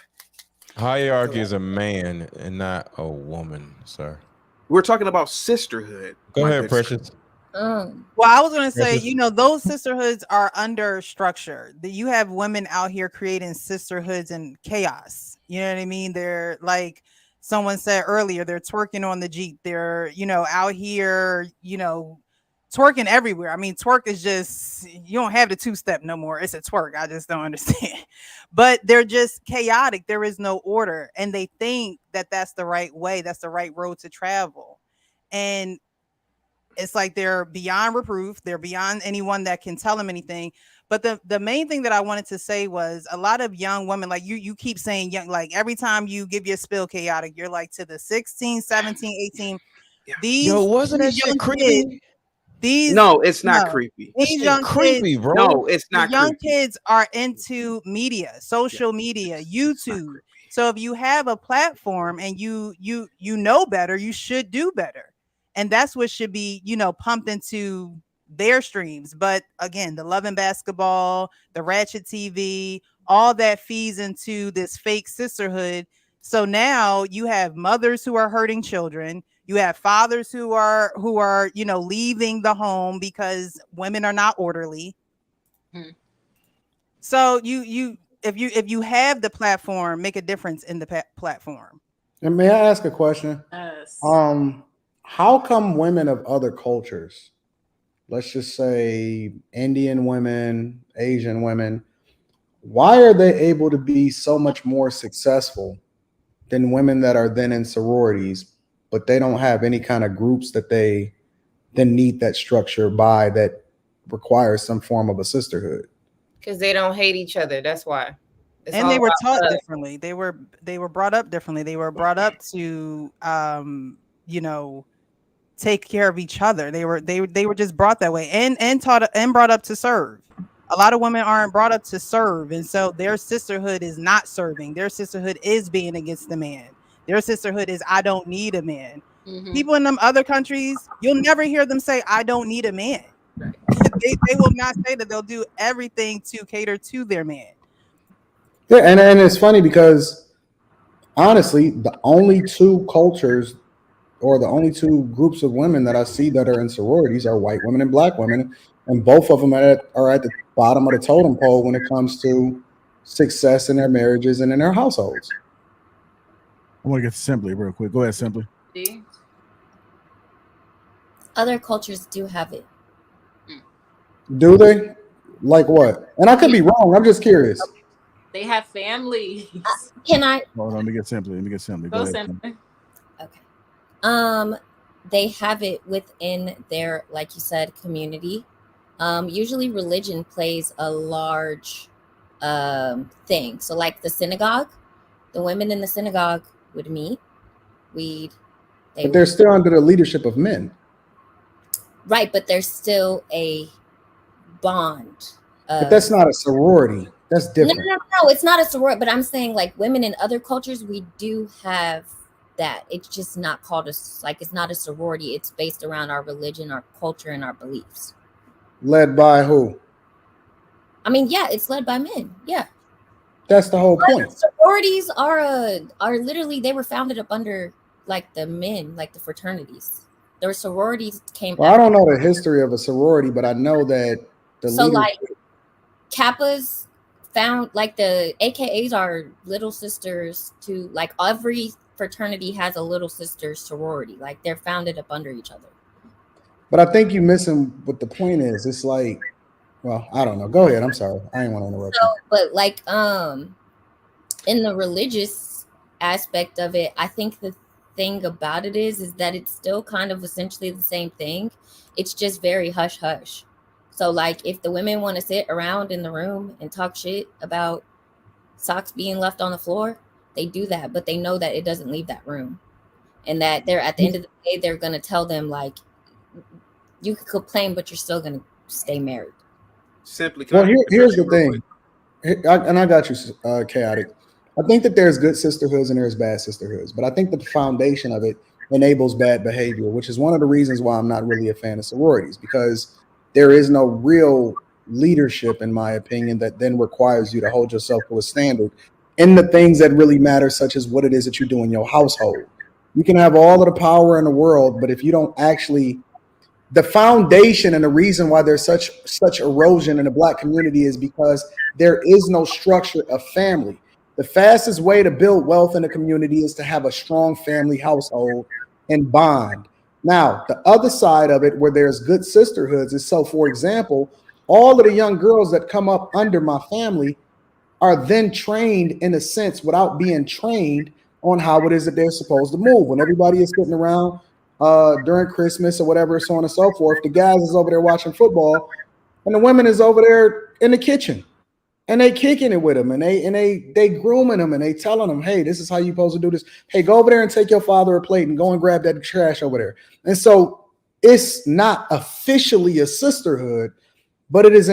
Hierarchy is a man and not a woman, sir. We're talking about sisterhood. Go ahead, Precious. Well, I was going to say, those sisterhoods are under structure. That you have women out here creating sisterhoods and chaos. You know what I mean? They're like someone said earlier, they're twerking on the Jeep. They're, out here, twerking everywhere. I mean, twerk is just, you don't have the two-step no more. It's a twerk. I just don't understand. But they're just chaotic. There is no order. And they think that that's the right way. That's the right road to travel. And it's like they're beyond reproof. They're beyond anyone that can tell them anything. But the main thing that I wanted to say was a lot of young women, like you keep saying young, like every time you give your spill chaotic, you're like to the 16, 17, 18. These, wasn't that shit creepy? No, it's not creepy. These young creepy, kids, bro. No, it's not young creepy. kids are into media, social media, YouTube. So if you have a platform and you know better, you should do better. And that's what should be, pumped into their streams. But again, the Love and Basketball, the Ratchet TV, all that feeds into this fake sisterhood. So now you have mothers who are hurting children. You have fathers who are leaving the home because women are not orderly. So if you have the platform, make a difference in the platform. And may I ask a question? Yes. How come women of other cultures, let's just say Indian women, Asian women, why are they able to be so much more successful than women that are then in sororities, but they don't have any kind of groups that they then need that structure by that requires some form of a sisterhood? Because they don't hate each other. That's why. And they were taught differently. They were brought up differently. They were brought up to take care of each other. They were just brought that way and taught and brought up to serve. A lot of women aren't brought up to serve, and so their sisterhood is not serving. Their sisterhood is being against the man. Their sisterhood is I don't need a man. People in them other countries, you'll never hear them say I don't need a man. They will not say that. They'll do everything to cater to their man. Yeah, and it's funny because honestly, the only two cultures or the only two groups of women that I see that are in sororities are white women and black women, and both of them are at the bottom of the totem pole when it comes to success in their marriages and in their households. I want to get to Simply real quick. Go ahead, Simply. Other cultures do have it. Do they? Like what? And I could be wrong. I'm just curious. They have families. Can I? Hold on, let me get Simply. Go ahead, Simply. They have it within their, like you said, community. Usually religion plays a large thing. So like the synagogue, the women in the synagogue would meet. But they're still under the leadership of men. Right, but there's still a bond. But that's not a sorority. That's different. No, it's not a sorority, but I'm saying like women in other cultures, we do have that. It's just not called it's not a sorority. It's based around our religion, our culture, and our beliefs. Led by who? I mean, yeah, it's led by men. Yeah. That's the whole point. Sororities are literally, they were founded up under like the men, like the fraternities. Their sororities came. Well, I don't know the history of a sorority, but I know that like Kappas found, like the AKAs are little sisters to, like every fraternity has a little sister sorority. Like they're founded up under each other. But I think you're missing what the point is. It's like, well, I don't know. Go ahead. I'm sorry. I didn't want to interrupt you. But like in the religious aspect of it, I think the thing about it is that it's still kind of essentially the same thing. It's just very hush hush. So like if the women want to sit around in the room and talk shit about socks being left on the floor, they do that, but they know that it doesn't leave that room. And that they're at the end of the day, they're gonna tell them like, you can complain, but you're still gonna stay married. Simply, Well, here's the thing, and I got you, Chaotic. I think that there's good sisterhoods and there's bad sisterhoods, but I think that the foundation of it enables bad behavior, which is one of the reasons why I'm not really a fan of sororities, because there is no real leadership, in my opinion, that then requires you to hold yourself to a standard in the things that really matter, such as what it is that you do in your household. You can have all of the power in the world, but if you don't actually, the foundation and the reason why there's such erosion in the Black community is because there is no structure of family. The fastest way to build wealth in a community is to have a strong family household and bond. Now, the other side of it, where there's good sisterhoods, is so, for example, all of the young girls that come up under my family are then trained in a sense without being trained on how it is that they're supposed to move. When everybody is sitting around during Christmas or whatever, so on and so forth, the guys is over there watching football and the women is over there in the kitchen. And they kicking it with them, and they grooming them, and they telling them, hey, this is how you supposed to do this. Hey, go over there and take your father a plate and go and grab that trash over there. And so it's not officially a sisterhood, but it's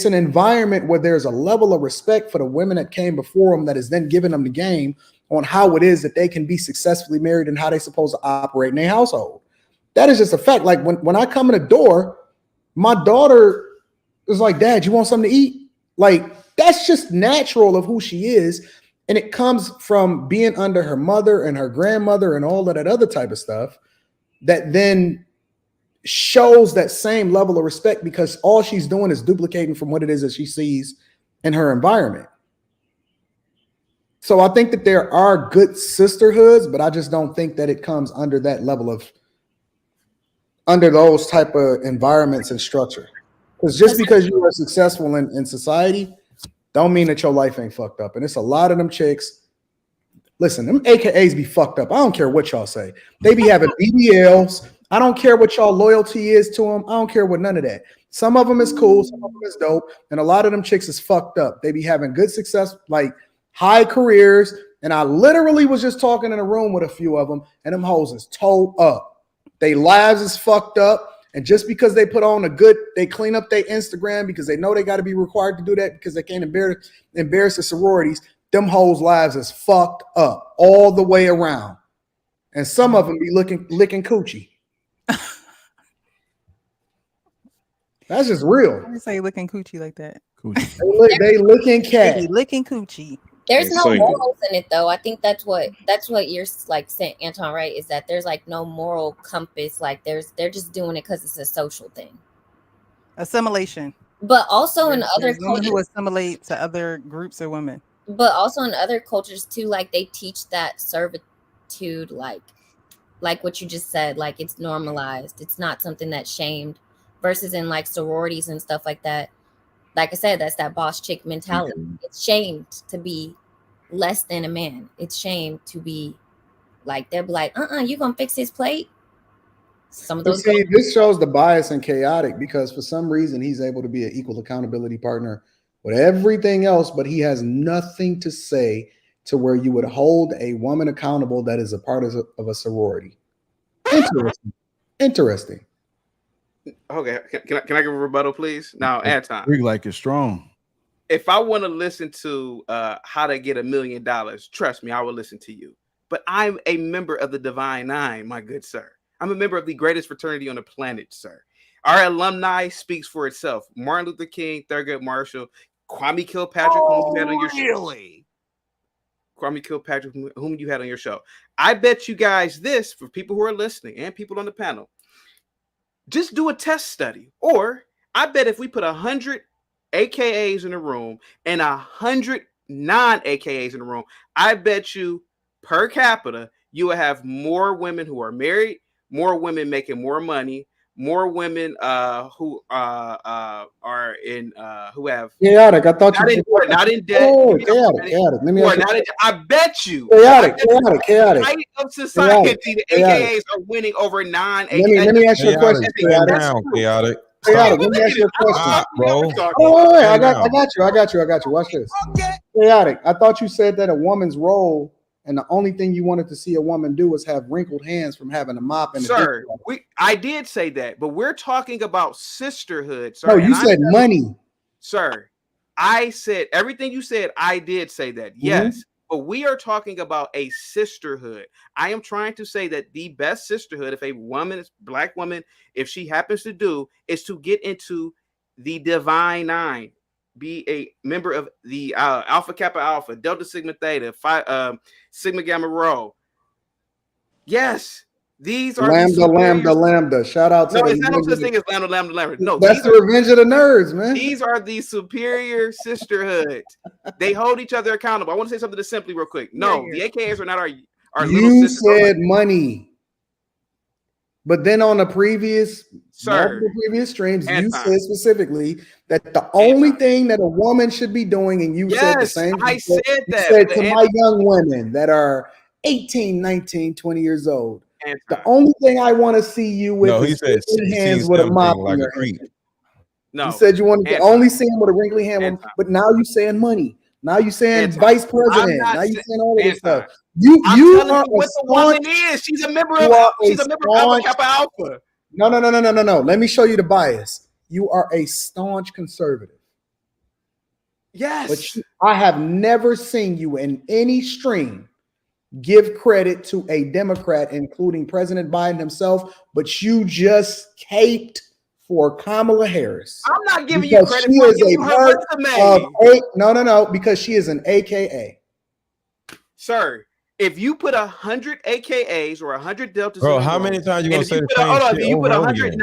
an environment where there's a level of respect for the women that came before them that is then giving them the game on how it is that they can be successfully married and how they're supposed to operate in their household. That is just a fact. Like when I come in the door, my daughter is like, Dad, you want something to eat? Like, that's just natural of who she is. And it comes from being under her mother and her grandmother and all of that other type of stuff that then shows that same level of respect, because all she's doing is duplicating from what it is that she sees in her environment. So I think that there are good sisterhoods, but I just don't think that it comes under that level of, under those type of environments and structure. Because just because you are successful in society, don't mean that your life ain't fucked up. And it's a lot of them chicks. Listen, them AKAs be fucked up. I don't care what y'all say. They be having BBLs. I don't care what y'all loyalty is to them. I don't care what none of that. Some of them is cool. Some of them is dope. And a lot of them chicks is fucked up. They be having good success, like high careers. And I literally was just talking in a room with a few of them, and them hoes is towed up. They lives is fucked up. And just because they put on they clean up their Instagram because they know they got to be required to do that because they can't embarrass the sororities, them hoes' lives is fucked up all the way around. And some of them be licking coochie. That's just real. I say licking coochie like that. Coochie. They licking cat. They be licking coochie. There's no morals in it, though. I think that's what you're like saying, Anton, right? Is that there's like no moral compass. Like they're just doing it because it's a social thing. Assimilation. But also in other women cultures, who assimilate to other groups of women. but also in other cultures too, like they teach that servitude, like what you just said, like it's normalized. It's not something that's shamed. Versus in like sororities and stuff like that. Like I said, that's that boss chick mentality. It's shamed to be less than a man. It's shamed to be like, they're like, you gonna fix his plate? Some of those. See, this shows the bias in Chaotic, because for some reason he's able to be an equal accountability partner with everything else, but he has nothing to say to where you would hold a woman accountable that is a part of a sorority. Interesting. Okay, can I give a rebuttal, please? Now, Anton. Big like it's strong. If I want to listen to how to get $1 million, trust me, I will listen to you. But I'm a member of the Divine Nine, my good sir. I'm a member of the greatest fraternity on the planet, sir. Our alumni speaks for itself. Martin Luther King, Thurgood Marshall, Kwame Kilpatrick, whom you had on your show. Kwame Kilpatrick, whom you had on your show. I bet you guys this, for people who are listening and people on the panel, just do a test study. Or I bet if we put 100 AKAs in a room and 100 non-AKAs in a room, I bet you per capita, you will have more women who are married, more women making more money, more women who are in who have Chaotic. I thought not in debt. Oh, chaotic. Let me ask you. I bet you. Chaotic. Height of society, the AKAs are winning over non-AKAs. Let me ask you a question. Chaotic. Chaotic, let me ask you a question. bro. Oh, wait, I got you. Watch this. Chaotic. I thought you said that a woman's role and the only thing you wanted to see a woman do was have wrinkled hands from having a mop and Sir, I did say that, but we're talking about sisterhood, sir. No, you said money. Sir, I said everything you said. I did say that. Yes. But we are talking about a sisterhood. I am trying to say that the best sisterhood, if a woman, black woman, if she happens to do, is to get into the Divine Nine, be a member of the Alpha Kappa Alpha, Delta Sigma Theta, Phi, Sigma Gamma Rho. Yes, these are Lambda. Shout out to no, it's not no such thing as Lambda. No, that's the Revenge of the Nerds, man. These are the superior sisterhood. They hold each other accountable. I want to say something to Simply real quick. No, the AKAs are not our little You sisters. said money. But then on the previous streams, you said specifically that the only thing that a woman should be doing, and you said the same. I said that. You said to my young women that are 18, 19, 20 years old, the only thing I want to see you with is wrinkly hands with a mop in your hand. No, you said you wanted to only see him with a wrinkly hand, but now you're saying money. Now you're saying vice president. Now you're saying all of this stuff. You are what the woman is. She's a member of Alpha Kappa Alpha. No. Let me show you the bias. You are a staunch conservative. Yes. But I have never seen you in any stream give credit to a Democrat, including President Biden himself, but you just caped for Kamala Harris. I'm not giving you credit for giving her No, because she is an AKA. Sir, if you put 100 AKAs or 100 Deltas, bro, how many times you gonna say the same shit? If you put 100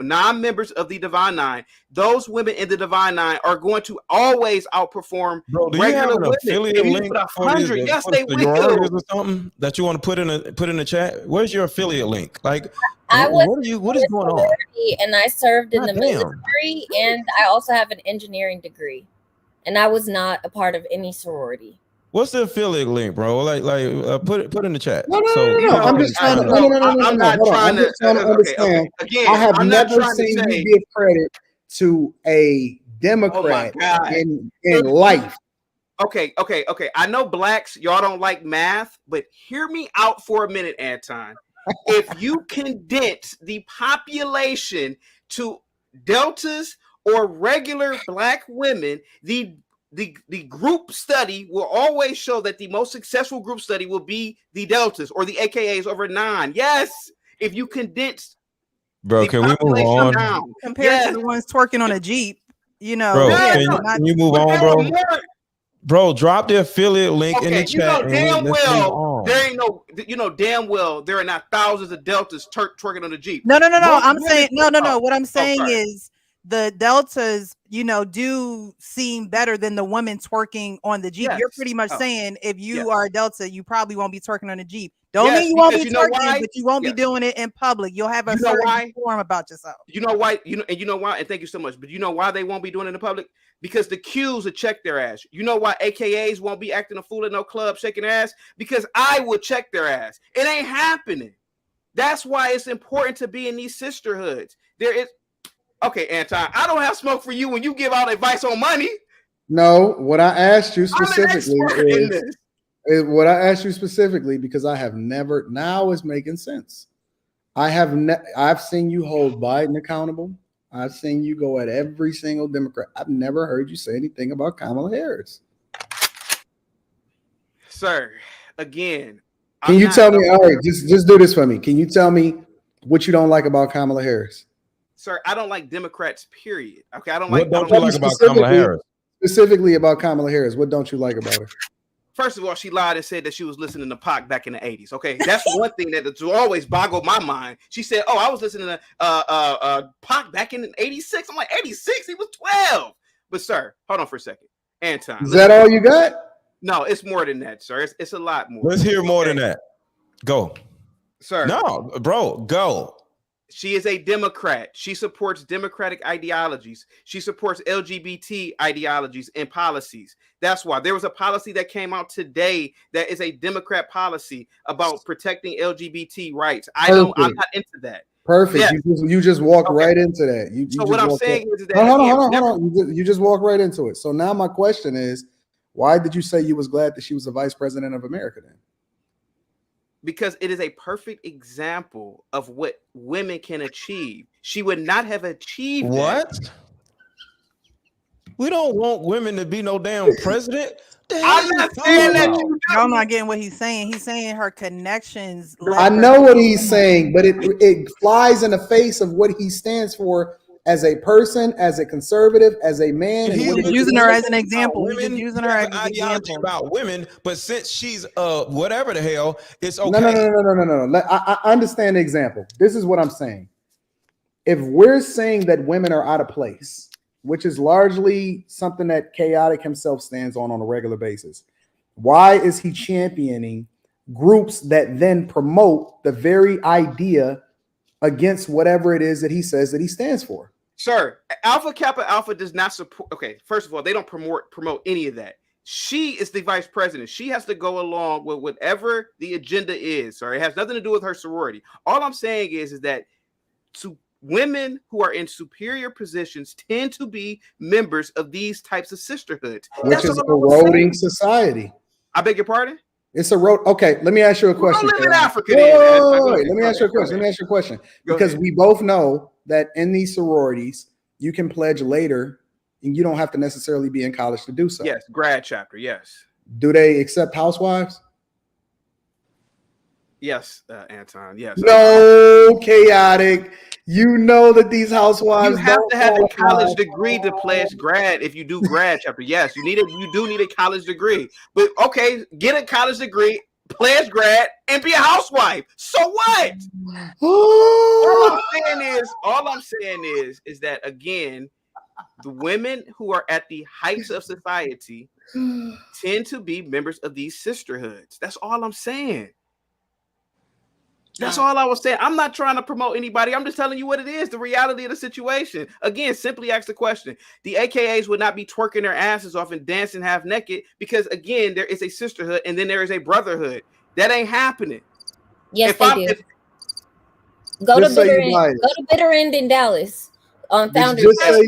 non-members of the Divine Nine, those women in the Divine Nine are going to always outperform regular women. Affiliate link for 100, yes, they will. Or something that you want to put in the chat? Where's your affiliate link? Like, what is going on? And I served in the military, and I also have an engineering degree, and I was not a part of any sorority. What's the affiliate link, bro? Put it in the chat. No. I'm just trying to. I'm not trying to understand. Again, I have never seen you give credit to a Democrat in life. Okay. I know blacks, y'all don't like math, but hear me out for a minute, Anton. If you condense the population to deltas or regular black women, the group study will always show that the most successful group study will be the deltas or the AKAs over 9. Yes, if you condense, bro, can we move on? Compared to the ones twerking on a Jeep, you know. Bro, can you move on, bro? Bro, drop the affiliate link in the chat. Damn well, there ain't no. You know damn well there are not thousands of deltas twerking on a Jeep. No. I'm saying no. What I'm saying is the deltas, do seem better than the women twerking on the Jeep. Yes. You're pretty much saying if you are a delta, you probably won't be twerking on the Jeep. Don't mean you won't be twerking, but you won't be doing it in public. You'll have a certain form about yourself. You know why? You know why? And thank you so much. But you know why they won't be doing it in public? Because the Qs will check their ass. You know why AKAs won't be acting a fool at no club shaking ass? Because I would check their ass. It ain't happening. That's why it's important to be in these sisterhoods. There is. Okay, Anton, I don't have smoke for you when you give out advice on money. No, what I asked you specifically is what I asked you specifically because I have never. Now is making sense. I've seen you hold Biden accountable. I've seen you go at every single Democrat. I've never heard you say anything about Kamala Harris. Sir, again. Can you tell me? All right, just do this for me. Can you tell me what you don't like about Kamala Harris? Sir, I don't like Democrats, period. Okay, I don't like. What don't you like about Kamala Harris? Specifically about Kamala Harris, what don't you like about her? First of all, she lied and said that she was listening to Pac back in the 80s. Okay, that's one thing that always boggled my mind. She said, "Oh, I was listening to Pac back in '86." I'm like, "86? He was 12." But sir, hold on for a second, Anton. Is that all you got? No, it's more than that, sir. It's a lot more. Let's hear more than that. Go, sir. No, bro, go. She is a Democrat. She supports democratic ideologies. She supports LGBT ideologies and policies. That's why there was a policy that came out today that is a Democrat policy about protecting LGBT rights. I'm not into that. Perfect. Yeah. You just walked Okay. right into that. You So just what I'm walked saying right- is that hold again, on. You just walked right into it. So now my question is, why did you say you was glad that she was the vice president of America then? because it is a perfect example of what women can achieve. She would not have achieved What? that. We don't want women to be no damn president. The hell I'm you not talking saying that about? you Y'all do. not getting what he's saying. He's saying her connections. Led I her know to what be he's saying, but it flies in the face of what he stands for as a person, as a conservative, as a man, and He's what He's it is. using her as an about example. He's just women. using He her has as an an ideology example. about women, but since she's whatever the hell, it's No. okay. I understand the example. This is what I'm saying. If we're saying that women are out of place, which is largely something that Chaotic himself stands on a regular basis, why is he championing groups that then promote the very idea against whatever it is that he says that he stands for? Sir, Alpha Kappa Alpha does not support. Okay, first of all, they don't promote any of that. She is the vice president. She has to go along with whatever the agenda is. Sorry, it has nothing to do with her sorority. All I'm saying is that to women who are in superior positions tend to be members of these types of sisterhoods. Which That's is all I'm eroding saying. society. I beg your pardon? It's okay, let me ask you a question. Don't live in Chaotic. Africa then. Wait, let me ask you a question. Go Because ahead. we both know that in these sororities, you can pledge later and you don't have to necessarily be in college to do so. Yes, grad chapter, yes. Do they accept housewives? Yes, Anton, yes. No, Chaotic. You know that these housewives You have don't to have a qualify. college degree to pledge grad if you do grad chapter. Yes, you do need a college degree. But okay, get a college degree, pledge grad, and be a housewife. So what? all I'm saying is that again, the women who are at the heights of society tend to be members of these sisterhoods. That's all I'm saying. That's all I was saying. I'm not trying to promote anybody. I'm just telling you what it is, the reality of the situation. Again, simply ask the question. The AKAs would not be twerking their asses off and dancing half naked because, again, there is a sisterhood and then there is a brotherhood. That ain't happening. Yes, they do. Go to Bitter End in Dallas on Founders Day.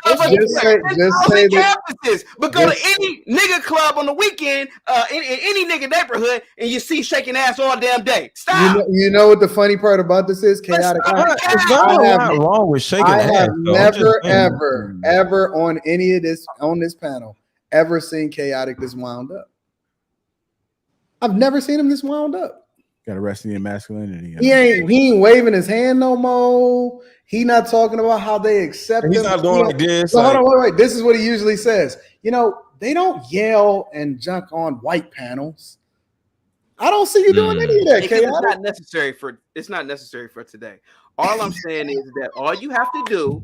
Campuses, but go to any nigga club on the weekend, in any nigga neighborhood, and you see shaking ass all damn day. Stop. You know what the funny part about this is, Chaotic? There's not a lot wrong with shaking I ass. have though. I'm just never, saying. ever on any of this on this panel ever seen Chaotic this wound up. I've never seen him this wound up. Got arrested in masculinity. He ain't waving his hand no more. He not talking about how they accept him. He's not going like this. So hold on, wait. This is what he usually says. You know, they don't yell and junk on white panels. I don't see you doing any of that, Because Chaotic. it's not necessary for today. All I'm saying is that all you have to do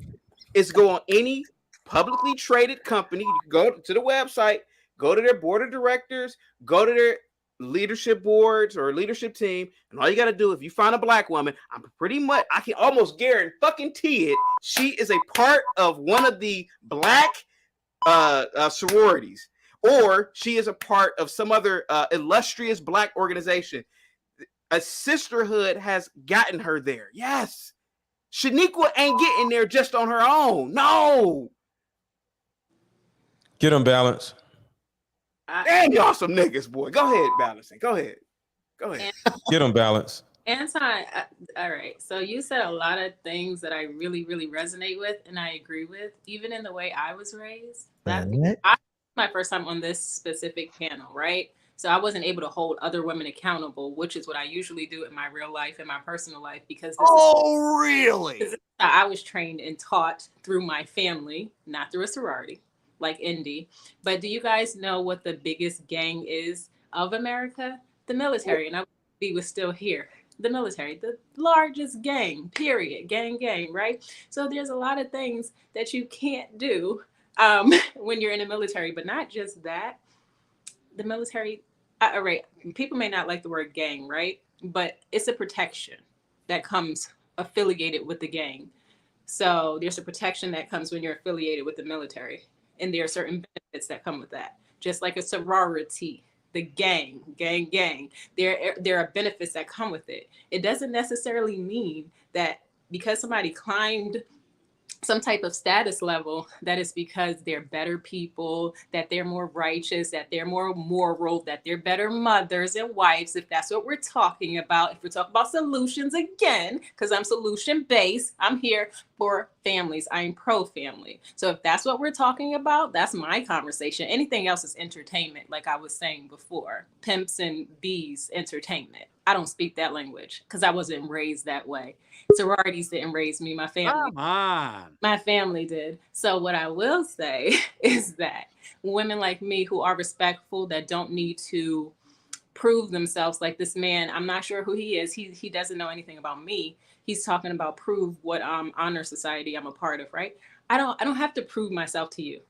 is go on any publicly traded company. You go to the website, go to their board of directors, go to their leadership boards or leadership team, and all you got to do, if you find a black woman, I can almost guarantee it, she is a part of one of the black sororities, or she is a part of some other illustrious black organization. A sisterhood has gotten her there. Yes. Shaniqua ain't getting there just on her own. No. Get them balance. Damn, y'all some niggas, boy. Go ahead, balancing. Go ahead. Get them balance. Anton, all right. So you said a lot of things that I really, really resonate with and I agree with, even in the way I was raised. My first time on this specific panel, right? So I wasn't able to hold other women accountable, which is what I usually do in my real life and my personal life, because really? I was trained and taught through my family, not through a sorority like Indy. But do you guys know what the biggest gang is of America? The military. And I wish we was still here. The military, the largest gang, period. Gang, right? So there's a lot of things that you can't do when you're in the military, but not just that. The military, all right, people may not like the word gang, right? But it's a protection that comes affiliated with the gang. So there's a protection that comes when you're affiliated with the military. And there are certain benefits that come with that. Just like a sorority, the gang. There are benefits that come with it. It doesn't necessarily mean that because somebody climbed some type of status level, that is because they're better people, that they're more righteous, that they're more moral, that they're better mothers and wives, if that's what we're talking about. If we're talking about solutions again, because I'm solution based, I'm here for families. I'm pro family. So if that's what we're talking about, that's my conversation. Anything else is entertainment, like I was saying before. Pimps and bees, entertainment. I don't speak that language because I wasn't raised that way. Sororities didn't raise me. My family. Come on. My family did. So what I will say is that women like me who are respectful, that don't need to prove themselves, like this man, I'm not sure who he is. He doesn't know anything about me. He's talking about prove what honor society I'm a part of, right? I don't have to prove myself to you.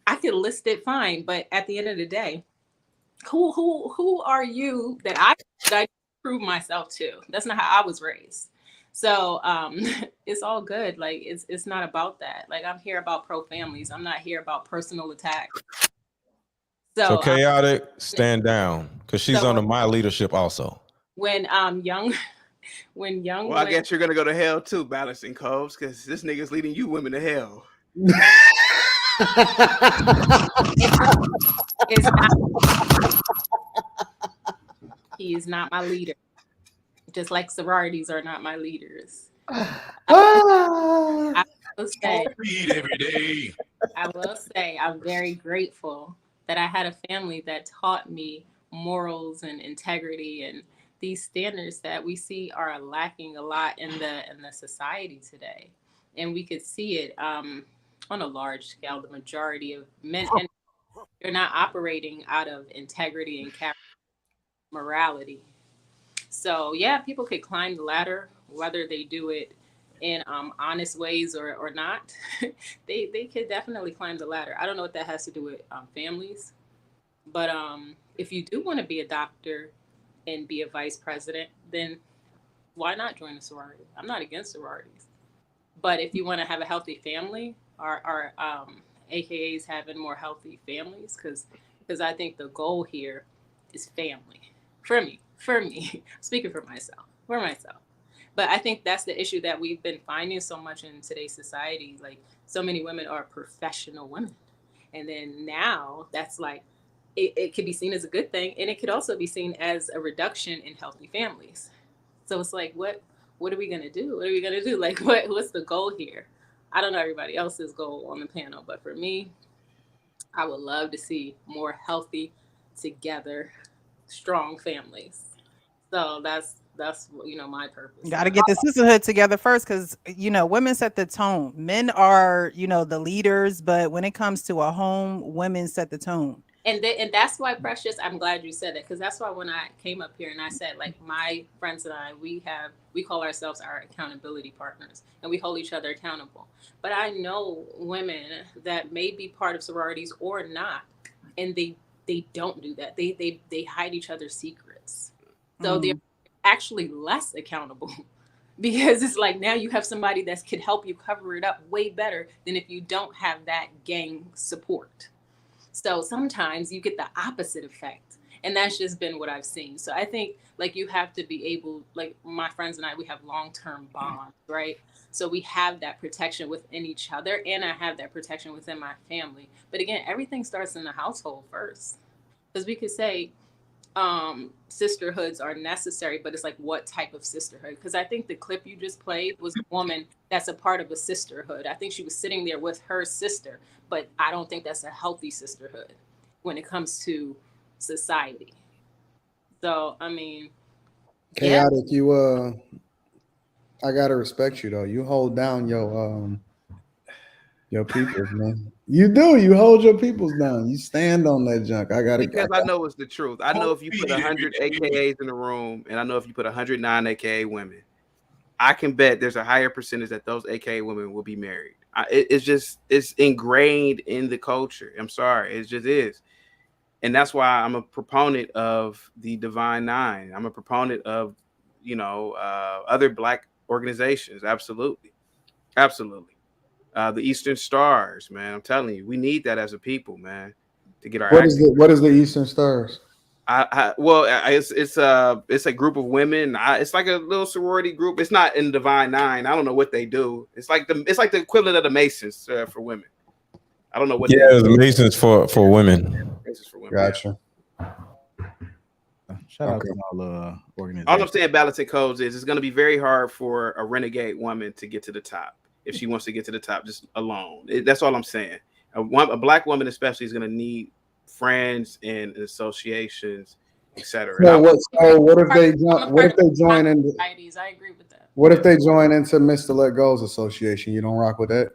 I could list it fine, but at the end of the day, who are you that I prove myself to? That's not how I was raised. So it's all good. Like it's not about that. Like I'm here about pro families. I'm not here about personal attack. So So chaotic, stand down, because she's under my leadership also. when young Well, I guess you're gonna go to hell too, Balancing Coves, because this nigga's leading you women to hell. It's not, he is not my leader. Just like sororities are not my leaders. I will say, every day. I will say I'm very grateful that I had a family that taught me morals and integrity and these standards that we see are lacking a lot in the society today. And we could see it on a large scale. The majority of men, and they're not operating out of integrity and character, morality. So yeah, people could climb the ladder, whether they do it in honest ways or not. they could definitely climb the ladder. I don't know what that has to do with families, but if you do want to be a doctor and be a vice president, then why not join a sorority? I'm not against sororities, but if you want to have a healthy family, our AKAs having more healthy families, because I think the goal here is family for me, speaking for myself. But I think that's the issue that we've been finding so much in today's society. Like so many women are professional women. And then now that's like, it could be seen as a good thing. And it could also be seen as a reduction in healthy families. So it's like, what are we going to do? What are we going to do? Like, what's the goal here? I don't know everybody else's goal on the panel, but for me, I would love to see more healthy, together, strong families. So that's my purpose. Got to get the sisterhood together first, because women set the tone. Men are the leaders, but when it comes to a home, women set the tone. And that's why, Precious, I'm glad you said that, because that's why when I came up here and I said, like, my friends and I, we call ourselves our accountability partners, and we hold each other accountable. But I know women that may be part of sororities or not, and they don't do that. They hide each other's secrets. So they're actually less accountable, because it's like now you have somebody that could help you cover it up way better than if you don't have that gang support. So sometimes you get the opposite effect. And that's just been what I've seen. So I think like you have to be able, like my friends and I, we have long-term bonds, right? So we have that protection within each other, and I have that protection within my family. But again, everything starts in the household first. Because we could say sisterhoods are necessary, but it's like, what type of sisterhood? Because I think the clip you just played was a woman that's a part of a sisterhood. I think she was sitting there with her sister, but I don't think that's a healthy sisterhood when it comes to society. So I mean, chaotic, I gotta respect you though. You hold down your peoples, man. You do. You hold your peoples down. You stand on that junk. Because I know it's the truth. I know if you put 100 AKAs in the room, and I know if you put 109 AKA women, I can bet there's a higher percentage that those AKA women will be married. It's ingrained in the culture. I'm sorry, it just is. And that's why I'm a proponent of the Divine Nine. I'm a proponent of, other Black organizations. Absolutely. The Eastern Stars, man. I'm telling you, we need that as a people, man, to get our. What is the Eastern Stars? It's a group of women. It's like a little sorority group. It's not in Divine Nine. I don't know what they do. It's like the equivalent of the Masons for women. I don't know what. Yeah, they do. the Masons for women. Masons for women. Gotcha. Shout out to all organizations. All I'm saying, balancing codes is it's going to be very hard for a renegade woman to get to the top if she wants to get to the top just alone. That's all I'm saying. A black woman especially is going to need friends and associations, etc. So what if they join into? I agree with that. What if they join into Mr. Let Go's association? You don't rock with that?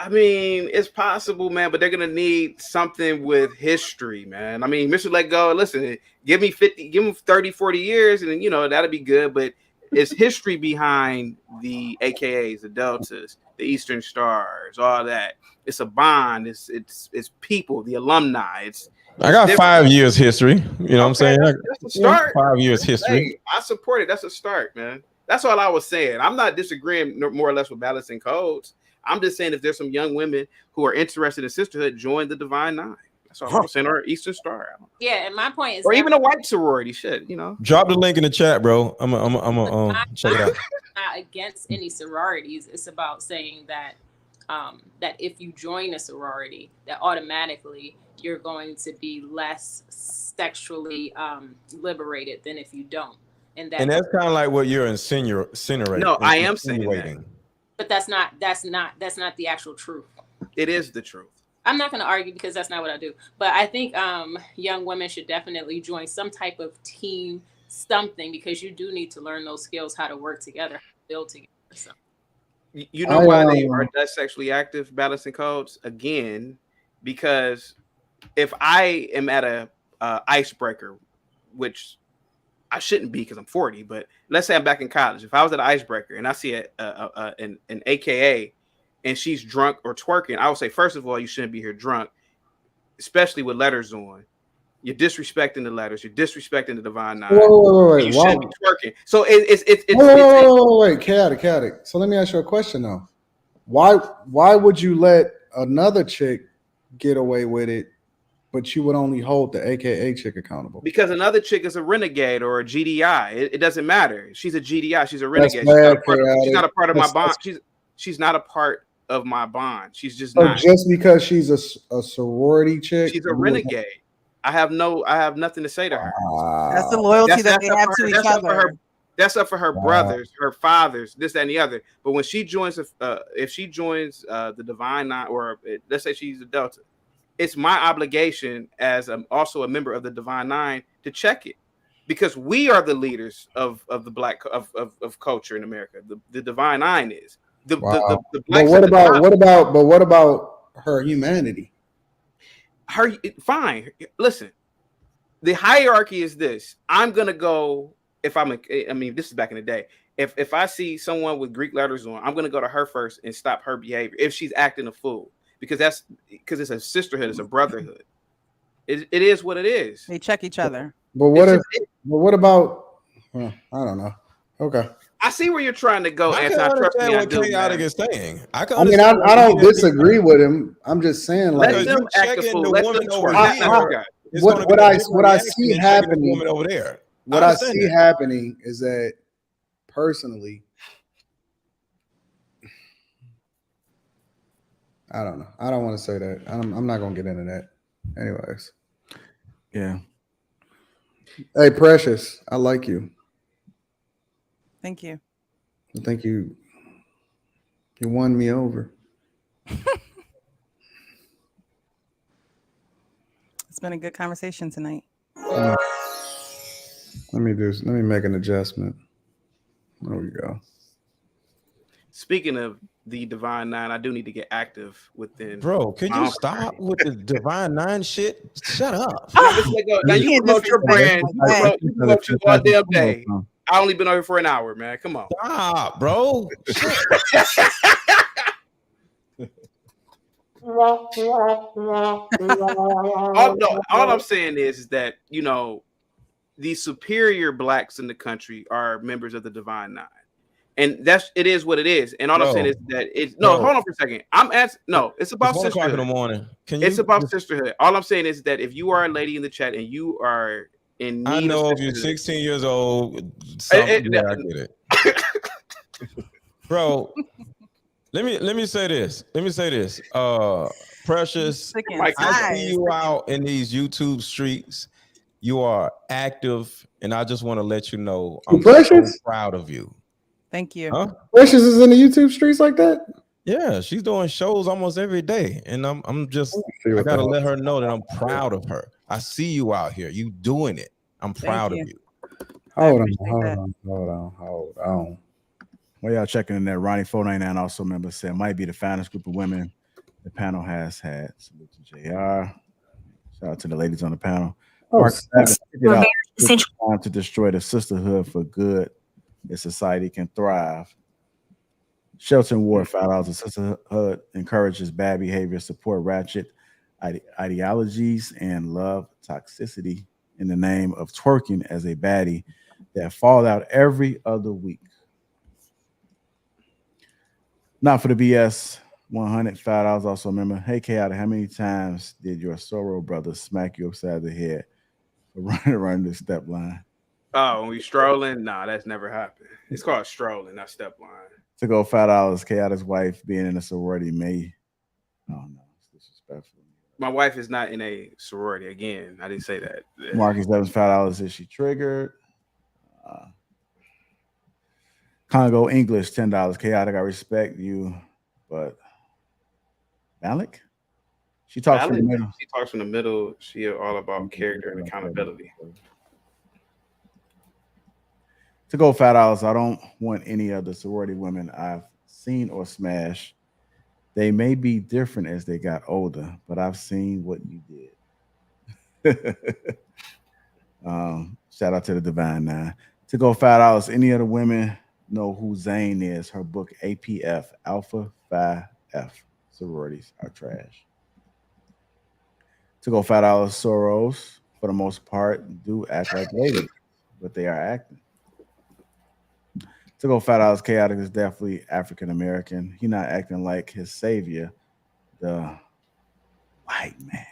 I mean, it's possible, man, but they're gonna need something with history, man. I mean, Mr. Let Go, listen, give me 30, 40 years, and that'll be good. But it's history behind the AKAs, the Deltas, the Eastern Stars, all that. It's a bond. It's people, the alumni. I got 5 years history. You know what I'm saying? That's a start. 5 years history. Hey, I support it. That's a start, man. That's all I was saying. I'm not disagreeing more or less with balancing codes. I'm just saying if there's some young women who are interested in sisterhood, join the Divine Nine. That's all I'm saying. Or Eastern Star. Yeah, and my point is, or even a white sorority. Shit, Drop the link in the chat, bro. I'm check it out. not against any sororities. It's about saying that that if you join a sorority, that automatically you're going to be less sexually liberated than if you don't. And that's kind of like what you're insinuating. No, I am saying that. But that's not the actual truth. It is the truth. I'm not going to argue because that's not what I do. But I think young women should definitely join some type of team, something, because you do need to learn those skills, how to work together, build together. So. You know why they are less sexually active, balancing codes? Again, because if I am at a icebreaker, which I shouldn't be because I'm 40, but let's say I'm back in college. If I was at an icebreaker and I see an AKA and she's drunk or twerking, I would say, first of all, you shouldn't be here drunk, especially with letters on. You're disrespecting the letters. You're disrespecting the Divine Nine. Wait. You shouldn't be twerking. So it's wait, chaotic. So let me ask you a question though. Why would you let another chick get away with it, but you would only hold the AKA chick accountable? Because another chick is a renegade or a GDI. It doesn't matter. She's a GDI. She's a renegade. She's not a part of my bond. She's not a part of my bond. She's just not. Just because she's a sorority chick, she's a renegade. I have nothing to say to her. That's the loyalty that they have to each other. That's up for her brothers, her fathers, this, that, and the other. But when she joins, if she joins the Divine Nine, or let's say she's a Delta, it's my obligation as also a member of the Divine Nine to check it, because we are the leaders of the black of culture in America. The Divine Nine is the blacks. But what about her humanity? Fine. Listen, the hierarchy is this. I'm gonna go if I mean, this is back in the day. If I see someone with Greek letters on, I'm gonna go to her first and stop her behavior if she's acting a fool. Because it's a sisterhood, it's a brotherhood. It is what it is. They check each other. But what about? I don't know. Okay. I see where you're trying to go. I can understand what chaotic is saying. I don't disagree with him. I'm just saying, like, let them act a fool. Let them what I see happening over there. What I see happening is that personally, I don't know. I don't want to say that. I'm not gonna get into that. Anyways. Yeah. Hey, Precious, I like you. Thank you. I think you won me over. It's been a good conversation tonight. Let me make an adjustment. There we go. Speaking of the Divine Nine, I do need to get active within. Bro, could you stop with the Divine Nine shit? Shut up. Now you promote your brand. You promote you all damn day. I only been over for an hour, man. Come on. Stop, bro. all I'm saying is that, the superior blacks in the country are members of the Divine Nine. And it is what it is. And all I'm saying is that hold on for a second. It's about It's 1 o'clock in the sisterhood. morning. It's about sisterhood. All I'm saying is that if you are a lady in the chat and you are in need I know of if you're sisterhood, 16 years old, I get it. Bro, let me say this. Precious, I see you out in these YouTube streets. You are active, and I just want to let you know I'm so proud of you. Thank you. Huh? Precious is in the YouTube streets like that? Yeah, she's doing shows almost every day, and I gotta let her know that I'm proud of her. I see you out here, you doing it. I'm proud of you. Hold on. Well, y'all checking in there. Ronnie 499 also member said might be the finest group of women the panel has had. Salute to JR. Shout out to the ladies on the panel. Mark 7 figured out it's time to destroy the sisterhood for good. That society can thrive. Shelton Ward $5. The sisterhood encourages bad behavior, support ratchet ideologies, and love toxicity in the name of twerking as a baddie that fall out every other week. Not for the BS. $105 also remember. Hey, Chaotic, how many times did your soror brother smack you upside the head for running the step line? Oh, when we strolling? Nah, that's never happened. It's called strolling, not step line. To go $5, Chaotic's wife being in a sorority may. Oh no, it's disrespectful. My wife is not in a sorority. Again, I didn't say that. Marcus Evans $5. Is she triggered? Congo English $10. Chaotic, I respect you, but Malik? She talks from the middle. She talks from the middle. She is all about character and accountability. To go $5, I don't want any of the sorority women I've seen or smashed. They may be different as they got older, but I've seen what you did. Shout out to the Divine Nine. To go $5, any of the women know who Zane is. Her book APF, Alpha Phi F. Sororities are trash. To go $5, Soros, for the most part, do act like ladies, but they are acting. To go $5, Chaotic is definitely African American. He not acting like his savior, the white man.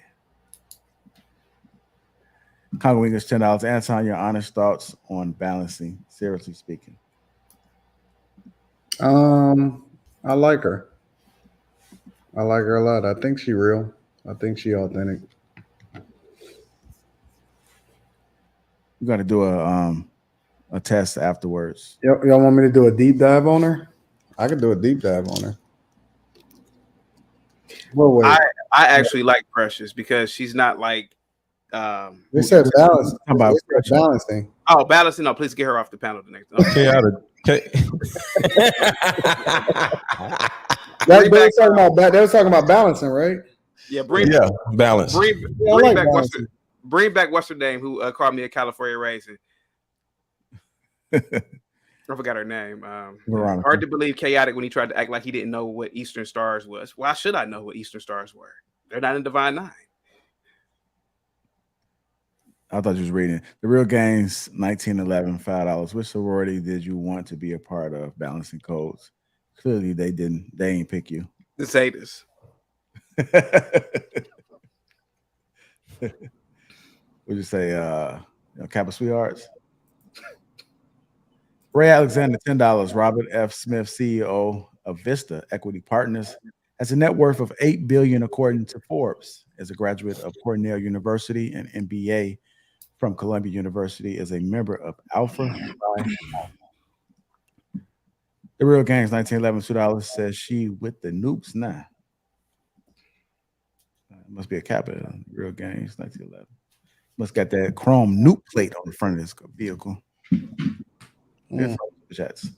Congo English $10. Anton, your honest thoughts on balancing, seriously speaking. I like her. I like her a lot. I think she real. I think she authentic. You got to do a test afterwards. Y'all want me to do a deep dive on her? I could do a deep dive on her. Well, wait. I actually like Precious because she's not like they said balance. About balancing. Oh, balancing. No, please get her off the panel the next time. They were talking about balancing, right? Yeah, balance. Bring back what's her name who called me a California raisin. I forgot her name. Hard to believe Chaotic when he tried to act like he didn't know what Eastern Stars was. Why should I know what Eastern Stars were? They're not in Divine Nine. I thought you was reading The Real Games 1911 $5. Which sorority did you want to be a part of? Balancing Codes. Clearly they didn't. They ain't pick you. The Zetas. Would you say Kappa Sweethearts? Ray Alexander $10. Robert F. Smith, CEO of Vista Equity Partners, has a net worth of $8 billion according to Forbes. As a graduate of Cornell University and MBA from Columbia University, is a member of Alpha Phi. The Real Games 1911 $2 says she with the nukes now. Must be a Kappa. Real Games 1911. Must got that chrome nuke plate on the front of this vehicle. Jets.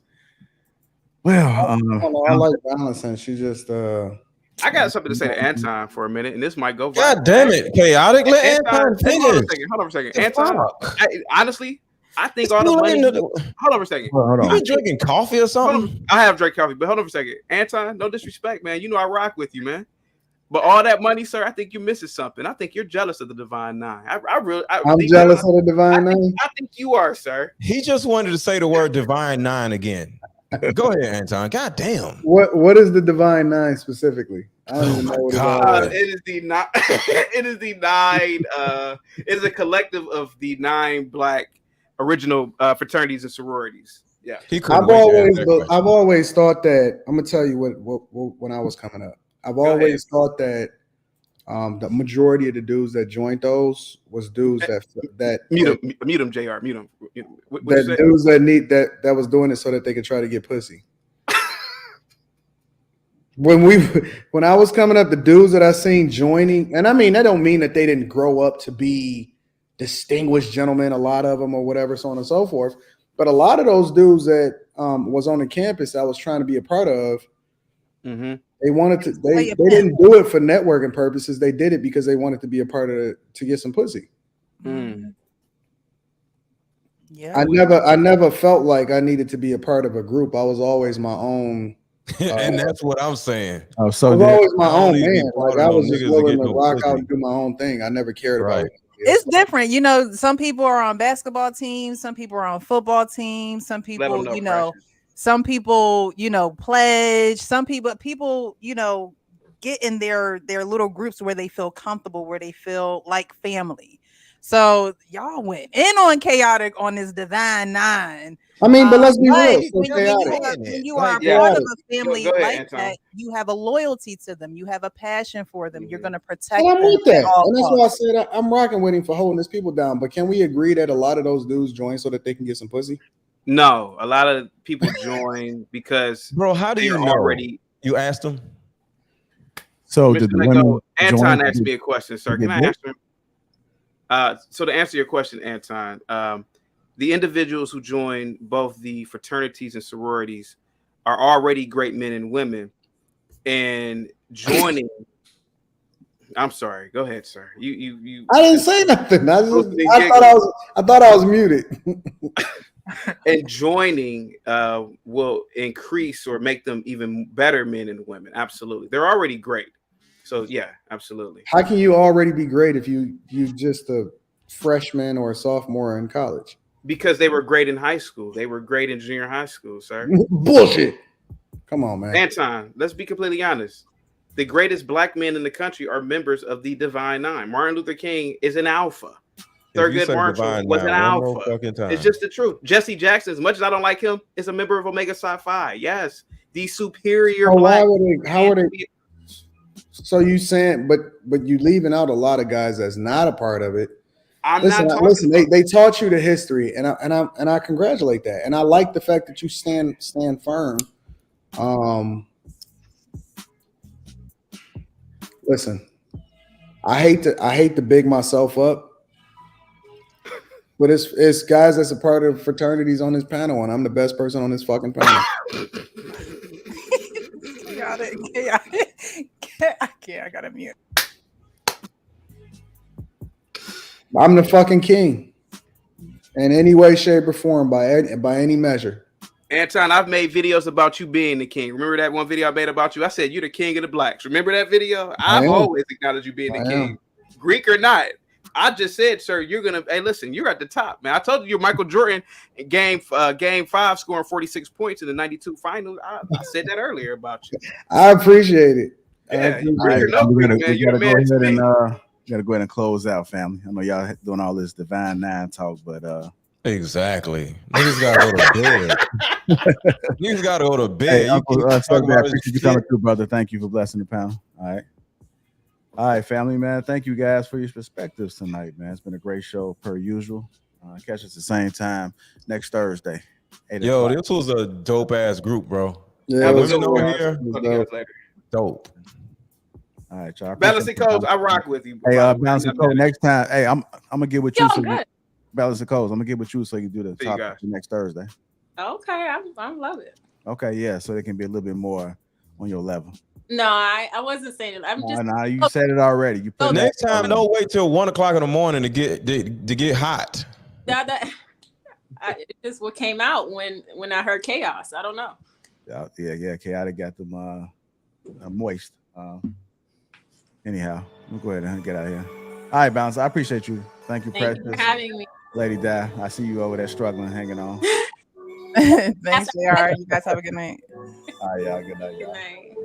Well, I like balancing. She just I got something to say to Anton for a minute, and this might go viral. God damn it, Chaotic. Let Anton finish. Hold on a second. Anton, honestly, I think all the money. Hold on a second. You been drinking coffee or something? I have drank coffee, but hold on a second. Anton, no disrespect, man. You know I rock with you, man. But all that money, sir, I think you're missing something. I think you're jealous of the Divine Nine. I'm jealous of the Divine Nine. I think you are, sir. He just wanted to say the word Divine Nine again. Go ahead, Anton. God damn. What is the Divine Nine specifically? I don't even know what it all is. It is the nine. It is the nine. It is a collective of the 9 black original fraternities and sororities. Yeah, I've always thought that. I'm gonna tell you what when I was coming up. I've always thought that the majority of the dudes that joined those was dudes that mute him, Jr. Mute him. That dudes that was doing it so that they could try to get pussy. When I was coming up, the dudes that I seen joining, and I mean that don't mean that they didn't grow up to be distinguished gentlemen, a lot of them or whatever, so on and so forth. But a lot of those dudes that was on the campus I was trying to be a part of, they wanted to. They didn't do it for networking purposes. They did it because they wanted to be a part of it to get some pussy. Yeah, I never felt like I needed to be a part of a group. I was always my own. And that's what I'm saying. Oh, so I was always my own need to be man. part Like of I was no just niggas to willing get to no rock pussy. out and do my own thing. I never cared about it. It's different. You know, some people are on basketball teams, some people are on football teams, some people, know you know, some people, you know, pledge, some people, you know, get in their little groups where they feel comfortable, where they feel like family. So y'all went in on chaotic on this Divine Nine. I mean, but let's be real. When you are a part of a family Go ahead, like Anton. that, you have a loyalty to them. You have a passion for them. You're going to protect And I'm them with that. at all And that's why I costs. said I'm rocking with him for holding his people down. But can we agree that a lot of those dudes join so that they can get some pussy? No, a lot of people join because bro, how do you know? Already, you asked them. So Mr. did the Leko, women Anton join asked me a question, sir. Can I answer him? So to answer your question, Anton, the individuals who join both the fraternities and sororities are already great men and women, and joining. I'm sorry. Go ahead, sir. You. I didn't say nothing. I thought I was muted. And joining will increase or make them even better men and women. Absolutely, they're already great. So yeah, absolutely. How can you already be great if you just a freshman or a sophomore in college? Because they were great in high school. They were great in junior high school, sir. Bullshit. Come on, man. Anton, let's be completely honest. The greatest black men in the country are members of the Divine Nine. Martin Luther King is an alpha. Thurgood Marshall was an alpha. It's just the truth. Jesse Jackson, as much as I don't like him, is a member of Omega Psi Phi. Yes, the superior black. How are they? So you saying, but you leaving out a lot of guys that's not a part of it. Listen. They taught you the history, and I congratulate that, and I like the fact that you stand firm. Listen, I hate to big myself up, but it's guys that's a part of fraternities on this panel, and I'm the best person on this fucking panel. I gotta mute. I'm the fucking king, in any way, shape, or form, by any measure. Anton, I've made videos about you being the king. Remember that one video I made about you? I said you're the king of the blacks. Remember that video? I've always acknowledged you being the king, Greek or not. I just said, sir, you're gonna. Hey, listen, you're at the top, man. I told you you're Michael Jordan in game 5, scoring 46 points in the '92 finals. I said that earlier about you. I appreciate it. Yeah, You gotta go ahead and close out, family. I know y'all doing all this Divine Nine talk, but exactly. Niggas gotta go to bed. Niggas gotta go to bed. Hey, Uncle, appreciate you coming through, brother. Thank you for blessing the panel. All right, family, man. Thank you guys for your perspectives tonight, man. It's been a great show per usual. Catch us at the same time next Thursday. Yo, this was a dope ass group, bro. Yeah, women over here. Dope. All right, y'all. Balancing codes, I rock with you. Hey, Balancing Code. Next time, hey, I'm gonna get with you. Balancing Codes. I'm gonna get with you so you can do the topic next Thursday. Okay, I love it. Okay, yeah, so they can be a little bit more on your level. No, I wasn't saying it. I'm just. No, you said it already. You put next time. Don't wait till 1 o'clock in the morning to get hot. It's just what came out when I heard chaos. I don't know. Yeah. Chaotic got them moist. Anyhow, we'll go ahead and get out of here. All right, Bounce. I appreciate you. Thank you, Thank Precious. you for having me. Lady Di, I see you over there struggling, hanging on. Thanks, JR. You guys have a good night. All right, y'all. Good night, y'all. Good night.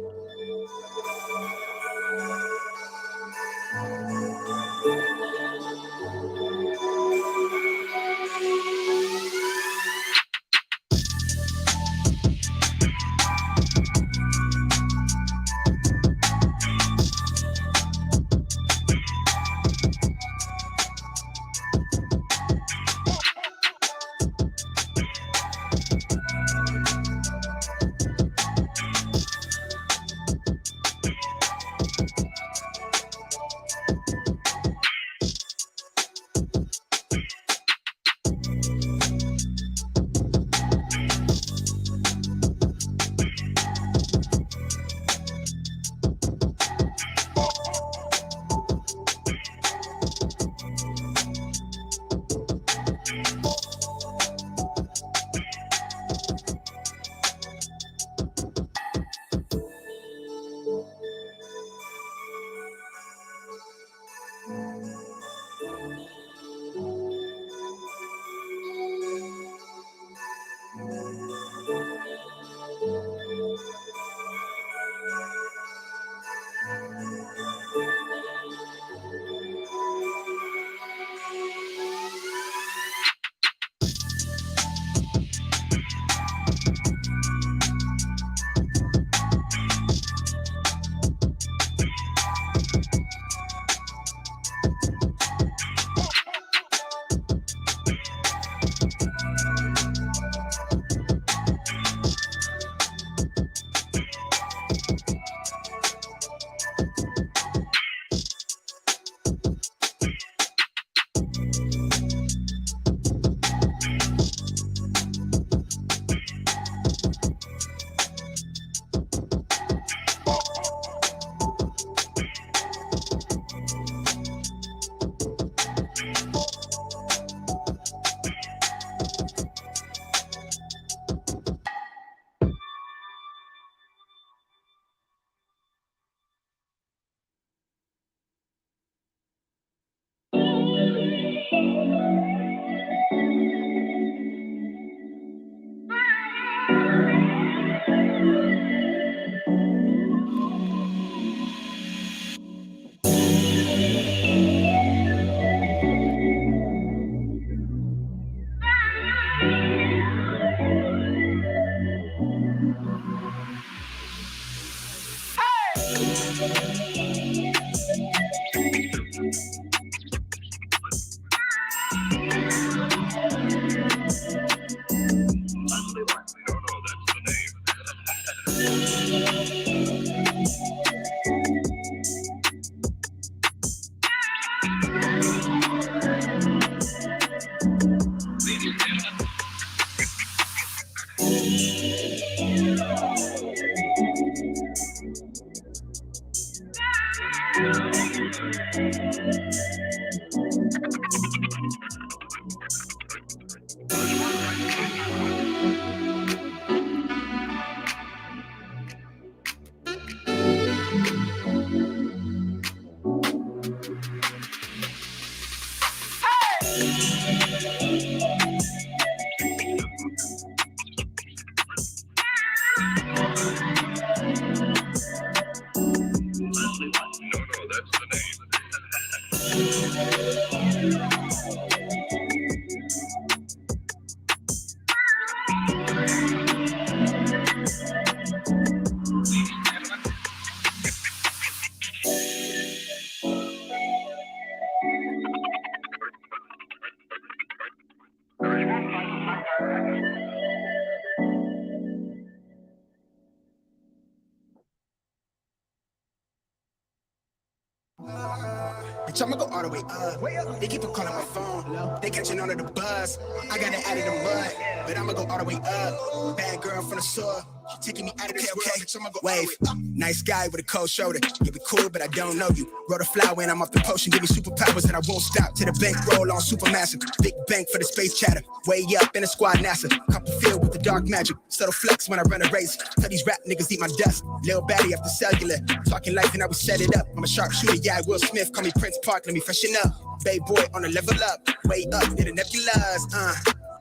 Bitch, I'ma go all the way up. They keep on calling my phone. They catching on to the buzz. I got it out of the mud, but I'ma go all the way up. Bad girl from the soil. She taking me out of this world. Bitch, I'ma go wave. Nice guy with a cold shoulder. Yeah, we cool, but I don't know you. Wrote a flower and I'm off the potion. Give me superpowers and I won't stop. To the bank roll on supermassive. Big bank for the space chatter. Way up in a squad NASA. Copperfield with the dark magic. Subtle flex when I run a race. Tell these rap niggas eat my dust. Lil Batty after cellular. Talking life and I will set it up. I'm a sharpshooter, yeah, Will Smith. Call me Prince Park, let me freshen up. Bay boy on a level up. Way up, did a nebulous.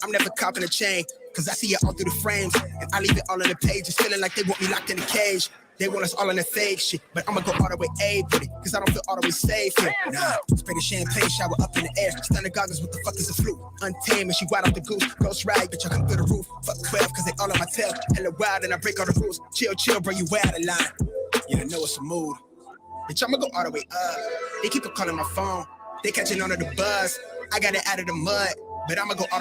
I'm never copping a chain. Cause I see it all through the frames, and I leave it all on the pages, feeling like they want me locked in a cage. They want us all in the fake shit, but I'ma go all the way A with it, cause I don't feel all the way safe here. Nah, spray the champagne shower up in the air, stunner goggles, what the fuck is a flute? Untamed and she wild off the goose, ghost ride, bitch, I come through the roof. Fuck 12, cause they all on my tail, hella wild and I break all the rules. Chill, bro, you out of line. Yeah, I know it's a mood. Bitch, I'ma go all the way up. They keep on calling my phone, they catching on to the buzz. I got it out of the mud, but I'ma go all the way